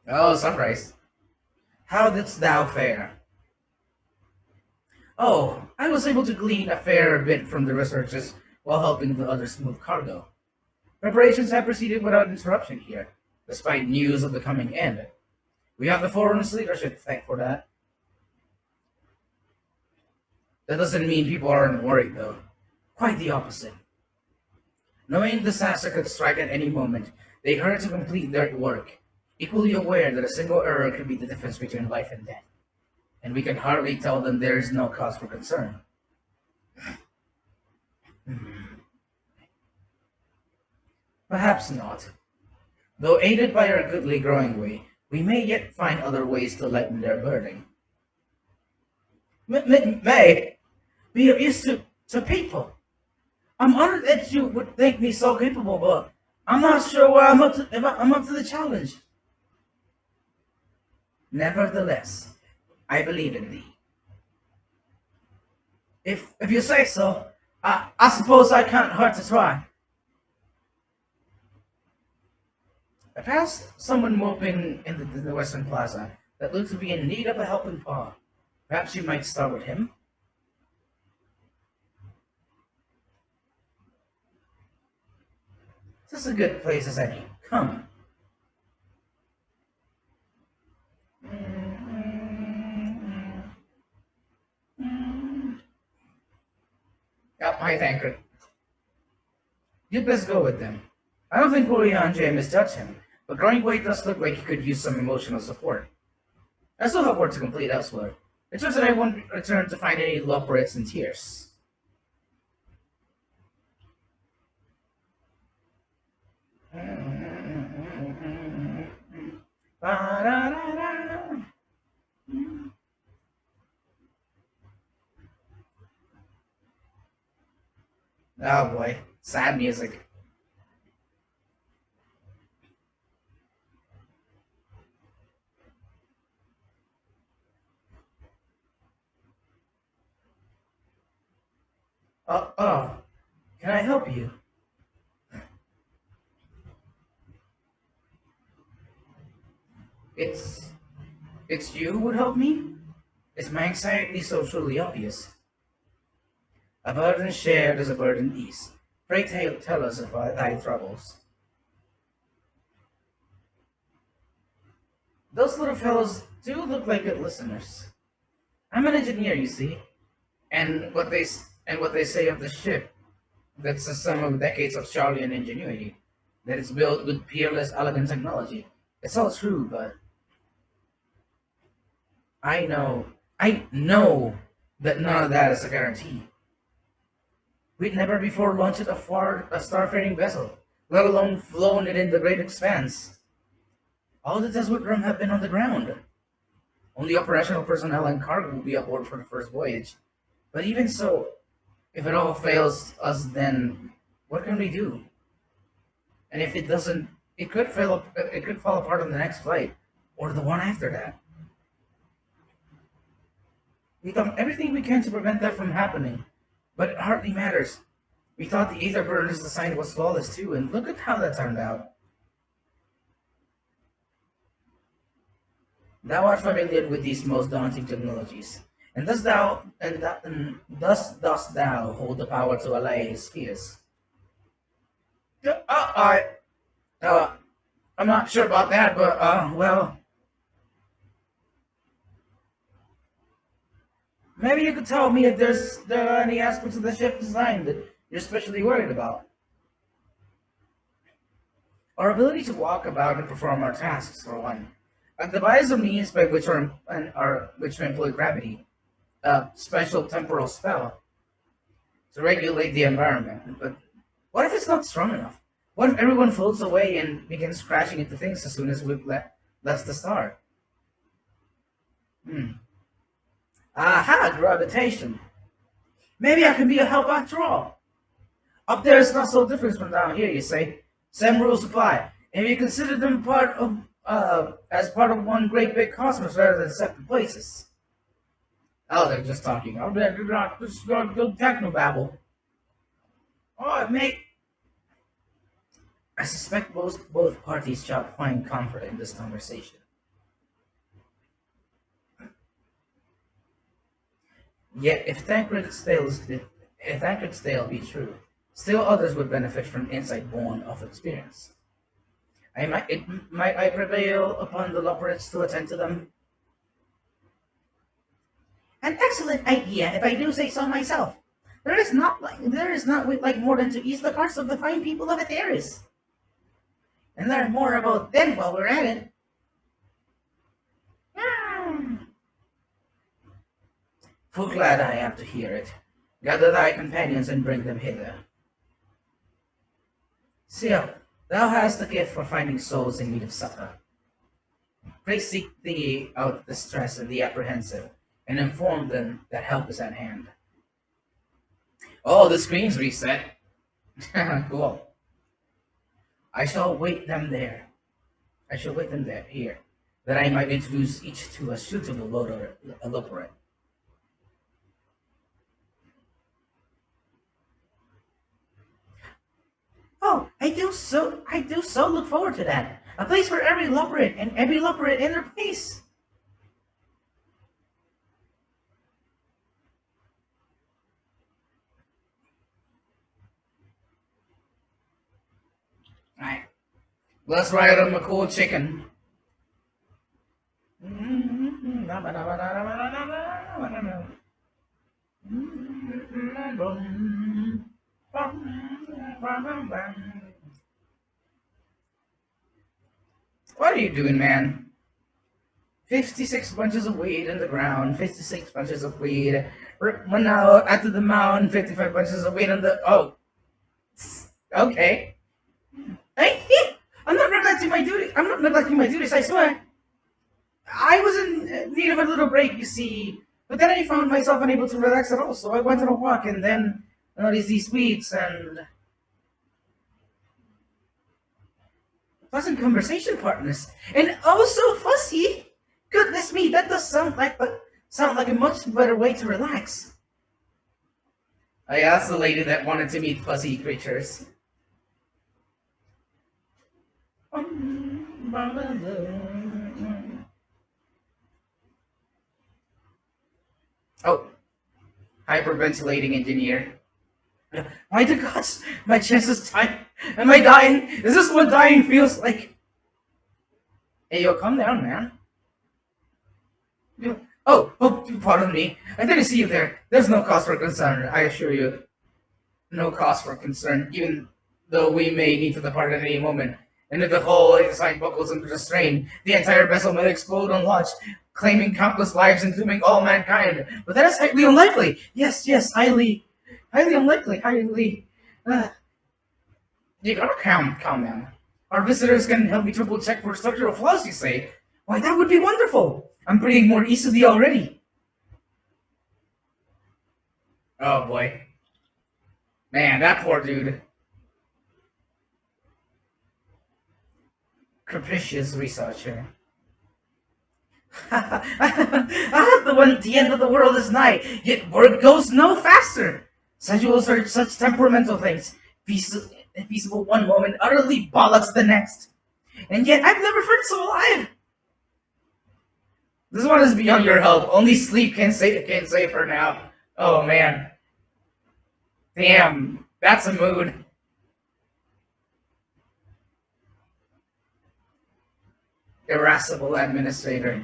Oh, sunrise. How didst thou fare? Oh, I was able to glean a fair bit from the researches while helping the others move cargo. Preparations have proceeded without interruption here, despite news of the coming end. We have the Forum's leadership to thank for that. That doesn't mean people aren't worried, though. Quite the opposite. Knowing disaster could strike at any moment, they hurry to complete their work, equally aware that a single error could be the difference between life and death. And we can hardly tell them there is no cause for concern. Perhaps not. Though aided by our goodly growing way, we may yet find other ways to lighten their burden. May be of use to people. I'm honored that you would think me so capable, but I'm not sure why I'm up to the challenge. Nevertheless, I believe in thee. If you say so, I suppose I can't hurt to try. I passed someone moping in the Western Plaza that looked to be in need of a helping paw. Perhaps you might start with him? This is a good place as any. Come. Yep, hi, Thancred. You'd best go with them. I don't think Urianger misjudged him, but growing weight does look like he could use some emotional support. I still have work to complete elsewhere. It turns out I won't return to find any Loporits in tears. Oh boy, sad music. Oh, can I help you? It's you who would help me? Is my anxiety so truly obvious? A burden shared is a burden eased. Pray tell us of thy troubles. Those little fellows do look like good listeners. I'm an engineer, you see, and what they say of the ship, that's the sum of decades of Charlian ingenuity, that it's built with peerless, elegant technology. It's all true, but I know that none of that is a guarantee. We'd never before launched a starfaring vessel, let alone flown it in the great expanse. All the tests would have been on the ground. Only operational personnel and cargo will be aboard for the first voyage. But even so, if it all fails us, then what can we do? And if it doesn't, it could fall apart on the next flight, or the one after that. We've done everything we can to prevent that from happening, but it hardly matters. We thought the ether burner's design was flawless too, and look at how that turned out. Thou art familiar with these most daunting technologies, and thus dost thou hold the power to allay his fears. I'm not sure about that, but well, maybe you could tell me if there are any aspects of the ship design that you're especially worried about. Our ability to walk about and perform our tasks, for one. A device or means by which we employ gravity, a special temporal spell, to regulate the environment. But what if it's not strong enough? What if everyone floats away and begins crashing into things as soon as we've left the star? Aha, gravitation. Maybe I can be a help after all. Up there is not so different from down here, you say. Same rules apply. If you consider them as part of one great big cosmos rather than separate places. Oh, they're just talking. Oh, they're not just going to go technobabble. Oh, mate. I suspect both parties shall find comfort in this conversation. Yet, if Tancred's tale be true, still others would benefit from insight born of experience. Might I prevail upon the Loporits to attend to them? An excellent idea, if I do say so myself. There is not more than to ease the hearts of the fine people of Etheris. And learn more about them while we're at it. Full glad I am to hear it. Gather thy companions and bring them hither. Seal, thou hast a gift for finding souls in need of succor. Pray seek thee out the distressed and the apprehensive, and inform them that help is at hand. Oh, the screen's reset. Cool. I shall wait them here, that I might introduce each to a suitable Loporite. Oh, I do so look forward to that. A place for every Loporite, and every Loporite in their place. Alright. Let's ride on McCool chicken. What are you doing, man? 56 bunches of weed in the ground, 56 bunches of weed. Run out after the mound, 55 bunches of weed on the... Oh. Okay. Hey, I'm not neglecting my duty. I'm not neglecting my duties, I swear. I was in need of a little break, you see. But then I found myself unable to relax at all, so I went on a walk and then noticed these weeds and... pleasant conversation partners. And also fussy! Goodness me, that does sound like a much better way to relax. I asked the lady that wanted to meet fuzzy creatures. Oh, hyperventilating engineer. My the gods, my chest is tight. Am I dying? Is this what dying feels like? Hey, yo, calm down, man. Oh, pardon me. I didn't see you there. There's no cause for concern, I assure you. No cause for concern, even though we may need to depart at any moment. And if the whole inside buckles under the strain, the entire vessel may explode on launch, claiming countless lives and dooming all mankind. But that is highly unlikely. Yes, highly unlikely. You gotta calm down. Our visitors can help me triple check for structural flaws, you say? Why, that would be wonderful. I'm breathing more easily already. Oh boy. Man, that poor dude. Capricious researcher. The end of the world is nigh, yet word goes no faster. Schedules are such temperamental things. Feasible one moment, utterly bollocks the next. And yet I've never felt so alive. This one is beyond your help. Only sleep can save her now. Oh man. Damn, that's a mood. Irascible administrator.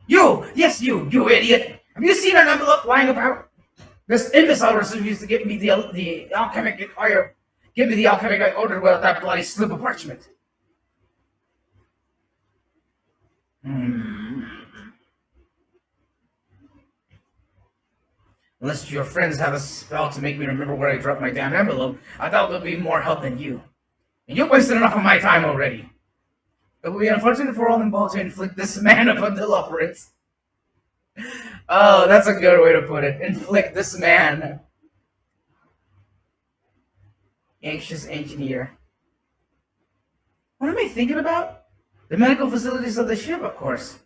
You! Yes, you idiot! Have you seen an envelope lying about? This imbecile refused to give me the alchemic order. Give me the alchemic I ordered without that bloody slip of parchment. Unless your friends have a spell to make me remember where I dropped my damn envelope, I thought there'd be more help than you. And you've wasted enough of my time already. It will be unfortunate for all involved to inflict this man upon the Loporits. Oh, that's a good way to put it. Inflict this man. Anxious engineer. What am I thinking about? The medical facilities of the ship, of course.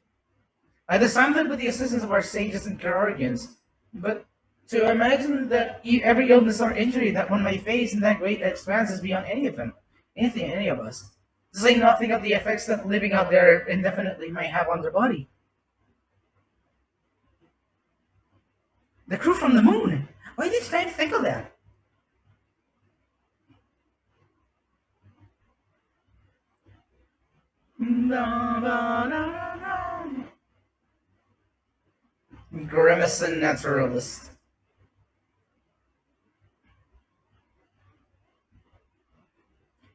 I designed them with the assistance of our sages and Kerorians, but to imagine that every illness or injury that one may face in that great expanse is beyond any of us. To say nothing of the effects that living out there indefinitely might have on their body. The crew from the moon! Why did I think of that? Grimacing naturalist.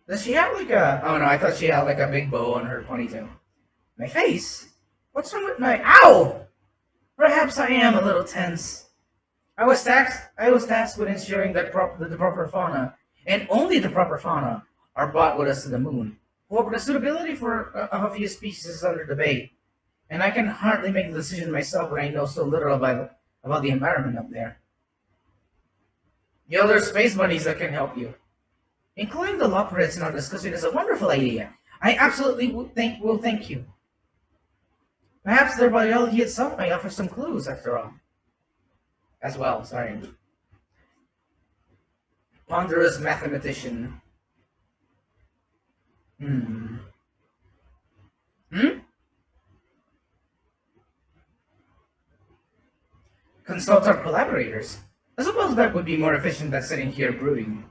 Does she have like a... Oh no, I thought she had like a big bow on her ponytail. My face? What's wrong with my... Ow! Perhaps I am a little tense. I was tasked with ensuring that the proper fauna, and only the proper fauna, are brought with us to the moon. However, the suitability of a few species is under debate, and I can hardly make the decision myself when I know so little about the environment up there. The other space bunnies that can help you. Including the Lopperids in our discussion is a wonderful idea. I absolutely will thank you. Perhaps their biology itself may offer some clues, after all. As well, sorry. Ponderous mathematician. Consult our collaborators. I suppose that would be more efficient than sitting here brooding.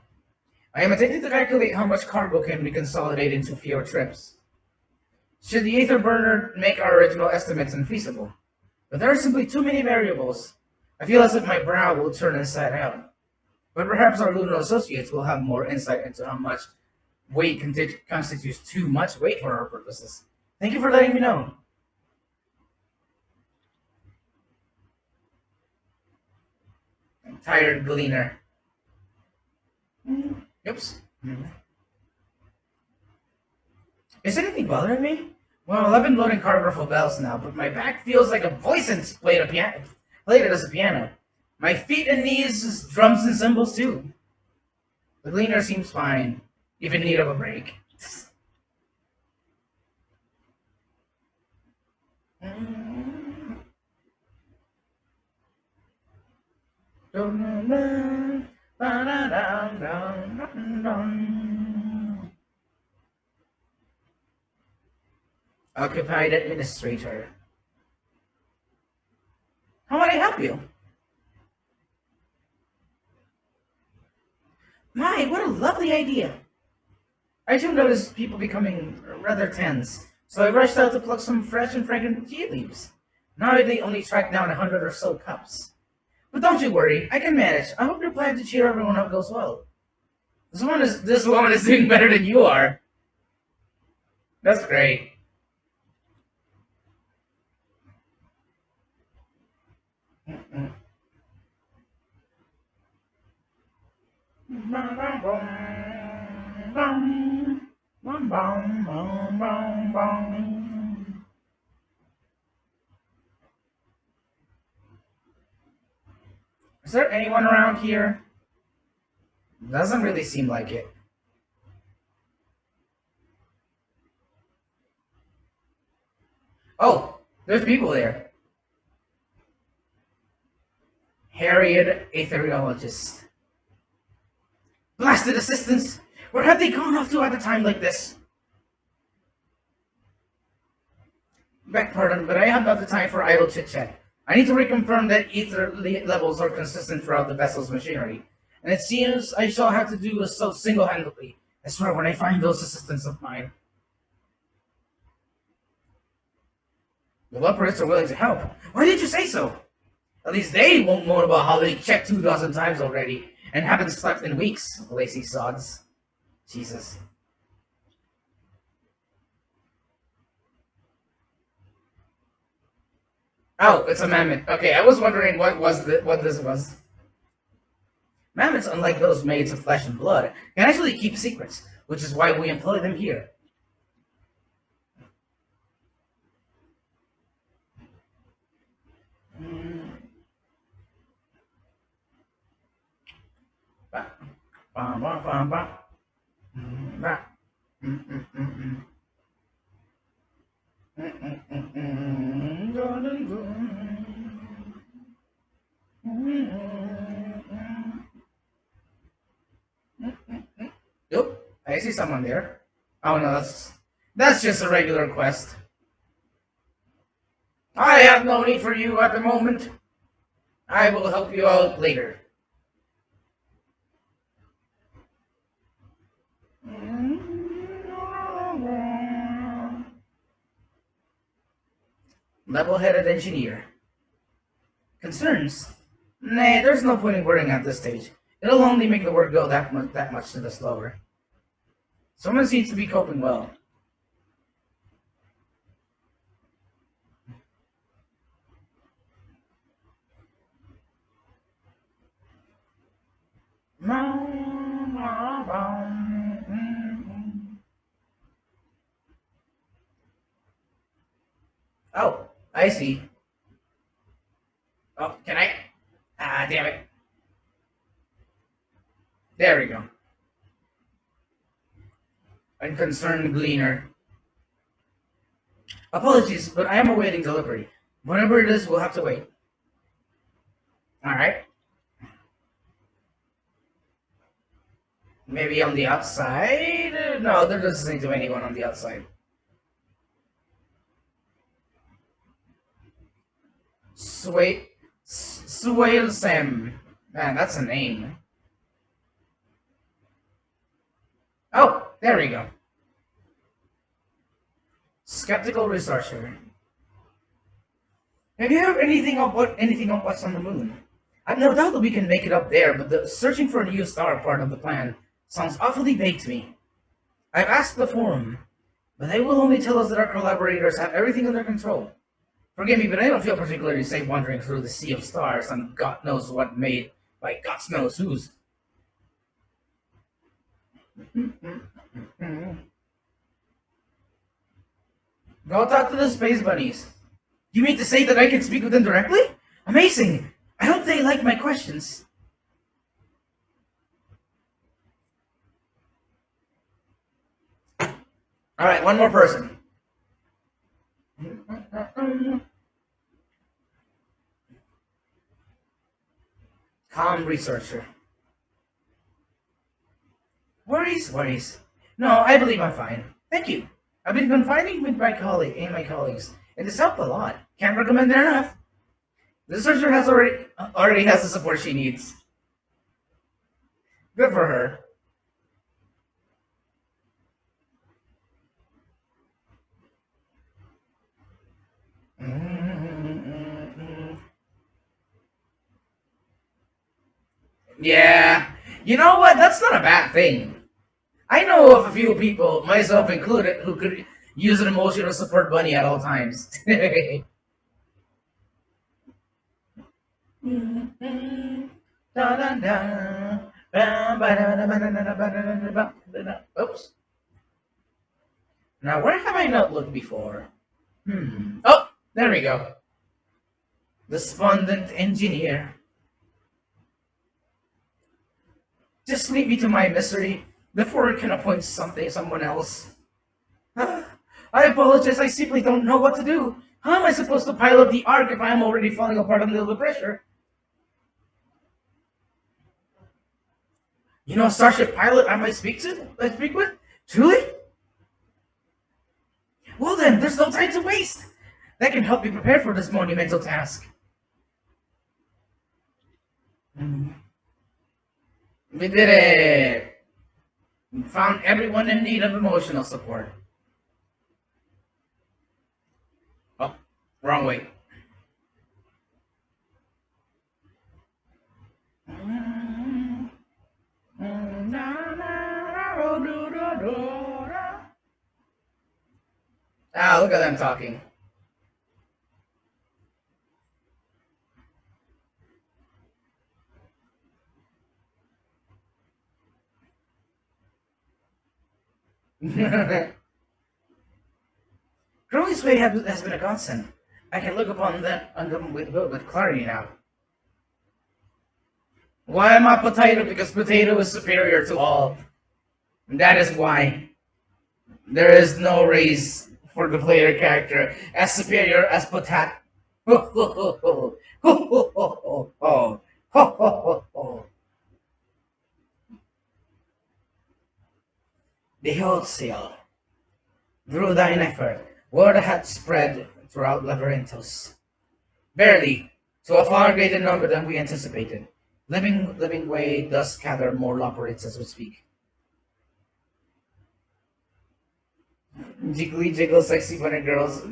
I am attempting to calculate how much cargo can we consolidate into fewer trips. Should the Aether Burner make our original estimates unfeasible? But there are simply too many variables. I feel as if my brow will turn inside out. But perhaps our lunar associates will have more insight into how much weight constitutes too much weight for our purposes. Thank you for letting me know. Tired gleaner. Oops. Is anything bothering me? Well, I've been loading cargo for bells now, but my back feels like a voice played it as a piano. My feet and knees is drums and cymbals too. The gleaner seems fine, even in need of a break. Occupied administrator. How might I help you? My, what a lovely idea. I too noticed people becoming rather tense, so I rushed out to pluck some fresh and fragrant tea leaves. Now I only tracked down 100 or so cups. But don't you worry, I can manage. I hope your plan to cheer everyone up goes well. This woman is doing better than you are. That's great. Is there anyone around here? Doesn't really seem like it. Oh, there's people there. Harriet Aetheriologist. Blasted assistants! Where had they gone off to at a time like this? Beg pardon, but I have not the time for idle chit-chat. I need to reconfirm that ether levels are consistent throughout the vessel's machinery, and it seems I shall have to do so single-handedly. I swear when I find those assistants of mine. The Lopperids are willing to help. Why did you say so? At least they won't moan about how they checked 2,000 times already and haven't slept in weeks, lazy sods. Jesus. Oh, it's a mammoth. Okay, I was wondering what this was. Mammoths, unlike those made of flesh and blood, can actually keep secrets, which is why we employ them here. Yep, I see someone there. Oh no, that's just a regular quest. I have no need for you at the moment. I will help you out later. Level-headed engineer. Concerns? Nah, there's no point in worrying at this stage. It'll only make the work go that much to the slower. Someone seems to be coping well. Oh, I see. Oh, can I? Ah, damn it. There we go. Unconcerned gleaner. Apologies, but I am awaiting delivery. Whatever it is, we'll have to wait. Alright. Maybe on the outside? No, there doesn't seem to be anyone on the outside. Suwail Sam. Man, that's a name. Oh, there we go. Skeptical researcher. Have you heard anything of what's on the moon? I've no doubt that we can make it up there, but the searching for a new star part of the plan sounds awfully vague to me. I've asked the forum, but they will only tell us that our collaborators have everything under control. Forgive me, but I don't feel particularly safe wandering through the sea of stars and God knows what made by God knows who's. Go talk to the space bunnies. You mean to say that I can speak with them directly? Amazing! I hope they like my questions. Alright, one more person. Calm researcher. Worries. No, I believe I'm fine. Thank you. I've been confiding with my colleagues, and it's helped a lot. Can't recommend it enough. The researcher has already has the support she needs. Good for her. Yeah, you know what? That's not a bad thing. I know of a few people, myself included, who could use an emotional support bunny at all times. Oops. Now, where have I not looked before? Oh, there we go. Despondent engineer. Just leave me to my misery before I can appoint someone else. I apologize, I simply don't know what to do. How am I supposed to pilot the Ark if I am already falling apart under the pressure? You know a starship pilot I might speak with? Truly? Well then, there's no time to waste. That can help me prepare for this monumental task. We did it! We found everyone in need of emotional support. Oh, wrong way. Ah, look at them talking. Growing sway has been a godsend. I can look upon them with clarity now. Why am I potato? Because potato is superior to all. And that is why. There is no race for the player character as superior as Potat. The wholesale. Through thine effort, word had spread throughout Labyrinthos. Barely, to a far greater number than we anticipated. Living Way does gather more Loperites as we speak. Jiggly jiggle sexy bunny girls,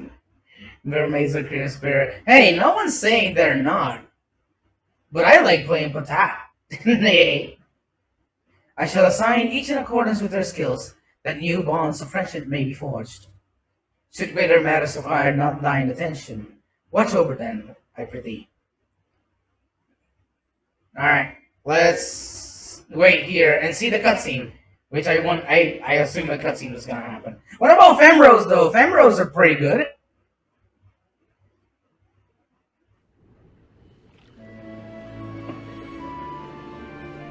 mermaids are clear spirit. Hey, no one's saying they're not. But I like playing Patat. Nay. I shall assign each in accordance with their skills, that new bonds of friendship may be forged. Should greater matters require not thine attention, watch over them, I prithee. Alright, let's wait here and see the cutscene. Which I assume the cutscene was gonna happen. What about Femros though? Femros are pretty good.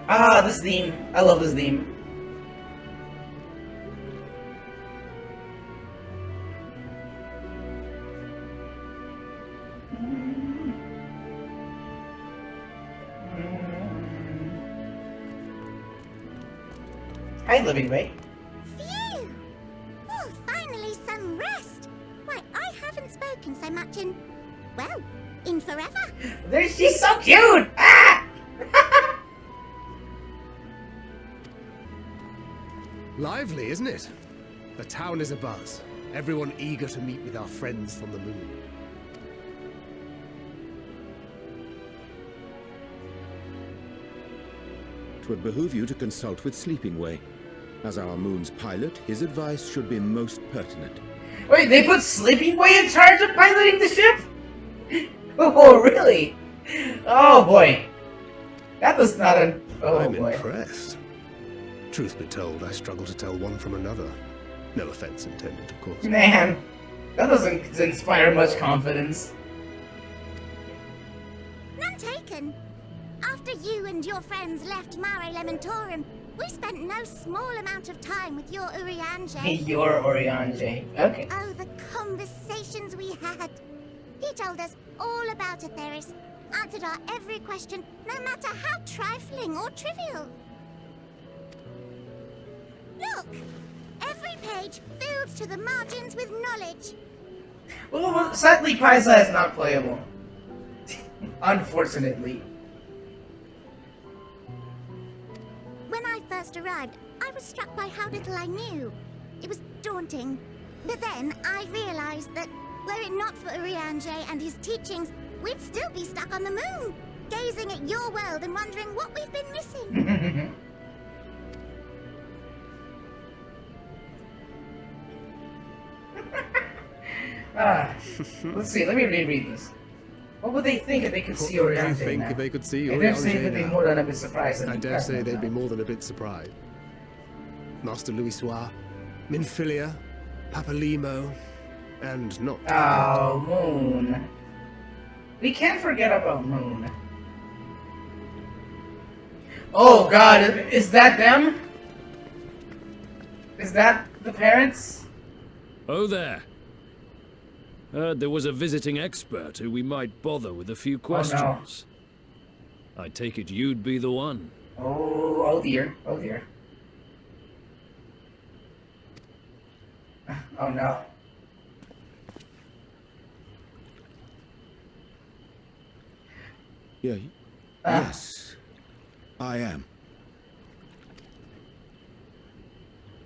Ah, this theme. I love this theme. Hi, Living Way. Phew! Oh, finally some rest. Why, I haven't spoken so much in, well, in forever. She's so cute! Ah! Lively, isn't it? The town is abuzz. Everyone eager to meet with our friends from the moon. It would behoove you to consult with Sleeping Way. As our moon's pilot, his advice should be most pertinent. Wait, they put Sleeping Way in charge of piloting the ship? Oh, really? Oh boy. That was not a... Oh, I'm boy. impressed. Truth be told, I struggle to tell one from another. No offense intended, of course. Man, that doesn't inspire much confidence. None taken. After you and your friends left Mare Elementorum, we spent no small amount of time with your Urianger. Your Urianger. Okay. Oh, the conversations we had. He told us all about Atheris, answered our every question, no matter how trifling or trivial. Look! Every page filled to the margins with knowledge. Well, sadly, Paisa is not playable. Unfortunately. When I first arrived, I was struck by how little I knew. It was daunting. But then I realized that were it not for Urianger and his teachings, we'd still be stuck on the moon, gazing at your world and wondering what we've been missing. Let's see, let me reread this. What would they think if they could see Urianger What do you think now? if they could see I dare say they'd be more than a bit surprised. I dare say they'd be more than a bit surprised. Master Louisoix, Minfilia, Papalimo, and not... Oh, Moon. We can't forget about Moon. Oh god, is that them? Is that the parents? Oh there. Heard there was a visiting expert who we might bother with a few questions. Oh, no. I take it you'd be the one. Oh dear, oh dear. Oh no. Yeah. Yes, I am.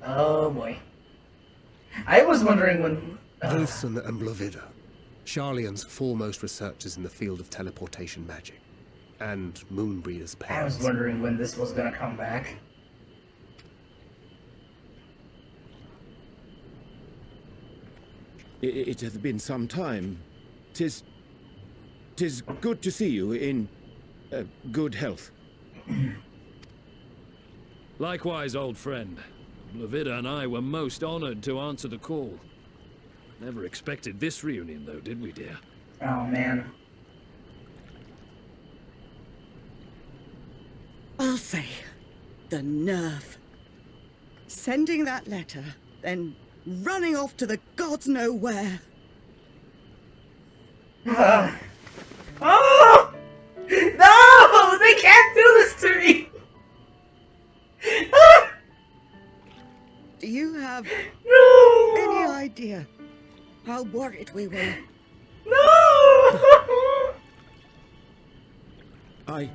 Oh boy. I was wondering when... Wilson and Blovida, Sharlayan's foremost researchers in the field of teleportation magic, and Moonbreeder's parents. I was wondering when this was gonna come back. It hath been some time. 'Tis good to see you in good health. Likewise, old friend. Blovida and I were most honored to answer the call. Never expected this reunion, though, did we, dear? Oh, man. Arthur, the nerve. Sending that letter, then running off to the gods know where. Oh! No! They can't do this to me! Do you have any idea how worried we were? No! I...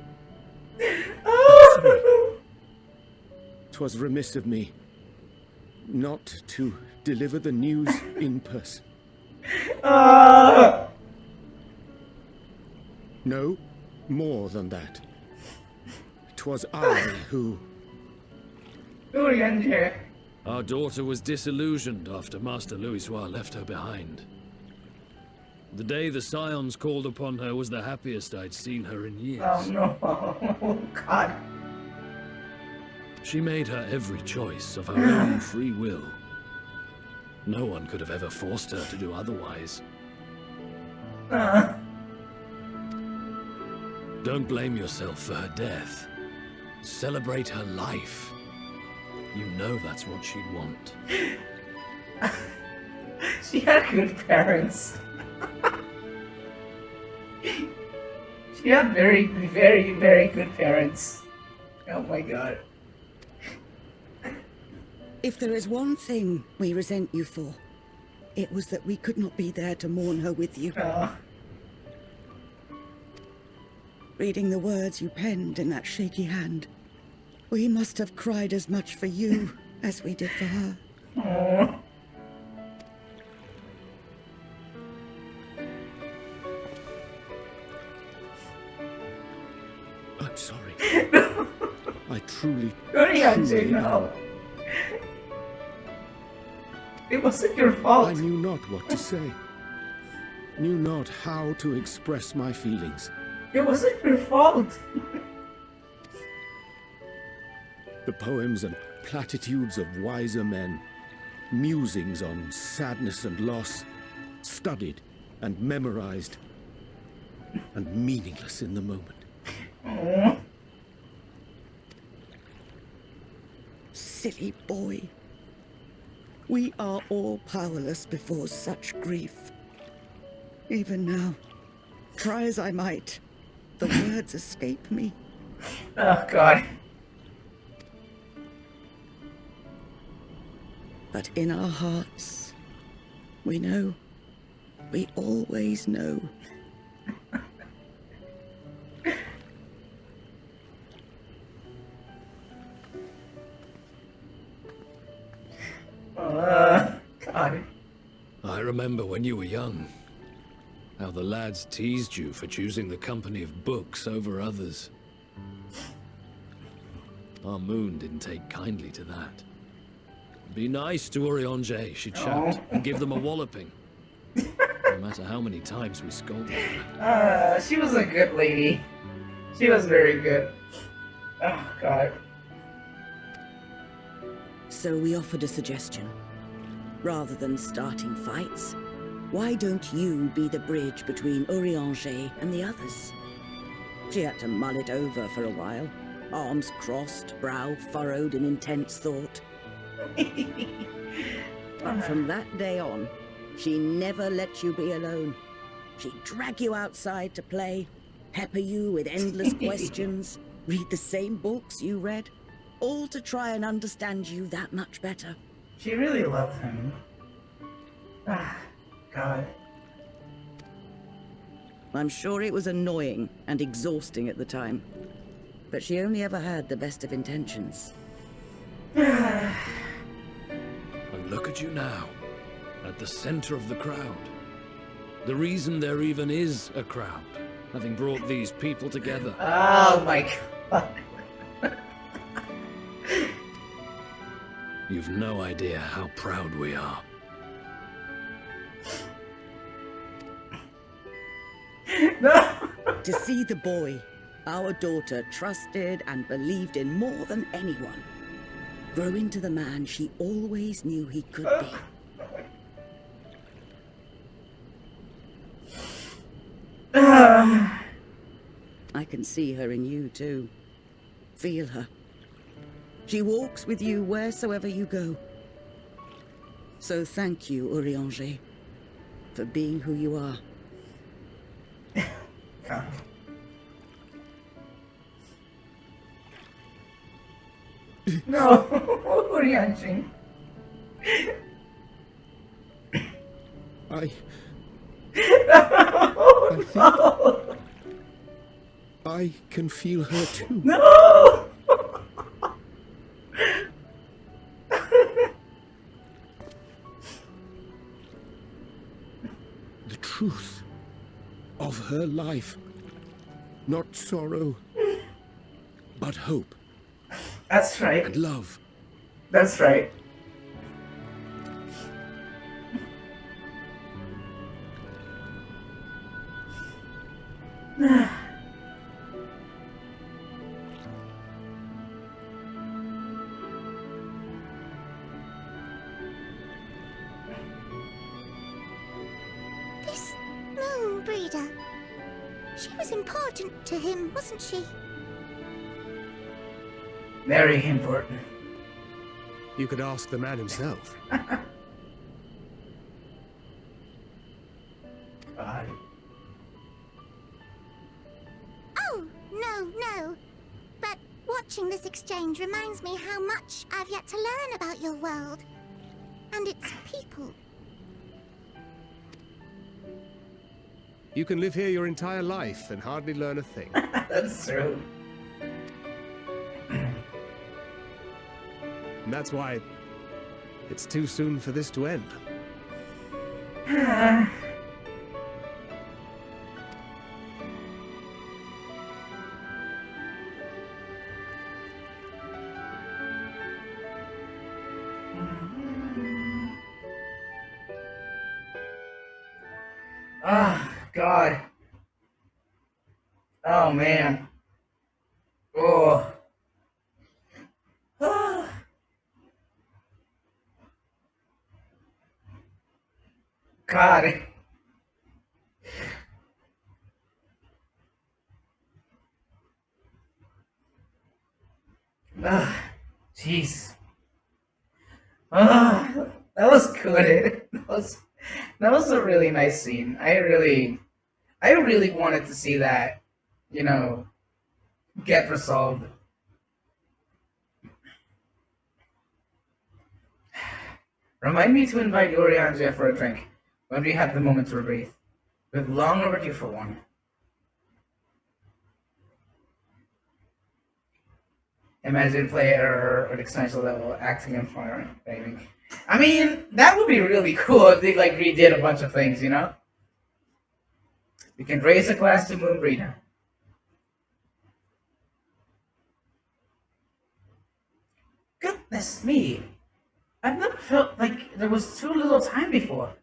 'Twas remiss of me not to deliver the news in person. No, more than that. 'Twas I who... Our daughter was disillusioned after Master Louisoix left her behind. The day the Scions called upon her was the happiest I'd seen her in years. Oh no, oh God. She made her every choice of her own free will. No one could have ever forced her to do otherwise. Don't blame yourself for her death. Celebrate her life. You know that's what she'd want. She had good parents. She had very, very, very good parents. Oh my God. If there is one thing we resent you for, it was that we could not be there to mourn her with you. Reading the words you penned in that shaky hand, we must have cried as much for you as we did for her. I'm sorry. I truly, truly no. It wasn't your fault. I knew not what to say. Knew not how to express my feelings. It wasn't your fault. The poems and platitudes of wiser men, musings on sadness and loss, studied and memorized, and meaningless in the moment. Silly boy. We are all powerless before such grief. Even now, try as I might, the words escape me. Oh, God. But in our hearts, we know. We always know. God. I remember when you were young, how the lads teased you for choosing the company of books over others. Our moon didn't take kindly to that. Be nice to Urianger, she'd shout, and give them a walloping. No matter how many times we scolded her. She was a good lady. She was very good. Oh, God. So we offered a suggestion. Rather than starting fights, why don't you be the bridge between Urianger and the others? She had to mull it over for a while, arms crossed, brow furrowed in intense thought. But from that day on, she never let you be alone. She'd drag you outside to play, pepper you with endless questions, read the same books you read, all to try and understand you that much better. She really loved him. Ah, God. I'm sure it was annoying and exhausting at the time, but she only ever had the best of intentions. And look at you now, at the center of the crowd. The reason there even is a crowd, having brought these people together. Oh my God. You've no idea how proud we are. To see the boy, our daughter, trusted and believed in more than anyone, grow into the man she always knew he could be. I can see her in you too. Feel her. She walks with you wheresoever you go. So thank you, Urianger, for being who you are. God. No, Urianger. I think I can feel her too. No! The truth of her life. Not sorrow, but hope. That's right. And love. That's right. This moon breeder. She was important to him, wasn't she? Very important. You could ask the man himself. God. Oh, no. But watching this exchange reminds me how much I've yet to learn about your world. And its people. You can live here your entire life and hardly learn a thing. That's true. And that's why it's too soon for this to end. Ah, God. Oh, man. Oh. Ah. God. Ah, jeez. Ah, that was good. That was a really nice scene. I really wanted to see that, you know, get resolved. Remind me to invite Yuri and Jeff for a drink when we have the moment to breathe. We've long overdue for one. Imagine player or exponential level acting and firing, baby. I mean, that would be really cool if they like redid a bunch of things, you know? We can raise a class to Moon Breeder. Goodness me. I've never felt like there was too little time before.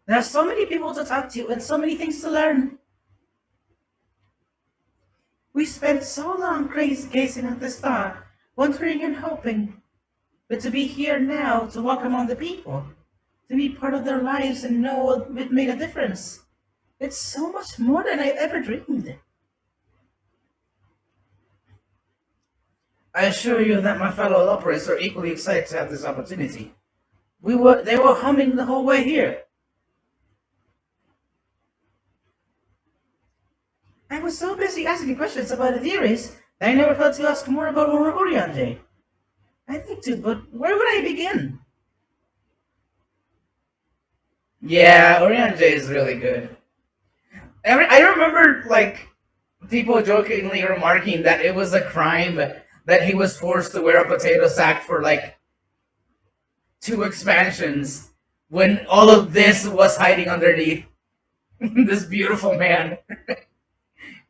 There are so many people to talk to and so many things to learn. We spent so long gazing at the star, wondering and hoping. But to be here now, to welcome all the people, to be part of their lives and know it made a difference. It's so much more than I ever dreamed. I assure you that my fellow operators are equally excited to have this opportunity. They were humming the whole way here. I was so busy asking questions about the theories that I never thought to ask more about Urianger. I think too, but where would I begin? Yeah, Urianger is really good. I remember, like, people jokingly remarking that it was a crime that he was forced to wear a potato sack for, like, 2 expansions when all of this was hiding underneath this beautiful man.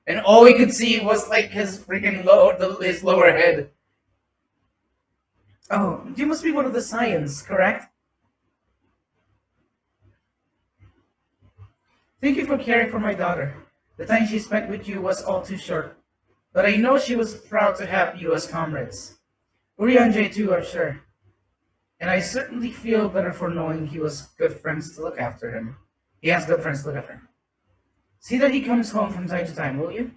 And all we could see was, like, his freaking his lower head. Oh, you must be one of the Scions, correct? Thank you for caring for my daughter. The time she spent with you was all too short. But I know she was proud to have you as comrades. Urianger too, I'm sure. And I certainly feel better for knowing he was good friends to look after him. He has good friends to look after him. See that he comes home from time to time, will you?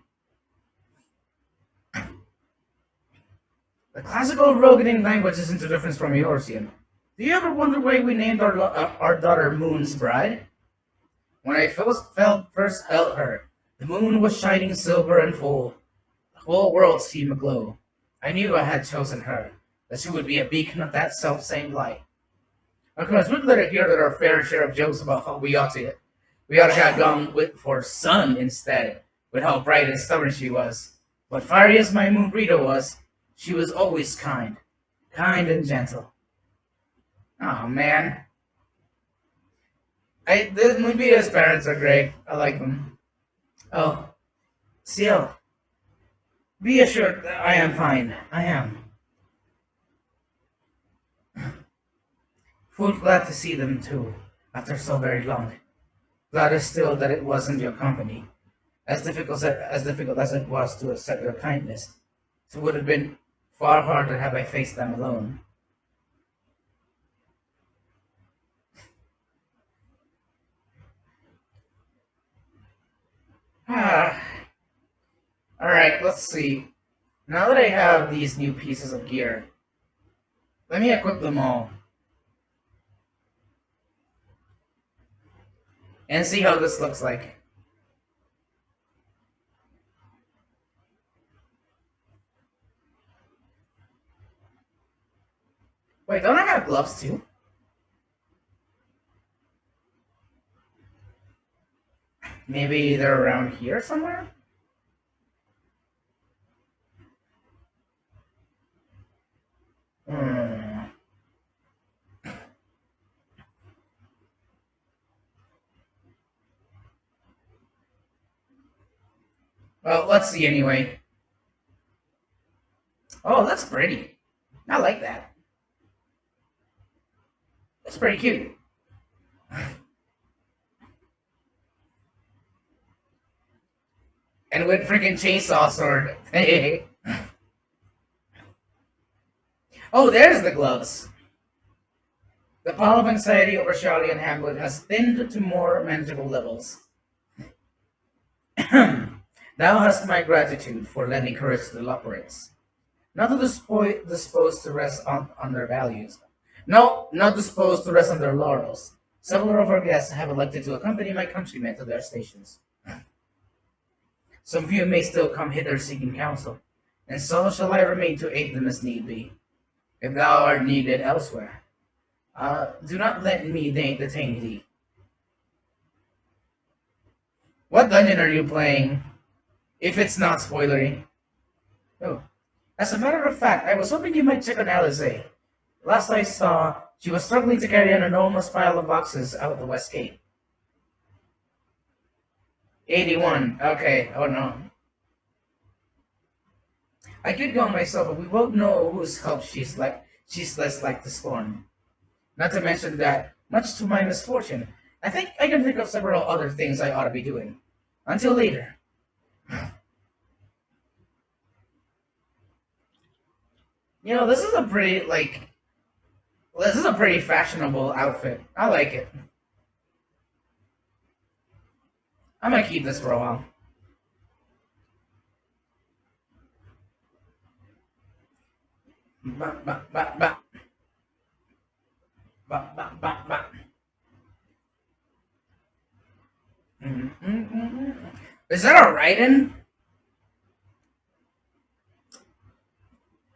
The classical Rogadan language isn't too different from Eorzean. Do you ever wonder why we named our daughter Moon's Bride? When I first felt her, the moon was shining silver and full. The whole world seemed aglow. I knew I had chosen her, that she would be a beacon of that self-same light. Of course, we'd let her hear that our fair share of jokes about how we ought to have gone for sun instead, with how bright and stubborn she was. But fiery as my moon Rita was, she was always kind and gentle. Oh man. The Moonbeata's parents are great. I like them. Oh, Ciel, be assured that I am fine. I am. Full glad to see them too, after so very long. Gladder still that it wasn't your company. As difficult as it was to accept your kindness, it would have been far harder had I faced them alone. Alright, let's see. Now that I have these new pieces of gear, let me equip them all. And see how this looks like. Wait, don't I have gloves too? Maybe they're around here somewhere? Well, let's see anyway. Oh, that's pretty. I like that. That's pretty cute. And with freaking chainsaw sword. Oh, there's the gloves. The pile of anxiety over Charlie and Hamlet has thinned to more manageable levels. Thou hast my gratitude for lending courage to the Lopperites. Not disposed to rest on their values. No, not disposed to rest on their laurels. Several of our guests have elected to accompany my countrymen to their stations. Some few may still come hither seeking counsel, and so shall I remain to aid them as need be. If thou art needed elsewhere, do not let me detain thee. What dungeon are you playing? If it's not spoilery. Oh, as a matter of fact, I was hoping you might check on Alice. Last I saw, she was struggling to carry an enormous pile of boxes out the west gate. 81. Okay. Oh no. I could go myself, but we won't know whose help she's less like to scorn. Not to mention that, much to my misfortune, I think I can think of several other things I ought to be doing. Until later. You know, this is a pretty fashionable outfit. I like it. I'm gonna keep this for a while. Ba, ba, ba, ba. Ba, ba, ba, ba. Is that a Raiden?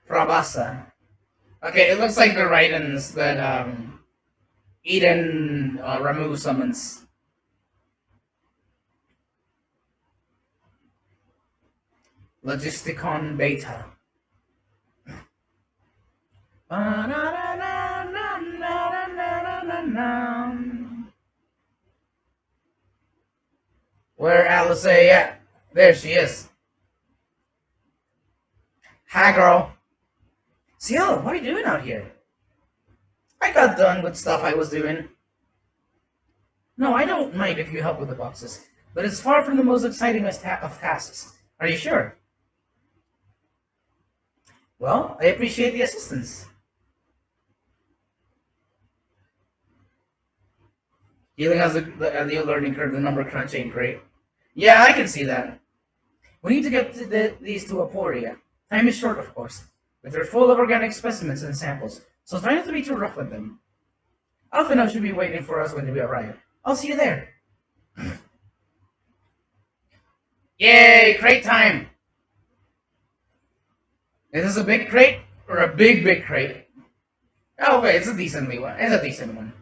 Prabhasa. Okay, it looks like the Raidens that Eden Ramu summons. Logisticon Beta. Where Alice at? There she is. Hi, girl. Ciel, what are you doing out here? I got done with stuff I was doing. No, I don't mind if you help with the boxes, but it's far from the most exciting of tasks. Are you sure? Well, I appreciate the assistance. Healing has the learning curve, the number crunch ain't great. Yeah, I can see that. We need to get these to Aporia. Time is short, of course, but they're full of organic specimens and samples, so try not to be too rough with them. Alphino should be waiting for us when we arrive. I'll see you there. Yay, crate time! Is this a big crate? Or a big crate? Oh wait, it's a decent one. It's a decent one.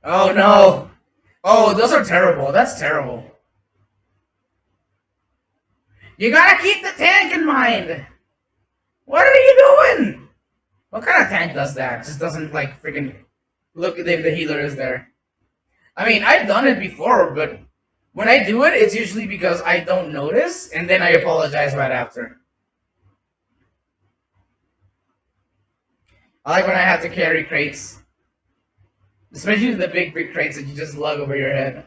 Oh no! Oh, those are terrible. That's terrible. You gotta keep the tank in mind! What are you doing? What kind of tank does that? Just doesn't like freaking look if the healer is there. I mean, I've done it before, but when I do it, it's usually because I don't notice, and then I apologize right after. I like when I have to carry crates. Especially the big crates that you just lug over your head.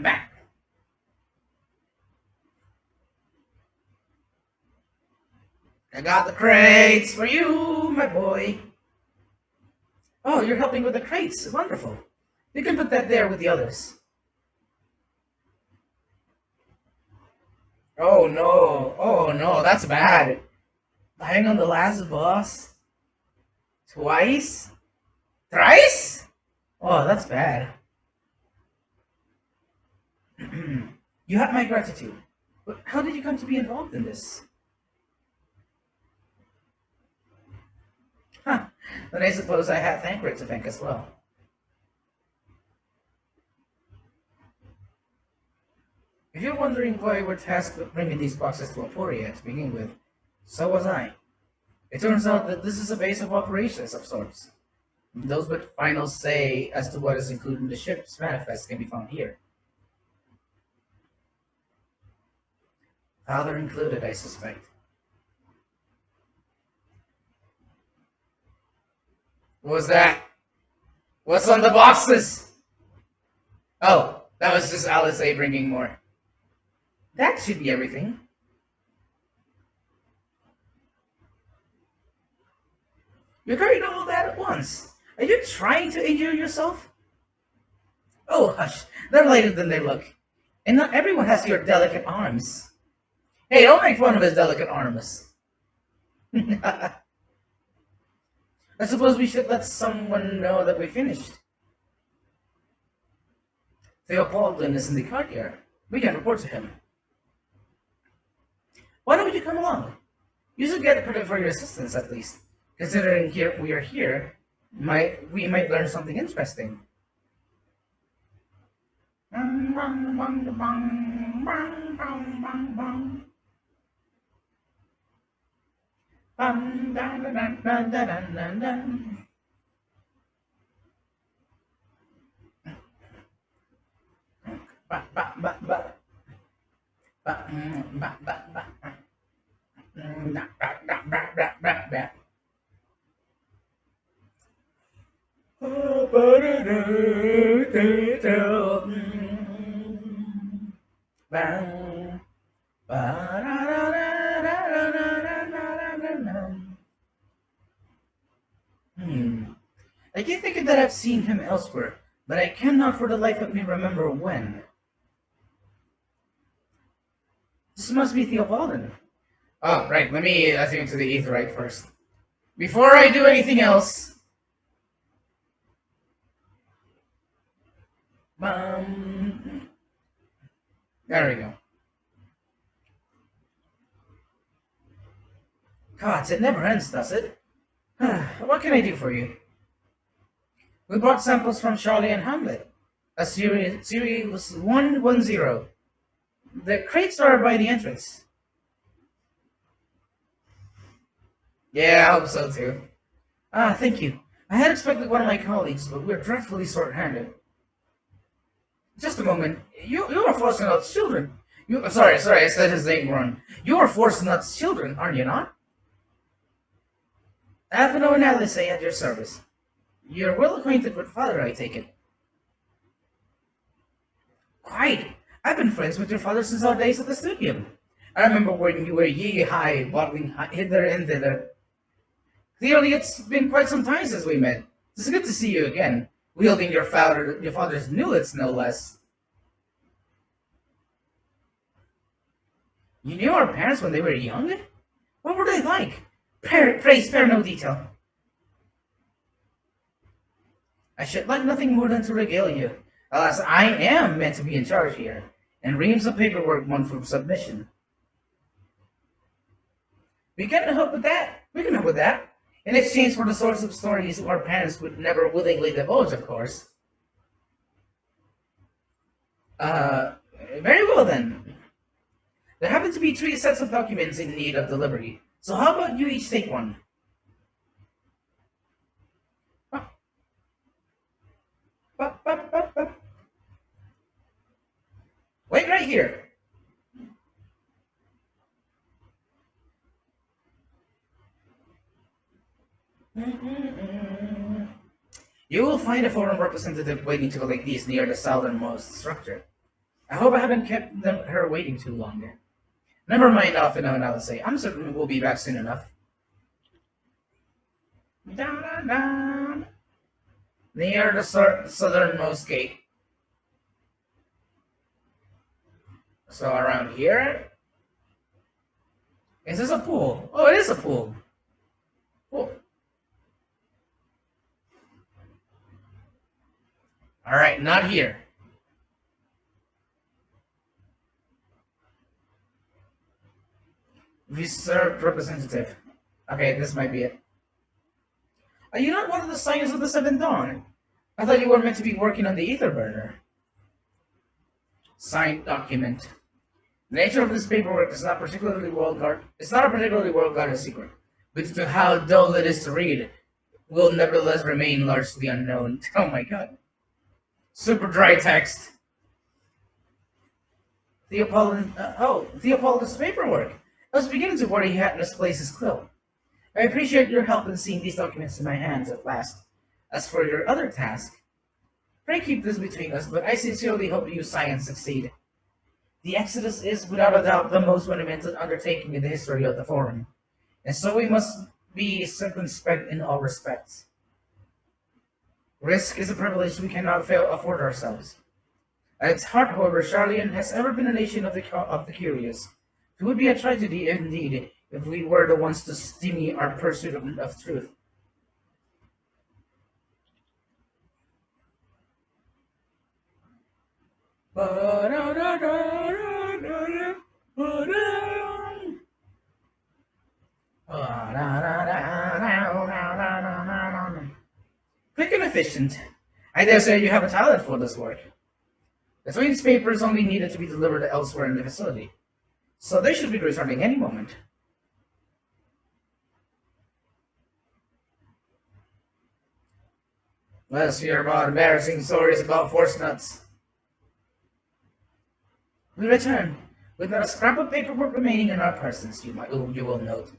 Back. I got the crates for you, my boy. Oh, you're helping with the crates. Wonderful. You can put that there with the others. Oh no, that's bad. Dying on the last boss? Twice? Thrice? Oh, that's bad. You have my gratitude. But how did you come to be involved in this? Huh. Then I suppose I have Thancred to thank as well. If you're wondering why we're tasked with bringing these boxes to Emporia to begin with, so was I. It turns out that this is a base of operations of sorts. Those but final say as to what is included in the ship's manifest can be found here. Father included, I suspect. What was that? What's on the boxes? Oh, that was just Alice A bringing more. That should be everything. You carried all that at once. Are you trying to injure yourself? Oh, hush. They're lighter than they look. And not everyone has your delicate arms. Hey, don't make fun of his delicate arms. I suppose we should let someone know that we finished. Theopoldin is in the courtyard. We can report to him. Why don't you come along? You should get credit for your assistance, at least. Considering we are here, we might learn something interesting. I keep thinking that I've seen him elsewhere, but I cannot for the life of me remember when. This must be Theopoldin. Oh, right, let me attune to the Aetheryte first. Before I do anything else... There we go. Gods, it never ends, does it? What can I do for you? We brought samples from Charlie and Hamlet. A series 110. The crates are by the entrance. Yeah, I hope so too. Thank you. I had expected one of my colleagues, but we're dreadfully short-handed. Just a moment. You are Force Nut's children. Sorry, I said his name wrong. You are Force Nut's children, are you not? Avino and Alice at your service. You're well acquainted with Father, I take it. Quite. I've been friends with your father since our days at the studio. I remember when you were yee-high, bottling hither and thither. Clearly, it's been quite some time since we met. It's good to see you again, wielding your father's newlets, no less. You knew our parents when they were young? What were they like? Pray spare no detail. I should like nothing more than to regale you. Alas, I am meant to be in charge here, and reams of paperwork won from submission. We can help with that. In exchange for the sorts of stories our parents would never willingly divulge, of course. Very well then. There happen to be 3 sets of documents in need of delivery, so how about you each take one? Wait right here. You will find a foreign representative waiting to collect these near the southernmost structure. I hope I haven't kept her waiting too long. Never mind, I'll say. I'm certain we'll be back soon enough. Near the southernmost gate. So around here? Is this a pool? Oh, it is a pool. Cool. Alright, not here. Reserved representative. Okay, this might be it. Are you not one of the Scions of the Seventh Dawn? I thought you were meant to be working on the ether burner. Signed document. The nature of this paperwork is not a particularly well-guarded secret, but due to how dull it is to read, will nevertheless remain largely unknown. Oh my god. Super dry text. Theopoldus' paperwork. I was beginning to worry he had misplaced his quill. I appreciate your help in seeing these documents in my hands at last. As for your other task, pray keep this between us, but I sincerely hope you science succeed. The Exodus is, without a doubt, the most monumental undertaking in the history of the Forum, and so we must be circumspect in all respects. Risk is a privilege we cannot fail afford ourselves. At its heart, however, Charlian has ever been a nation of the curious. It would be a tragedy, indeed, if we were the ones to stymie our pursuit of truth. Quick and efficient. I dare say you have a talent for this work. The twins' papers only needed to be delivered elsewhere in the facility, so they should be returning any moment. Let's hear about embarrassing stories about force nuts. We return, with not a scrap of paperwork remaining in our persons, you will note.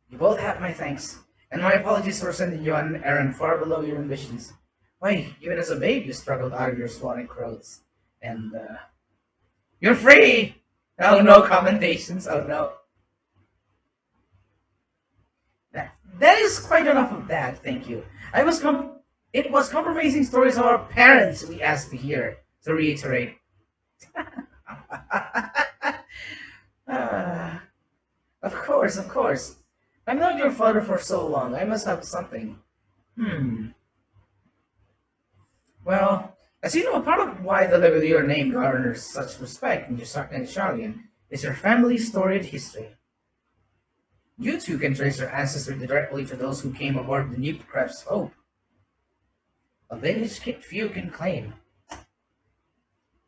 You both have my thanks, and my apologies for sending you on an errand far below your ambitions. Why, even as a babe you struggled out of your swanning clothes, and, you're free! Oh, no commendations, oh no. That is quite enough of that, thank you. It was compromising stories of our parents we asked to hear, to reiterate. Of course. I've known your father for so long, I must have something. Well, as you know, a part of why the Levelier name garners such respect in Charlian is your family's storied history. You too can trace your ancestry directly to those who came aboard the Newcraft's Hope. A lineage few can claim.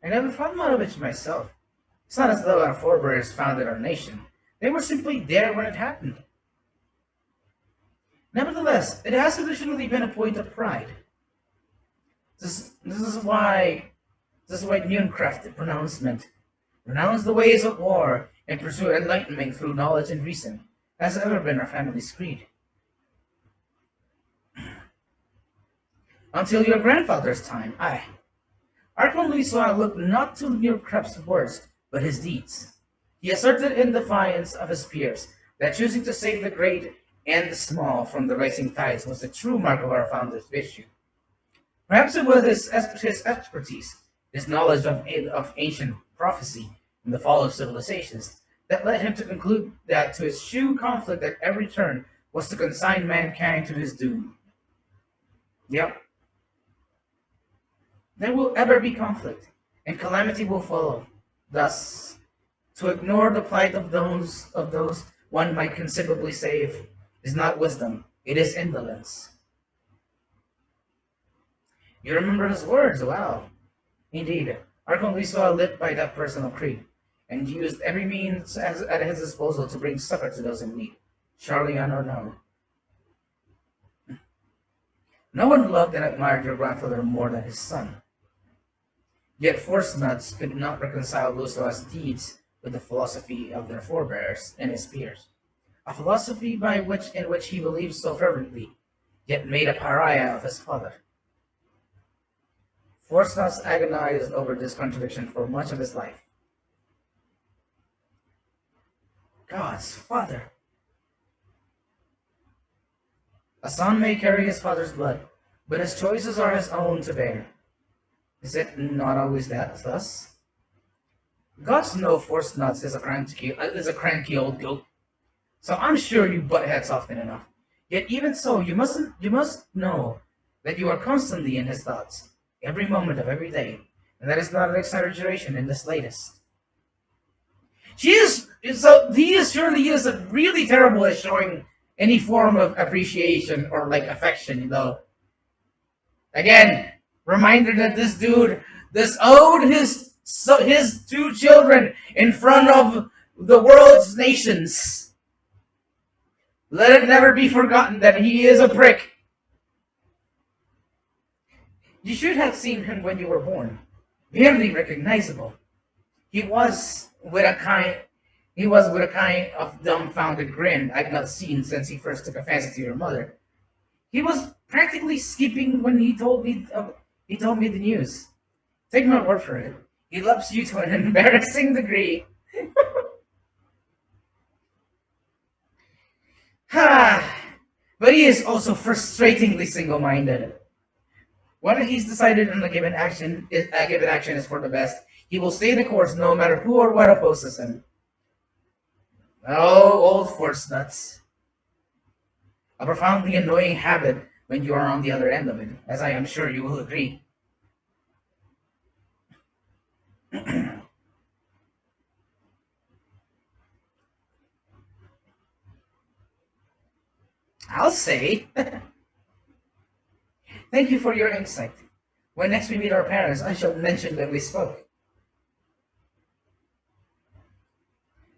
I never found much of it myself. It's not as though our forebears founded our nation. They were simply there when it happened. Nevertheless, it has traditionally been a point of pride. This is why Newcraft pronouncement. Renounce the ways of war and pursue enlightenment through knowledge and reason has ever been our family's creed. Until your grandfather's time, our Archon Louisoix looked not to mere Krebs' words, but his deeds. He asserted in defiance of his peers that choosing to save the great and the small from the rising tides was the true mark of our founder's virtue. Perhaps it was his expertise, his knowledge of ancient prophecy and the fall of civilizations, that led him to conclude that to eschew conflict at every turn was to consign mankind to his doom. Yep. There will ever be conflict, and calamity will follow. Thus, to ignore the plight of those one might considerably save is not wisdom, it is indolence. You remember his words, wow. Indeed, Archon Louisoix lived by that personal creed, and used every means at his disposal to bring succor to those in need, Charlian or no. No one loved and admired your grandfather more than his son. Yet force nuts could not reconcile Louisoix's deeds with the philosophy of their forebears and his peers, a philosophy in which he believed so fervently, yet made a pariah of his father. Force nuts agonized over this contradiction for much of his life. God's father. A son may carry his father's blood, but his choices are his own to bear. Is it not always thus? Gods know Force Nuts is a cranky old goat, so I'm sure you butt heads often enough. Yet even so, you must know that you are constantly in his thoughts, every moment of every day, and that is not an exaggeration in the slightest. He is really terrible at showing any form of appreciation or like affection, though. Again, reminder that this dude owed his 2 children in front of the world's nations. Let it never be forgotten that he is a prick. You should have seen him when you were born. Barely recognizable. He was with a kind of dumbfounded grin I've not seen since he first took a fancy to your mother. He was practically skipping when he told me the news. Take my word for it. He loves you to an embarrassing degree. But he is also frustratingly single-minded. When he's decided on a given action is for the best, he will stay the course no matter who or what opposes him. Oh, old Force Nuts. A profoundly annoying habit when you are on the other end of it, as I am sure you will agree. I'll say. Thank you for your insight. When next we meet our parents, I shall mention that we spoke.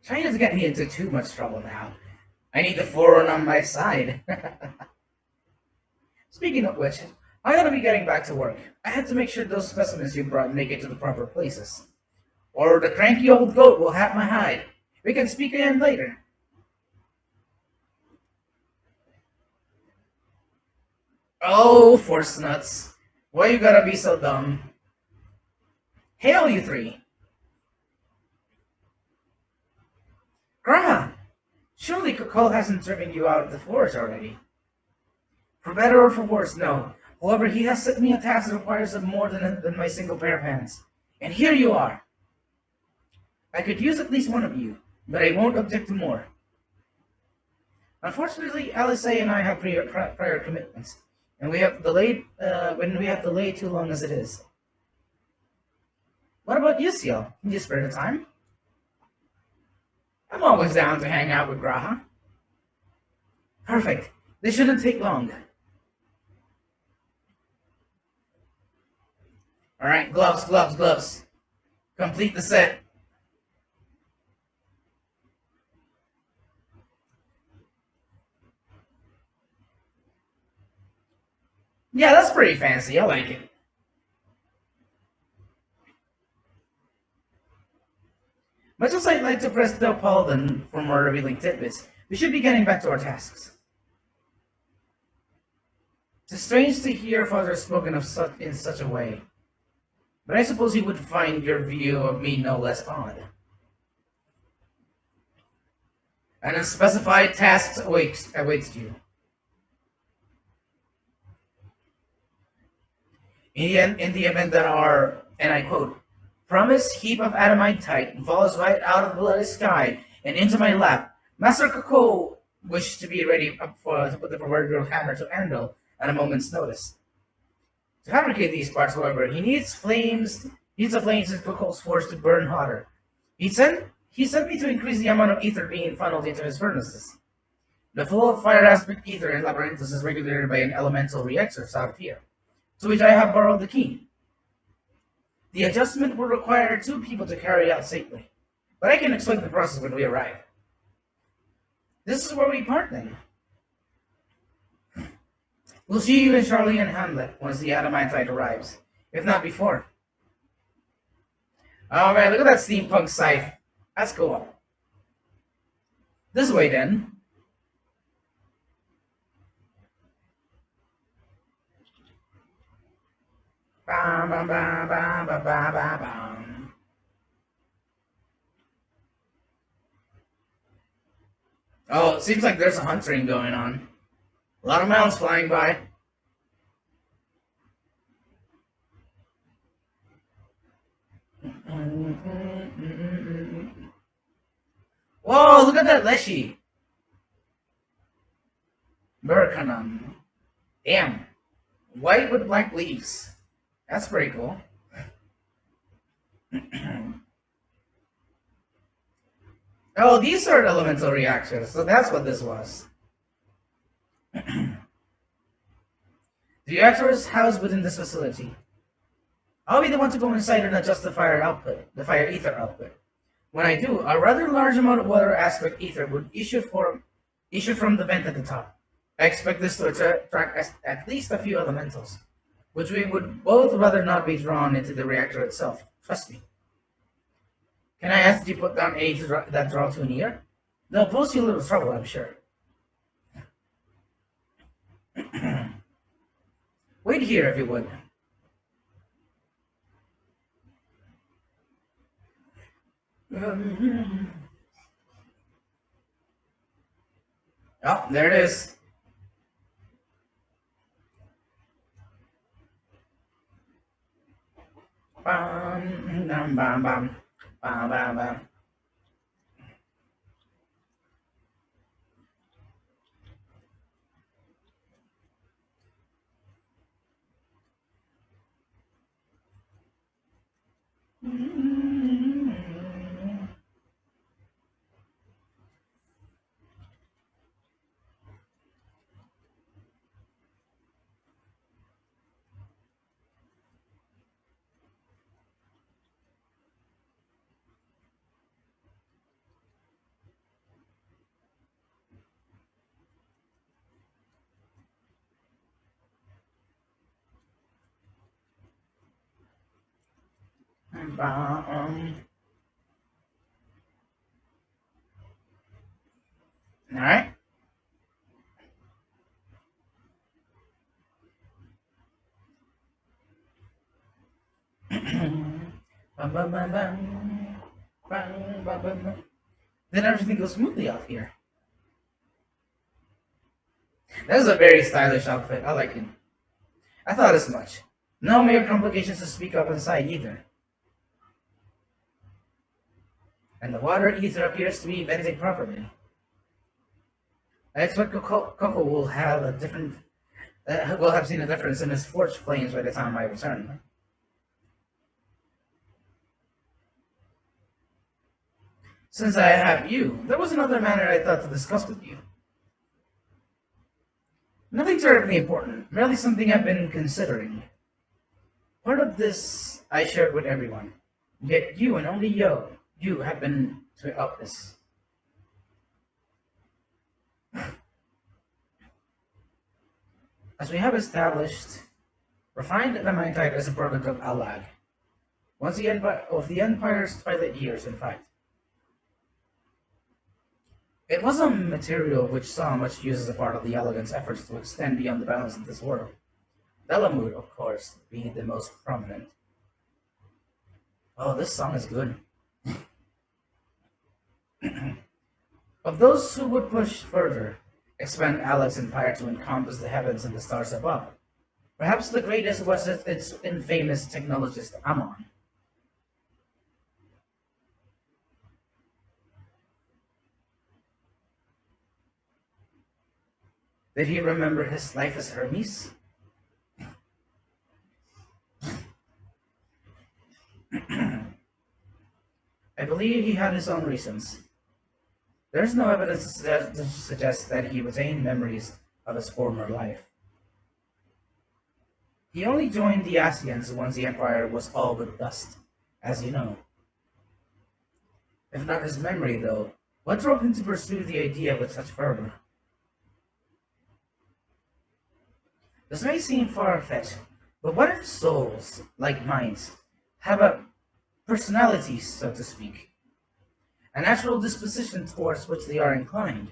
Trying not to get me into too much trouble now. I need the Foreign on my side. Speaking of which, I ought to be getting back to work. I had to make sure those specimens you brought make it to the proper places. Or the cranky old goat will have my hide. We can speak again later. Oh, Force Nuts. Why you gotta be so dumb? Hail, you 3. Grandma, surely Kokol hasn't driven you out of the forest already. For better or for worse, no. However, he has set me a task that requires more than my single pair of hands. And here you are. I could use at least one of you, but I won't object to more. Unfortunately, Alisaie and I have prior commitments, and we have delayed too long as it is. What about you, Seal? Can you spare the time? I'm always down to hang out with Graha. Perfect. This shouldn't take long. Alright, gloves, gloves, gloves. Complete the set. Yeah, that's pretty fancy. I like it. Much as I'd like to press the Paladin for more revealing tidbits, we should be getting back to our tasks. It's strange to hear Father spoken of in such a way. But I suppose he would find your view of me no less odd. An unspecified task awaits you. In the event that our, and I quote, promised heap of adamantite falls right out of the bloody sky and into my lap, Master Coco wished to be ready to put the proverbial hammer to anvil at a moment's notice. To fabricate these parts, however, he needs the flames in Coco's force to burn hotter. He sent me to increase the amount of ether being funneled into his furnaces. The flow of fire aspect ether in Labyrinthus is regulated by an elemental reactor out of here, to which I have borrowed the key. The adjustment will require 2 people to carry out safely, but I can explain the process when we arrive. This is where we part then. We'll see you in Charlie and Hamlet once the adamantite arrives, if not before. Oh man, look at that steampunk scythe. That's cool. This way then. Bam, bam, bam, bam, bam, bam, bam, bam. Oh, it seems like there's a hunt train going on. A lot of mounts flying by. Whoa, look at that Leshy. Burkanon. Damn. White with black leaves. That's pretty cool. Oh, these are elemental reactors, so that's what this was. The reactor is housed within this facility. I'll be the one to go inside and adjust the fire ether output. When I do, a rather large amount of water aspect ether would issue from the vent at the top. I expect this to attract at least a few elementals, which we would both rather not be drawn into the reactor itself. Trust me. Can I ask you to put down aids that draw too near? They'll pose you a little trouble, I'm sure. Wait here if you would. Oh, there it is. Bam, bam, bam, bam, bam, bam, bam. All right. Then everything goes smoothly off here. That is a very stylish outfit. I like it. I thought as much. No major complications to speak of inside either. And the water ether appears to be venting properly. I expect Coco will have seen a difference in his forge flames by the time I return. Since I have you, there was another matter I thought to discuss with you. Nothing terribly important, merely something I've been considering. Part of this I shared with everyone, yet you and only you have been to up this. As we have established, refined adamantite is a product of Alag, of the Empire's twilight years, in fact. It was a material which saw much use as a part of the Elegant's efforts to extend beyond the bounds of this world. Delamute, of course, being the most prominent. Oh, this song is good. Of those who would push further, expand Alex's empire to encompass the heavens and the stars above, perhaps the greatest was its infamous technologist Amon. Did he remember his life as Hermes? I believe he had his own reasons. There's no evidence to suggest that he retained memories of his former life. He only joined the Asians once the Empire was all but dust, as you know. If not his memory, though, what drove him to pursue the idea with such fervor? This may seem far-fetched, but what if souls, like minds, have a personality, so to speak? A natural disposition towards which they are inclined.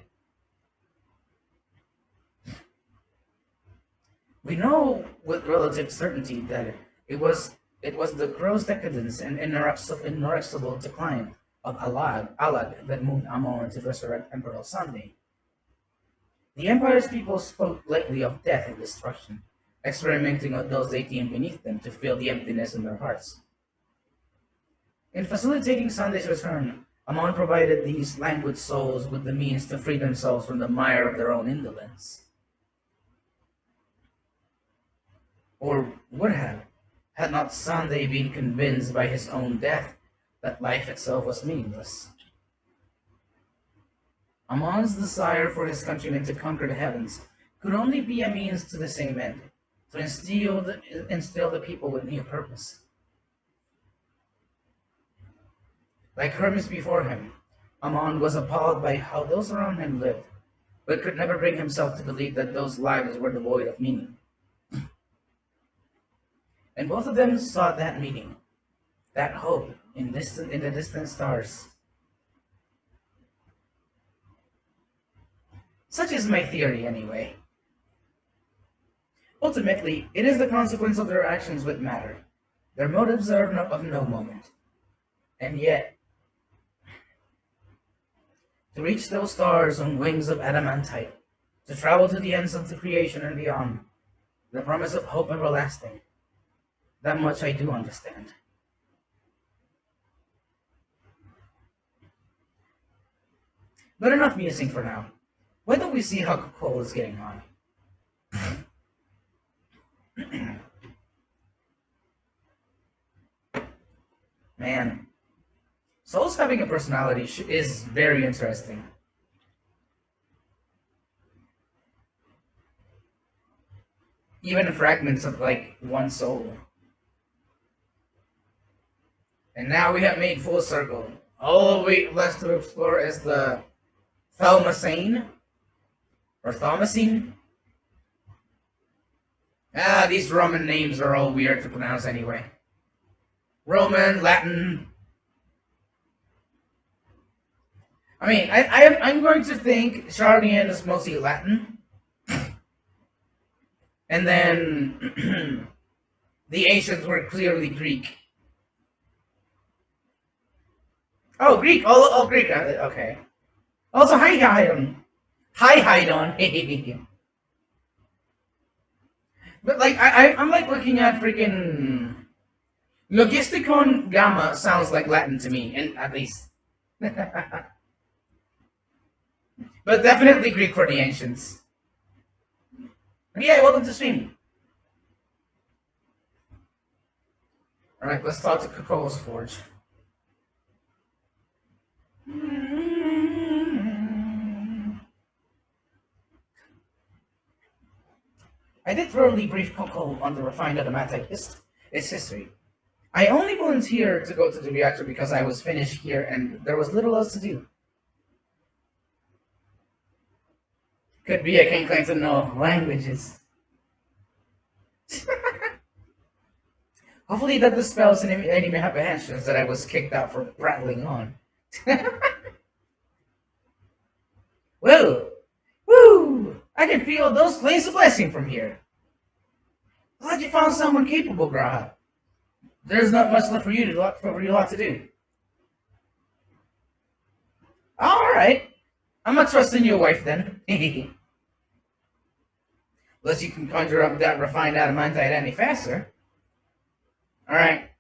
We know with relative certainty that it was the gross decadence and inexorable decline of Alad that moved Amon to resurrect Emperor Sunday. The Empire's people spoke lightly of death and destruction, experimenting with those they deemed beneath them to fill the emptiness in their hearts. In facilitating Sunday's return, Amon provided these languid souls with the means to free themselves from the mire of their own indolence. Or would have, had not Sunday been convinced by his own death that life itself was meaningless. Amon's desire for his countrymen to conquer the heavens could only be a means to the same end, to instill the people with new purpose. Like Hermes before him, Amon was appalled by how those around him lived, but could never bring himself to believe that those lives were devoid of meaning. And both of them sought that meaning, that hope in the distant stars. Such is my theory, anyway. Ultimately, it is the consequence of their actions that matter. Their motives are of no moment. And yet, to reach those stars on wings of adamantite, to travel to the ends of the creation and beyond, the promise of hope everlasting, that much I do understand. But enough musing for now. Why don't we see how Cole is getting on? Man, Soul's having a personality is very interesting. Even fragments of like one soul. And now we have made full circle. All we left to explore is the Thalmasane? Or Thomasine? Ah, these Roman names are all weird to pronounce anyway. Roman, Latin. I mean, I'm going to think Charlian is mostly Latin. And then the ancients were clearly Greek. Oh, Greek. Oh, Greek. Okay. Also, hi, Haidon. But like, I'm like looking at freaking Logisticon Gamma sounds like Latin to me, and at least. But definitely Greek for the ancients. But yeah, welcome to stream. Alright, let's talk to Coco's Forge. I did thoroughly brief Coco on the refined adamantite its history. I only volunteered to go to the reactor because I was finished here and there was little else to do. Could be I can't claim to know languages. Hopefully that dispels any misapprehensions that I was kicked out for prattling on. Whoa! Woo! I can feel those flames of blessing from here. Glad you found someone capable, Graha. there's not much left for you to do. Alright. I'm not trusting your wife then. Unless you can conjure up that refined adamantite any faster. Alright.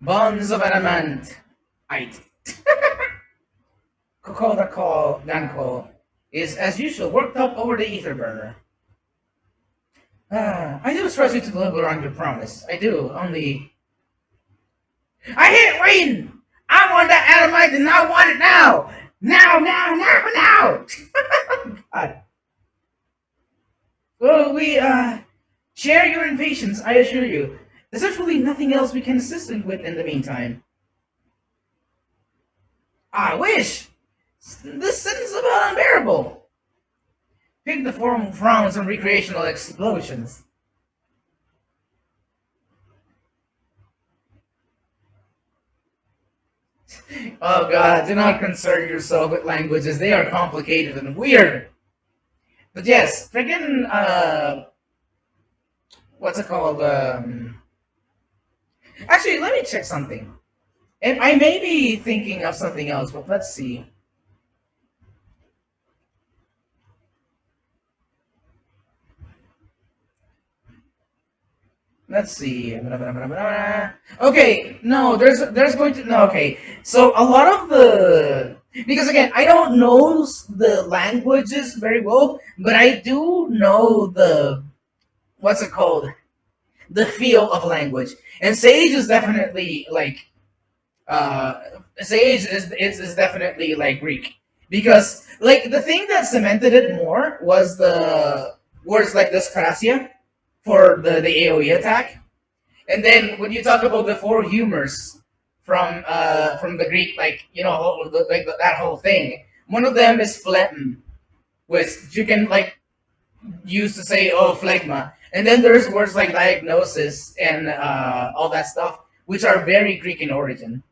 Bonds of adamantite. Kokodako Danko is, as usual, worked up over the ether burner. I do trust you to deliver on your promise. I do, only... I hit rain! I want that adamantite and I want it now! Now! God. Well, we, share your impatience, I assure you. There's actually nothing else we can assist you with in the meantime. I wish! This sentence is about unbearable. Pick the forum frowns and recreational explosions. Oh god, do not concern yourself with languages. They are complicated and weird. But yes, friggin', what's it called? Actually, let me check something. And I may be thinking of something else, but let's see. Let's see. Okay, no, there's going to no. Okay, so a lot of the because again, I don't know the languages very well, but I do know the what's it called, the feel of language, and Sage is definitely like Sage is definitely like Greek because like the thing that cemented it more was the words like dyscrasia for the AoE attack. And then when you talk about the four humors from the Greek, like, you know, like that whole thing, one of them is phlegm, which you can like use to say, oh, phlegma. And then there's words like diagnosis and all that stuff, which are very Greek in origin.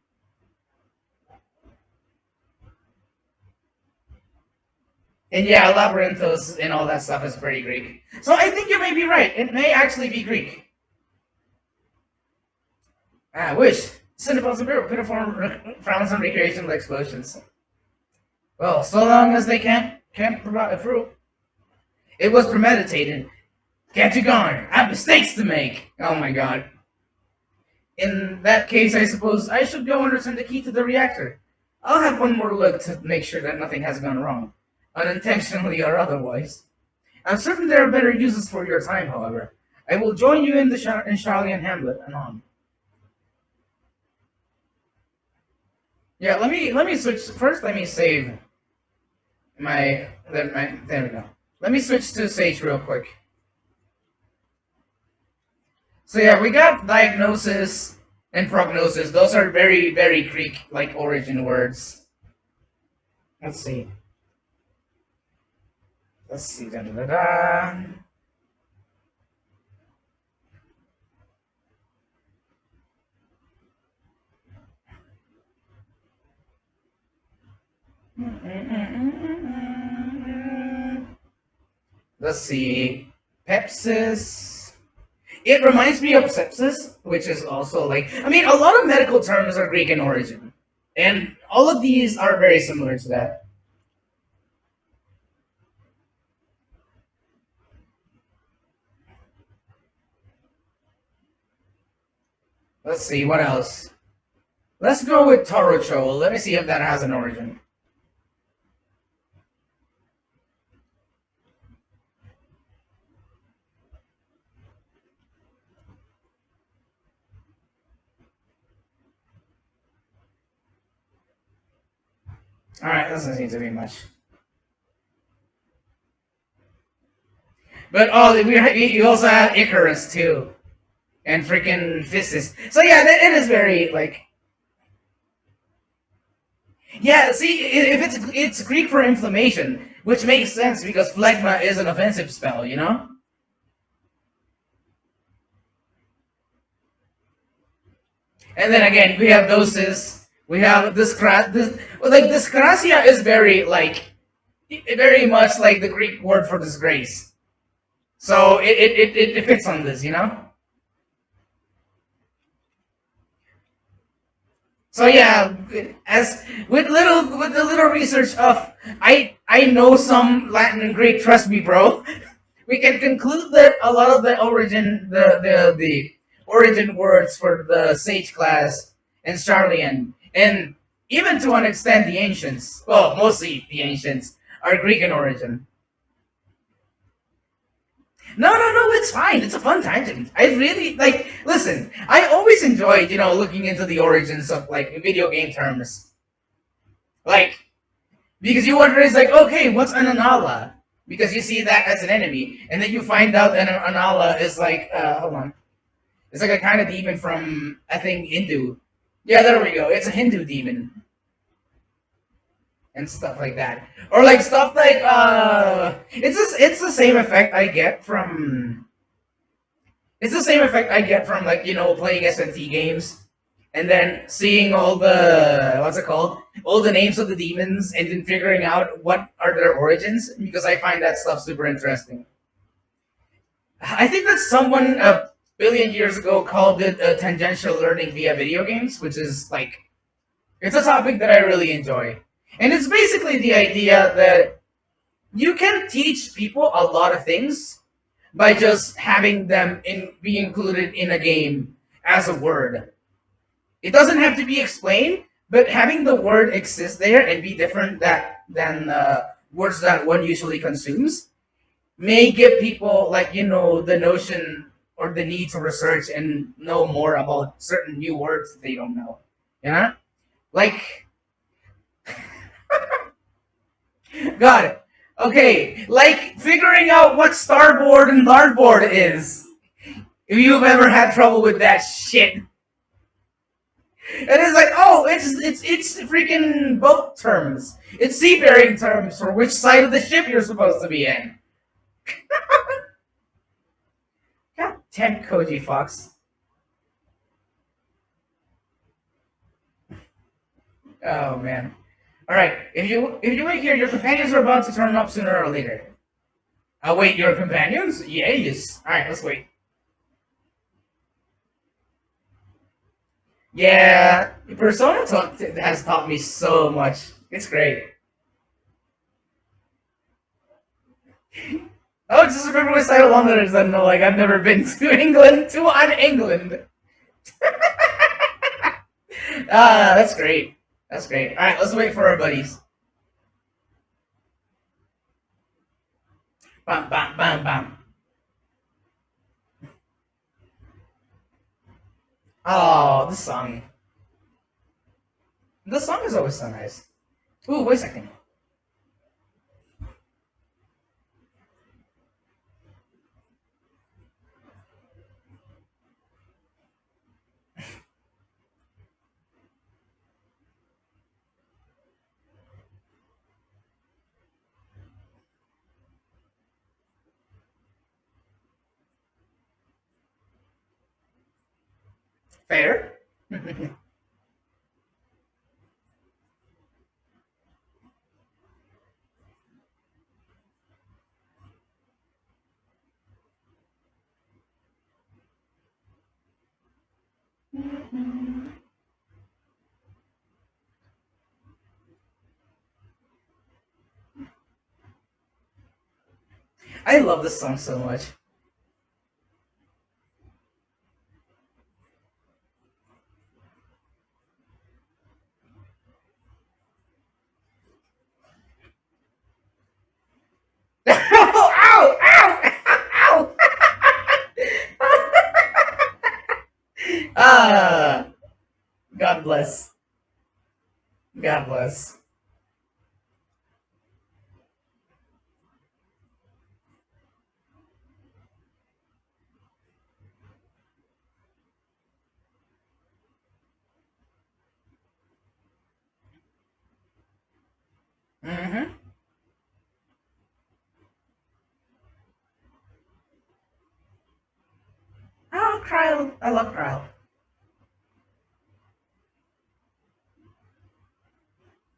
And yeah, labyrinthos and all that stuff is pretty Greek. So I think you may be right. It may actually be Greek. I wish. Cinnabons and uniform frowns and recreational explosions. Well, so long as they can't provide fruit. It was premeditated. Can't you garner? I have mistakes to make. Oh my god. In that case, I suppose I should go and return the key to the reactor. I'll have one more look to make sure that nothing has gone wrong, unintentionally or otherwise. I'm certain there are better uses for your time, however. I will join you in Charlian Hamlet anon. Yeah, let me switch first. Let me save there we go. Let me switch to Sage real quick. So yeah, we got diagnosis and prognosis. Those are very, very Greek like origin words. Let's see. Da da da da. Let's see. Pepsis. It reminds me of sepsis, which is also like, I mean, a lot of medical terms are Greek in origin. And all of these are very similar to that. Let's see, what else? Let's go with Torocho. Let me see if that has an origin. Alright, doesn't seem to be much. But oh, you also have Icarus too. And freaking Physis. So yeah, it is very like. Yeah, see, if it's Greek for inflammation, which makes sense because phlegma is an offensive spell, you know? And then again, we have doses. We have dyscrasia is very very much like the Greek word for disgrace. So it fits on this, you know? So yeah, as with the little research of I know some Latin and Greek. Trust me, bro. We can conclude that a lot of the origin words for the Sage class and Charlian, and even to an extent the ancients, well, mostly the ancients, are Greek in origin. No, it's fine. It's a fun tangent. I really like. Listen, I always enjoyed, looking into the origins of like video game terms, like because you wonder, it's like, okay, what's an Anala? Because you see that as an enemy, and then you find out that an Anala is like, hold on, it's like a kind of demon from, I think, Hindu. Yeah, there we go. It's a Hindu demon and stuff like that, or like stuff like it's the same effect I get from. It's the same effect I get from like playing SNT games, and then seeing all the what's it called, all the names of the demons, and then figuring out what are their origins, because I find that stuff super interesting. I think that someone a billion years ago called it tangential learning via video games, which is like it's a topic that I really enjoy, and it's basically the idea that you can teach people a lot of things by just having them be included in a game as a word. It doesn't have to be explained, but having the word exist there and be different than words that one usually consumes may give people like the notion or the need to research and know more about certain new words they don't know. Yeah, like God. Okay, like figuring out what starboard and larboard is. If you've ever had trouble with that shit. And it's like, oh, it's freaking boat terms. It's seafaring terms for which side of the ship you're supposed to be in. God damn Koji Fox. Oh man. Alright, if you wait here, your companions are about to turn up sooner or later. I'll wait, your companions? Yes. Alright, let's wait. Yeah, Persona has taught me so much. It's great. Oh, just remember which side of London is no, like I've never been to England, England. That's great. That's great. Alright, let's wait for our buddies. Bam, bam, bam, bam. Oh, this song. The song is always so nice. Ooh, wait a second. Fair. I love this song so much. Ow! Ow! Ow! Ah, God bless. God bless. Mm-hmm. Oh, Cryle. I love Cryle.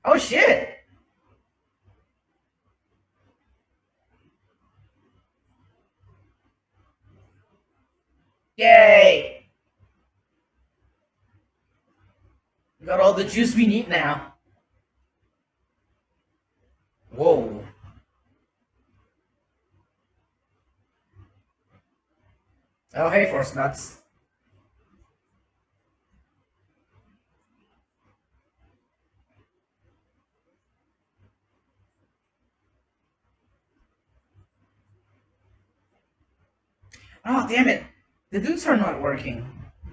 Oh, shit. Yay. Got all the juice we need now. Whoa. Oh, hey, Force Nuts. Oh, damn it. The dudes are not working.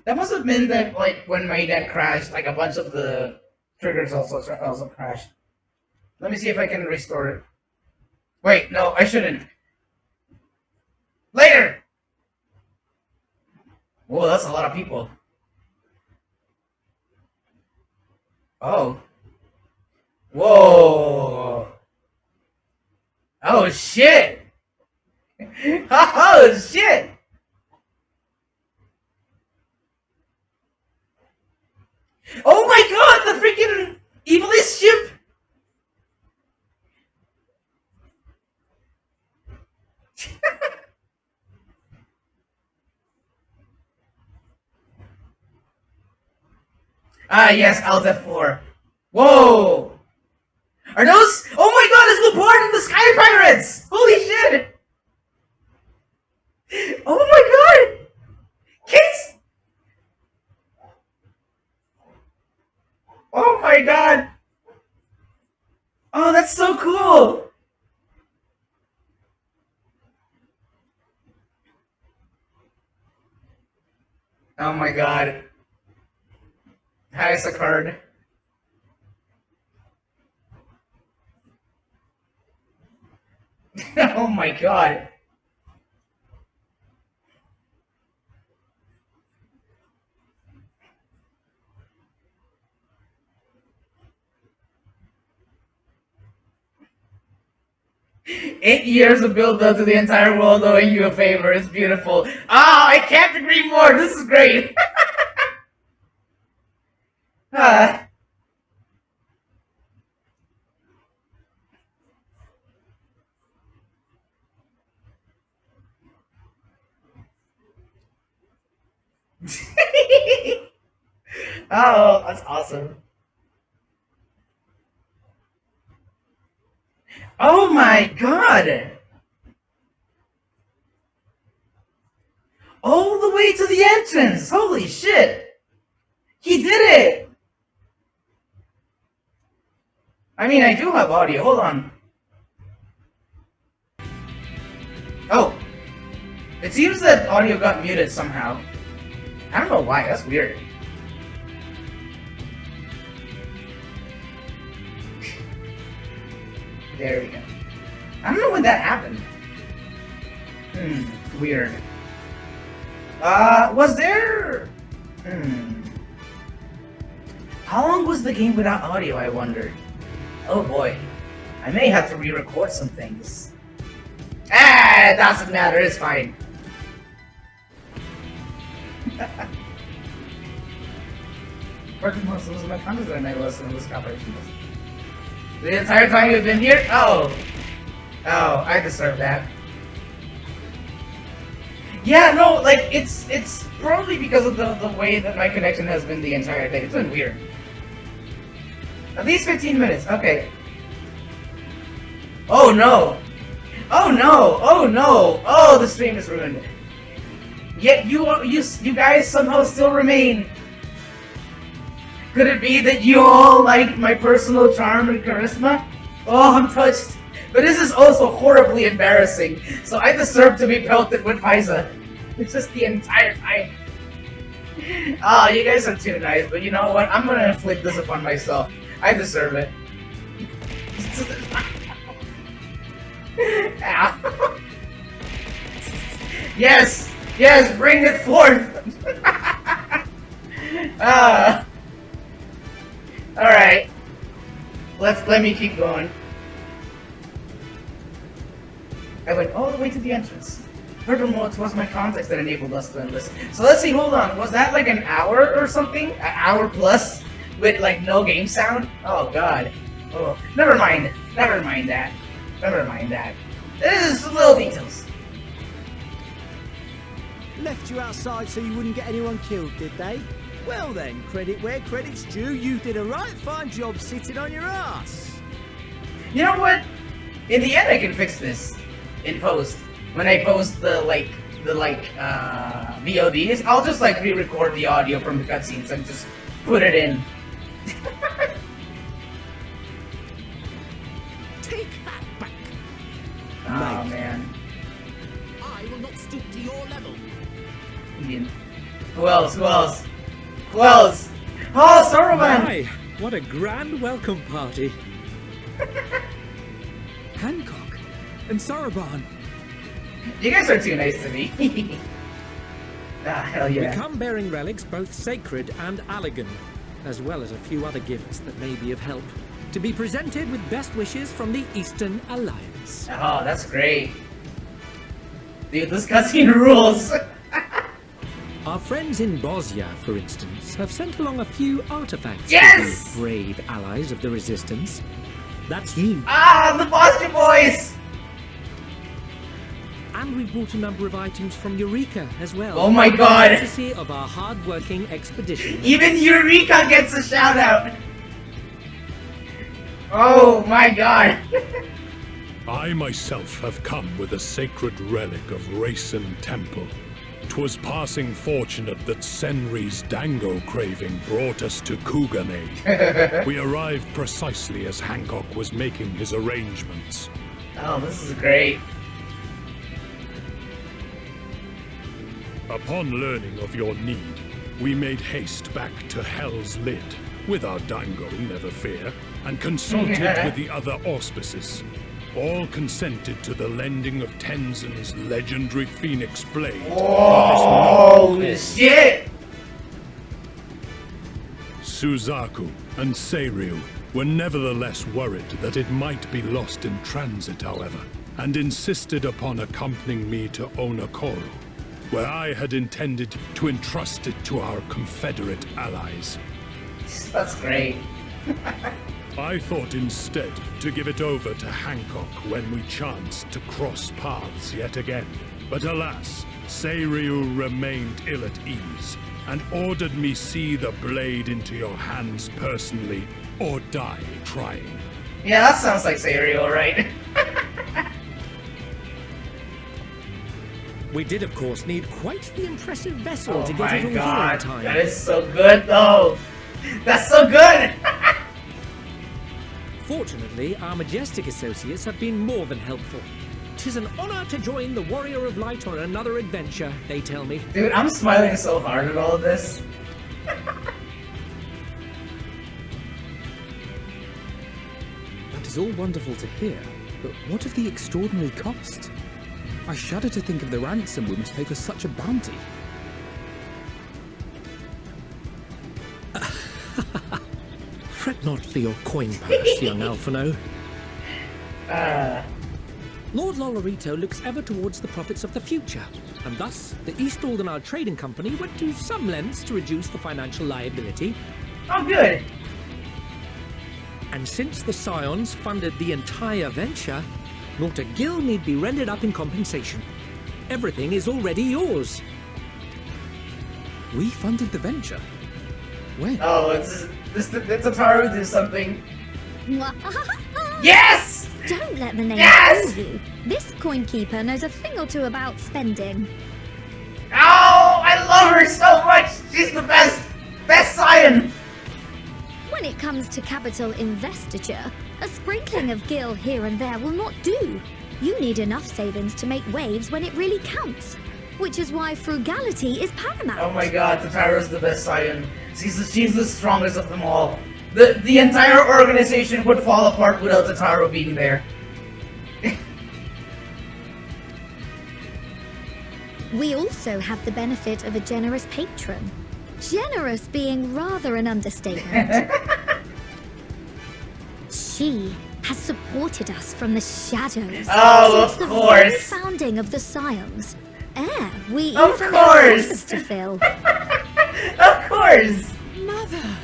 That must have been that, like, when my net crashed, like, a bunch of the triggers also crashed. Let me see if I can restore it. Wait, no, I shouldn't. Later! Whoa, that's a lot of people. Oh. Whoa. Oh, shit! Oh, shit! Oh my god, the freaking evilest ship! Ah, yes, Alt F4. Whoa! Are those? Oh my god, it's Leopard and the Sky Pirates! Holy shit! Oh my god! Kids! Oh my god! Oh, that's so cool! Oh my god. Has a card. Oh my god. Eight years of build up to the entire world owing you a favor. It's beautiful. Ah, I can't agree more. This is great. Ah. Oh, that's awesome. Oh my god! All the way to the entrance! Holy shit! He did it! I mean, I do have audio. Hold on. Oh. It seems that audio got muted somehow. I don't know why. That's weird. There we go. I don't know when that happened. Weird. Was there... How long was the game without audio, I wonder? Oh boy. I may have to re-record some things. Ah, it doesn't matter, it's fine. Working most of my content and I listen to this operation. The entire time you've been here? Oh. Oh, I deserve that. Yeah, no, like, it's probably because of the way that my connection has been the entire day. It's been weird. At least 15 minutes, okay. Oh no! Oh no! Oh no! Oh, the stream is ruined. Yet you guys somehow still remain. Could it be that you all like my personal charm and charisma? Oh, I'm touched. But this is also horribly embarrassing, so I deserve to be pelted with Pisa. It's just the entire time. Oh, you guys are too nice, but you know what? I'm gonna inflict this upon myself. I deserve it. Yes! Yes, bring it forth! Alright. Let me keep going. I went all the way to the entrance. Furthermore, it was my context that enabled us to enlist. So let's see, hold on. Was that like an hour or something? An hour plus? With like no game sound? Oh god. Oh, never mind. Never mind that. Never mind that. This is little details. Left you outside so you wouldn't get anyone killed, did they? Well then, credit where credit's due. You did a right fine job sitting on your ass. You know what? In the end, I can fix this in post. When I post the VODs, I'll just like re-record the audio from the cutscenes and just put it in. Take that back. Oh man. I will not stoop to your level. Who else? Who else? Who else? Oh, Saruman! My, what a grand welcome party. Hancock and Saraban. You guys are too nice to me. Ah, hell yeah. We come bearing relics both sacred and elegant, as well as a few other gifts that may be of help, to be presented with best wishes from the Eastern Alliance. Oh, that's great. Dude, this cutscene rules. Our friends in Bosnia, for instance, have sent along a few artifacts Yes! to the brave allies of the Resistance. That's you. Ah, the Bosnia boys! And we've brought a number of items from Eureka as well. Oh my god! Courtesy of our hard-working expedition. Even Eureka gets a shout-out! Oh my god! I myself have come with a sacred relic of Racen Temple. 'Twas passing fortunate that Senri's dango craving brought us to Kugane. We arrived precisely as Hancock was making his arrangements. Oh, this is great. Upon learning of your need, we made haste back to Hell's Lid, with our dango, never fear, and consulted with the other auspices. All consented to the lending of Tenzin's legendary Phoenix Blade. Oh, shit! Suzaku and Seiryu were nevertheless worried that it might be lost in transit, however, and insisted upon accompanying me to Onokoro, where I had intended to entrust it to our Confederate allies. That's great. I thought instead to give it over to Hancock when we chanced to cross paths yet again. But alas, Seiryu remained ill at ease, and ordered me see the blade into your hands personally, or die trying. Yeah, that sounds like Seiryu, right? We did, of course, need quite the impressive vessel to Oh get my it all god, here in time. that is so good though! That's so good! Fortunately, our majestic associates have been more than helpful. 'Tis an honor to join the Warrior of Light on another adventure, they tell me. Dude, I'm smiling so hard at all of this. That is all wonderful to hear, but what of the extraordinary cost? I shudder to think of the ransom we must pay for such a bounty. Fret not for your coin purse, young Alphino. Lord Lolorito looks ever towards the profits of the future, and thus the East Aldenard Trading Company went to some lengths to reduce the financial liability. Oh, good. And since the Scions funded the entire venture, not a gill need be rendered up in compensation. Everything is already yours. We funded the venture? When? Oh, it's Ataru do something. Yes! Don't let the name Yes! fool you. This coin keeper knows a thing or two about spending. Oh, I love her so much! She's the best! Best scion! When it comes to capital investiture, a sprinkling of gil here and there will not do. You need enough savings to make waves when it really counts. Which is why frugality is paramount. Oh my god, Tataru's the best scion. She's the strongest of them all. The entire organization would fall apart without Tataru being there. We also have the benefit of a generous patron. Generous being rather an understatement. She has supported us from the shadows Oh, since of the course. very founding of the Scions. We Of even course. have office to fill. Of course! Mother!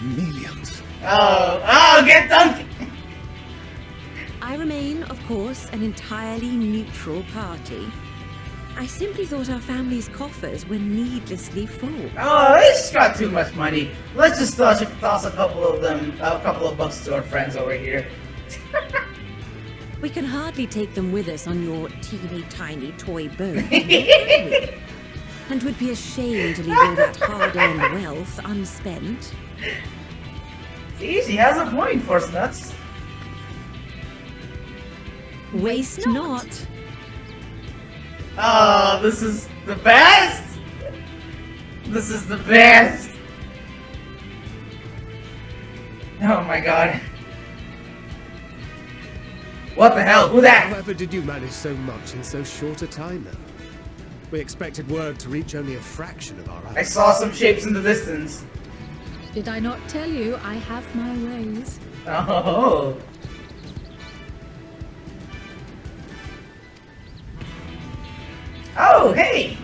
Millions. Oh, get dunked! I remain, of course, an entirely neutral party. I simply thought our family's coffers were needlessly full. Oh, they just got too much money. Let's just toss a couple of bucks to our friends over here. We can hardly take them with us on your teeny tiny toy boat, can we? And would be ashamed to leave all that hard-earned wealth unspent. See, she has a point, Force Nuts. Waste not. Oh, this is the best! This is the best! Oh my god. What the hell? Who that? However did you manage so much in so short a time now? We expected word to reach only a fraction of our I saw some shapes in the distance. Did I not tell you I have my ways? Oh. Oh, hey!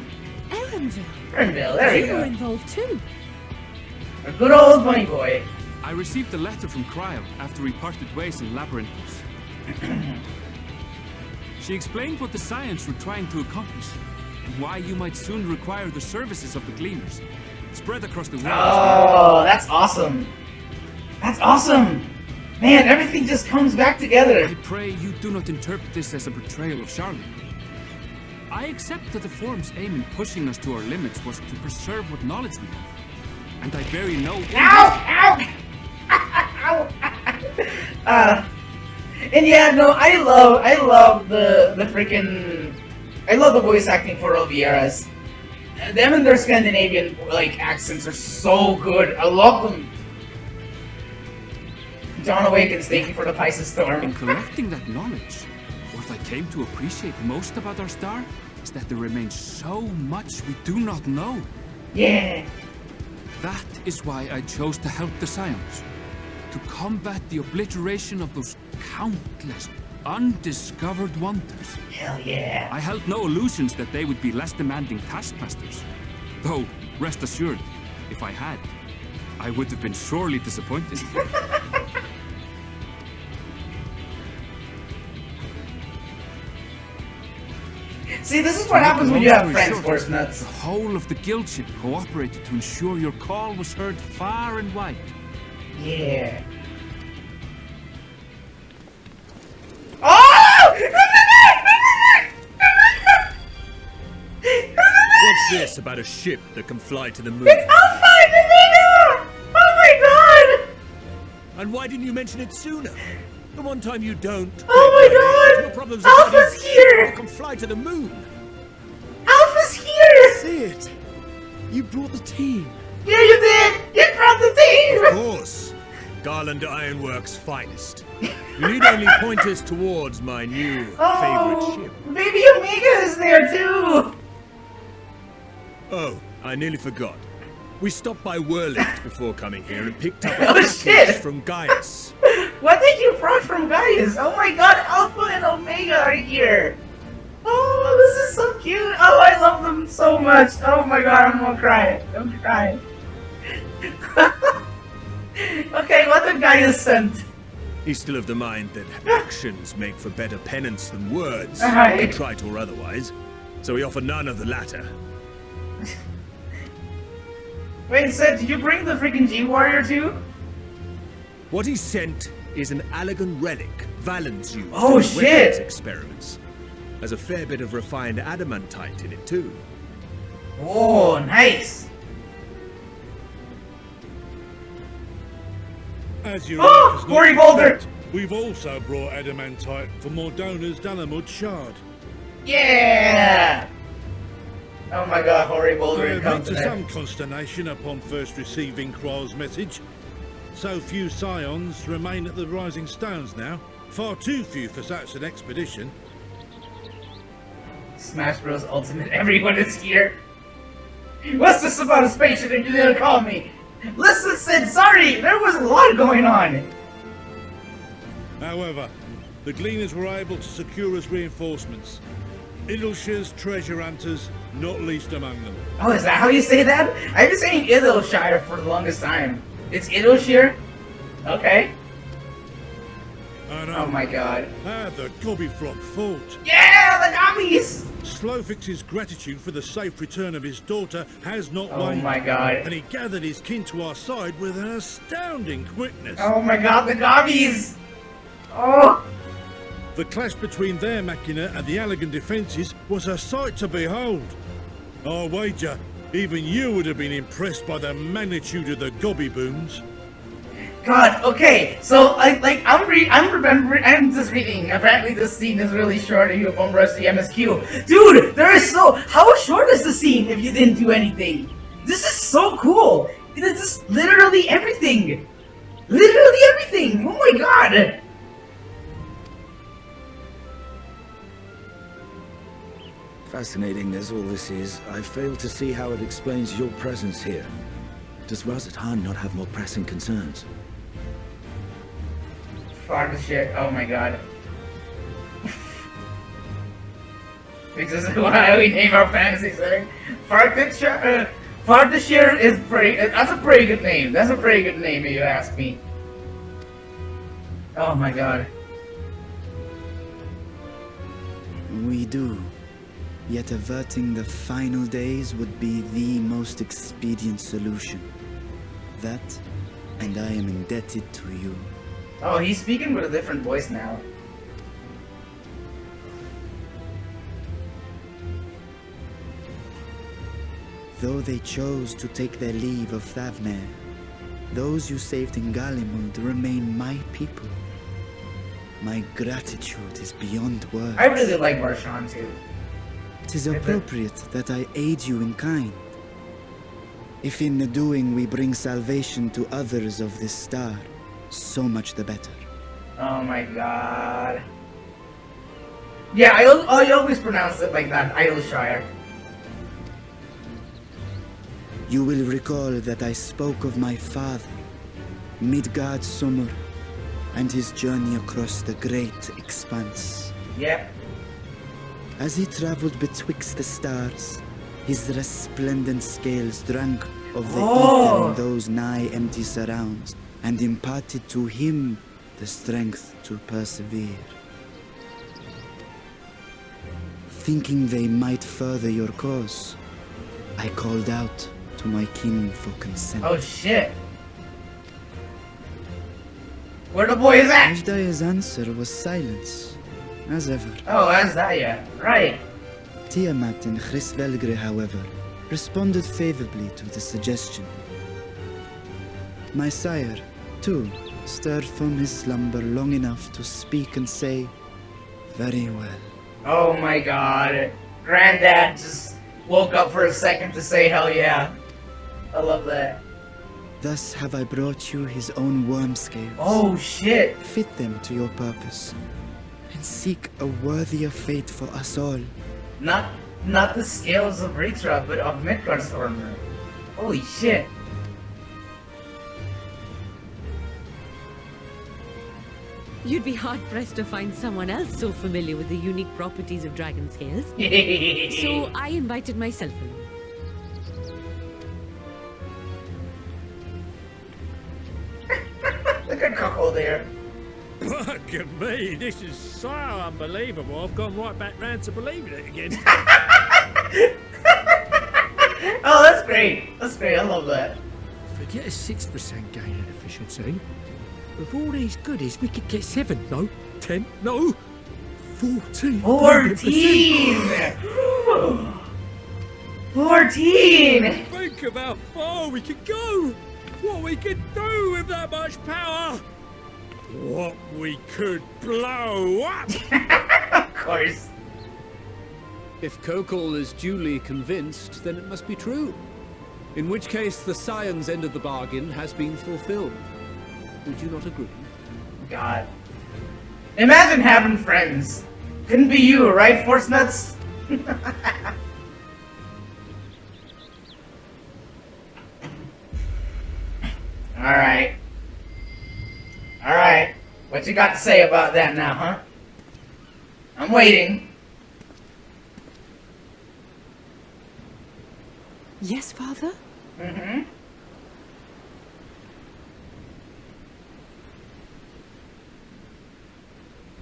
Erenville. Erenville, there we You were go. involved too. A good old bunny boy. I received a letter from Cryo after we parted ways in Labyrinthos. She explained what the Scions were trying to accomplish, and why you might soon require the services of the Gleaners, spread across the world. Oh, that's awesome. That's awesome. Man, everything just comes back together. I pray you do not interpret this as a betrayal of Charlotte. I accept that the Forum's aim in pushing us to our limits was to preserve what knowledge we have. And I very know... Ow! Ow! Ow! And yeah, no, I love the freaking... I love the voice acting for Olvieras. Them and their Scandinavian, like, accents are so good. I love them. John Awakens, thank you for the Pisces Storm. In collecting that knowledge, what I came to appreciate most about our star is that there remains so much we do not know. Yeah. That is why I chose to help the Scions. To combat the obliteration of those countless undiscovered wonders. Hell yeah. I held no illusions that they would be less demanding taskmasters. Though, rest assured, if I had, I would have been sorely disappointed. See, this is what happens when you have friends, Force Nuts. The whole of the guild ship cooperated to ensure your call was heard far and wide. Yeah. Oh! What's this about a ship that can fly to the moon? It's Alpha and Omega! Oh my god! And why didn't you mention it sooner? The one time you don't. Oh my god! Your problems Alpha's here! You can fly to the moon. Alpha's here! See it? You brought the team. Yeah, you did! You brought the team! Of course. Garland Ironworks' finest. You need only point us towards my new favorite ship. Baby Omega is there too! Oh, I nearly forgot. We stopped by Whirlwind before coming here and picked up a Oh, package shit. from Gaius. What did you brought from Gaius? Oh my god, Alpha and Omega are here! Oh, this is so cute! Oh, I love them so much! Oh my god, I'm gonna cry. I'm crying. Okay, what did Gaius send? He's still of the mind that actions make for better penance than words, Right. contrite or otherwise, so we offer none of the latter. Wait, Seth, did you bring the freaking G-Warrior too? What he sent is an Allegan relic Valens used Oh, in shit. weapons experiments. There's a fair bit of refined adamantite in it too. Oh, nice! As you Oh, Cory Boulder! We've also brought adamantite for Mordona's Dalamud shard. Yeah! Oh my god, Cory Boulder I comes admit to to that. some consternation upon first receiving Kral's message. So few Scions remain at the Rising Stones now. Far too few for such an expedition. Smash Bros. Ultimate, everyone is here. What's this about a spaceship and you didn't call me? Listen, Sid, sorry, there was a lot going on. However, the Gleaners were able to secure us reinforcements. Idleshire's treasure hunters, not least among them. Oh, is that how you say that? I've been saying Idleshire for the longest time. It's Idleshire? Okay. And, Oh my god. the Gobbyflop fort. Yeah, the gobbies! Slowfix's gratitude for the safe return of his daughter has not Oh waned. my god. And he gathered his kin to our side with an astounding quickness. Oh my god, the gobbies! Oh! The clash between their machina and the Allagan defences was a sight to behold. I wager even you would have been impressed by the magnitude of the gobby booms. God, okay, so I'm just reading. Apparently this scene is really short and you bum rush the MSQ. Dude, how short is the scene if you didn't do anything? This is so cool. This is literally everything. Literally everything. Oh my god. Fascinating as all this is, I fail to see how it explains your presence here. Does Razat Khan not have more pressing concerns? Fuck the shit. Oh my god. This is why we name our fantasy setting. Fardashir is pretty. That's a pretty good name. That's a pretty good name if you ask me. Oh my god. We do. Yet averting the final days would be the most expedient solution. That, and I am indebted to you. Oh, he's speaking with a different voice now. Though they chose to take their leave of Thavnair, those you saved in Galimund remain my people. My gratitude is beyond words. I really like Marshawn too. 'Tis appropriate that I aid you in kind. If in the doing we bring salvation to others of this star, so much the better. Oh my god. Yeah, I always pronounce it like that, Aylshire. You will recall that I spoke of my father, Midgard Summer, and his journey across the great expanse. Yep. As he traveled betwixt the stars, his resplendent scales drank of the ether in those nigh empty surrounds, and imparted to him the strength to persevere. Thinking they might further your cause, I called out to my kin for consent. Oh shit. Where the boy is at? Ajdaya's answer was silence, as ever. Oh, Ajdaya, right. Tiamat and Chrisvelgre, however, responded favorably to the suggestion. My sire, too, stirred from his slumber long enough to speak and say, "Very well." Oh my god. Granddad just woke up for a second to say hell yeah. I love that. Thus have I brought you his own worm scales. Oh shit. Fit them to your purpose, and seek a worthier fate for us all. Not the scales of Ritra, but of Midgard's armor. Holy shit. You'd be hard-pressed to find someone else so familiar with the unique properties of dragon scales. So I invited myself along. Look at Cuckold there. Look at me, this is so unbelievable. I've gone right back round to believing it again. Oh, that's great. That's great. I love that. Forget a 6% gain in efficiency. With all these goodies, we could get 7, no, 10, no, 14. 14! 14! Think of how far we could go! What we could do with that much power! What we could blow up! Of course. If Kokol is duly convinced, then it must be true. In which case, the Scion's end of the bargain has been fulfilled. Would you not agree? God. Imagine having friends. Couldn't be you, right, Force Nuts? Alright. Alright. What you got to say about that now, huh? I'm waiting. Yes, Father? Mm-hmm.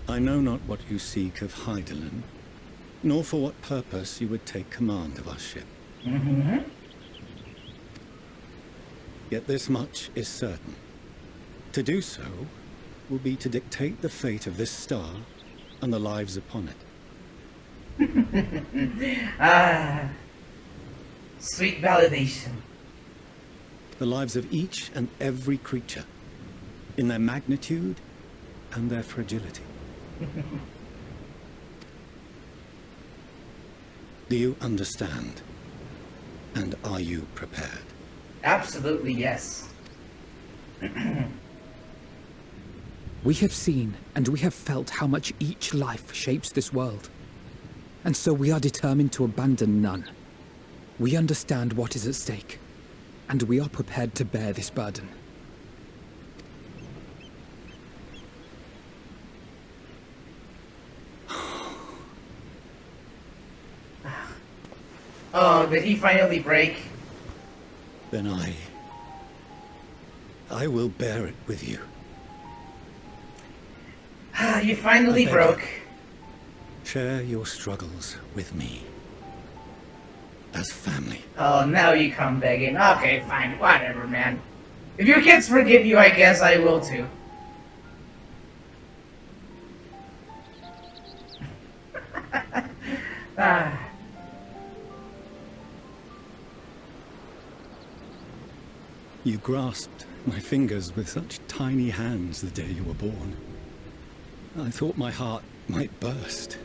I know not what you seek of Hydaelyn, nor for what purpose you would take command of our ship. Yet this much is certain. To do so will be to dictate the fate of this star and the lives upon it. Ah, sweet validation. The lives of each and every creature, in their magnitude and their fragility. Do you understand? And are you prepared? Absolutely, yes. We have seen and we have felt how much each life shapes this world. And so we are determined to abandon none. We understand what is at stake, and we are prepared to bear this burden. Oh, did he finally break? Then I will bear it with you. You finally broke. Share your struggles with me. As family. Oh, now you come begging. Okay, fine, whatever, man. If your kids forgive you, I guess I will too. You grasped my fingers with such tiny hands the day you were born. I thought my heart might burst.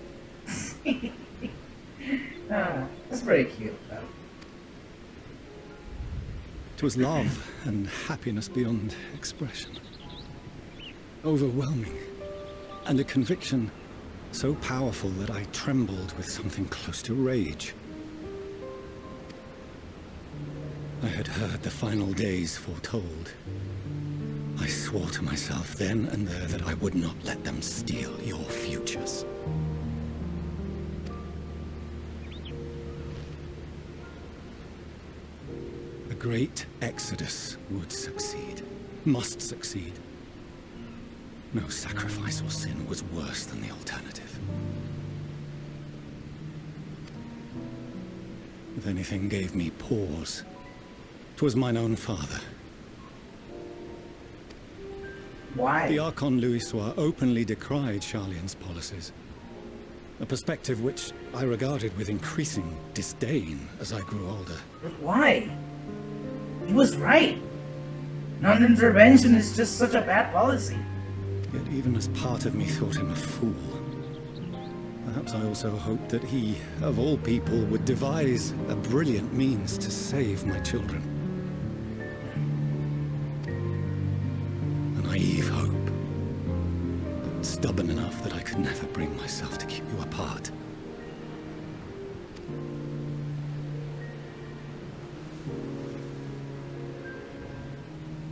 That's pretty cute, though. It was love and happiness beyond expression. Overwhelming. And a conviction so powerful that I trembled with something close to rage. I had heard the final days foretold. I swore to myself then and there that I would not let them steal your futures. The great exodus would succeed, must succeed. No sacrifice or sin was worse than the alternative. If anything gave me pause, 'twas mine own father. Why? The Archon Louisoix openly decried Charlian's policies, a perspective which I regarded with increasing disdain as I grew older. But why? He was right. Non-intervention is just such a bad policy. Yet even as part of me thought him a fool, perhaps I also hoped that he, of all people, would devise a brilliant means to save my children. A naive hope, but stubborn enough that I could never bring myself to keep you apart.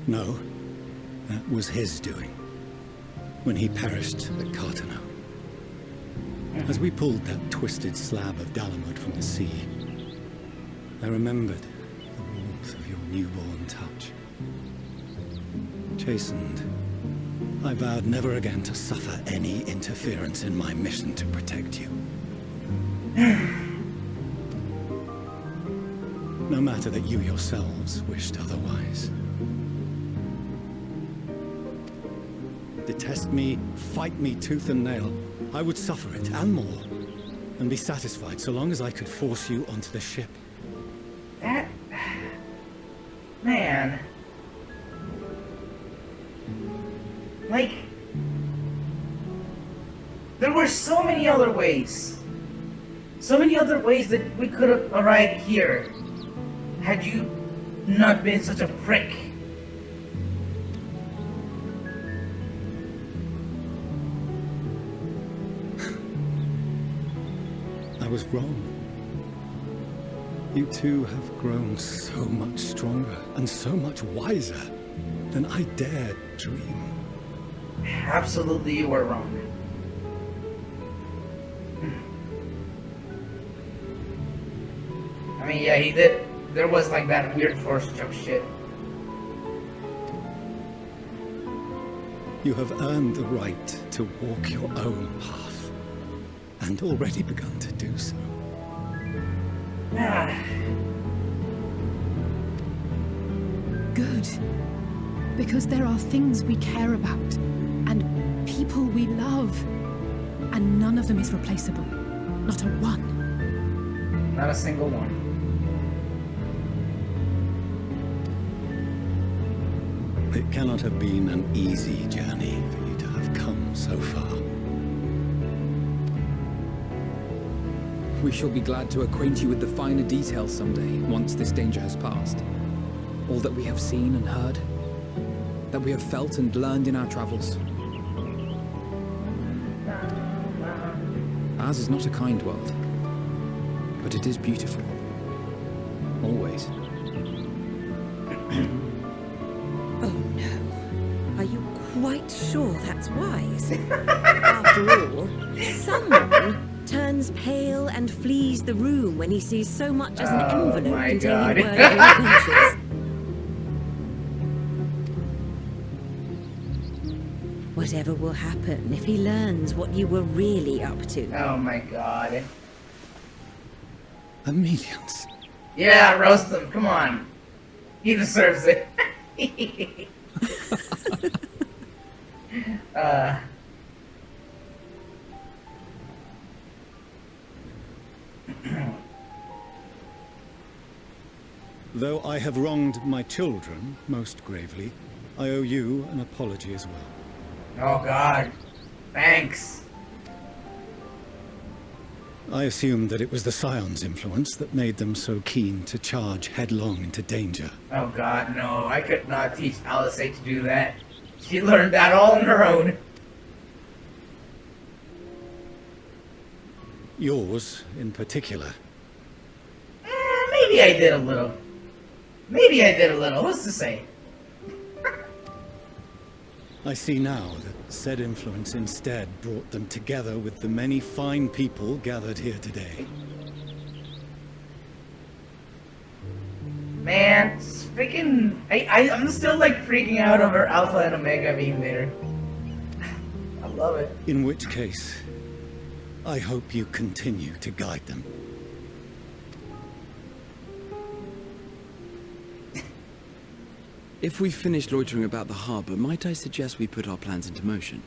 No, that was his doing, when he perished at Cartano. As we pulled that twisted slab of Dalamud from the sea, I remembered the warmth of your newborn touch. Chastened, I vowed never again to suffer any interference in my mission to protect you. No matter that you yourselves wished otherwise. Detest me, fight me tooth and nail, I would suffer it, and more, and be satisfied so long as I could force you onto the ship. That... man... like... there were so many other ways. So many other ways that we could have arrived here, had you not been such a prick. I was wrong. You two have grown so much stronger and so much wiser than I dared dream. Absolutely, you were wrong. I mean, yeah, he did. There was like that weird force choke shit. You have earned the right to walk your own path. and already begun to do so. Good. Because there are things we care about, and people we love, and none of them is replaceable. Not a one. Not a single one. It cannot have been an easy journey for you to have come so far. We shall be glad to acquaint you with the finer details someday, once this danger has passed. All that we have seen and heard, that we have felt and learned in our travels. Ours is not a kind world, but it is beautiful. Always. Oh no. Are you quite sure that's wise? After all, someone turns pale and flees the room when he sees so much as an envelope containing word of your adventures. Whatever will happen if he learns what you were really up to? Oh my god. Amelians. Yeah, roast him. Come on. He deserves it. Though I have wronged my children most gravely, I owe you an apology as well. Oh god. Thanks. I assumed that it was the Scion's influence that made them so keen to charge headlong into danger. Oh god, no. I could not teach Alice to do that. She learned that all on her own. Yours, in particular. Maybe I did a little. Maybe I did a little. What's to say? I see now that said influence instead brought them together with the many fine people gathered here today. Man, freaking... I'm still like freaking out over Alpha and Omega being there. I love it. In which case, I hope you continue to guide them. If we've finished loitering about the harbor, might I suggest we put our plans into motion?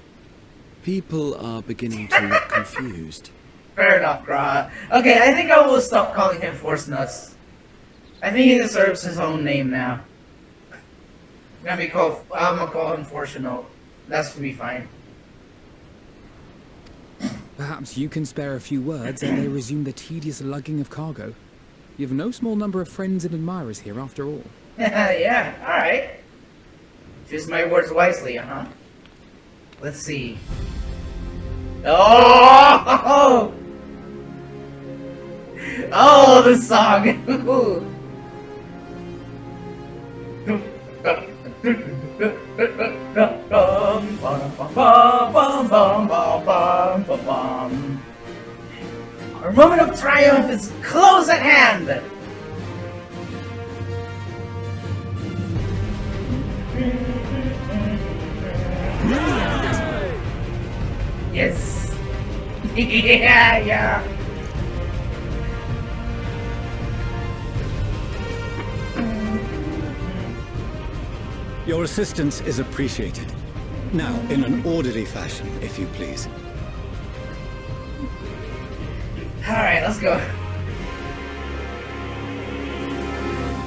People are beginning to look confused. Fair enough, Gra. Okay, I think I will stop calling him Force Nuts. I think he deserves his own name now. I'm gonna call him Fortuno. That should be fine. Perhaps you can spare a few words and they resume the tedious lugging of cargo. You have no small number of friends and admirers here after all. Yeah, alright. Choose my words wisely, huh? Let's see. Oh! Oh, this song! Our moment of triumph is close at hand! Yes! Yeah! Your assistance is appreciated. Now, in an orderly fashion, if you please. Alright, let's go.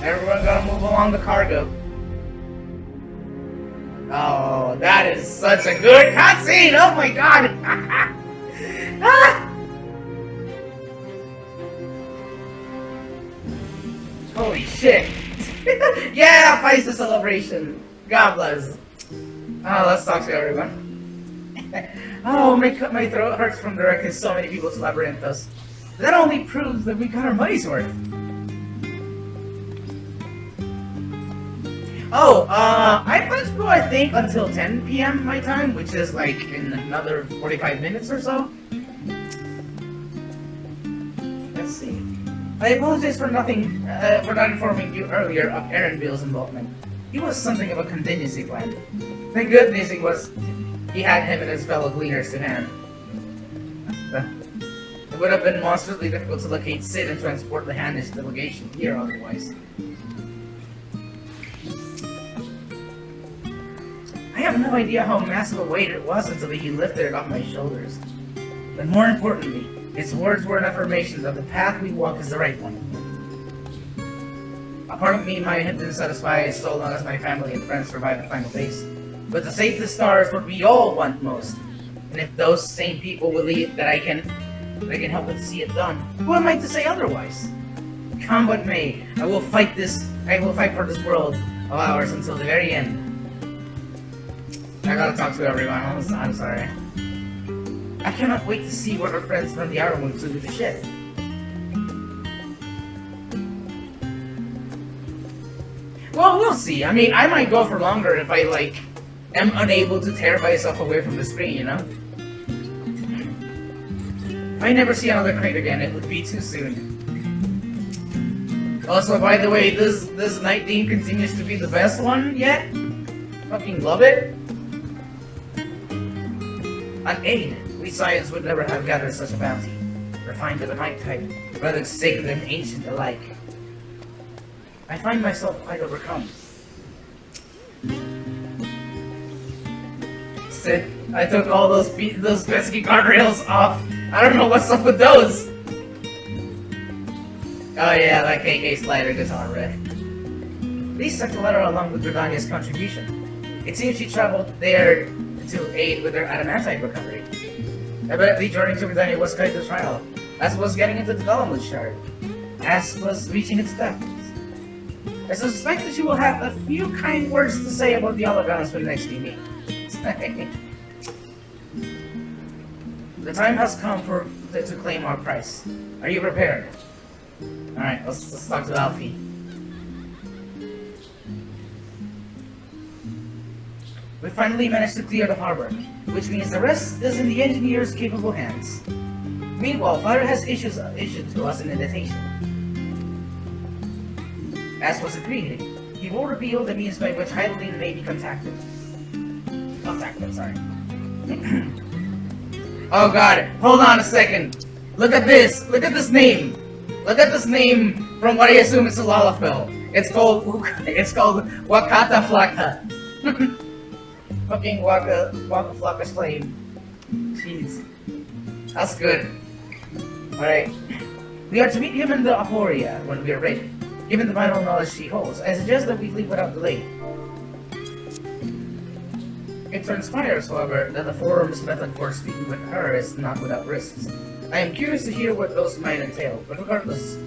Everyone gotta move along the cargo. Oh, that is such a good cutscene! Oh my god! Ah! Holy shit! Yeah, Feista celebration! God bless. Oh, let's talk to everyone. Oh, my throat hurts from directing so many people to Labyrinthos. That only proves that we got our money's worth. Oh, I plan to go, I think, until 10 p.m. my time, which is like in another 45 minutes or so. Let's see. I apologize for not informing you earlier of Aaronville's involvement. He was something of a contingency plan. Thank goodness he had him and his fellow gleaners to hand. It would have been monstrously difficult to locate Sid and transport the Hannish delegation here otherwise. I have no idea how massive a weight it was until he lifted it off my shoulders. But more importantly, his words were an affirmation that the path we walk is the right one. A part of me might have been satisfied so long as my family and friends survived the final phase. But to save the stars what we all want most. And if those same people believe that I can help them see it done, who am I to say otherwise? Come what may, I will fight for this world of ours until the very end. I gotta talk to everyone, I'm sorry. I cannot wait to see what our friends from the Outer Moon do with the ship. Well, we'll see. I mean, I might go for longer if I, like, am unable to tear myself away from the screen, you know? If I never see another crate again, it would be too soon. Also, by the way, this night theme continues to be the best one yet. Fucking love it. Unaided, we science would never have gathered such a bounty. Refined to the night type, rather sacred and ancient alike. I find myself quite overcome. Sid, I took all those pesky guardrails off. I don't know what's up with those. Oh yeah, that KK slider guitar riff. Lee sent a letter along with Gridania's contribution. It seems she traveled there to aid with their adamantite recovery. Evidently, journeying to Gridania was quite the trial, as was getting into the development shard, as was reaching its depths. I suspect that you will have a few kind words to say about the holograms when next we meet. The time has come to claim our price. Are you prepared? Alright, let's talk to Alfie. We finally managed to clear the harbor, which means the rest is in the engineer's capable hands. Meanwhile, Father has issued to us an invitation. As was agreed, he will reveal the means by which Hydaelyn may be contacted. Sorry. Oh god, hold on a second. Look at this name. Look at this name from what I assume is a Lalafell. It's called Wakata Flaka. Fucking Waka Flocka's flame. Jeez. That's good. Alright. We are to meet him in the Aporia when we are ready. Given the vital knowledge she holds, I suggest that we leave without delay. It transpires, however, that the Forum's method for speaking with her is not without risks. I am curious to hear what those might entail, but regardless,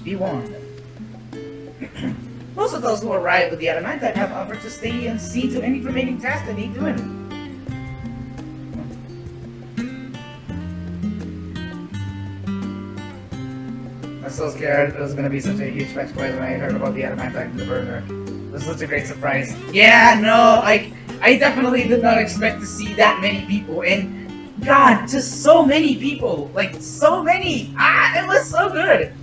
be warned. Most of those who arrive with the Adamantite have offered to stay and see to any remaining tasks they need doing. I'm so scared it was going to be such a huge surprise when I heard about the Adamantite and the burner. It was such a great surprise. Yeah, no, I definitely did not expect to see that many people, and God, just so many people, like so many. It was so good.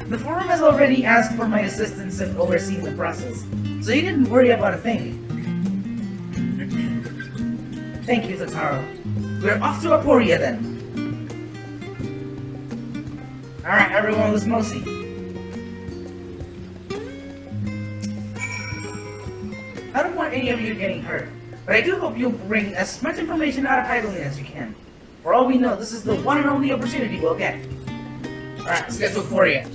The Forum has already asked for my assistance in overseeing the process, so you didn't worry about a thing. Thank you, Totaro. We're off to Aporia then. Alright, everyone, let's mosey. I don't want any of you getting hurt, but I do hope you'll bring as much information out of Hydaelyn as you can. For all we know, this is the one and only opportunity we'll get. Alright, let's get to Aporia.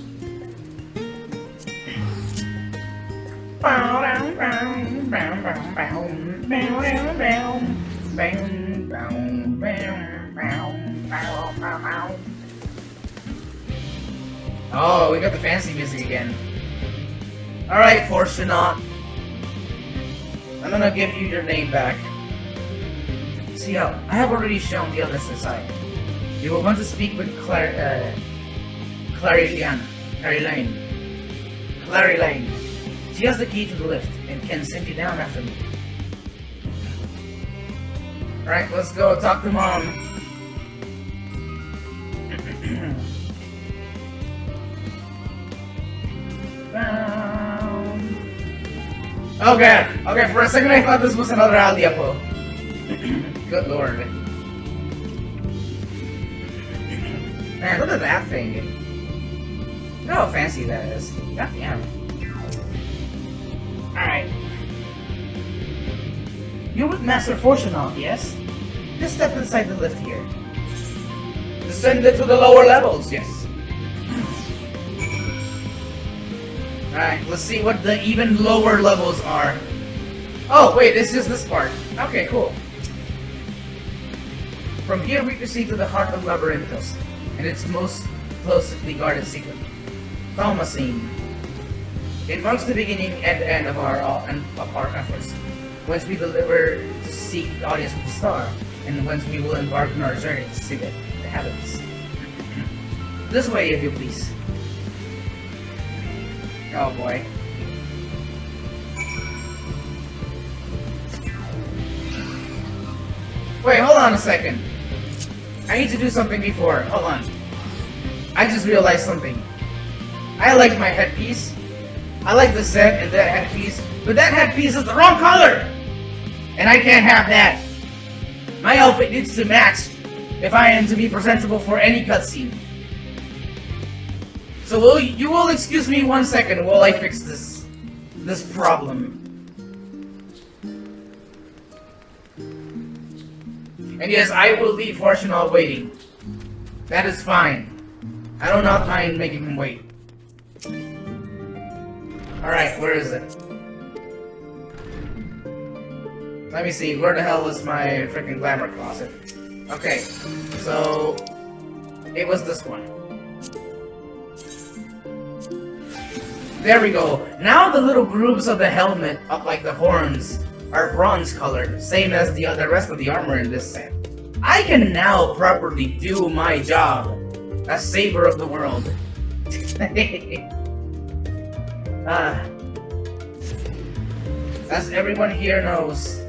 Oh, we got the fancy music again. Alright, Fortunat. I'm gonna give you your name back. See how I have already shown the others inside. You will want to speak with Clary Lane. She has the key to the lift and can send you down after me. Alright, let's go talk to Mom. Okay, for a second I thought this was another Aldiapo. Good lord. Man, look at that thing. Look how fancy that is. God damn. Alright. You're with Master Fortunal, yes? Just step inside the lift here. Descend it to the lower levels, yes. Alright, let's see what the even lower levels are. Oh, wait, it's just this part. Okay, cool. From here we proceed to the heart of Labyrinthos, and its most closely guarded secret, Thaumasine. It marks the beginning and end of our efforts. Whence we deliver to seek the audience with the star, and whence we will embark on our journey to see the heavens. This way, if you please. Oh boy. Wait, hold on a second. I need to do something before. Hold on. I just realized something. I like my headpiece. I like the set and that headpiece, but that headpiece is the wrong color! And I can't have that. My outfit needs to match if I am to be presentable for any cutscene. So you will excuse me 1 second while I fix this problem. And yes, I will leave Fortunal waiting. That is fine. I do not mind making him wait. Alright, where is it? Let me see, where the hell is my freaking glamour closet? Okay, so it was this one. There we go. Now the little grooves of the helmet, up like the horns, are bronze colored, same as the rest of the armor in this set. I can now properly do my job as saver of the world. As everyone here knows,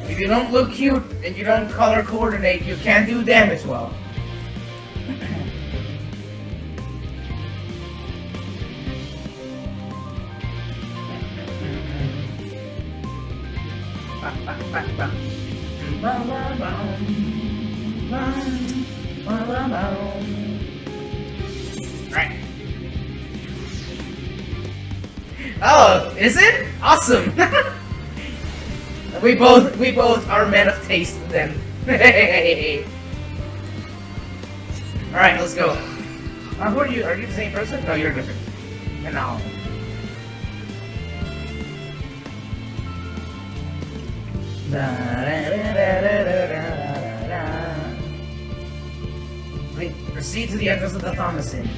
if you don't look cute and you don't color coordinate, you can't do damage well. Right. Oh, is it? Awesome. we both are men of taste then. All right, let's go. Who are you? Are you the same person? No, you're different. No. We proceed to the entrance of the Thaumasine.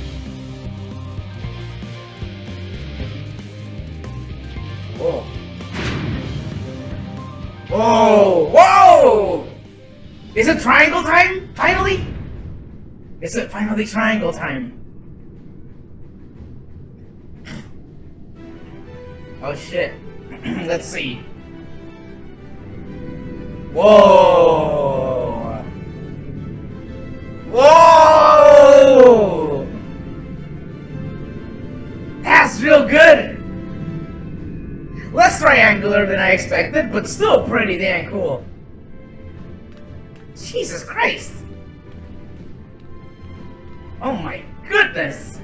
Whoa. Whoa! Whoa! Is it triangle time? Finally? Is it finally triangle time? Oh shit. Let's see. Whoa! Whoa! That's real good! Less triangular than I expected, but still pretty damn cool. Jesus Christ! Oh my goodness!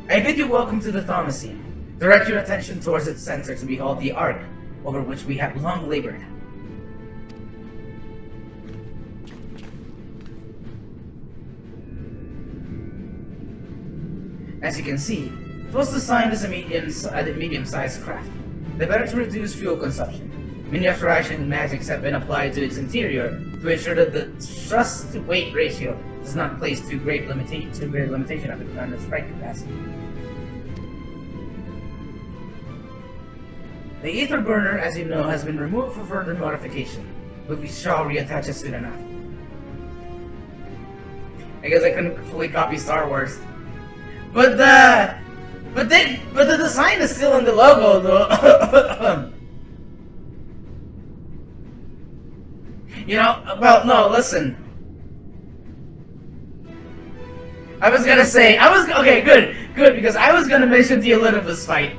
I bid you welcome to the Thaumasine. Direct your attention towards its center to behold the arc over which we have long labored. As you can see, it was designed as a medium-sized craft. The better to reduce fuel consumption. Miniaturization magics have been applied to its interior to ensure that the thrust-to-weight ratio does not place too great limitation on its strike capacity. The ether burner, as you know, has been removed for further modification, but we shall reattach it soon enough. I guess I couldn't fully copy Star Wars, but the design is still in the logo, though. You know, well, no, listen. Okay, good, because I was gonna mention the Elidibus fight.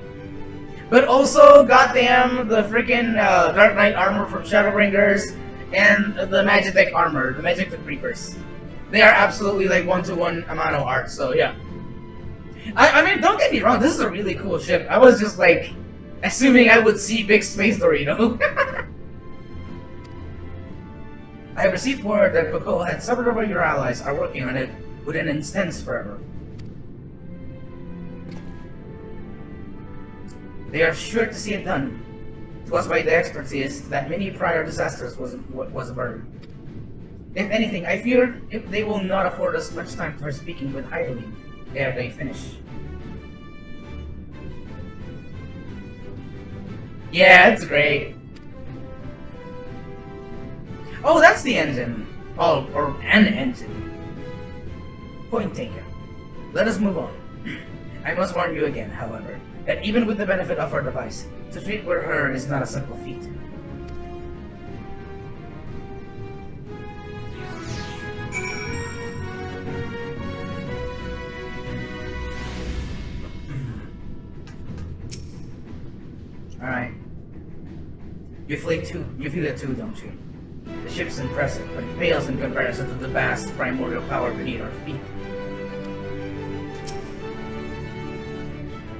But also, goddamn, the freaking Dark Knight armor from Shadowbringers and the Magitek armor, the Magitek Reapers. They are absolutely like one-to-one Amano art, so yeah. I mean, don't get me wrong, this is a really cool ship. I was just like, assuming I would see big space Dorito. I have received word that Coco and several of your allies are working on it within instance forever. They are sure to see it done. It was by the expertise that many prior disasters was averted. If anything, I fear if they will not afford us much time for speaking with Hydaline ere they finish. Yeah, it's great. Oh, that's the engine. Oh, or an engine. Point taken. Let us move on. I must warn you again, however, that even with the benefit of our device, to treat with her is not a simple feat. Alright. You feel it too, don't you? The ship's impressive, but it pales in comparison to the vast primordial power beneath our feet.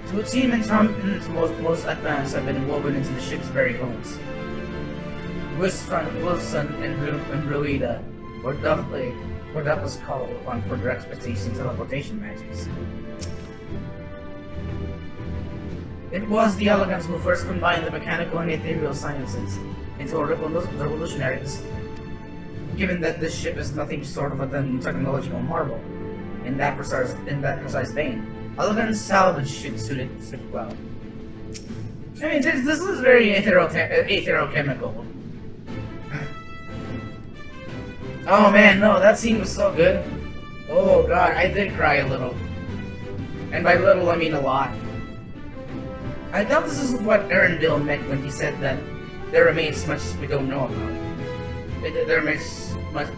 It would seem most advanced have been woven into the ship's very bones. Wilson and Ruida were doubtless called upon for their expertise in teleportation magics. It was the Elegants who first combined the mechanical and ethereal sciences into a revolutionary discipline. Given that this ship is nothing short of a technological marvel, in that precise vein, Elegant's salvage should suit it well. I mean, this is very aetherochemical. Oh man, no, that scene was so good. Oh god, I did cry a little. And by little, I mean a lot. I doubt this is what Arendelle meant when he said that there remains much we don't know about. There remains much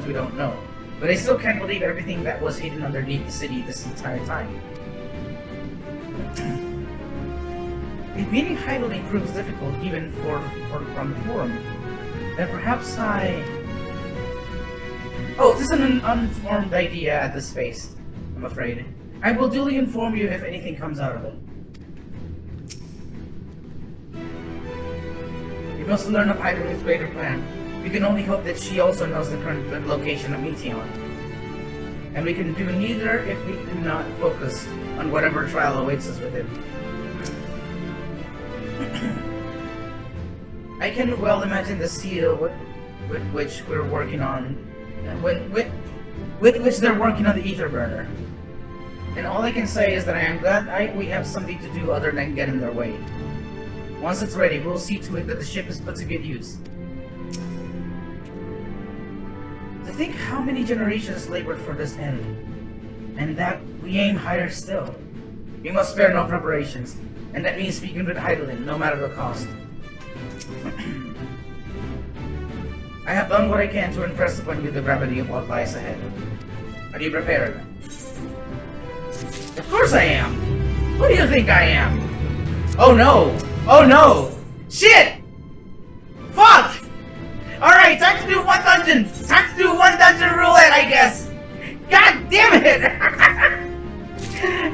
we don't know. But I still can't believe everything that was hidden underneath the city this entire time. If meeting Hydaline proves difficult even from the forum, then perhaps Oh, this is an unformed idea at this space, I'm afraid. I will duly inform you if anything comes out of it. We must learn of Hydaline's greater plan. We can only hope that she also knows the current location of Meteon. And we can do neither if we do not focus on whatever trial awaits us with him. I can well imagine the seal with which we're working on, with which they're working on the ether burner. And all I can say is that I am glad we have something to do other than get in their way. Once it's ready, we'll see to it that the ship is put to good use. To think how many generations labored for this end, and that we aim higher still. We must spare no preparations, and that means speaking with Hydaline, no matter the cost. I have done what I can to impress upon you the gravity of what lies ahead. Are you prepared? Of course I am! Who do you think I am? Oh no! Oh no! Shit! Fuck! Alright, time to do one dungeon! Time to do one dungeon roulette, I guess! God damn it!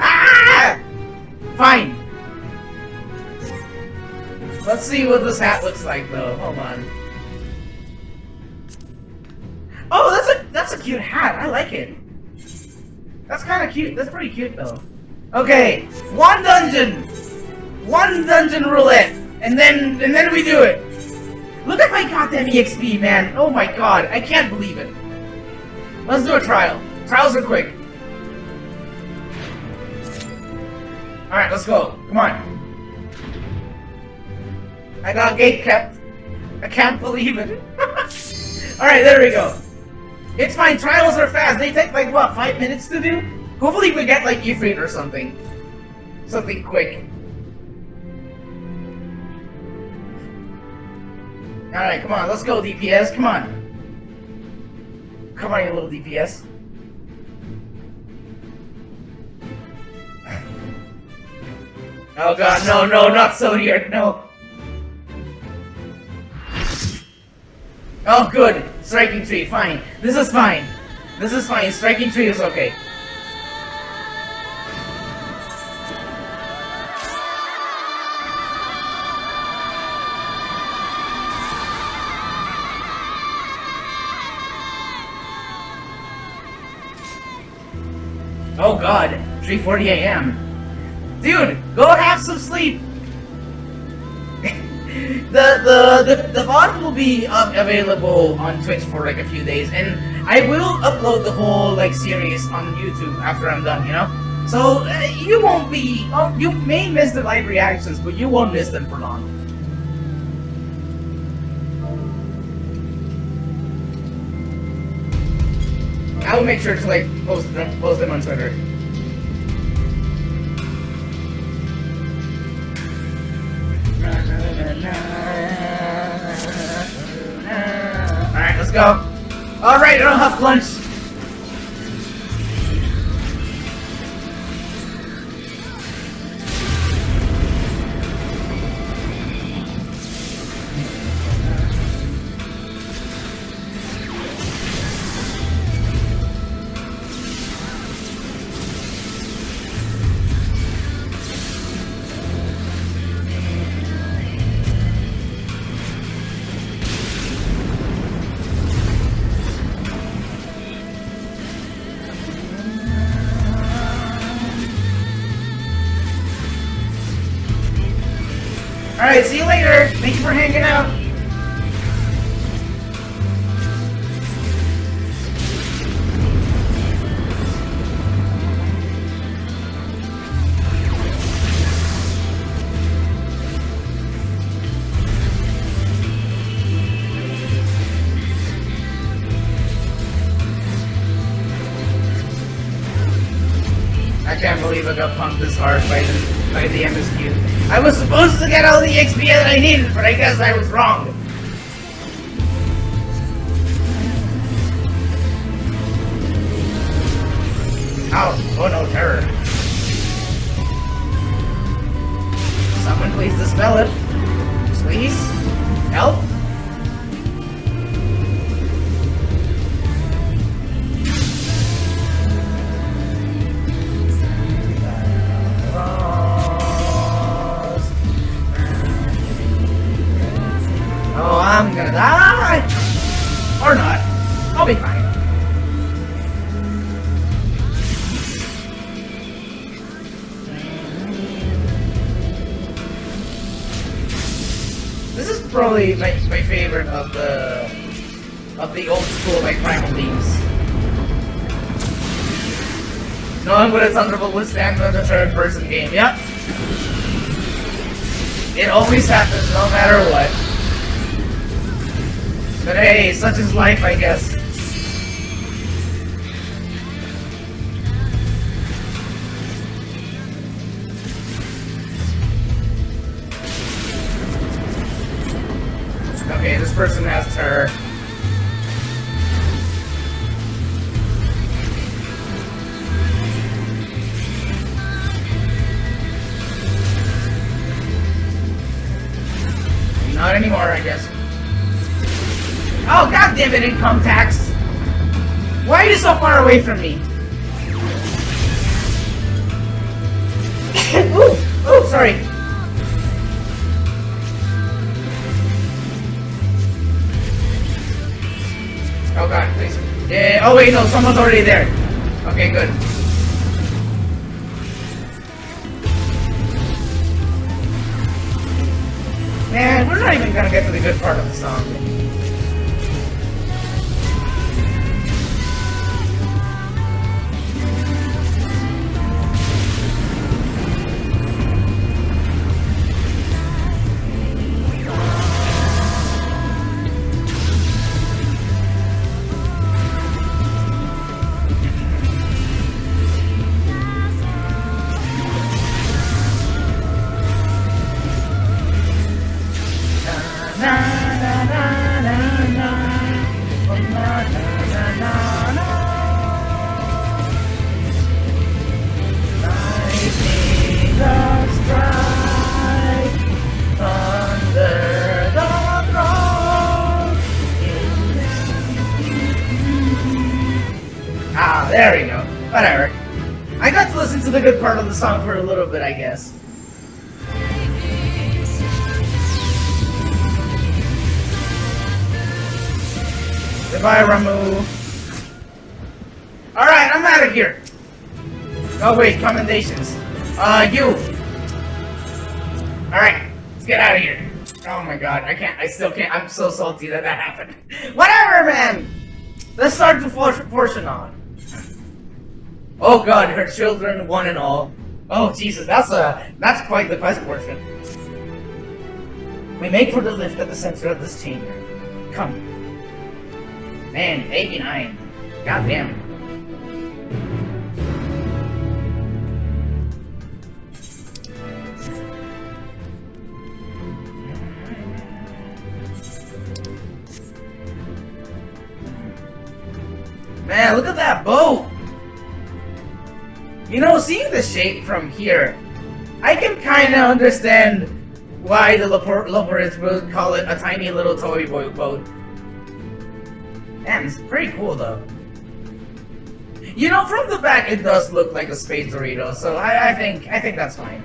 Ah! Fine. Let's see what this hat looks like though. Hold on. Oh, that's a cute hat. I like it. That's kind of cute. That's pretty cute though. Okay, one dungeon roulette, and then we do it. Look at my goddamn EXP, man. Oh my god, I can't believe it. Let's do a trial. Trials are quick. All right, let's go. Come on. I got gate kept. I can't believe it. All right, there we go. It's fine. Trials are fast. They take like what, 5 minutes to do? Hopefully we get like Ifrit or something. Something quick. Alright, come on, let's go DPS, come on. Come on, you little DPS. Oh god, no, not Zodiac, no. Oh good, striking tree, fine. This is fine. This is fine. Striking 3 is okay. Oh god, 3:40 a.m. Dude, go have some sleep. The VOD will be available on Twitch for like a few days, and I will upload the whole like series on YouTube after I'm done, you know? So you won't be, you may miss the live reactions, but you won't miss them for long. I'll make sure to like post them on Twitter. Alright, let's go. Alright, I don't have lunch. Alright, see you later. Thank you for hanging out. I can't believe I got punked this hard by the MSQ. I was supposed to get all the XP that I needed, but I guess I was wrong. Ow! Oh no, terror. Someone please dispel it. Please? Help? Oh, I'm gonna die! Or not. I'll be fine. This is probably my favorite of the old school like Primal themes. Knowing what a Thunderbolt would stand on the third person game, yep. It always happens no matter what. But hey, such is life, I guess. Okay, this person has terror. Not anymore, I guess. Oh, god damn it, income tax! Why are you so far away from me? Ooh, sorry. Oh god, please. Yeah, oh wait, no, someone's already there. Okay, good. Man, we're not even gonna get to the good part of the song. Na na na There we go. Whatever. I got to listen to the good part of the song for a little bit, I guess. Goodbye, Ramu. Alright, I'm out of here. Oh wait, commendations. You. Alright, let's get out of here. Oh my god, I still can't, I'm so salty that happened. Whatever, man! Let's start the portion on. Oh god, her children, one and all. Oh Jesus, that's quite the quest portion. We make for the lift at the center of this chamber. Come. Man, 89. God damn. Man, look at that boat! You know, seeing the shape from here, I can kinda understand why the Loporids would call it a tiny little toy boat. Man, it's pretty cool though. You know, from the back it does look like a space Dorito, so I think that's fine.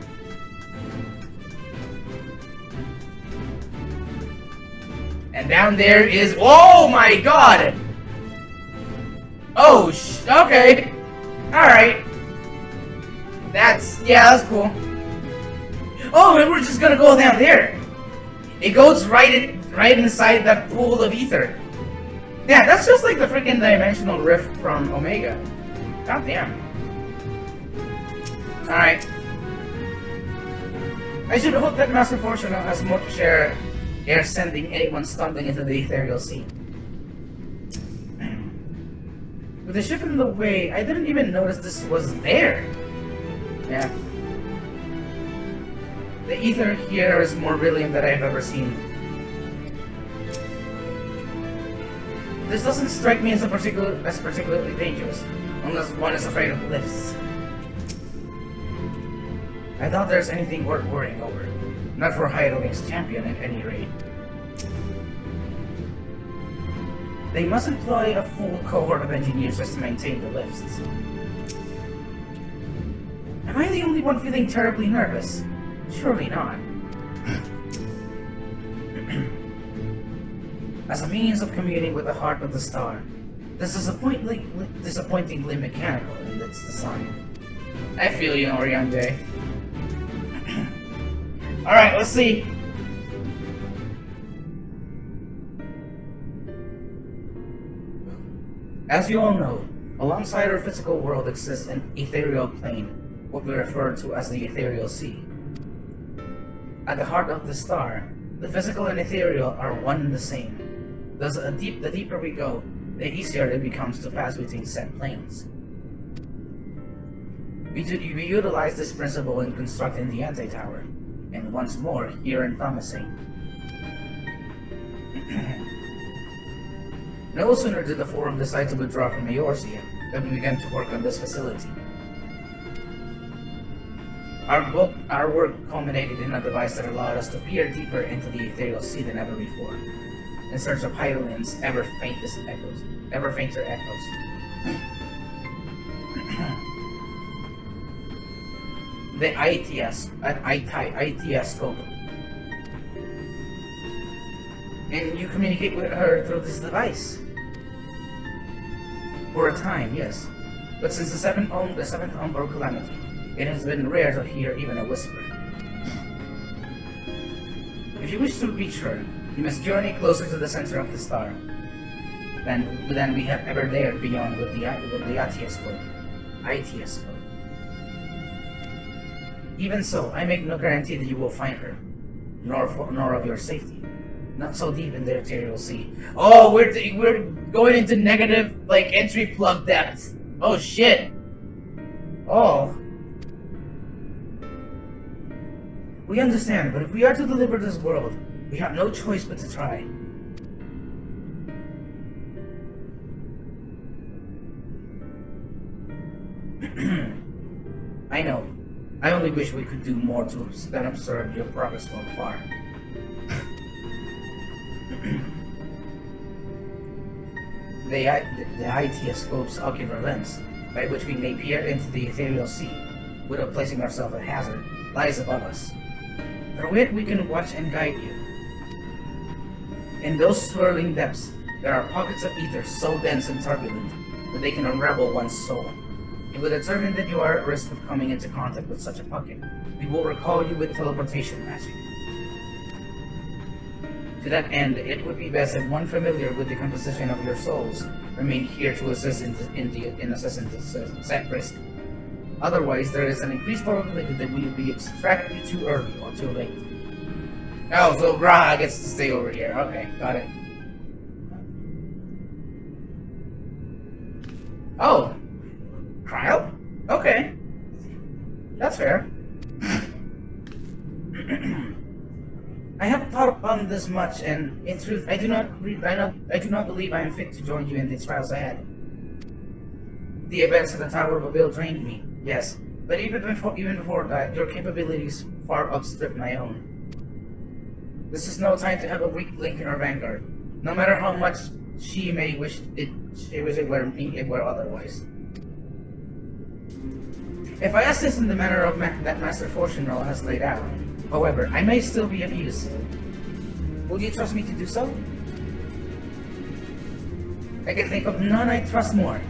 And down there is, oh my god! Oh, okay. Alright. That's cool. Oh, and we're just gonna go down there. It goes right inside that pool of ether. Yeah, that's just like the freaking dimensional rift from Omega. God damn. Alright. I should hope that Master Fortuna has more to share ere sending anyone stumbling into the ethereal sea. With the ship in the way, I didn't even notice this was there. Yeah. The ether here is more brilliant than I've ever seen. This doesn't strike me as particularly dangerous, unless one is afraid of lifts. I doubt there's anything worth worrying over. Not for Hydralink's champion at any rate. They must employ a full cohort of engineers just to maintain the lifts. Am I the only one feeling terribly nervous? Surely not. As a means of communing with the heart of the star, this is disappointingly mechanical in its design. I feel you, Oriande. Alright, let's see. As you all know, alongside our physical world exists an ethereal plane, what we refer to as the ethereal sea. At the heart of the star, the physical and ethereal are one and the same. Thus, the deeper we go, the easier it becomes to pass between said planes. We utilize this principle in constructing the anti-tower, and once more, here in Thomasine. No sooner did the Forum decide to withdraw from Eorzea than we began to work on this facility. Our work culminated in a device that allowed us to peer deeper into the ethereal sea than ever before, in search of Hydalin's ever fainter echoes. The ITS scope. And you communicate with her through this device. For a time, yes. But since the seventh Umbral calamity, it has been rare to hear even a whisper. If you wish to reach her, you must journey closer to the center of the star than we have ever dared beyond with the ITS scope. Even so, I make no guarantee that you will find her, nor of your safety. Not so deep in the ethereal sea. Oh, we're going into negative, like, entry plug depths. Oh shit. Oh. We understand, but if we are to deliver this world, we have no choice but to try. I know. I only wish we could do more than observe your progress from afar. The ITS scope's ocular lens. by which we may peer into the ethereal sea, without placing ourselves at hazard, lies above us. Through it we can watch and guide you. In those swirling depths, there are pockets of ether so dense and turbulent that they can unravel one's soul. If we determine that you are at risk of coming into contact with such a pocket, we will recall you with teleportation magic. To that end, it would be best that one familiar with the composition of your souls remain here to assist in assessing the set risk. Otherwise, there is an increased probability that we will be extracted too early or too late. Oh, so Graha gets to stay over here. Okay, got it. Oh! Trial? Okay. That's fair. I have thought upon this much, and in truth, I do not believe I am fit to join you in the trials ahead. The events at the Tower of Babel drained me, yes, but even before that, your capabilities far outstrip my own. This is no time to have a weak link in our vanguard, no matter how much she may wish it were otherwise. If I assist in the manner of that Master Fortunerel has laid out, however, I may still be of use. Will you trust me to do so? I can think of none I trust more.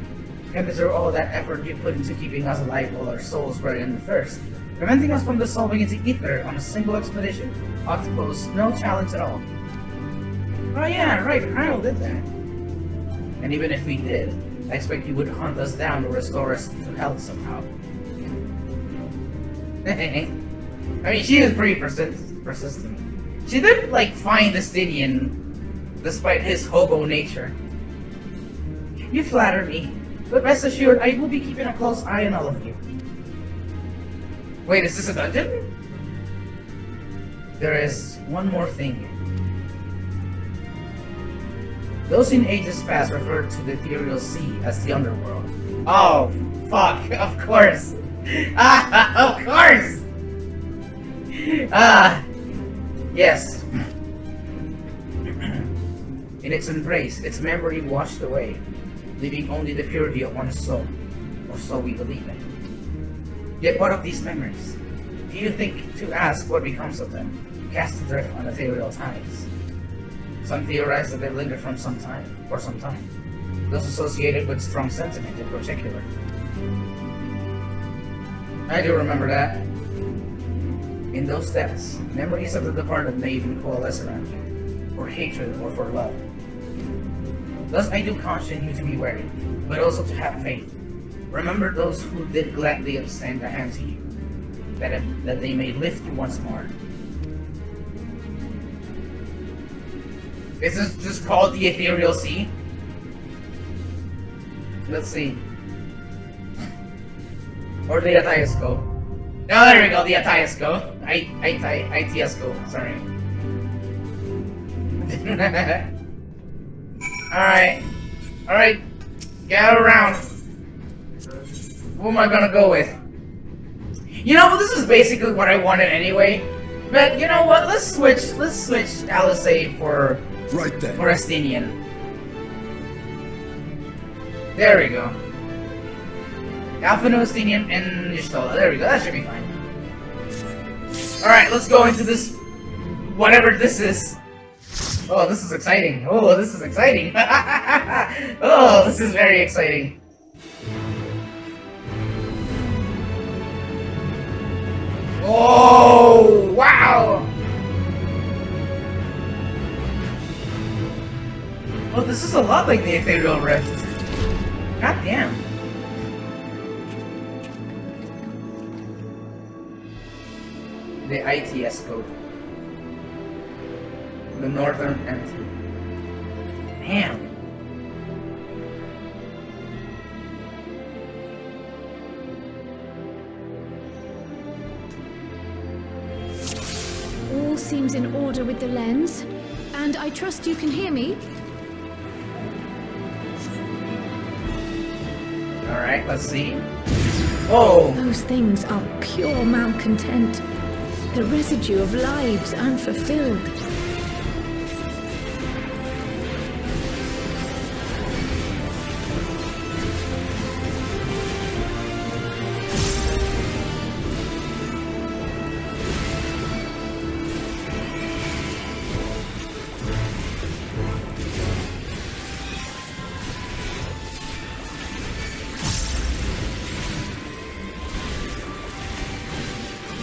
Consider all that effort you put into keeping us alive while our souls were in the thirst. Preventing us from dissolving into ether on a single expedition ought to pose no challenge at all. Oh yeah, right, Kyle did that. And even if we did, I expect you would hunt us down to restore us to health somehow. I mean, she is pretty persistent. She did, like, find Estinian, despite his hobo nature. You flatter me, but rest assured, I will be keeping a close eye on all of you. Wait, is this a dungeon? There is one more thing. Those in ages past referred to the ethereal sea as the underworld. Oh, fuck, of course! Ah, of course! Yes. In its embrace, its memory washed away, leaving only the purity of one's soul, or so we believe in. Yet what of these memories? Do you think to ask what becomes of them, cast adrift on ethereal tides? Some theorize that they linger for some time, those associated with strong sentiment in particular. I do remember that. In those depths, memories of the departed may even coalesce around you, for hatred or for love. Thus I do caution you to be wary, but also to have faith. Remember those who did gladly extend a hand to you, that they may lift you once more. Is this just called the Ethereal Sea? Let's see. Or the Atayasco. Oh, there we go, the Atayasco. Itiasco, sorry. Alright, gather around. Who am I gonna go with? You know, this is basically what I wanted anyway. But you know what? Let's switch Alisei for Estinian. There we go. Alphino, Estinian, and Y'shtola. There we go. That should be fine. Alright, let's go into this. Whatever this is. Oh, this is exciting. Oh, this is exciting. Oh, this is very exciting. Oh, wow! Oh, this is a lot like the Ethereal Rift. God damn. The ITS code. The Northern Entity. Man. All seems in order with the lens, and I trust you can hear me. Alright, let's see. Whoa! Those things are pure malcontent. The residue of lives unfulfilled.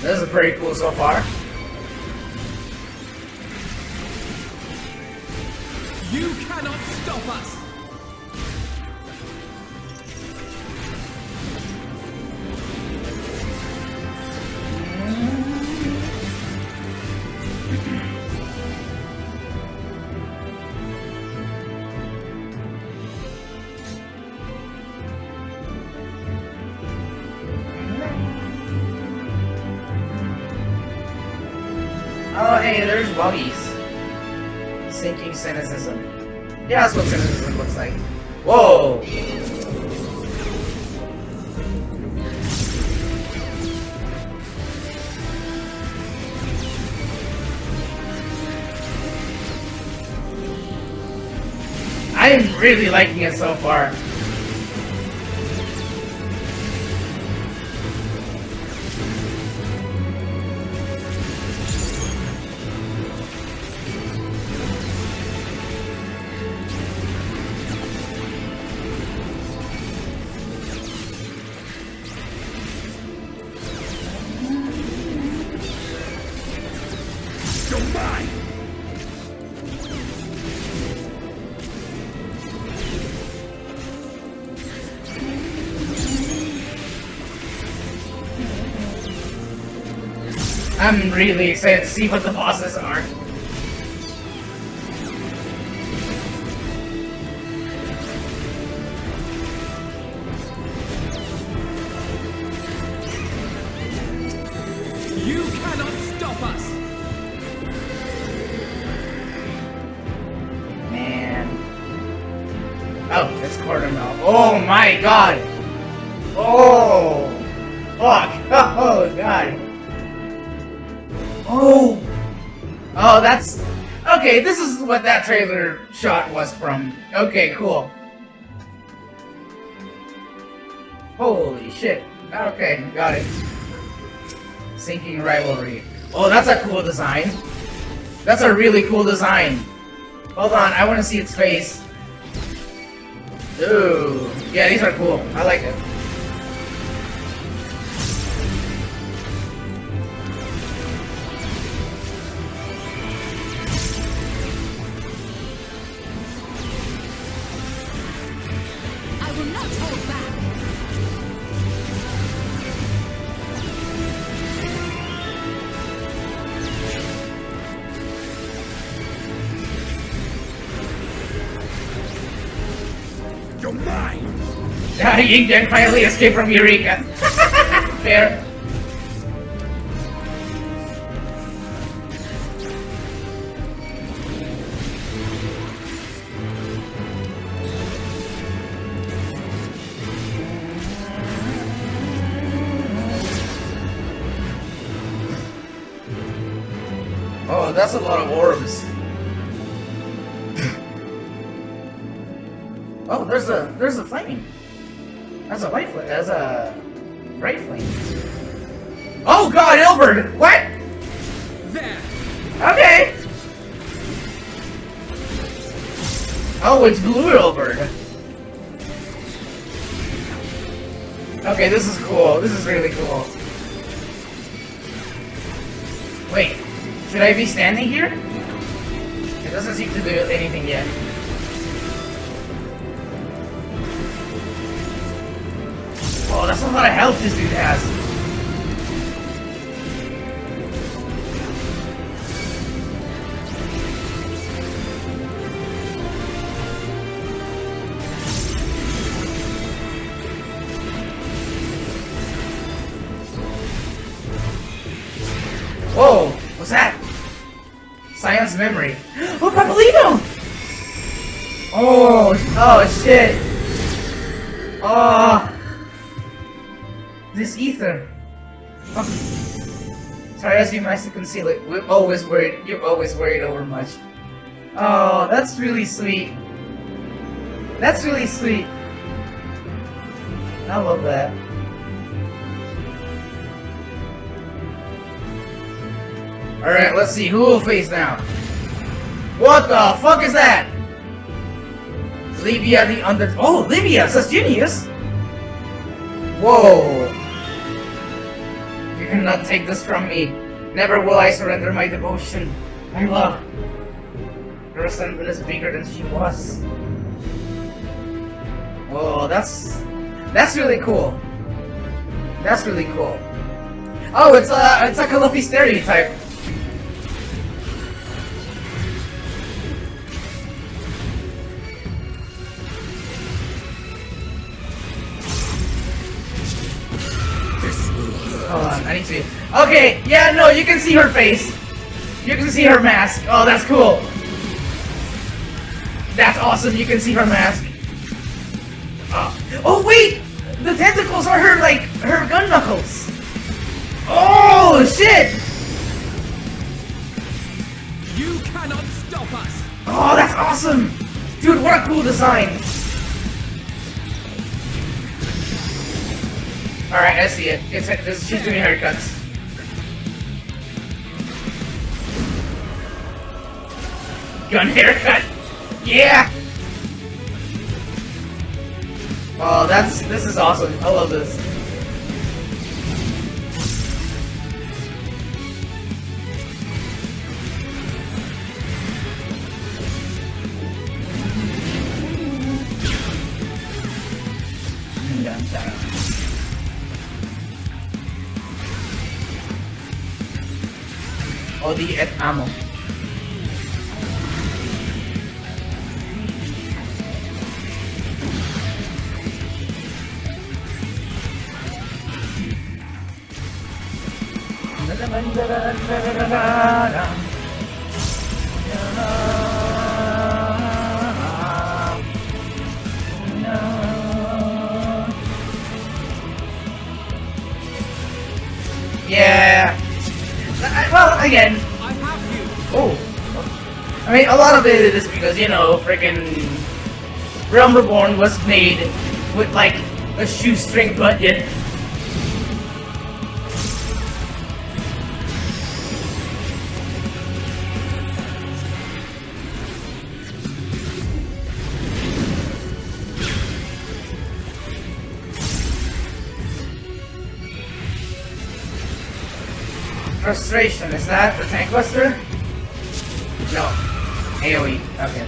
This is pretty cool so far. You cannot stop us! Oh, hey, there's buggies. Sinking cynicism. Yeah, that's what cynicism looks like. Whoa! I'm really liking it so far. I'm really excited to see what the bosses are. You cannot stop us! Man. Oh, it's quarter mil. Oh my god! Oh! Fuck! Oh god! Oh! Oh, that's... Okay, this is what that trailer shot was from. Okay, cool. Holy shit. Okay, got it. Sinking rivalry. Oh, that's a cool design. That's a really cool design. Hold on, I want to see its face. Ooh. Yeah, these are cool. I like it. Ying Yang finally escaped from Eureka. Fair. Oh, that's a lot of orbs. Oh, there's a flame. That's a white flame. That's a bright flame. Oh god, Ilbert! What? There. Okay. Oh, it's blue Ilbert. Okay, this is cool. This is really cool. Wait, should I be standing here? It doesn't seem to do anything yet. Oh, that's a lot of health this dude has. Whoa, what's that? Science memory. Oh, Papalino! Oh shit. Oh. This ether. Oh. Sorry, as you managed to conceal it. We're always worried. You're always worried over much. Oh, that's really sweet. That's really sweet. I love that. Alright, let's see who will face now. What the fuck is that? Livia the Under... Oh, Livia! Says Genius! Whoa! cannot take this from me. Never will I surrender my devotion. My love. Her resentment is bigger than she was. Oh, that's really cool. That's really cool. Oh, it's like a Luffy stereotype. Hold on, I need to. Okay, yeah, no, you can see her face. You can see her mask. Oh, that's cool. That's awesome. You can see her mask. Oh wait, the tentacles are her gun knuckles. Oh shit! You cannot stop us. Oh, that's awesome, dude. What a cool design. All right, I see it. She's doing haircuts. Gun haircut. Yeah. Oh, this is awesome. I love this. Oh, the ammo. Yeah. Well, again. Oh. I mean, a lot of it is because, you know, freaking Realm Reborn was made with like a shoestring budget. Frustration, is that the tank buster? No. AoE, okay.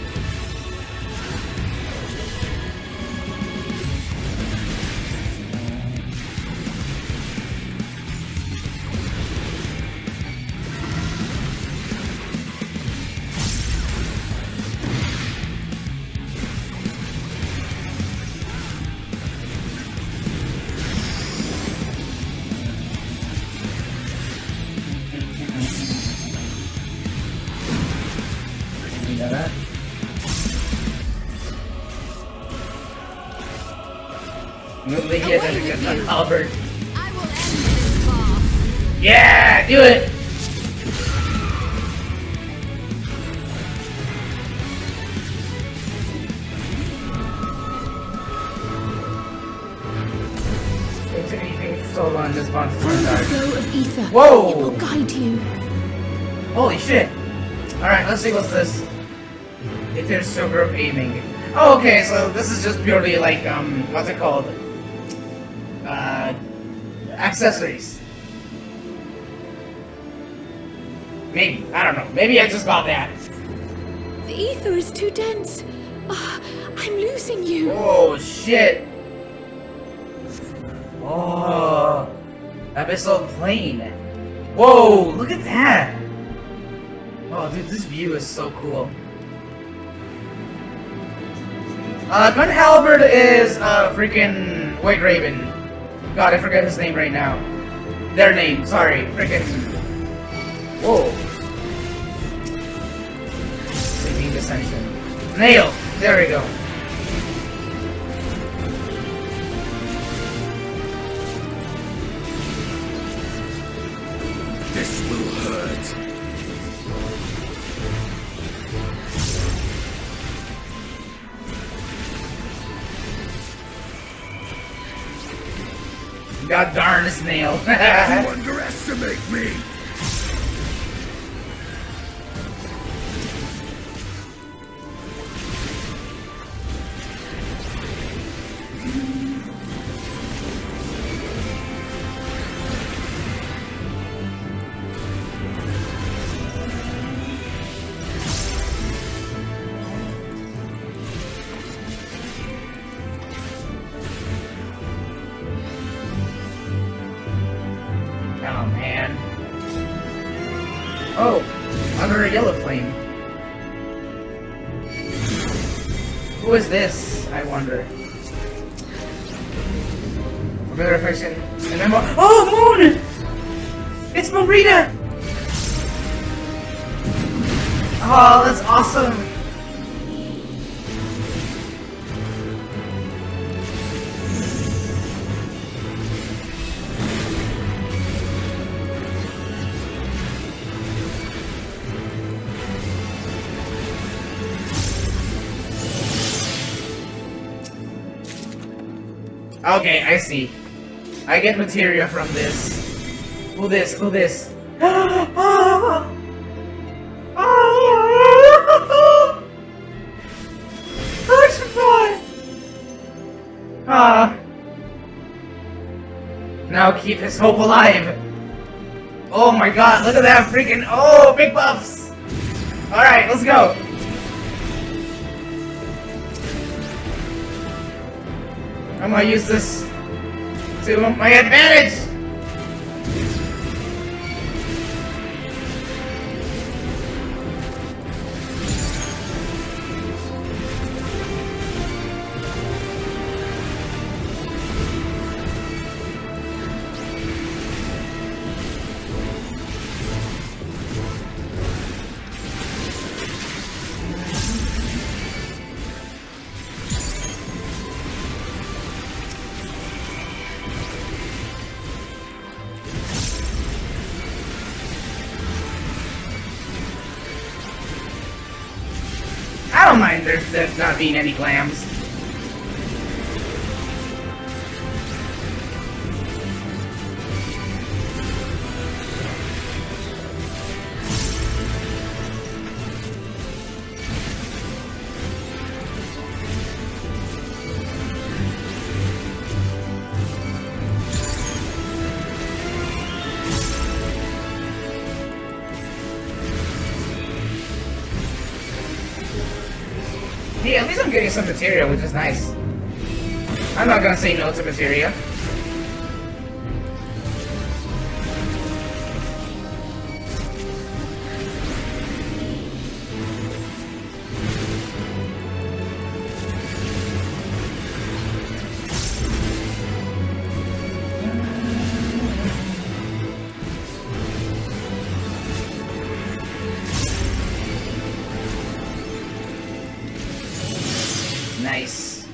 Albert. I will end this farce. Yeah, do it. It's anything so long this month. Follow the flow of ether. Whoa! It will guide you. Holy shit! All right, let's see what's this. If there's sugar of aiming. Oh, okay. So this is just purely like what's it called? Accessories. Maybe. I don't know. Maybe I just got that. The ether is too dense. I'm losing you. Oh, shit. Oh. Abyssal Plain. Whoa, look at that. Oh, dude, this view is so cool. Gun Halberd is freaking White Raven. God, I forget his name right now. Their name, sorry. Freaking. Whoa. Sleeping Dissension. Nail! There we go. This will hurt. God darn this nail. You underestimate me. Oh, under a yellow flame. Who is this, I wonder? Familiar affection. And then more. Oh, Moon! It's Marita! Oh, that's awesome! Okay, I see. I get materia from this. Who this? Who this? Now keep his hope alive. Oh my god, look at that freaking... Oh, big buffs! Alright, let's go. I'm gonna use this to my advantage! I don't mind there's not being any clams. Hey, at least I'm getting some materia, which is nice. I'm not gonna say no to materia. Nice.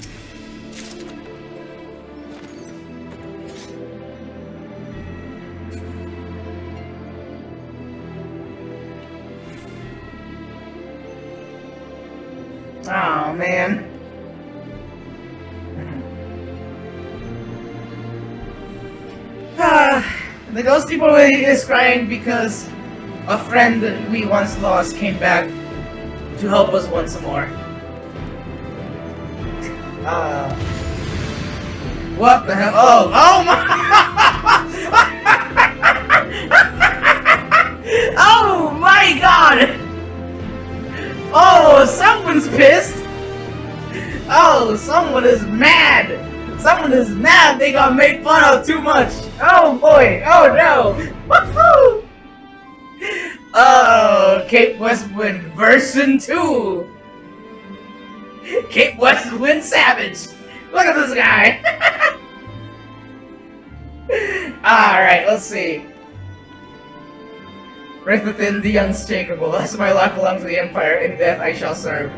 Oh man. The ghost people is crying because a friend that we once lost came back to help us once more. What the hell? Oh, oh my! Oh my god! Oh, someone's pissed! Oh, someone is mad! Someone is mad they got made fun of too much! Oh boy! Oh no! Woohoo! Oh, Cape Westwind version 2! Cape Westwind Savage! Look at this guy! Alright, let's see. Right within the unshakable, as my life belongs to the Empire, in death I shall serve.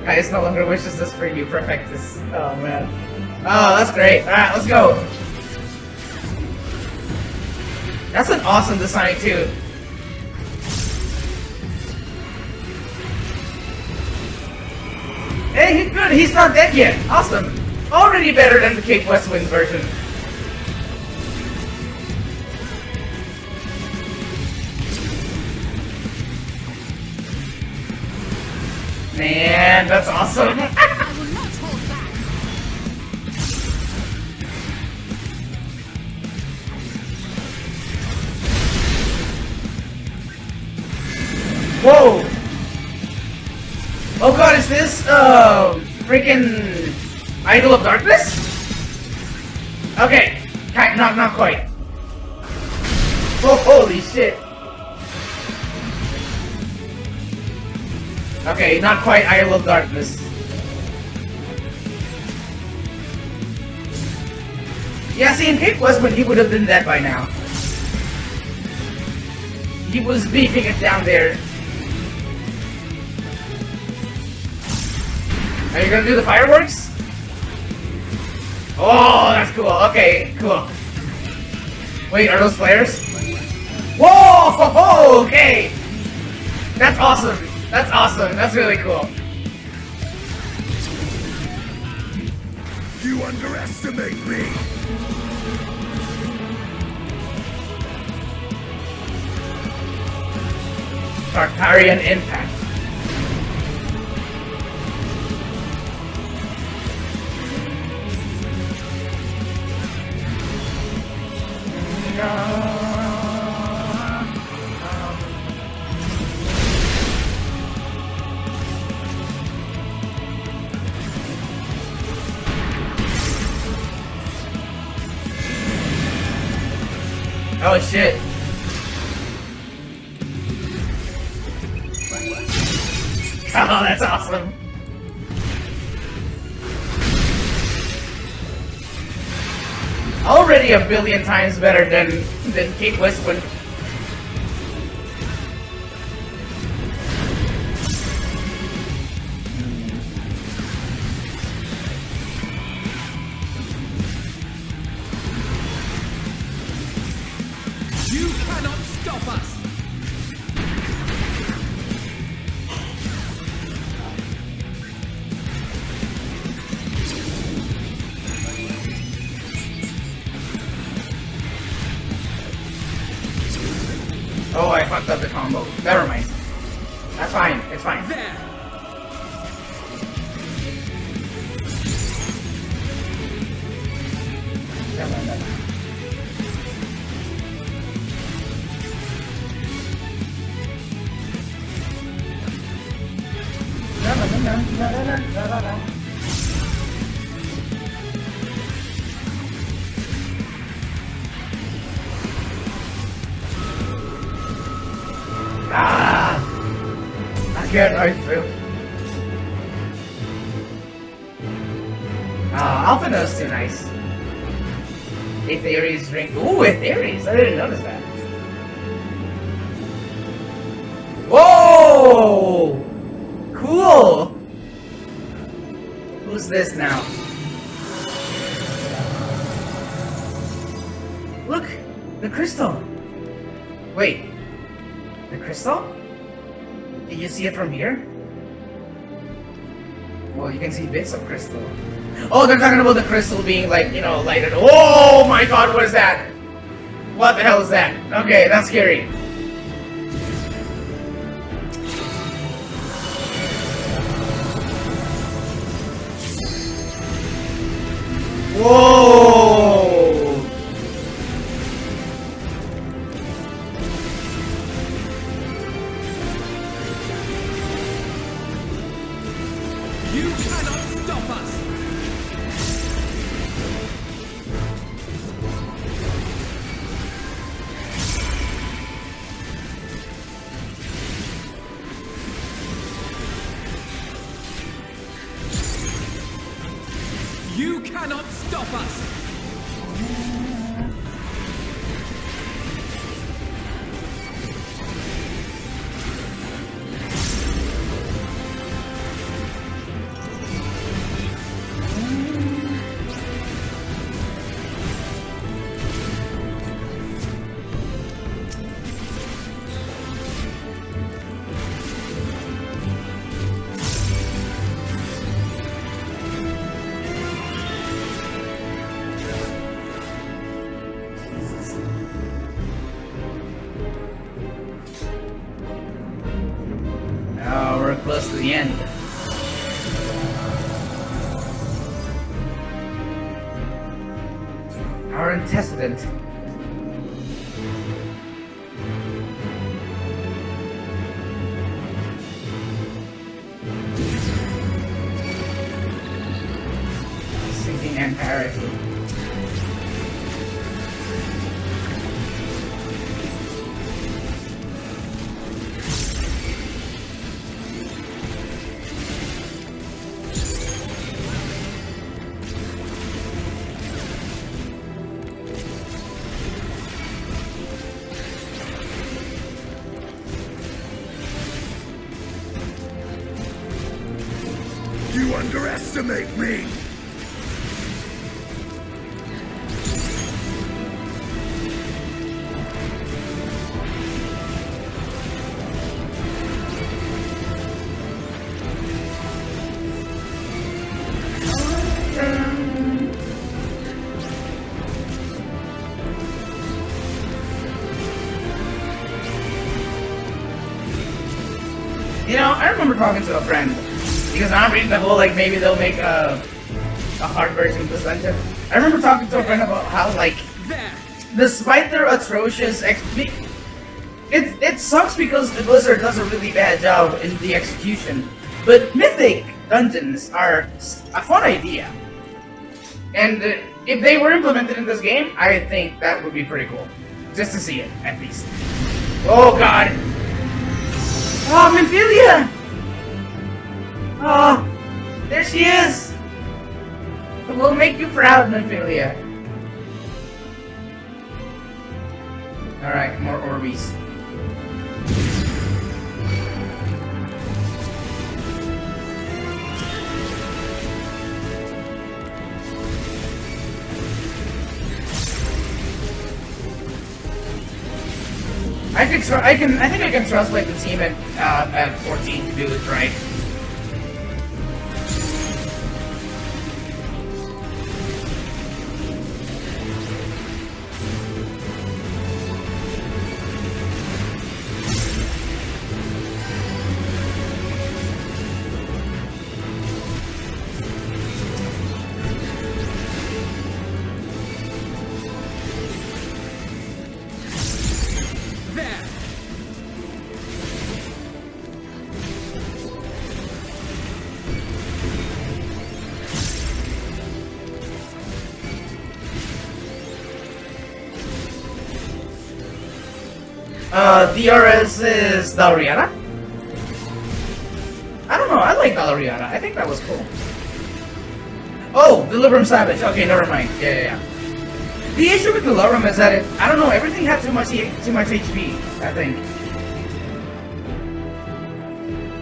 Gaius no longer wishes this for you, Perfectus. Oh man. Oh, that's great. Alright, let's go. That's an awesome design too. Hey, he's good. He's not dead yet. Awesome. Already better than the Cape Westwind version. Man, that's awesome. Whoa! Oh god, is this, freaking Idol of Darkness? Okay, not quite. Oh, holy shit. Okay, not quite Isle of Darkness. Yeah, see, in Cape Westwood, he would have been dead by now. He was beefing it down there. Are you gonna do the fireworks? Oh, that's cool. Okay, cool. Wait, are those flares? Whoa! Okay! That's awesome. That's awesome. That's really cool. You underestimate me! Tartarian Impact. Oh shit. Oh, that's awesome. Already a billion times better than Cape Westwood. You cannot stop us! Oh, I fucked up the combo. Never mind. That's fine. It's fine. There! Never mind, never mind. Ah! I can't right through. Ah, Alphina's too nice. Aetherius drink. Ooh, Aetherius! I didn't notice that. Whoa! Cool! Who's this now? Look! The crystal! Wait. The crystal? Can you see it from here? Well, you can see bits of crystal. Oh, they're talking about the crystal being like, you know, lighted. Oh my god, what is that? What the hell is that? Okay, that's scary. Whoa! You cannot stop us! You cannot stop us! Oh, we're close to the end. Our antecedent. Sinking and parity. underestimate me! You know, I remember talking to a friend, because I'm reading the whole, like, maybe they'll make a hard version of this dungeon. I remember talking to a friend about how, like, despite their atrocious it sucks because the Blizzard does a really bad job in the execution, but Mythic dungeons are a fun idea. And if they were implemented in this game, I think that would be pretty cool. Just to see it, at least. Oh god! Oh, Minfilia! Oh, there she is! We'll make you proud, Minfilia. Alright, more Orbeez. I think I can trust like the team at 14 to do it right. DRS is Dalriada? I don't know, I like Dalriada. I think that was cool. Oh, Delibram Savage. Okay, never mind. Yeah. The issue with Delibram is that I don't know, everything had too much HP, I think.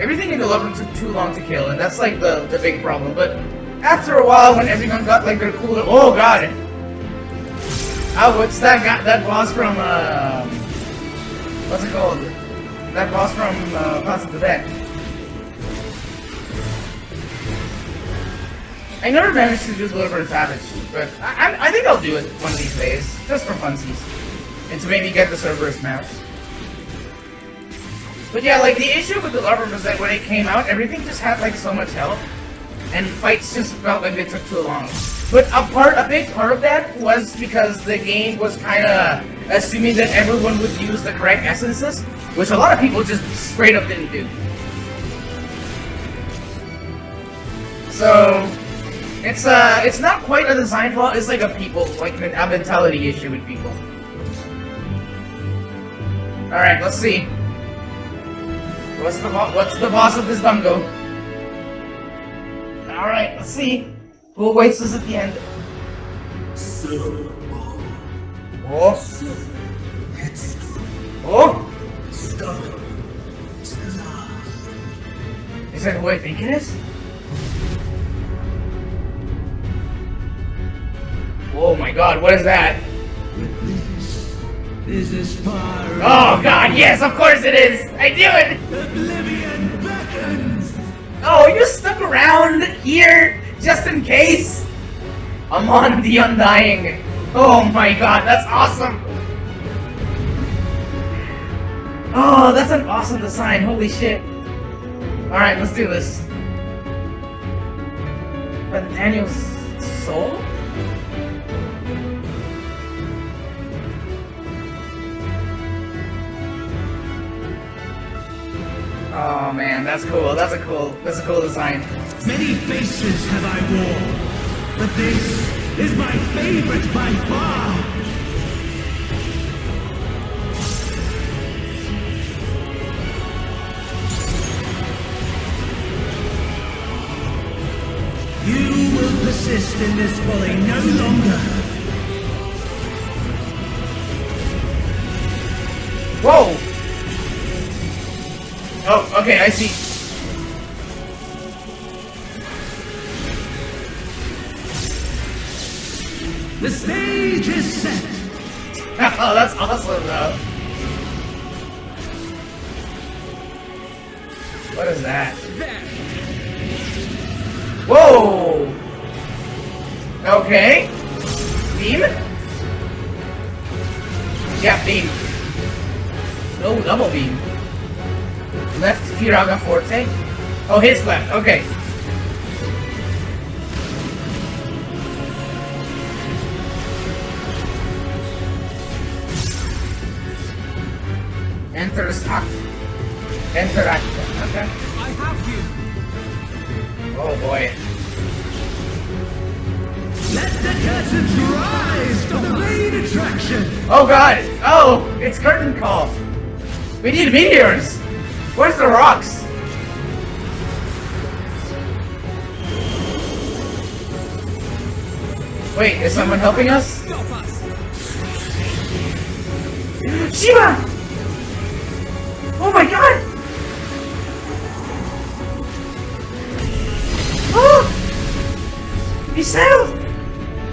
Everything in Delibram took too long to kill, and that's like the big problem. But after a while, when everyone got like their cool... Oh god! Oh, what's that boss from, what's it called? That boss from Pass of the Dead. I never managed to do Deliver Savage, but I think I'll do it one of these days, just for funsies. And to maybe get the Cerberus map. But yeah, like the issue with Deliver was that when it came out, everything just had like so much health. And fights just felt like they took too long. But a big part of that was because the game was kinda assuming that everyone would use the correct essences, which a lot of people just straight up didn't do. So it's not quite a design flaw, it's like a mentality issue with people. Alright, let's see. What's the boss of this dungo? Alright, let's see. Who awaits us at the end? Oh! Oh! Is that who I think it is? Oh my god, what is that? Oh god, yes, of course it is! I knew it! Oblivion beckons! Oh, you stuck around here just in case? Amon the Undying. Oh my god, that's awesome! Oh, that's an awesome design, holy shit. Alright, let's do this. But Daniel's soul? Oh man, that's cool. That's a cool design. Many faces have I worn, but this is my favorite by far. You will persist in this folly no longer. Whoa! Oh, okay, I see. The stage is set. Oh, that's awesome, though. What is that? Whoa! Okay. Beam? Yeah, beam. No, double beam. Left Firaga Forte? Oh, his left. Okay. Interact. Okay. I have you. Oh boy. Let the curtains rise for the main attraction. Oh god! Oh! It's curtain call! We need meteors! Where's the rocks? Wait, is someone helping us? Stop us. Shiva! Oh my god! Oh! He sailed!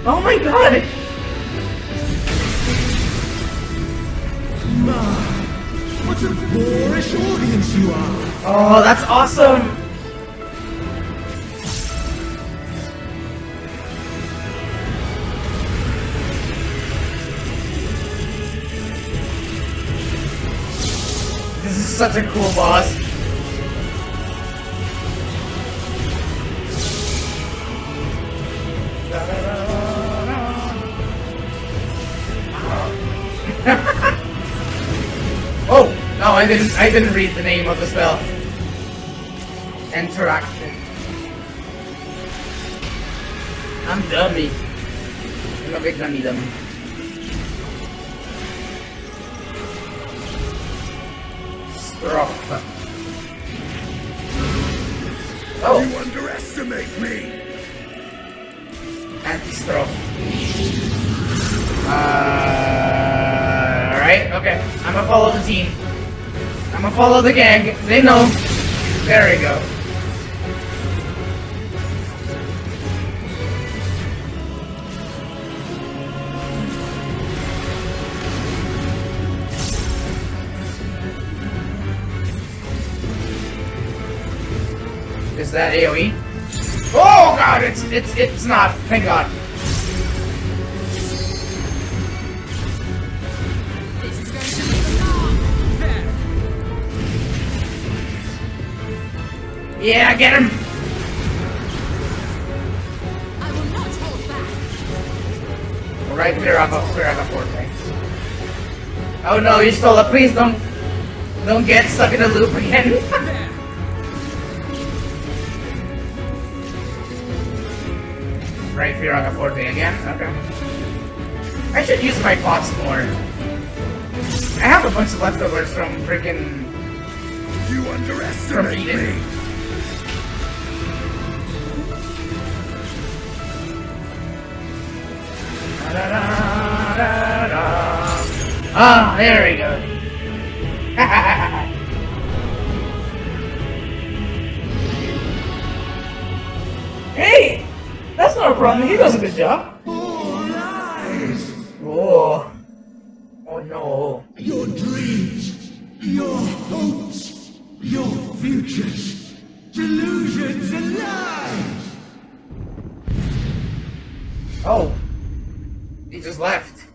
Oh my god! What a boorish audience you are! Oh, that's awesome! This is such a cool boss. Oh no, I didn't read the name of the spell. Interaction. I'm dummy. I'm a big dummy. Stroke. Oh. You underestimate me. Anti-stroke. Alright, okay. I'm gonna follow the team. I'm gonna follow the gang. They know. There we go. Is that AoE? Oh god, it's not. Thank god. Yeah, get him! I will not hold back. Alright, Firaga Forte. Oh no, you stole it. Please don't get stuck in a loop again. Right, Firaga Forte again? Okay. I should use my pots more. I have a bunch of leftovers from freaking... You underestimate me! Ah, there we go. Hey! That's not a problem. He does a good job. Oh. Oh no. Your dreams, your hopes, your futures, delusions and lies! Oh. He just left.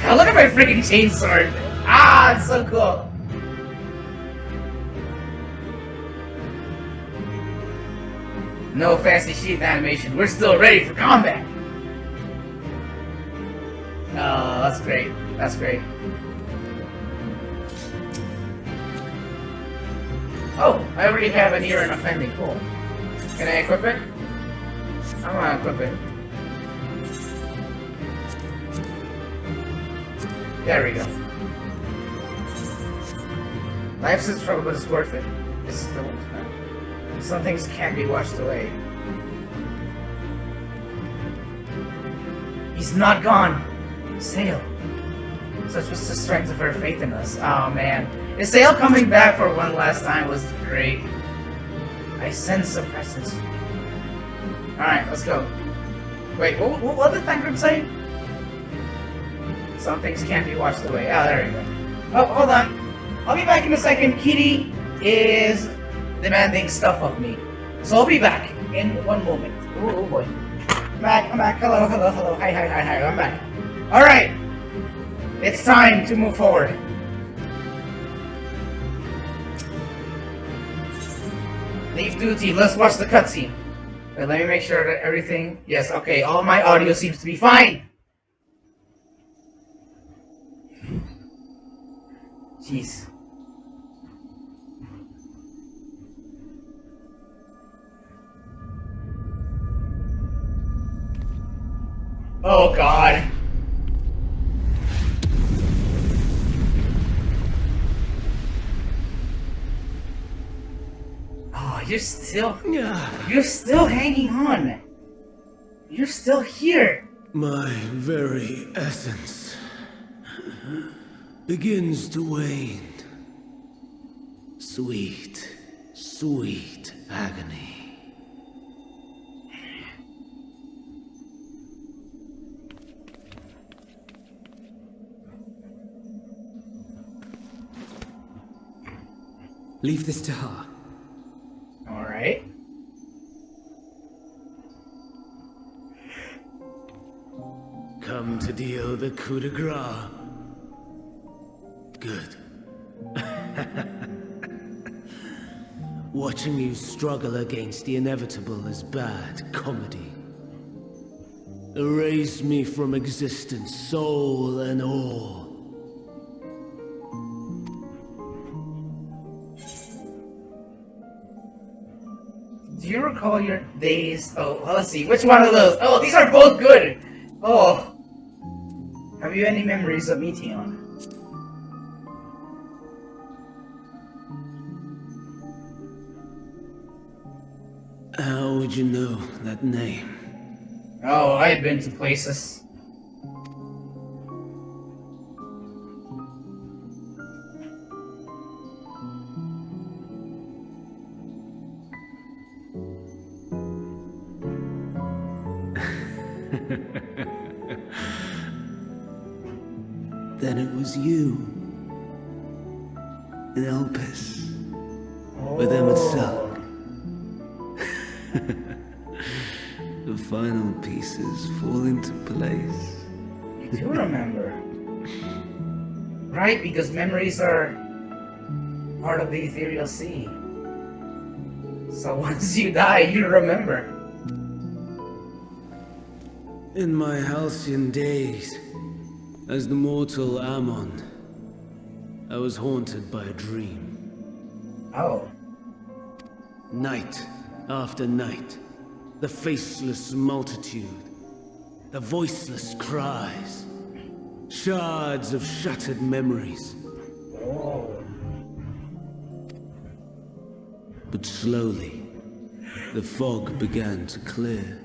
Oh, look at my freaking chainsword. Ah, it's so cool. No fancy sheath animation. We're still ready for combat. Oh, that's great. That's great. Oh, I already have an ear and offending. Cool. Can I equip it? I want to equip it. There we go. Life's a struggle, but it's worth it. This is the one. Some things can't be washed away. He's not gone. Sail. Such was the strength of her faith in us. Oh man. Is Sail coming back for one last time was great. I sense a presence. Alright, let's go. Wait, what did Thancred say? Some things can't be washed away. Oh, there we go. Oh, hold on. I'll be back in a second. Kitty is demanding stuff of me. So I'll be back in one moment. Oh boy. I'm back. Hello. Hi. I'm back. Alright. It's time to move forward. Leave duty. Let's watch the cutscene. Let me make sure that everything... Yes, okay. All my audio seems to be fine. Jeez. Oh God. Oh, you're still hanging on. You're still here. My very essence begins to wane. Sweet, sweet agony. Leave this to her. Alright. Come to deal the coup de grace. Good. Watching you struggle against the inevitable is bad comedy. Erase me from existence, soul and all. Do you recall your days? Oh, let's see. Which one of those? Oh, these are both good. Oh. Have you any memories of meeting on? How would you know that name? Oh, I've been to places. Then it was you. In Elpis. With Emerson. The final pieces fall into place. You do remember. Right, because memories are part of the ethereal sea. So once you die, you remember. In my halcyon days, as the mortal Ammon, I was haunted by a dream. Oh. Night after night, the faceless multitude, the voiceless cries, shards of shattered memories. Oh. But slowly, the fog began to clear.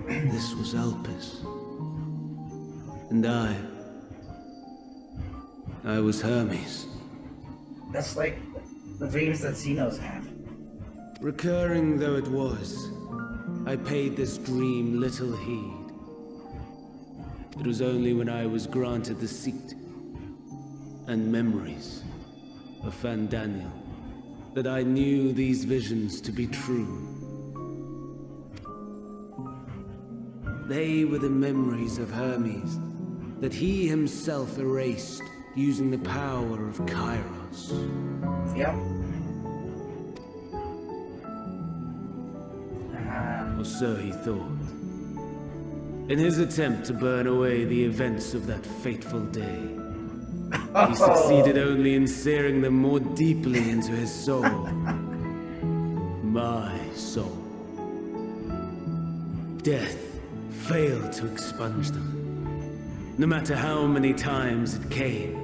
This was Elpis. And I was Hermes. That's like the dreams that Xenos had. Recurring though it was, I paid this dream little heed. It was only when I was granted the seat and memories of Fandaniel that I knew these visions to be true. They were the memories of Hermes that he himself erased using the power of Kairos. Yep. Or so he thought. In his attempt to burn away the events of that fateful day, he succeeded only in searing them more deeply into his soul. My soul. Death failed to expunge them. No matter how many times it came.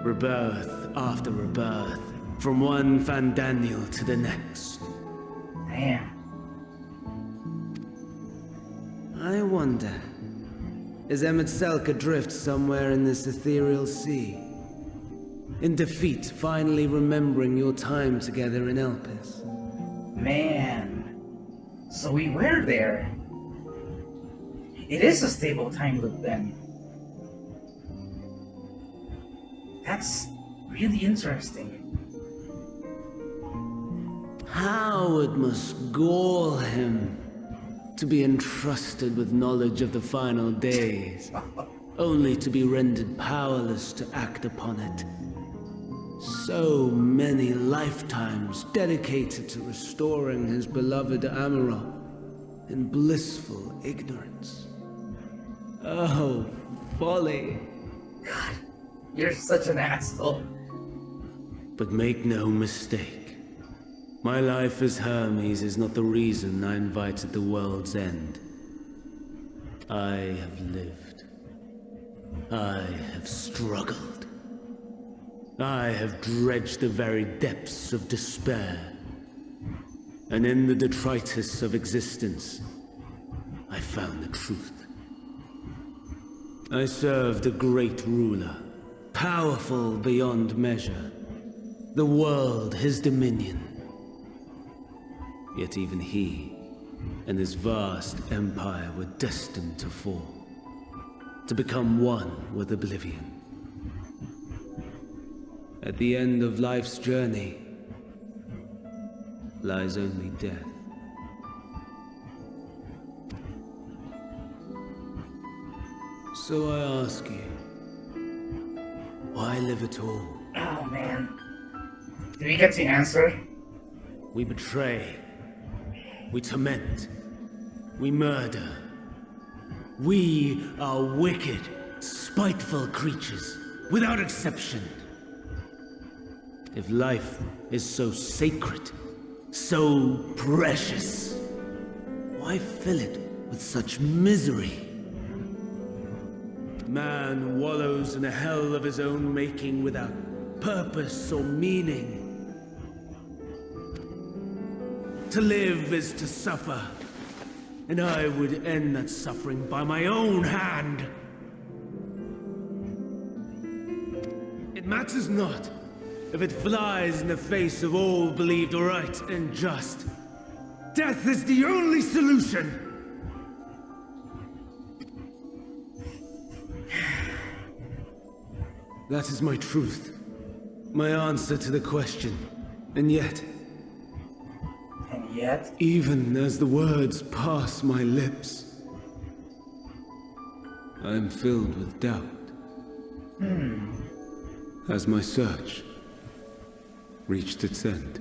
Rebirth after rebirth, from one Fandaniel to the next. Man. I wonder, is Emet-Selch adrift somewhere in this ethereal sea? In defeat, finally remembering your time together in Elpis? Man. So we were there. It is a stable time loop then. That's really interesting. How it must gall him to be entrusted with knowledge of the final days, only to be rendered powerless to act upon it. So many lifetimes dedicated to restoring his beloved Amarok in blissful ignorance. Oh, folly. God, you're such an asshole. But make no mistake. My life as Hermes is not the reason I invited the world's end. I have lived. I have struggled. I have dredged the very depths of despair. And in the detritus of existence, I found the truth. I served a great ruler, powerful beyond measure. The world his dominion. Yet even he and his vast empire were destined to fall, to become one with oblivion. At the end of life's journey lies only death. So I ask you, why live at all? Oh man. Did we get the answer? We betray. We torment. We murder. We are wicked, spiteful creatures, without exception. If life is so sacred, so precious, why fill it with such misery? Man wallows in a hell of his own making without purpose or meaning. To live is to suffer, and I would end that suffering by my own hand. It matters not if it flies in the face of all believed right and just. Death is the only solution! That is my truth, my answer to the question, and yet... even as the words pass my lips, I am filled with doubt. Has my search reached its end?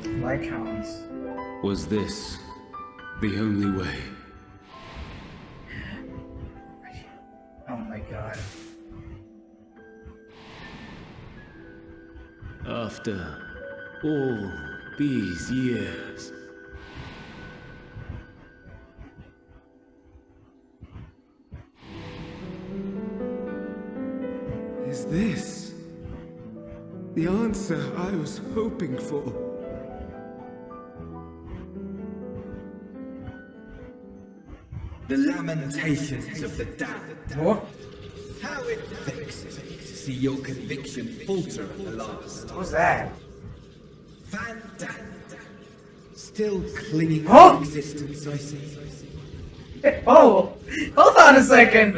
Lycons. Was this the only way? Oh my god. After all these years... Is this the answer I was hoping for? The lamentations of the damned. What? How it vexes me to see your conviction falter at the last. What's that? Van Damme. Still clinging Huh? to existence, I see. Oh! Hold on a second!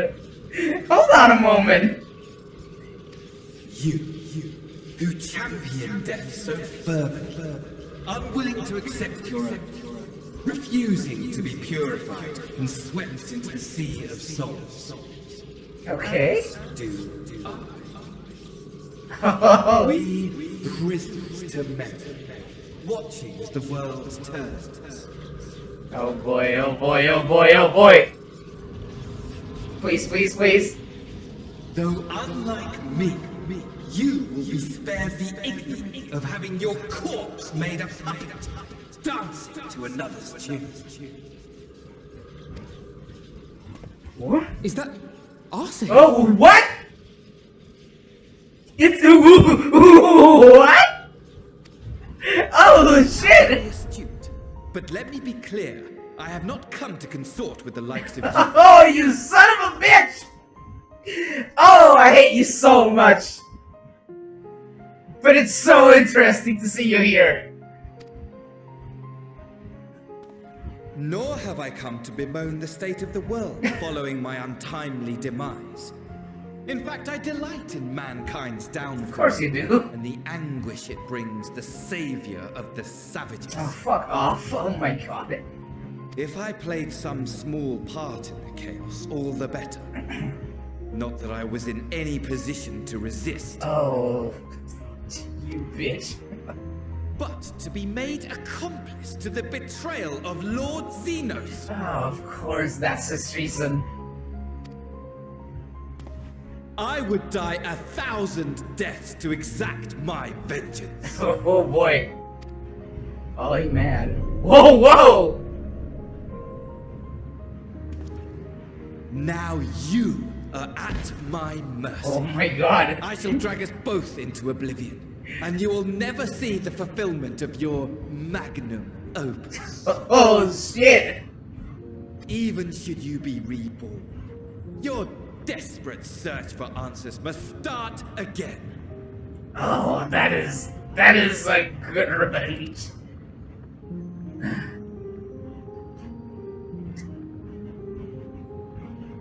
Hold on a moment! You, who champion death so fervently, unwilling to accept your own, refusing to be purified and swept into the sea of souls. Okay. Do Oh. we prisoners to men, watching as the world turns. Oh boy, oh boy, oh boy, oh boy! Please, please, please. Though unlike me, you will be spared the ignominy of having your corpse made a puppet, dancing to another's tune. What? Is that arson? Oh, what? It's what? Oh shit! Astute. But let me be clear, I have not come to consort with the likes of you. Oh, you son of a bitch! Oh, I hate you so much! But it's so interesting to see you here. Nor have I come to bemoan the state of the world following my untimely demise. In fact, I delight in mankind's downfall. Of course you do. And the anguish it brings the savior of the savages. Oh, fuck off. Oh my god. If I played some small part in the chaos, all the better. Not that I was in any position to resist. Oh, you bitch. But to be made accomplice to the betrayal of Lord Xenos. Oh, of course, that's his reason. I would die 1,000 deaths to exact my vengeance. Oh boy. Oh, he mad. Whoa, whoa! Now you are at my mercy. Oh my god. I shall drag us both into oblivion. And you will never see the fulfillment of your magnum opus. Oh shit! Even should you be reborn, your desperate search for answers must start again. Oh, that is a good revenge.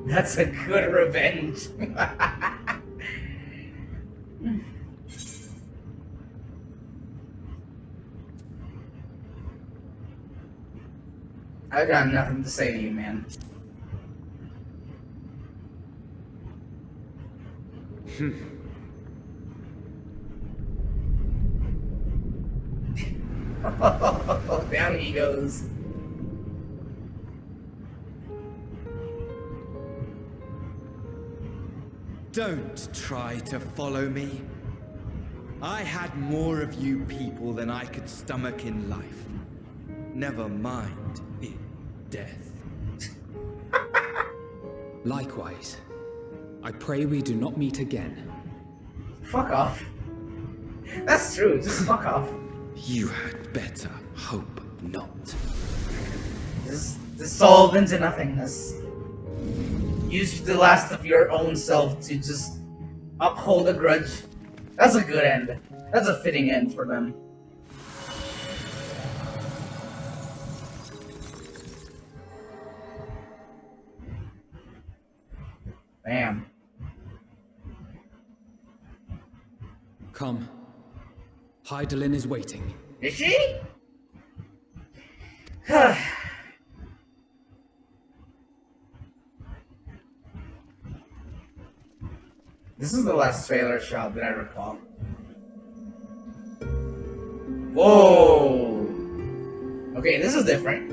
That's a good revenge. I got nothing to say to you, man. Oh, down he goes. Don't try to follow me. I had more of you people than I could stomach in life. Never mind in death. Likewise. I pray we do not meet again. Fuck off. That's true, just fuck off. You had better hope not. Just dissolve into nothingness. Use the last of your own self to just uphold a grudge. That's a good end. That's a fitting end for them. Bam. Come. Heidelin is waiting. Is she? This is the last trailer shot that I recall. Whoa! Okay, this is different.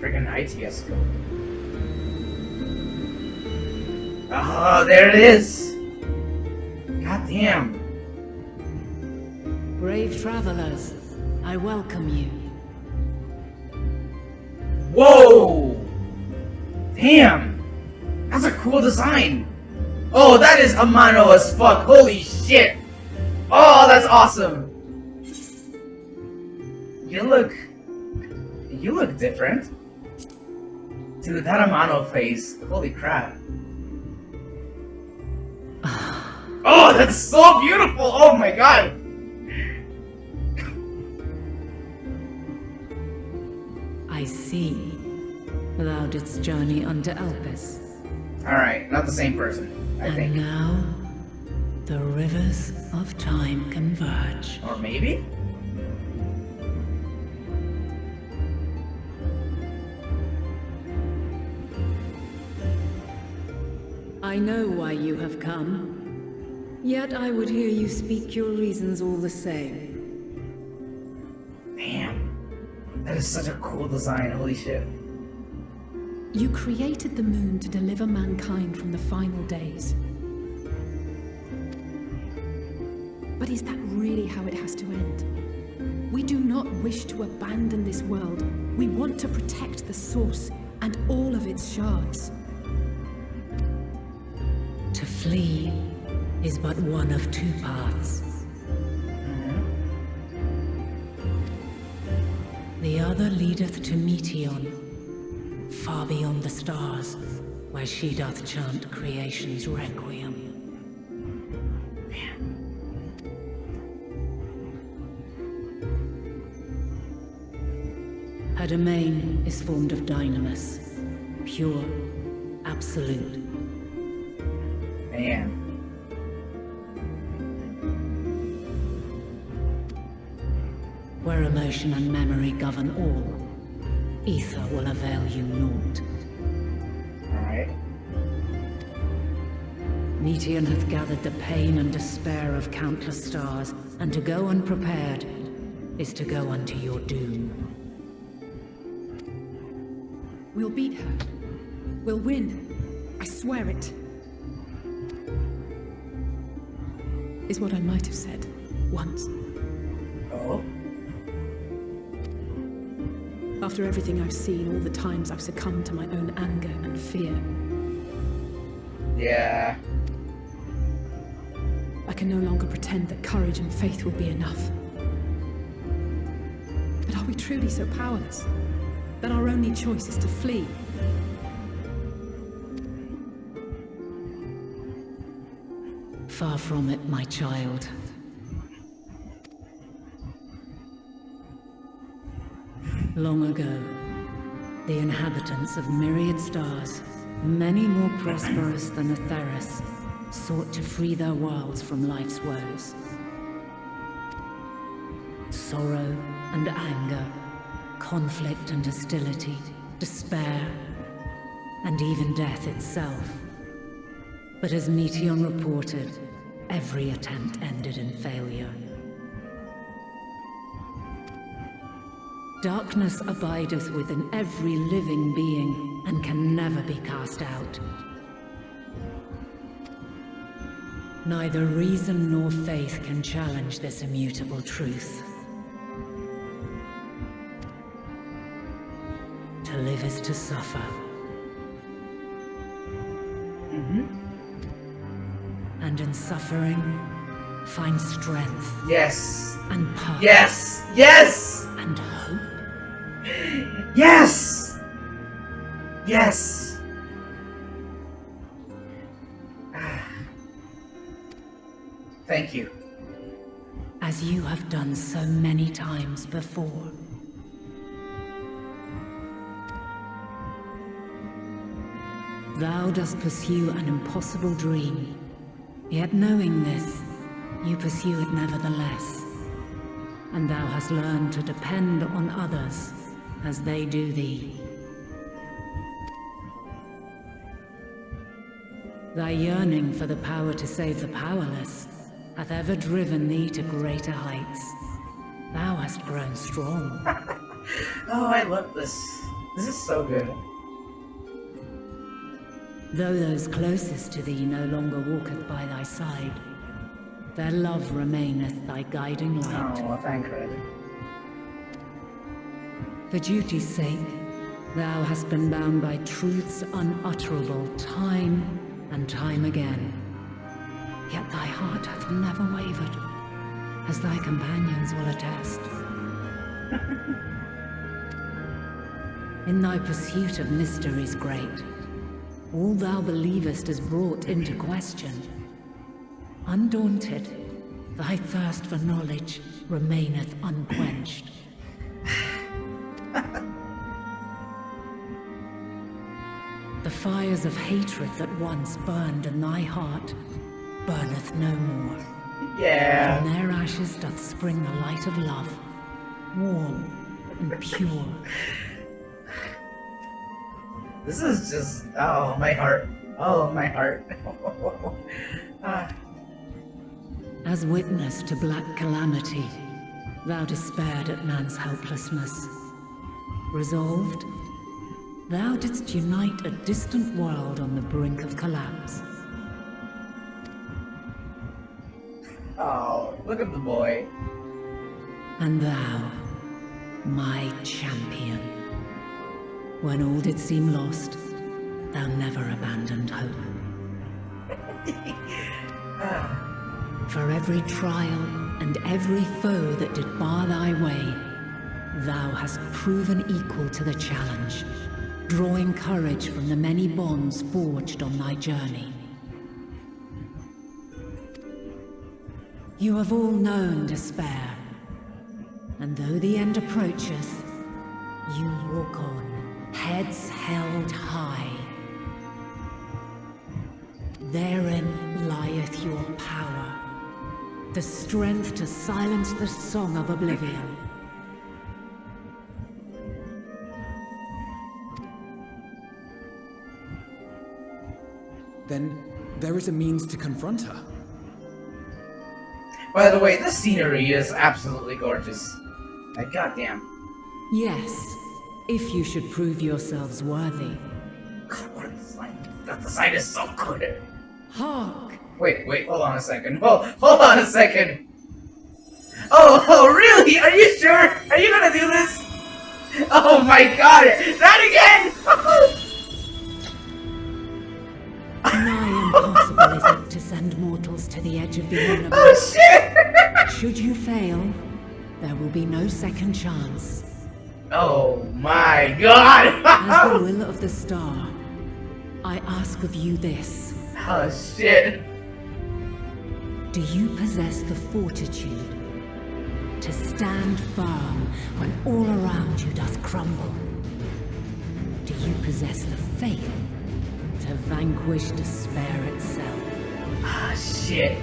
Friggin' ITS scope. Oh, there it is! God damn. Brave travelers, I welcome you. Whoa! Damn! That's a cool design! Oh, that is Amano as fuck! Holy shit! Oh, that's awesome! You look different. Dude, that Amano face. Holy crap. Oh, that's so beautiful! Oh my god! I see. Thou didst journey unto Elpis. Alright, not the same person, I think. And now, the rivers of time converge. Or maybe? I know why you have come. Yet I would hear you speak your reasons all the same. Damn. That is such a cool design, holy shit. You created the moon to deliver mankind from the final days. But is that really how it has to end? We do not wish to abandon this world. We want to protect the source and all of its shards. To flee is but one of two paths. The other leadeth to Meteon, far beyond the stars, where she doth chant creation's requiem. Her domain is formed of dynamis, pure, absolute. Man. Where emotion and memory govern all, ether will avail you naught. Alright. Meteon hath gathered the pain and despair of countless stars, and to go unprepared is to go unto your doom. We'll beat her. We'll win. I swear it. Is what I might have said once. Oh? After everything I've seen, all the times I've succumbed to my own anger and fear. Yeah. I can no longer pretend that courage and faith will be enough. But are we truly so powerless that our only choice is to flee? Far from it, my child. Long ago, the inhabitants of myriad stars, many more prosperous than Atheris, sought to free their worlds from life's woes. Sorrow and anger, conflict and hostility, despair, and even death itself. But as Meteon reported, every attempt ended in failure. Darkness abideth within every living being, and can never be cast out. Neither reason nor faith can challenge this immutable truth. To live is to suffer. And in suffering, find strength. Yes. And purpose. Yes. Yes. And hope. Yes. Yes. Thank you. As you have done so many times before. Thou dost pursue an impossible dream, yet knowing this, you pursue it nevertheless. And thou hast learned to depend on others as they do thee. Thy yearning for the power to save the powerless hath ever driven thee to greater heights. Thou hast grown strong. Oh, I love this. This is so good. Though those closest to thee no longer walketh by thy side, their love remaineth thy guiding light. Oh, thank God. For duty's sake, thou hast been bound by truths unutterable time and time again. Yet thy heart hath never wavered, as thy companions will attest. In thy pursuit of mysteries great, all thou believest is brought into question. Undaunted, thy thirst for knowledge remaineth unquenched. The fires of hatred that once burned in thy heart burneth no more. Yeah. From their ashes doth spring the light of love, warm and pure. This is just, oh, my heart. Oh, my heart. As witness to black calamity, thou despaired at man's helplessness. Resolved, thou didst unite a distant world on the brink of collapse. Oh, look at the boy. And thou, my champion. When all did seem lost, thou never abandoned hope. For every trial and every foe that did bar thy way, Thou hast proven equal to the challenge, drawing courage from the many bonds forged on thy journey. You have all known despair, and though the end approacheth, you walk on, heads held high. Therein lieth your power, the strength to silence the song of oblivion. Then there is a means to confront her. By the way, this scenery is absolutely gorgeous. Like, goddamn. Yes, if you should prove yourselves worthy. God, what a design. That design is so good. Hark! Wait, hold on a second. Hold on a second. Oh, really? Are you sure? Are you gonna do this? Oh my god! Not again! Nigh impossible is it to send mortals to the edge of the universe. Oh shit! Should you fail, there will be no second chance. Oh my god! As the will of the star, I ask of you this. Oh shit! Do you possess the fortitude to stand firm when all around you doth crumble? Do you possess the faith to vanquish despair itself? Ah, shit.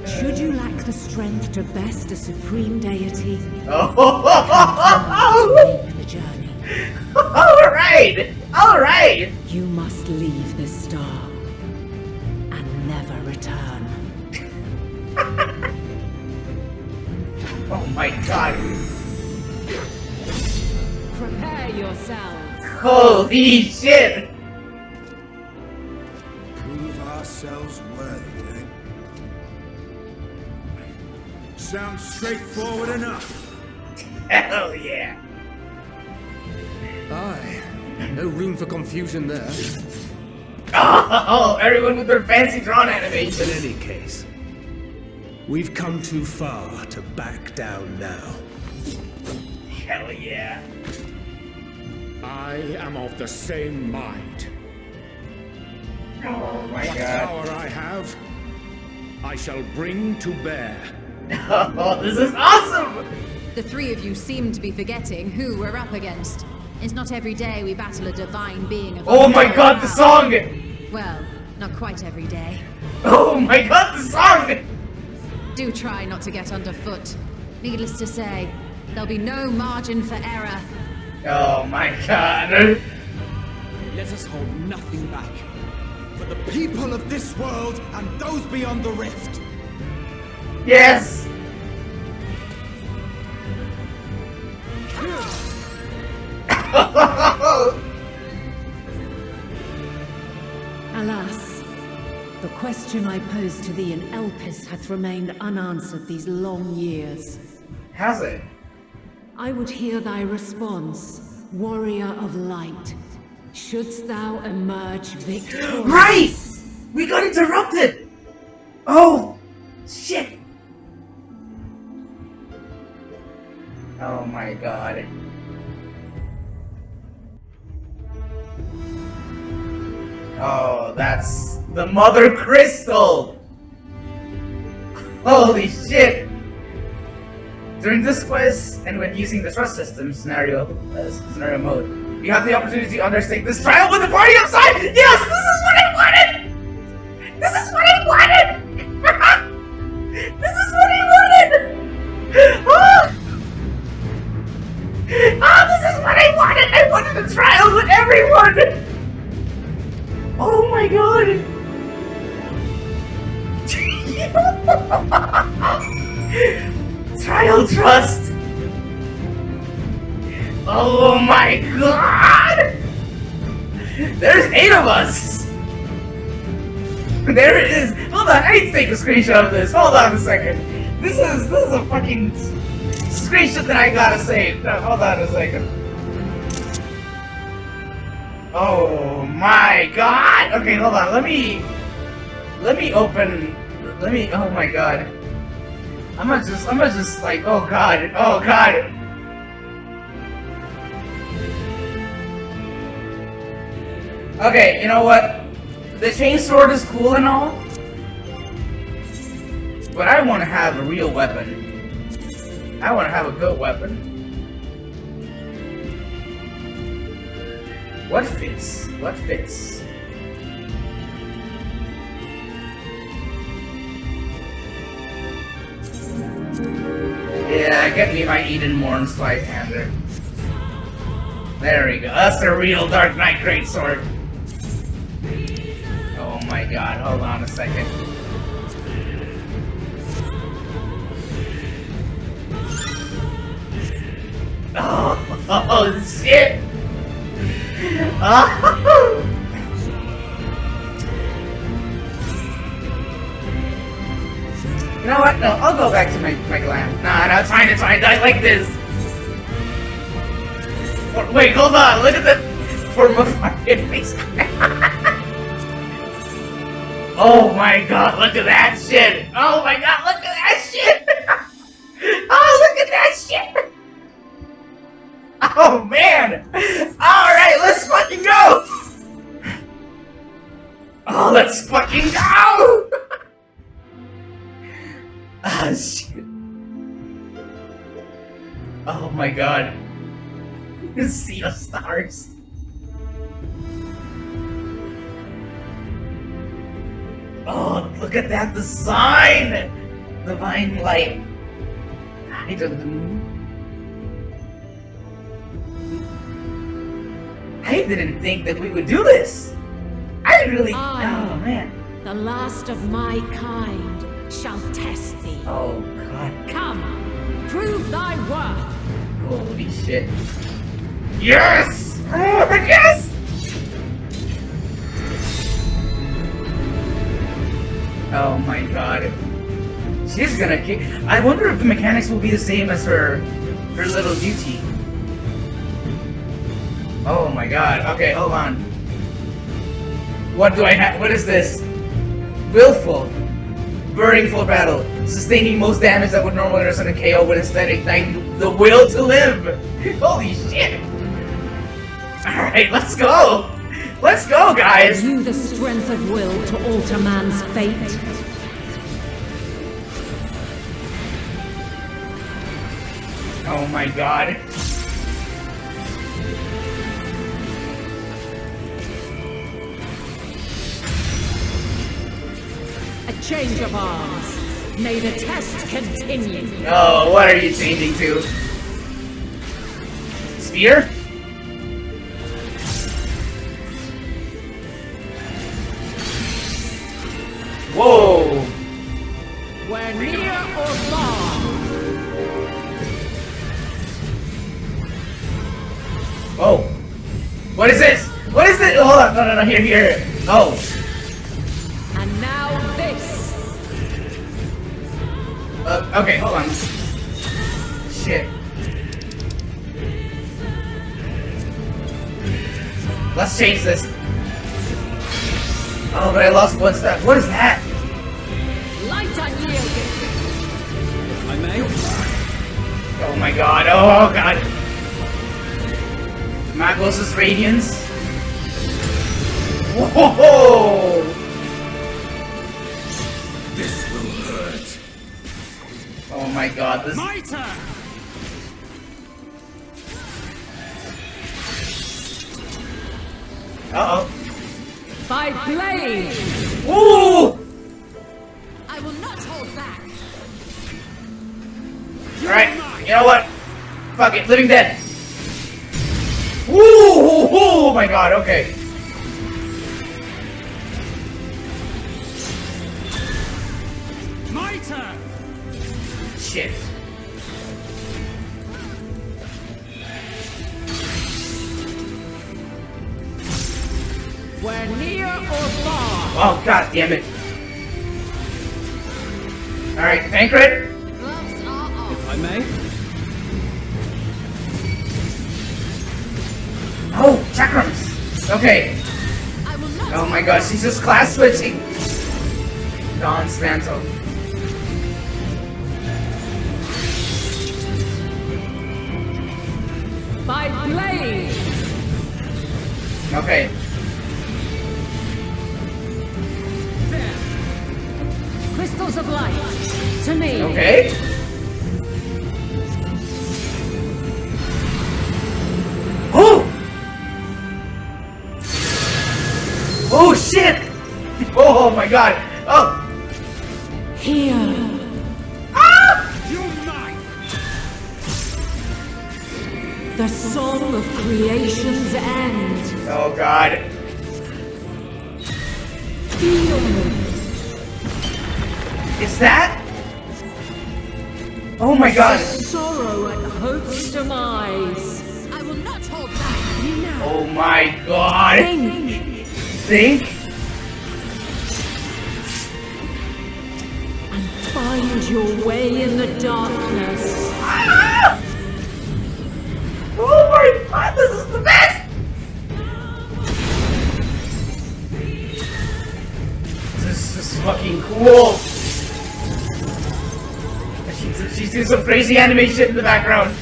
Should you lack the strength to best a supreme deity, oh, make the journey. Alright! You must leave this star and never return. Oh my god. Prepare yourselves. Holy shit! Prove ourselves worthy, eh? Sounds straightforward enough. Hell yeah. Aye. No room for confusion there. Oh, everyone with their fancy drawn In animations. any case, we've come too far to back down now. Hell yeah. I am of the same mind. Oh my What god. power I have, I shall bring to bear. Oh, this is awesome! The three of you seem to be forgetting who we're up against. It's not every day we battle a divine being of Oh my god, the song! Well, not quite every day. Oh my god, the song! Do try not to get underfoot. Needless to say, there'll be no margin for error. Oh my god. Let us hold nothing back. For the people of this world and those beyond the rift. Yes! Alas, the question I posed to thee in Elpis hath remained unanswered these long years. Has it? I would hear thy response, warrior of light. Shouldst thou emerge victorious? Right! We got interrupted! Oh! Shit! Oh my god. Oh, that's the Mother Crystal! Holy shit! During this quest, and when using the trust system scenario mode, you have the opportunity to undertake this trial with the party outside! Yes! This is what I wanted! This is what I wanted! This is what I wanted! Oh! Oh, this is what I wanted! I wanted a trial with everyone! Oh my god! Trial trust! Oh my god! There's 8 of us! There it is! Hold on, I need to take a screenshot of this. Hold on a second. This is a fucking screenshot that I gotta save. No, hold on a second. Oh my god! Okay, hold on. Let me open. Oh my god. I'm gonna just like. Oh god. Oh god. Okay, you know what? The chainsword is cool and all, but I want to have a real weapon. I want to have a good weapon. What fits? What fits? Yeah, get me my Eden Morn Slide Hander. There we go. That's the real Dark Knight Greatsword. Oh my god, hold on a second. Oh shit! Oh. You know what? No, I'll go back to my glam. Nah, no, it's fine, I like this. Wait, hold on, look at the form of my face. Oh my god, look at that shit! Oh my god, look at that shit! Oh, look at that shit! Oh man! Alright, let's fucking go! Oh, let's fucking go! Ah, shit. Oh my god. Sea of stars. Oh, look at that design! Divine light. I didn't think that we would do this. I really. Oh man. The last of my kind shall test thee. Oh god. Come, prove thy worth. Holy shit. Yes! Oh, yes! Oh my god. She's gonna kick. I wonder if the mechanics will be the same as her little duty. Oh my god. Okay, hold on. What do I have? What is this? Willful. Burning full battle. Sustaining most damage that would normally result in KO would instead ignite the will to live. Holy shit. Alright, let's go. Let's go, guys. Have you the strength of will to alter man's fate? Oh my god. A change of arms. May the test continue. Oh, what are you changing to? Spear? Whoa! Where near or far. Oh! What is this? What is this? Hold on, no, here. Oh. And now this. Okay, hold on. Shit. Let's change this. Oh, but I lost one step. What is that? Light unyielding. I may. Oh my god, oh god. Magos' Radiance. Whoa! This will hurt. Oh my god, this. My turn! Uh-oh. By blade! Ooh! I will not hold back. Alright, you know what? Fuck it, Living Dead. Ooh! Oh my god, okay. My turn! Shit. Where near or far. Oh god damn it. Alright, Tancred. Gloves are off. If I may. Oh, chakrams. Okay. I will not. Oh my god, she's just class switching. Dawn's Mantle. By blade. Okay. me! Okay. Oh! Oh shit! Oh my god! Oh! Here. Ah! The song of creation's end. Oh god. Is that? Oh my god. Sorrow at hope's demise. I will not hold back. You now. Oh my god. Think? Find your way in the darkness. Ah! Oh my god, this is the best! This is fucking cool. She's doing some crazy animation in the background.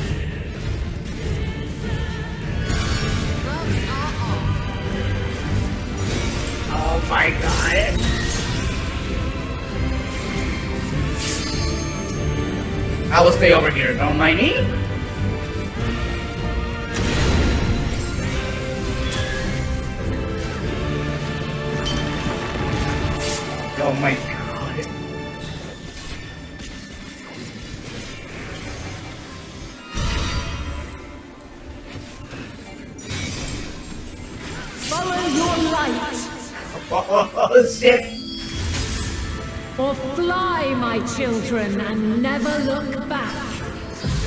Oh my god. I will stay over here, don't mind me. Oh my god. Follow your light. Oh shit. Or fly, my children, and never look back.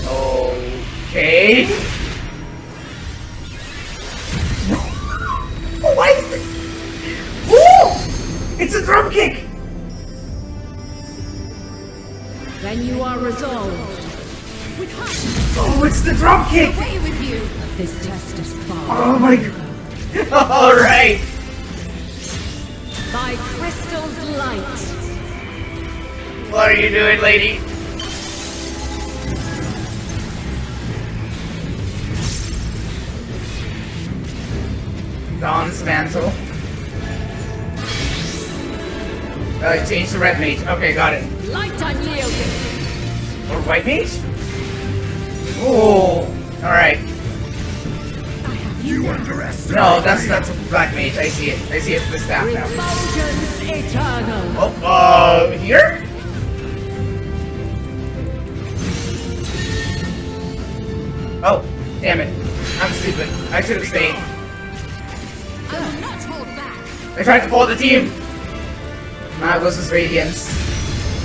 Okay. Oh, why is this? Woo! It's a drum kick! Then you are resolved. Oh, it's the drum kick! Away with you! This test is far. Oh my god. Alright. By crystal's light. What are you doing, lady? Dawn's mantle. Change to red mage. Okay, got it. Light unyielding. Or white mage? Oh, alright. You underestimate. No, that's black mage. I see it. I see it with the staff now. Refulgence eternal. Oh, here? Oh, damn it. I'm stupid. I should have stayed. I will not hold back. I tried to pull the team. That was his radiance.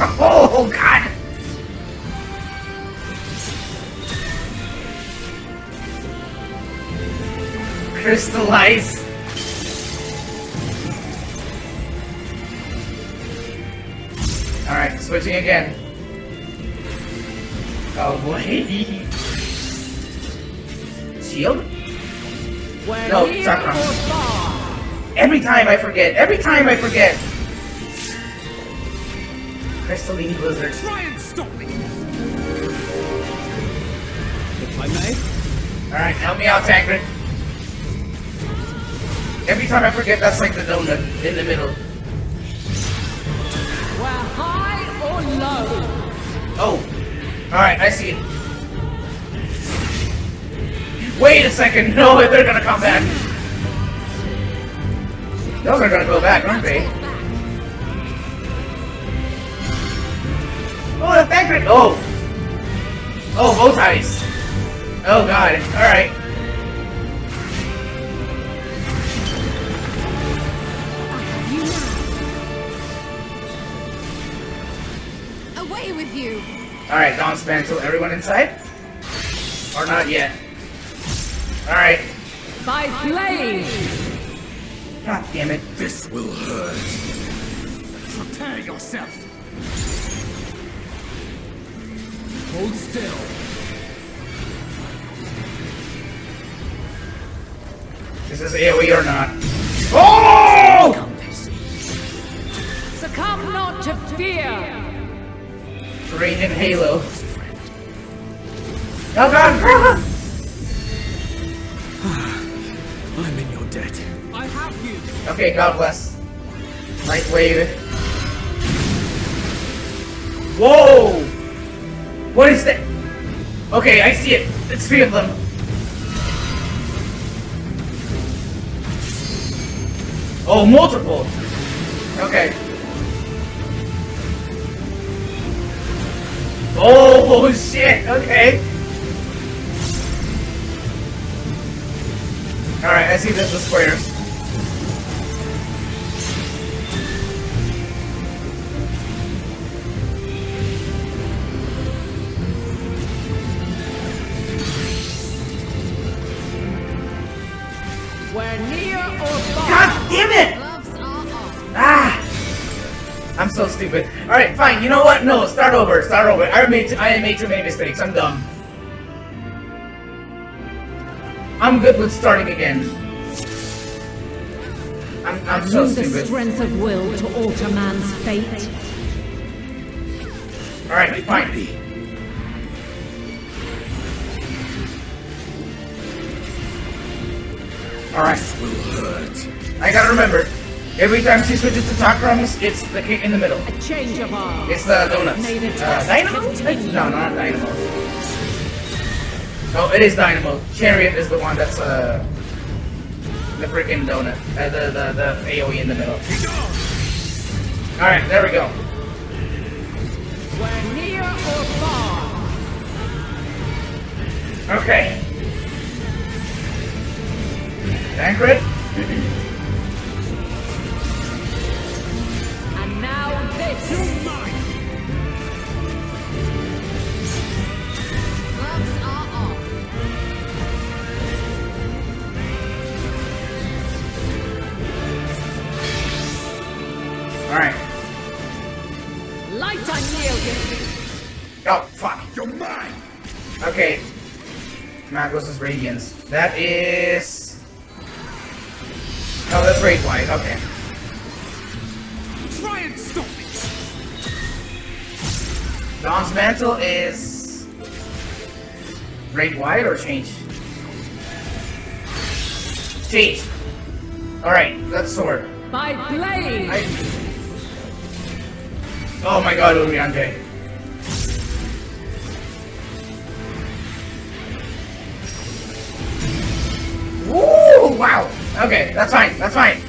Oh, god. Crystallize. Alright, switching again. Oh boy. Shield? No, chakra. Every time I forget. Every time I forget. Crystalline blizzard. Try and stop me. If I may. Alright, help me out, Tancred. Every time I forget, that's like the donut in the middle. We're high or low. Oh. Alright, I see it. Wait a second. No, they're gonna come back. Those are gonna go back, aren't they? Oh, the Tancred! Oh! Oh, bow ties! Oh god, alright. Away with you! Alright, Dawn's mantle. Everyone inside? Or not yet? Alright. By blaze! God damn it. This will hurt. Prepare yourself. Hold still. This is AoE or not. Oh! Succumb not to fear! Radiant Halo. Oh god! I'm in your debt. I have you. Okay, God bless. Nice wave. Whoa! What is that? Okay, I see it. It's 3 of them. Oh, multiple. Okay. Oh shit. Okay. All right, I see the squares. We're near or far. God damn it! Ah! I'm so stupid. Alright, fine. You know what? No, start over. Start over. I made too many mistakes. I'm dumb. I'm good with starting again. I'm so Use the stupid. strength of will to alter man's fate. Alright, fine. Alright. I gotta remember. Every time she switches to chakrams, it's the kick in the middle. A change of arms. It's the donuts. Dynamo? No, not Dynamo. Oh, it is Dynamo. Chariot is the one that's the freaking donut. The AoE in the middle. Alright, there we go. We're near or far. Okay. Tancred? And now this. Gloves are off. Alright. Light unyielding. Oh, fuck. You're mine! Okay. Magos' Radiance. That is... Oh, that's Raid White. Okay. Try and stop it. Dawn's Mantle is... Raid White or change? Change. Alright, that's sword. By blade. Oh my god, Uriande. Woo! Wow! Okay, that's fine, that's fine.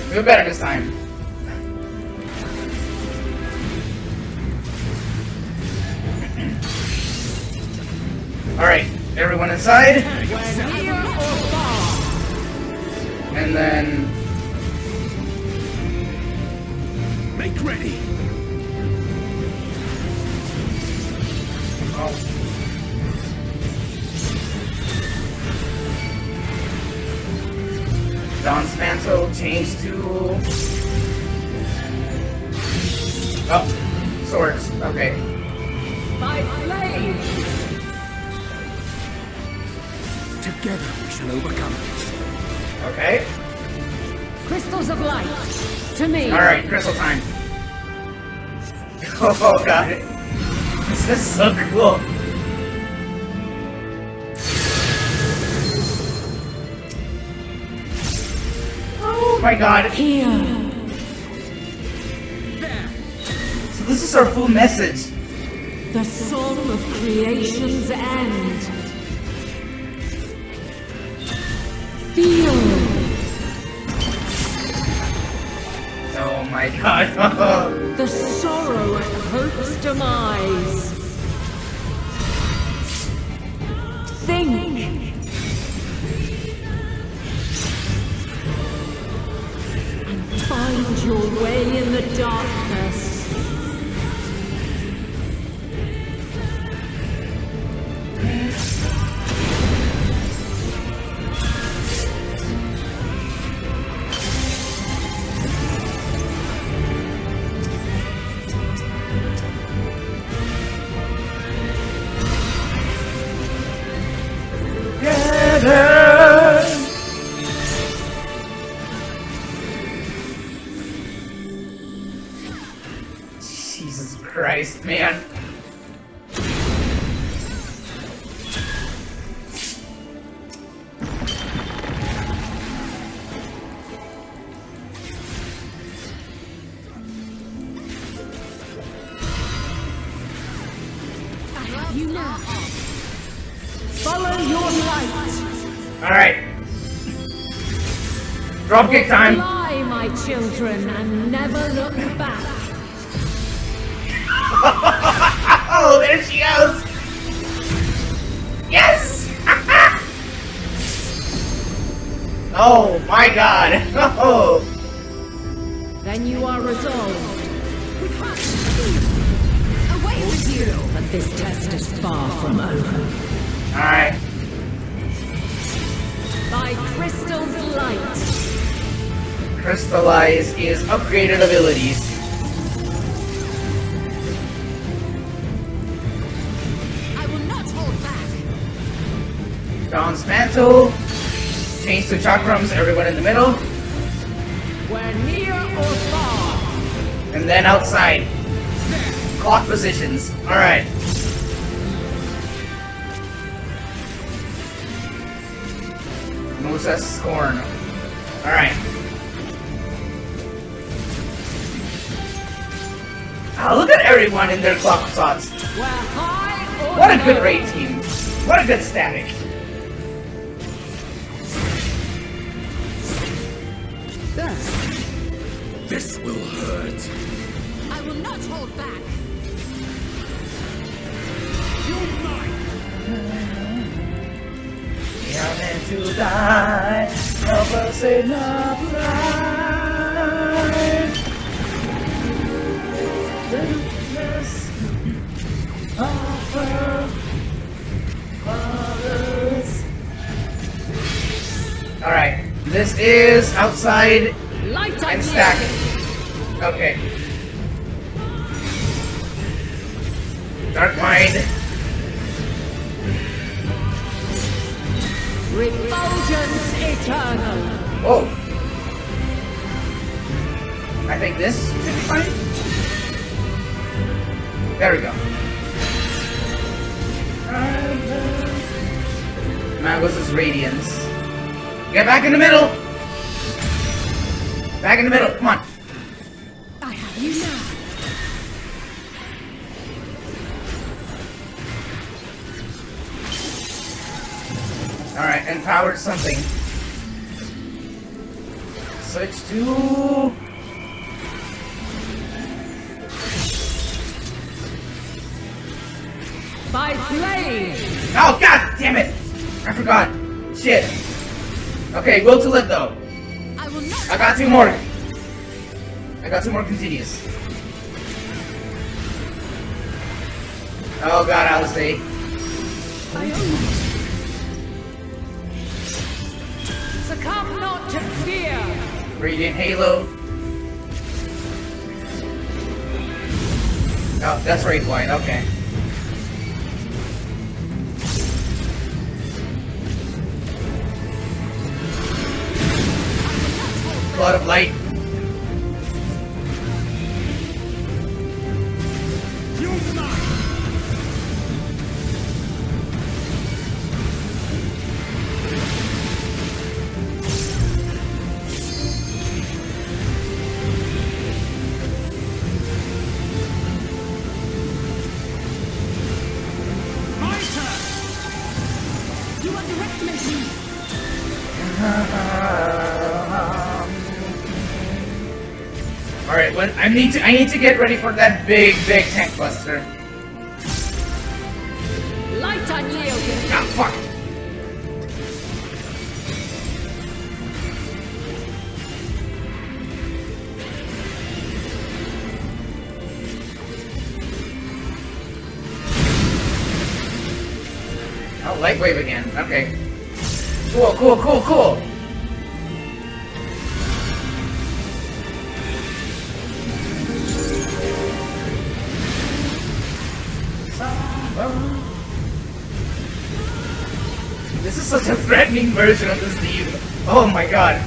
We'll better this time. Alright, everyone inside. And then... Make ready. Oh. Dawn's Mantle change to... Oh, swords. Okay. By blade. Together we shall overcome this. Okay. Crystals of light. To me. Alright, crystal time. Oh god. This is so cool. Oh my god. Here. So this is our full message. The song of creation's end. Feel. Oh my god. The sorrow at hope's demise. Think. And find your way in the darkness. Jesus Christ, man. have you now. Follow your light. Alright. Dropkick time. Fly, my children, and never look back. Oh, there she goes. Yes! Oh my god. Oh. Then you are resolved. Away with you! But this test is far from over. Alright. By Crystal's light. Crystallize is upgraded abilities. I will not hold back. Dawn's Mantle. Change to chakrams, everyone in the middle. We're near or far. And then outside. Clock positions. Alright. Musa's Scorn. Alright. Oh, look at everyone in their clock slots. What a good raid team. What a good static. This will hurt. I will not hold back. We are meant to die. Help us enough life. Goodness of our fathers. Alright, this is outside Light and stack. Okay. Dark Mind. Refulgence eternal. Whoa. I think this should be fine. There we go. Magos' Radiance. Get back in the middle! Back in the middle, come on. I have you now. Alright, empowered something. Switch to... By flame. Oh, god damn it! I forgot. Shit. Okay, will to live though. I got two more. I got two more continuous. Oh god, Alice. Succumb not to fear. Radiant Halo. Oh, that's Wraith White, okay. Blood of Light. You underestimate me. Alright, I need to get ready for that big tank buster. Light unyielding. Ah, fuck. Oh, light wave again. Okay. Cool, cool, cool, cool. This is such a threatening version of this team. Oh my god.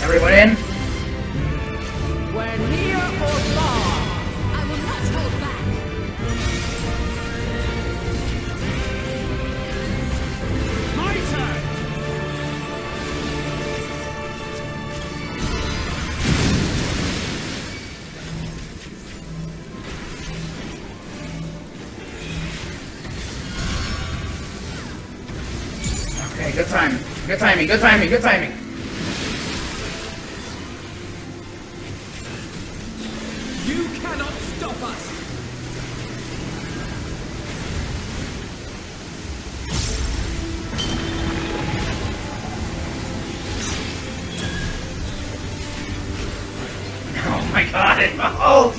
Everyone in? We're near or far. I will not hold back. Good timing. Good timing. Good timing. Good timing. You cannot stop us! Oh my god, oh!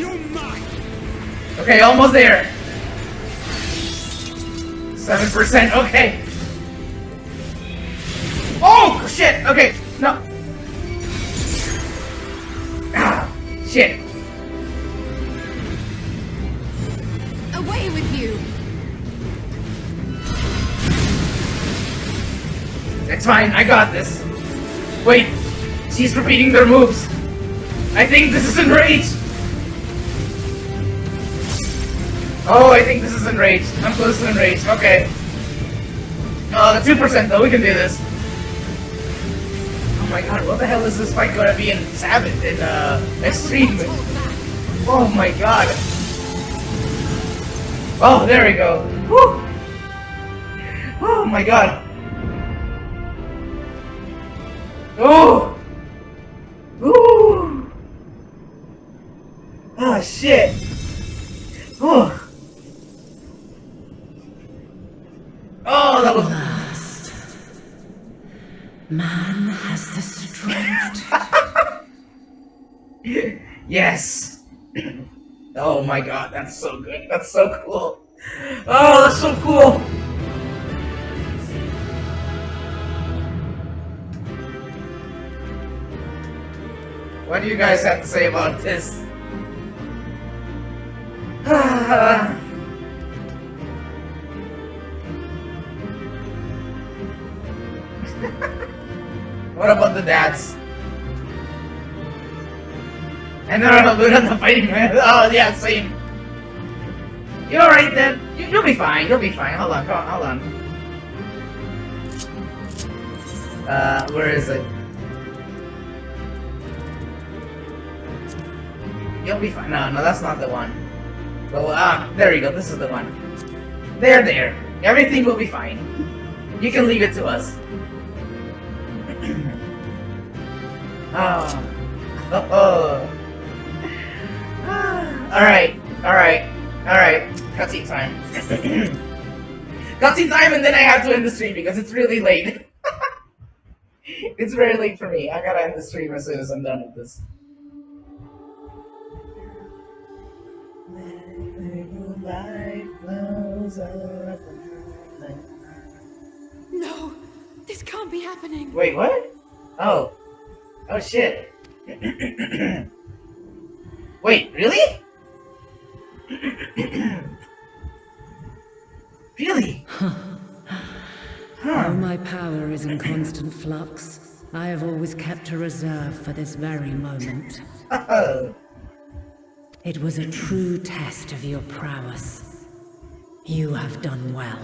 Okay, almost there. 7%, okay. Oh, shit, okay, no. Ah, shit. Away with you! It's fine, I got this. Wait, she's repeating their moves. I think this is enraged. Oh, I think this is enraged. I'm close to enraged. Okay. The 2% though, we can do this. Oh my god, what the hell is this fight gonna be in Sabbath in Extreme? Oh my god. Oh, there we go. Woo! Oh my god. Oh! Ooh! Oh shit! Oh! Oh, that was... Last. Man has the strength. Yes! Oh my god, that's so good. That's so cool. Oh, that's so cool! What do you guys have to say about this? What about the dads? And they're not good at the fighting, man. Oh, yeah, same. You alright then? You'll be fine. You'll be fine. Hold on, come on, hold on. Where is it? You'll be fine. No, that's not the one. Well, there you go. This is the one. There. Everything will be fine. You can leave it to us. Oh. Alright. Cutscene time. Cutscene time, and then I have to end the stream because it's really late. It's very late for me. I gotta end the stream as soon as I'm done with this. No! This can't be happening! Wait, what? Oh shit. Wait, really? Really? Though my power is in constant flux, I have always kept a reserve for this very moment. It was a true test of your prowess. You have done well.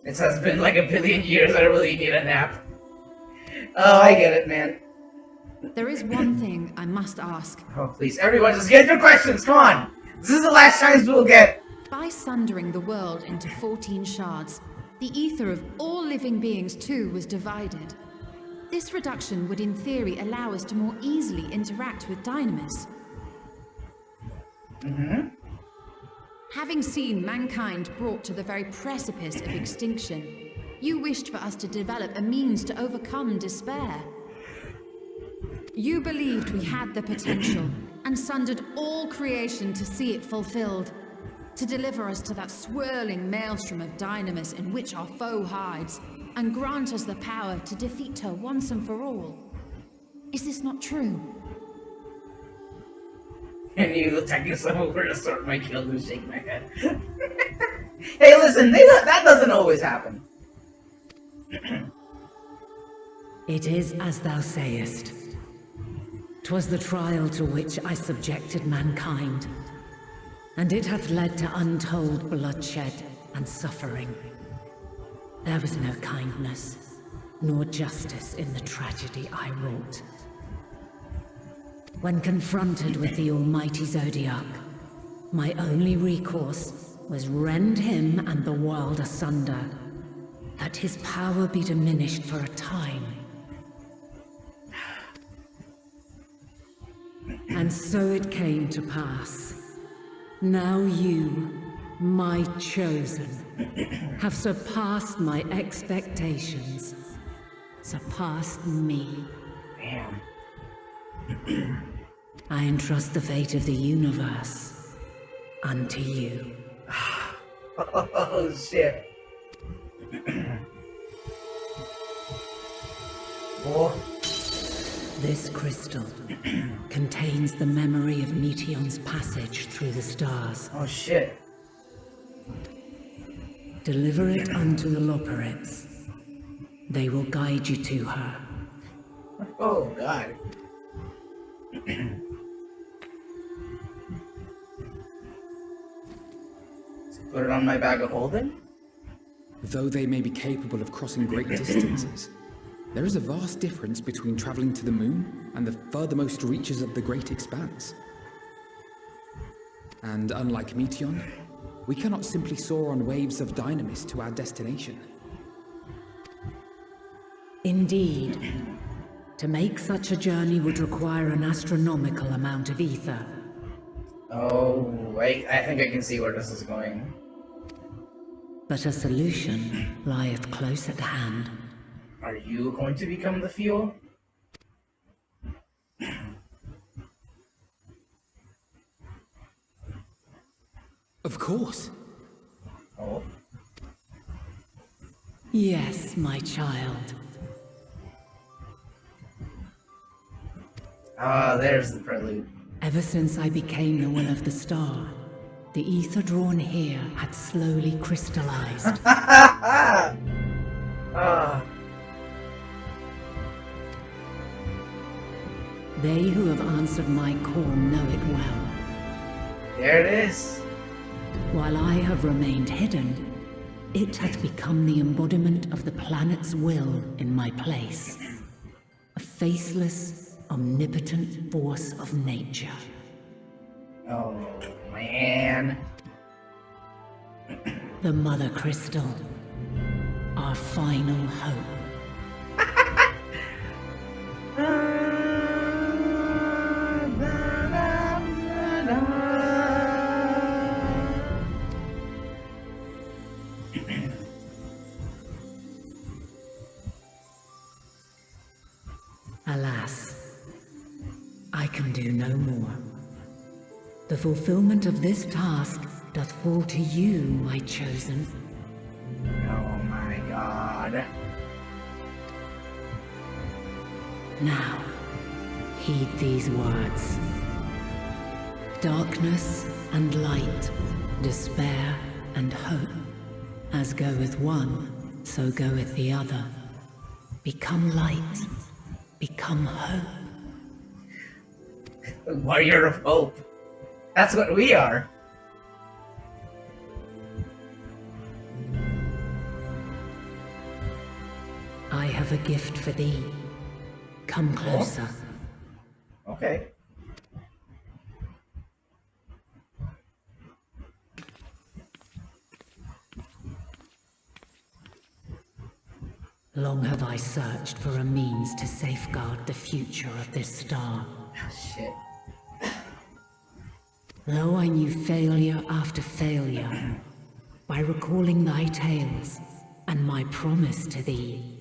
This has been like a billion years. I really need a nap. Oh, I get it, man. There is one thing I must ask. Oh, please, everyone, just get your questions. Come on. This is the last chance we'll get. By sundering the world into 14 shards, the ether of all living beings too was divided. This reduction would in theory allow us to more easily interact with Dynamis. Having seen mankind brought to the very precipice of extinction, you wished for us to develop a means to overcome despair. You believed we had the potential, and sundered all creation to see it fulfilled, to deliver us to that swirling maelstrom of Dynamis in which our foe hides, and grant us the power to defeat her once and for all. Is this not true? And you taking some over to sort my kills and shake my head. Hey, listen, that doesn't always happen. It is as thou sayest. 'Twas the trial to which I subjected mankind, and it hath led to untold bloodshed and suffering. There was no kindness, nor justice in the tragedy I wrought. When confronted with the almighty Zodiac, my only recourse was rend him and the world asunder. that his power be diminished for a time. And so it came to pass. Now you, my chosen, have surpassed my expectations. Surpassed me. Damn. I entrust the fate of the universe unto you. Oh, shit. Oh. This crystal contains the memory of Meteion's passage through the stars. Oh, shit. Deliver it unto the Loporrits. They will guide you to her. Oh, God. Put it on my bag of holding? Though they may be capable of crossing great distances, there is a vast difference between traveling to the moon and the furthermost reaches of the great expanse. And unlike Meteion, we cannot simply soar on waves of dynamis to our destination. Indeed. To make such a journey would require an astronomical amount of ether. Oh, I think I can see where this is going. But a solution lieth close at hand. Are you going to become the fuel? Of course. Oh. Yes, my child. Ah, there's the prelude. Ever since I became the will of the star, the ether drawn here had slowly crystallized. They who have answered my call know it well. There it is. While I have remained hidden, it hath become the embodiment of the planet's will in my place. A faceless, omnipotent force of nature. Oh, man. The Mother Crystal. Our final hope. Alas, I can do no more. The fulfillment of this task doth fall to you, my chosen. Oh my god. Now, heed these words. Darkness and light, despair and hope. As goeth one, so goeth the other. Become light, become hope. Warrior of Hope. That's what we are. I have a gift for thee. Come closer. Okay. Long have I searched for a means to safeguard the future of this star. Oh, shit. Though I knew failure after failure, by recalling thy tales and my promise to thee,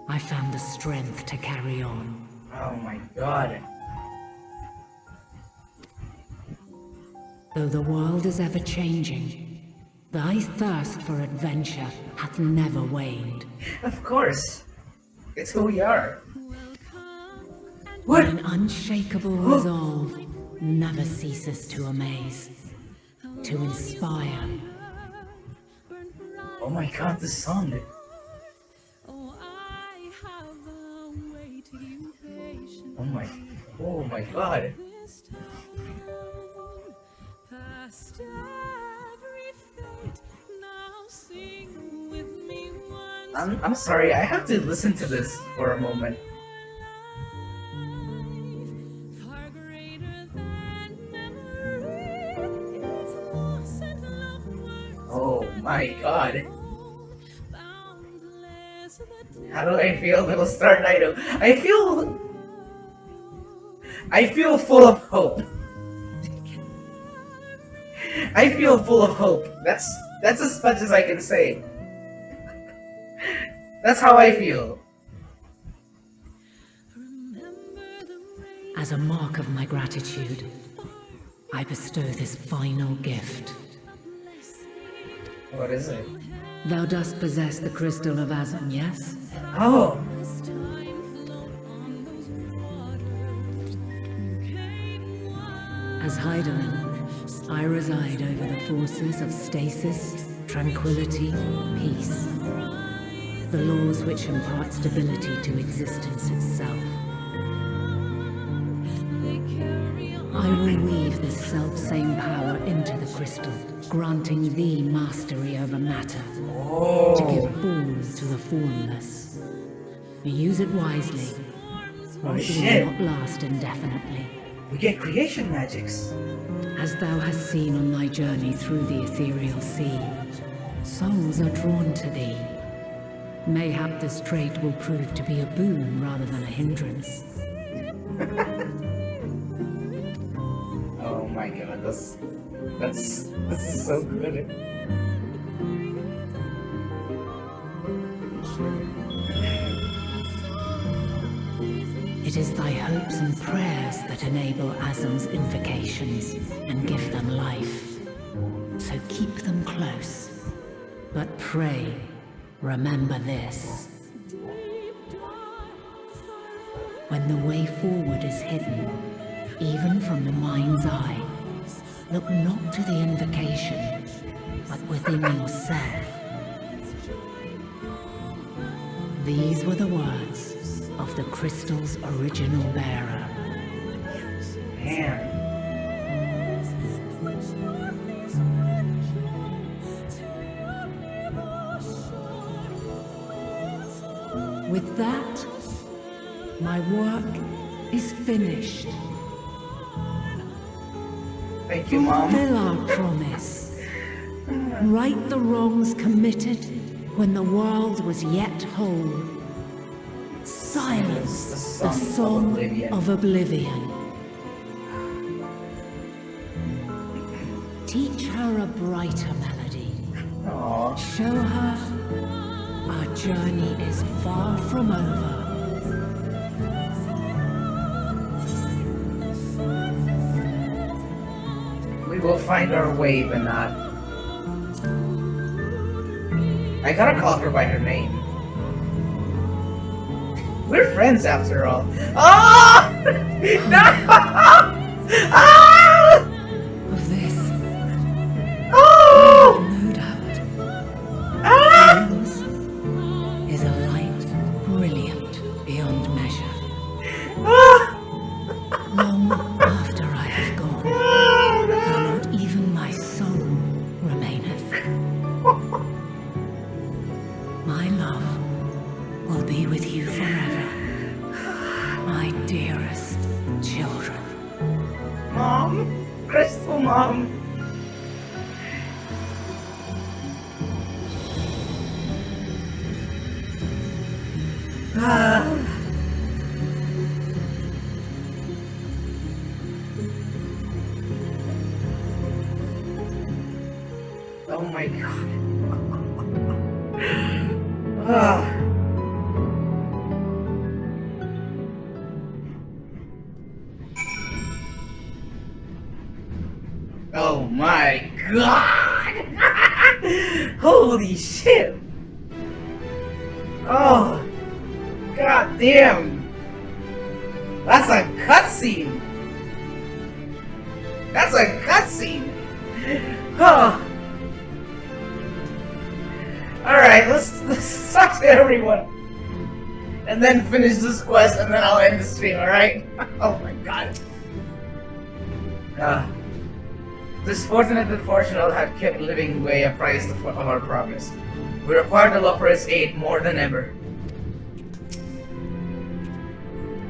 I found the strength to carry on. Oh my god. Though the world is ever changing, thy thirst for adventure hath never waned. Of course. It's who we are. What? An unshakable resolve never ceases to amaze, to inspire. Oh my god, the song. Oh my god. I'm sorry, I have to listen to this for a moment. Oh my god. How do I feel? Little Star Nighto. I feel full of hope. I feel full of hope. That's as much as I can say. That's how I feel. As a mark of my gratitude, I bestow this final gift. What is it? Thou dost possess the crystal of Azum, yes? Oh. As Heidelin, I reside over the forces of stasis, tranquility, peace. The laws which impart stability to existence itself. I will weave this self-same power into the crystal, granting thee mastery over matter, to give form to the formless. Use it wisely, or it will not last indefinitely. We get creation magics. As thou hast seen on thy journey through the ethereal sea, souls are drawn to thee. Mayhap this trait will prove to be a boon rather than a hindrance. Oh my god, this is so good. It is thy hopes and prayers that enable Azum's invocations and give them life. So keep them close. But pray, remember this. When the way forward is hidden, even from the mind's eye, look not to the invocation, but within yourself. These were the words of the crystal's original bearer. Man. With that, my work is finished. Thank you, Mom. Fulfill our promise. Right the wrongs committed when the world was yet whole. Silence the song of oblivion. Teach her a brighter melody. Show her our journey is far from over. We will find our way, but not. I gotta call her by her name. We're friends after all. Oh! No! Ah! Of this, oh! no doubt. Ah! Yours is a light brilliant beyond measure. Ah! Long after I have gone, though not even my soul remaineth. My love will be with you forever, my dearest children. Mom! Crystal Mom! Ah. Oh my god. Ah. Oh my god! Holy shit! Oh, god damn! That's a cutscene! That's a cutscene! Oh. Alright, let's talk to everyone. And then finish this quest and then I'll end the stream, alright? Oh my god. This fortunate and fortunate have kept living way apprised of our progress. We require the Lotta's aid more than ever.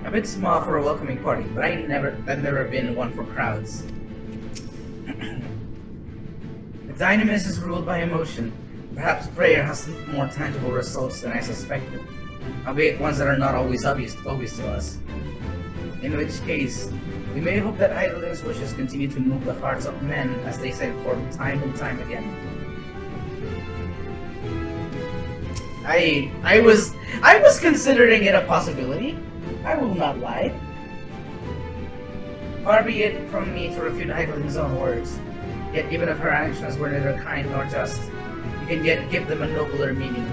A bit small for a welcoming party, but I've never been one for crowds. The dynamis is ruled by emotion. Perhaps prayer has more tangible results than I suspected. albeit ones that are not always obvious to us. In which case, we may hope that Hydaelyn's wishes continue to move the hearts of men as they said for time and time again. I was considering it a possibility. I will not lie. Far be it from me to refute Hydaelyn's own words. Yet even if her actions were neither kind nor just, we can yet give them a nobler meaning.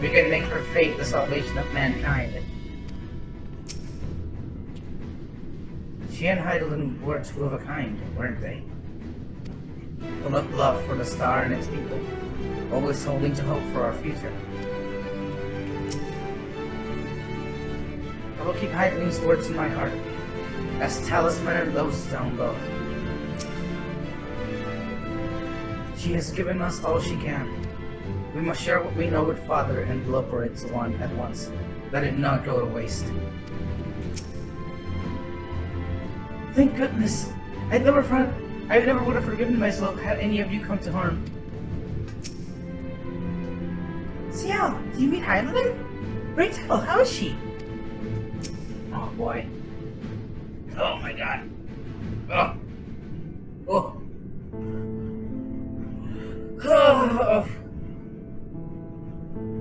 We can make her fate the salvation of mankind. She and Hydaelyn were two of a kind, weren't they? Full of love for the star and its people, always holding to hope for our future. I will keep Hydaelyn's words in my heart, as talisman and lodestone both. She has given us all she can. We must share what we know with Father and deliver it to one at once. Let it not go to waste. Thank goodness! I never would have forgiven myself had any of you come to harm. Xiao, do you mean Hydaelyn? Pray tell, how is she? Oh boy. Oh my god. Oh. Oh. Oh.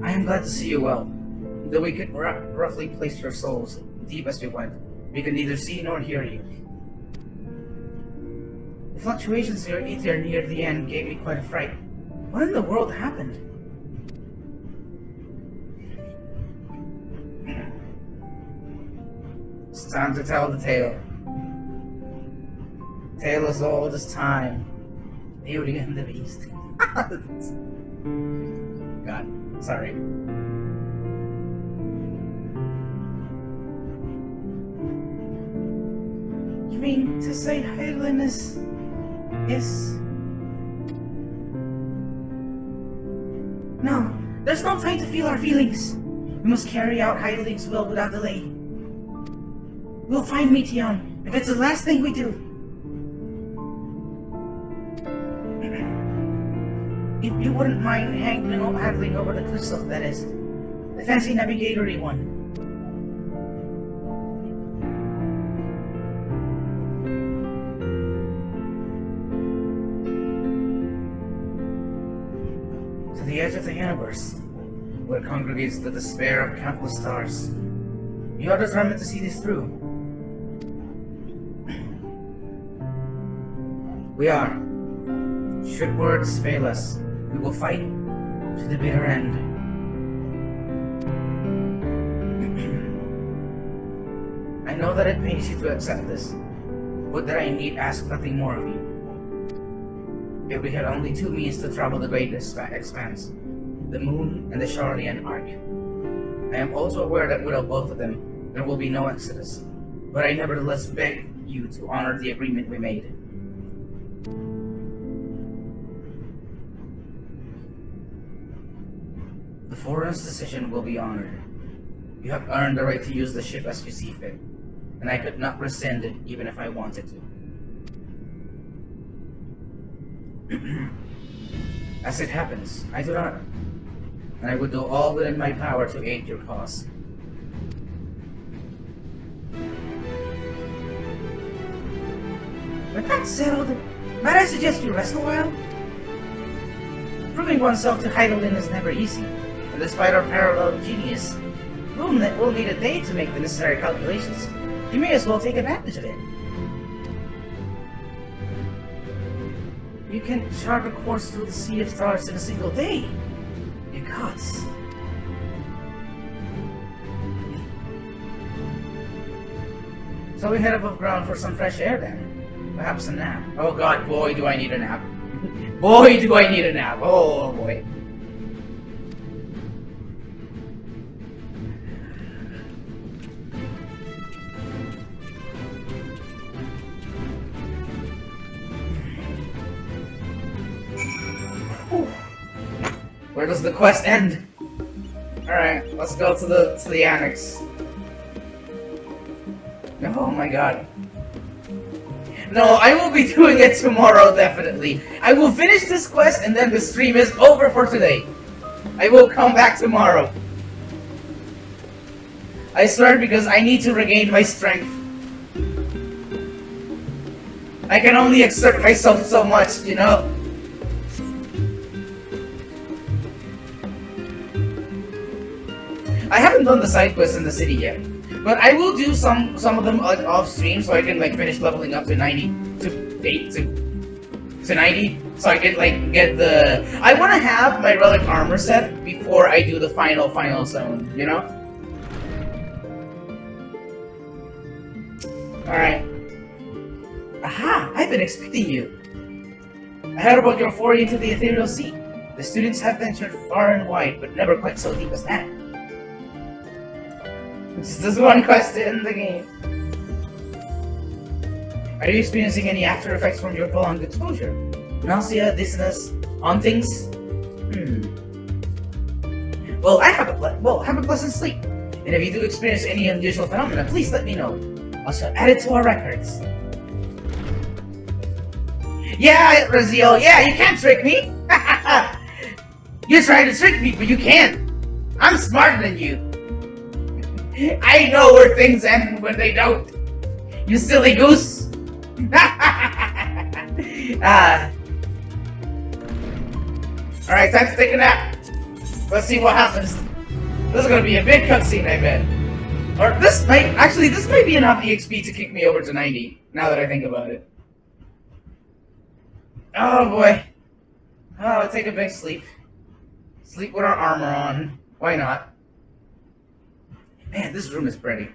I am glad to see you well. Though we could roughly place your souls deep as we went, we could neither see nor hear you. The fluctuations in your ether near the end gave me quite a fright. What in the world happened? It's time to tell the tale. Tale as old as time. Beauty and the Beast. God, sorry. You mean to say Hydaelyn is... No, there's no time to feel our feelings. We must carry out Hydaelyn's will without delay. We'll find Meteion, if it's the last thing we do. If you wouldn't mind handling over the crystal, that is. The fancy navigatory one. To the edge of the universe, where congregates the despair of countless stars. You are determined to see this through. We are. Should words fail us, we will fight to the bitter end. I know that it pains you to accept this, but that I need ask nothing more of you. If we had only two means to travel the great expanse, the moon and the Charlian Arc. I am also aware that without both of them, there will be no exodus, but I nevertheless beg you to honor the agreement we made. The Foreign's decision will be honored. You have earned the right to use the ship as you see fit, and I could not rescind it even if I wanted to. As it happens, I do not, and I would do all within my power to aid your cause. With that settled, might I suggest you rest a while? Proving oneself to Hydaelyn is never easy, and despite our parallel genius, we'll need a day to make the necessary calculations. You may as well take advantage of it. You can chart a course through the Sea of Stars in a single day. You gods. So we head above ground for some fresh air then. Perhaps a nap. Oh god, boy, do I need a nap. Boy, do I need a nap. Oh boy. Where does the quest end? Alright, let's go to the annex. Oh my god. No, I will be doing it tomorrow, definitely. I will finish this quest and then the stream is over for today. I will come back tomorrow. I swear, because I need to regain my strength. I can only exert myself so much, you know? I haven't done the side quests in the city yet, but I will do some of them like off stream so I can like finish leveling up to 90 to 90, so I can like get the. I want to have my relic armor set before I do the final zone, you know? All right. Aha! I've been expecting you. I heard about your foray into the ethereal sea. The students have ventured far and wide, but never quite so deep as that. Just this one question in the game. Are you experiencing any after effects from your prolonged exposure? Nausea, dizziness, on things? Well, have a pleasant sleep. And if you do experience any unusual phenomena, please let me know. I shall add it to our records. Yeah, Raziel, yeah, you can't trick me! You're trying to trick me, but you can't! I'm smarter than you! I know where things end when they don't! You silly goose! Alright, time to take a nap. Let's see what happens. This is gonna be a big cutscene, I bet. Or this might be enough EXP to kick me over to 90, now that I think about it. Oh boy. Oh, I'll take a big sleep. Sleep with our armor on. Why not? Man, this room is pretty.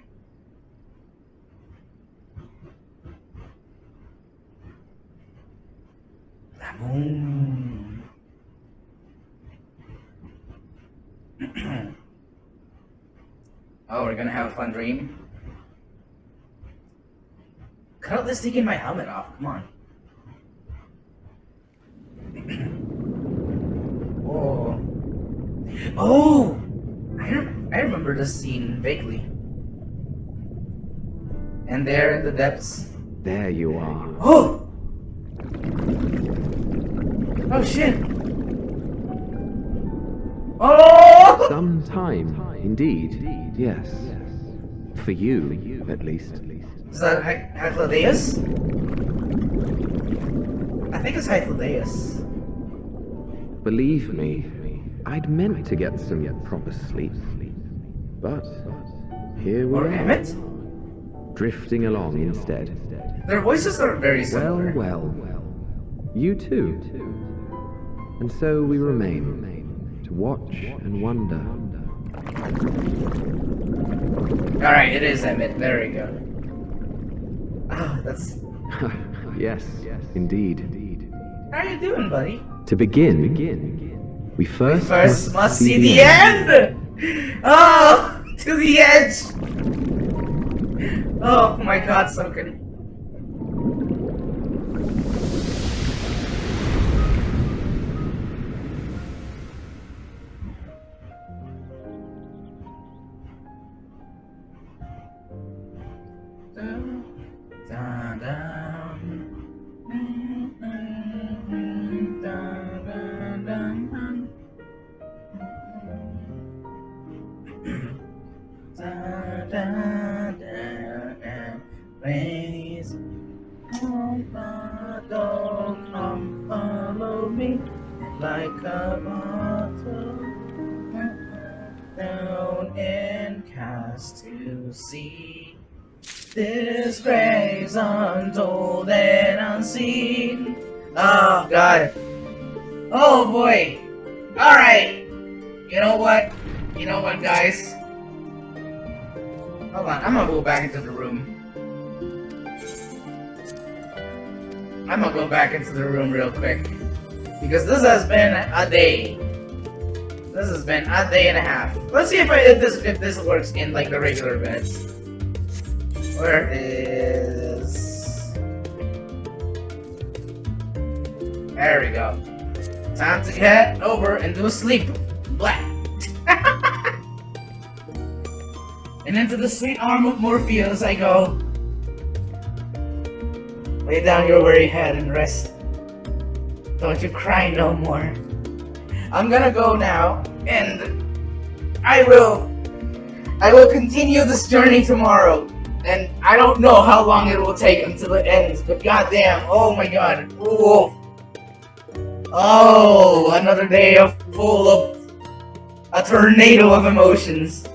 The moon. Oh, we're gonna have a fun dream. Cut this taking my helmet off. Come on. Whoa. Oh! I remember this scene vaguely. And there in the depths. There you are. Oh! Oh shit! Oh! Some time, indeed. Yes. For you, at least. Is that Hythlodeus? I think it's Hythlodeus. Believe me, I'd meant to get some proper sleep. But here we are. Emmett? Drifting along instead. Their voices are very similar. Well. You too. And so we remain, to watch and wonder. Alright, it is Emmett. There we go. Ah, that's... Yes, indeed. How you doing, buddy? To begin, we first must see the end! Oh! To the edge! Oh my god, so good. Please come follow me like a bottle down and cast to sea. This grace untold and unseen. Oh god. Oh boy. Alright. You know what? You know what, guys? Hold on, I'm gonna go back into the room. I'm gonna go back into the room real quick. Because this has been a day. This has been a day and a half. Let's see if this works in like the regular beds. Where is... There we go. Time to head over and do a sleep. Black. And into the sweet arm of Morpheus I go. Lay down your weary head and rest. Don't you cry no more. I'm gonna go now, and I will I will continue this journey tomorrow. And I don't know how long it will take until it ends, but goddamn, oh my god. Ooh. Oh, another day full of a tornado of emotions.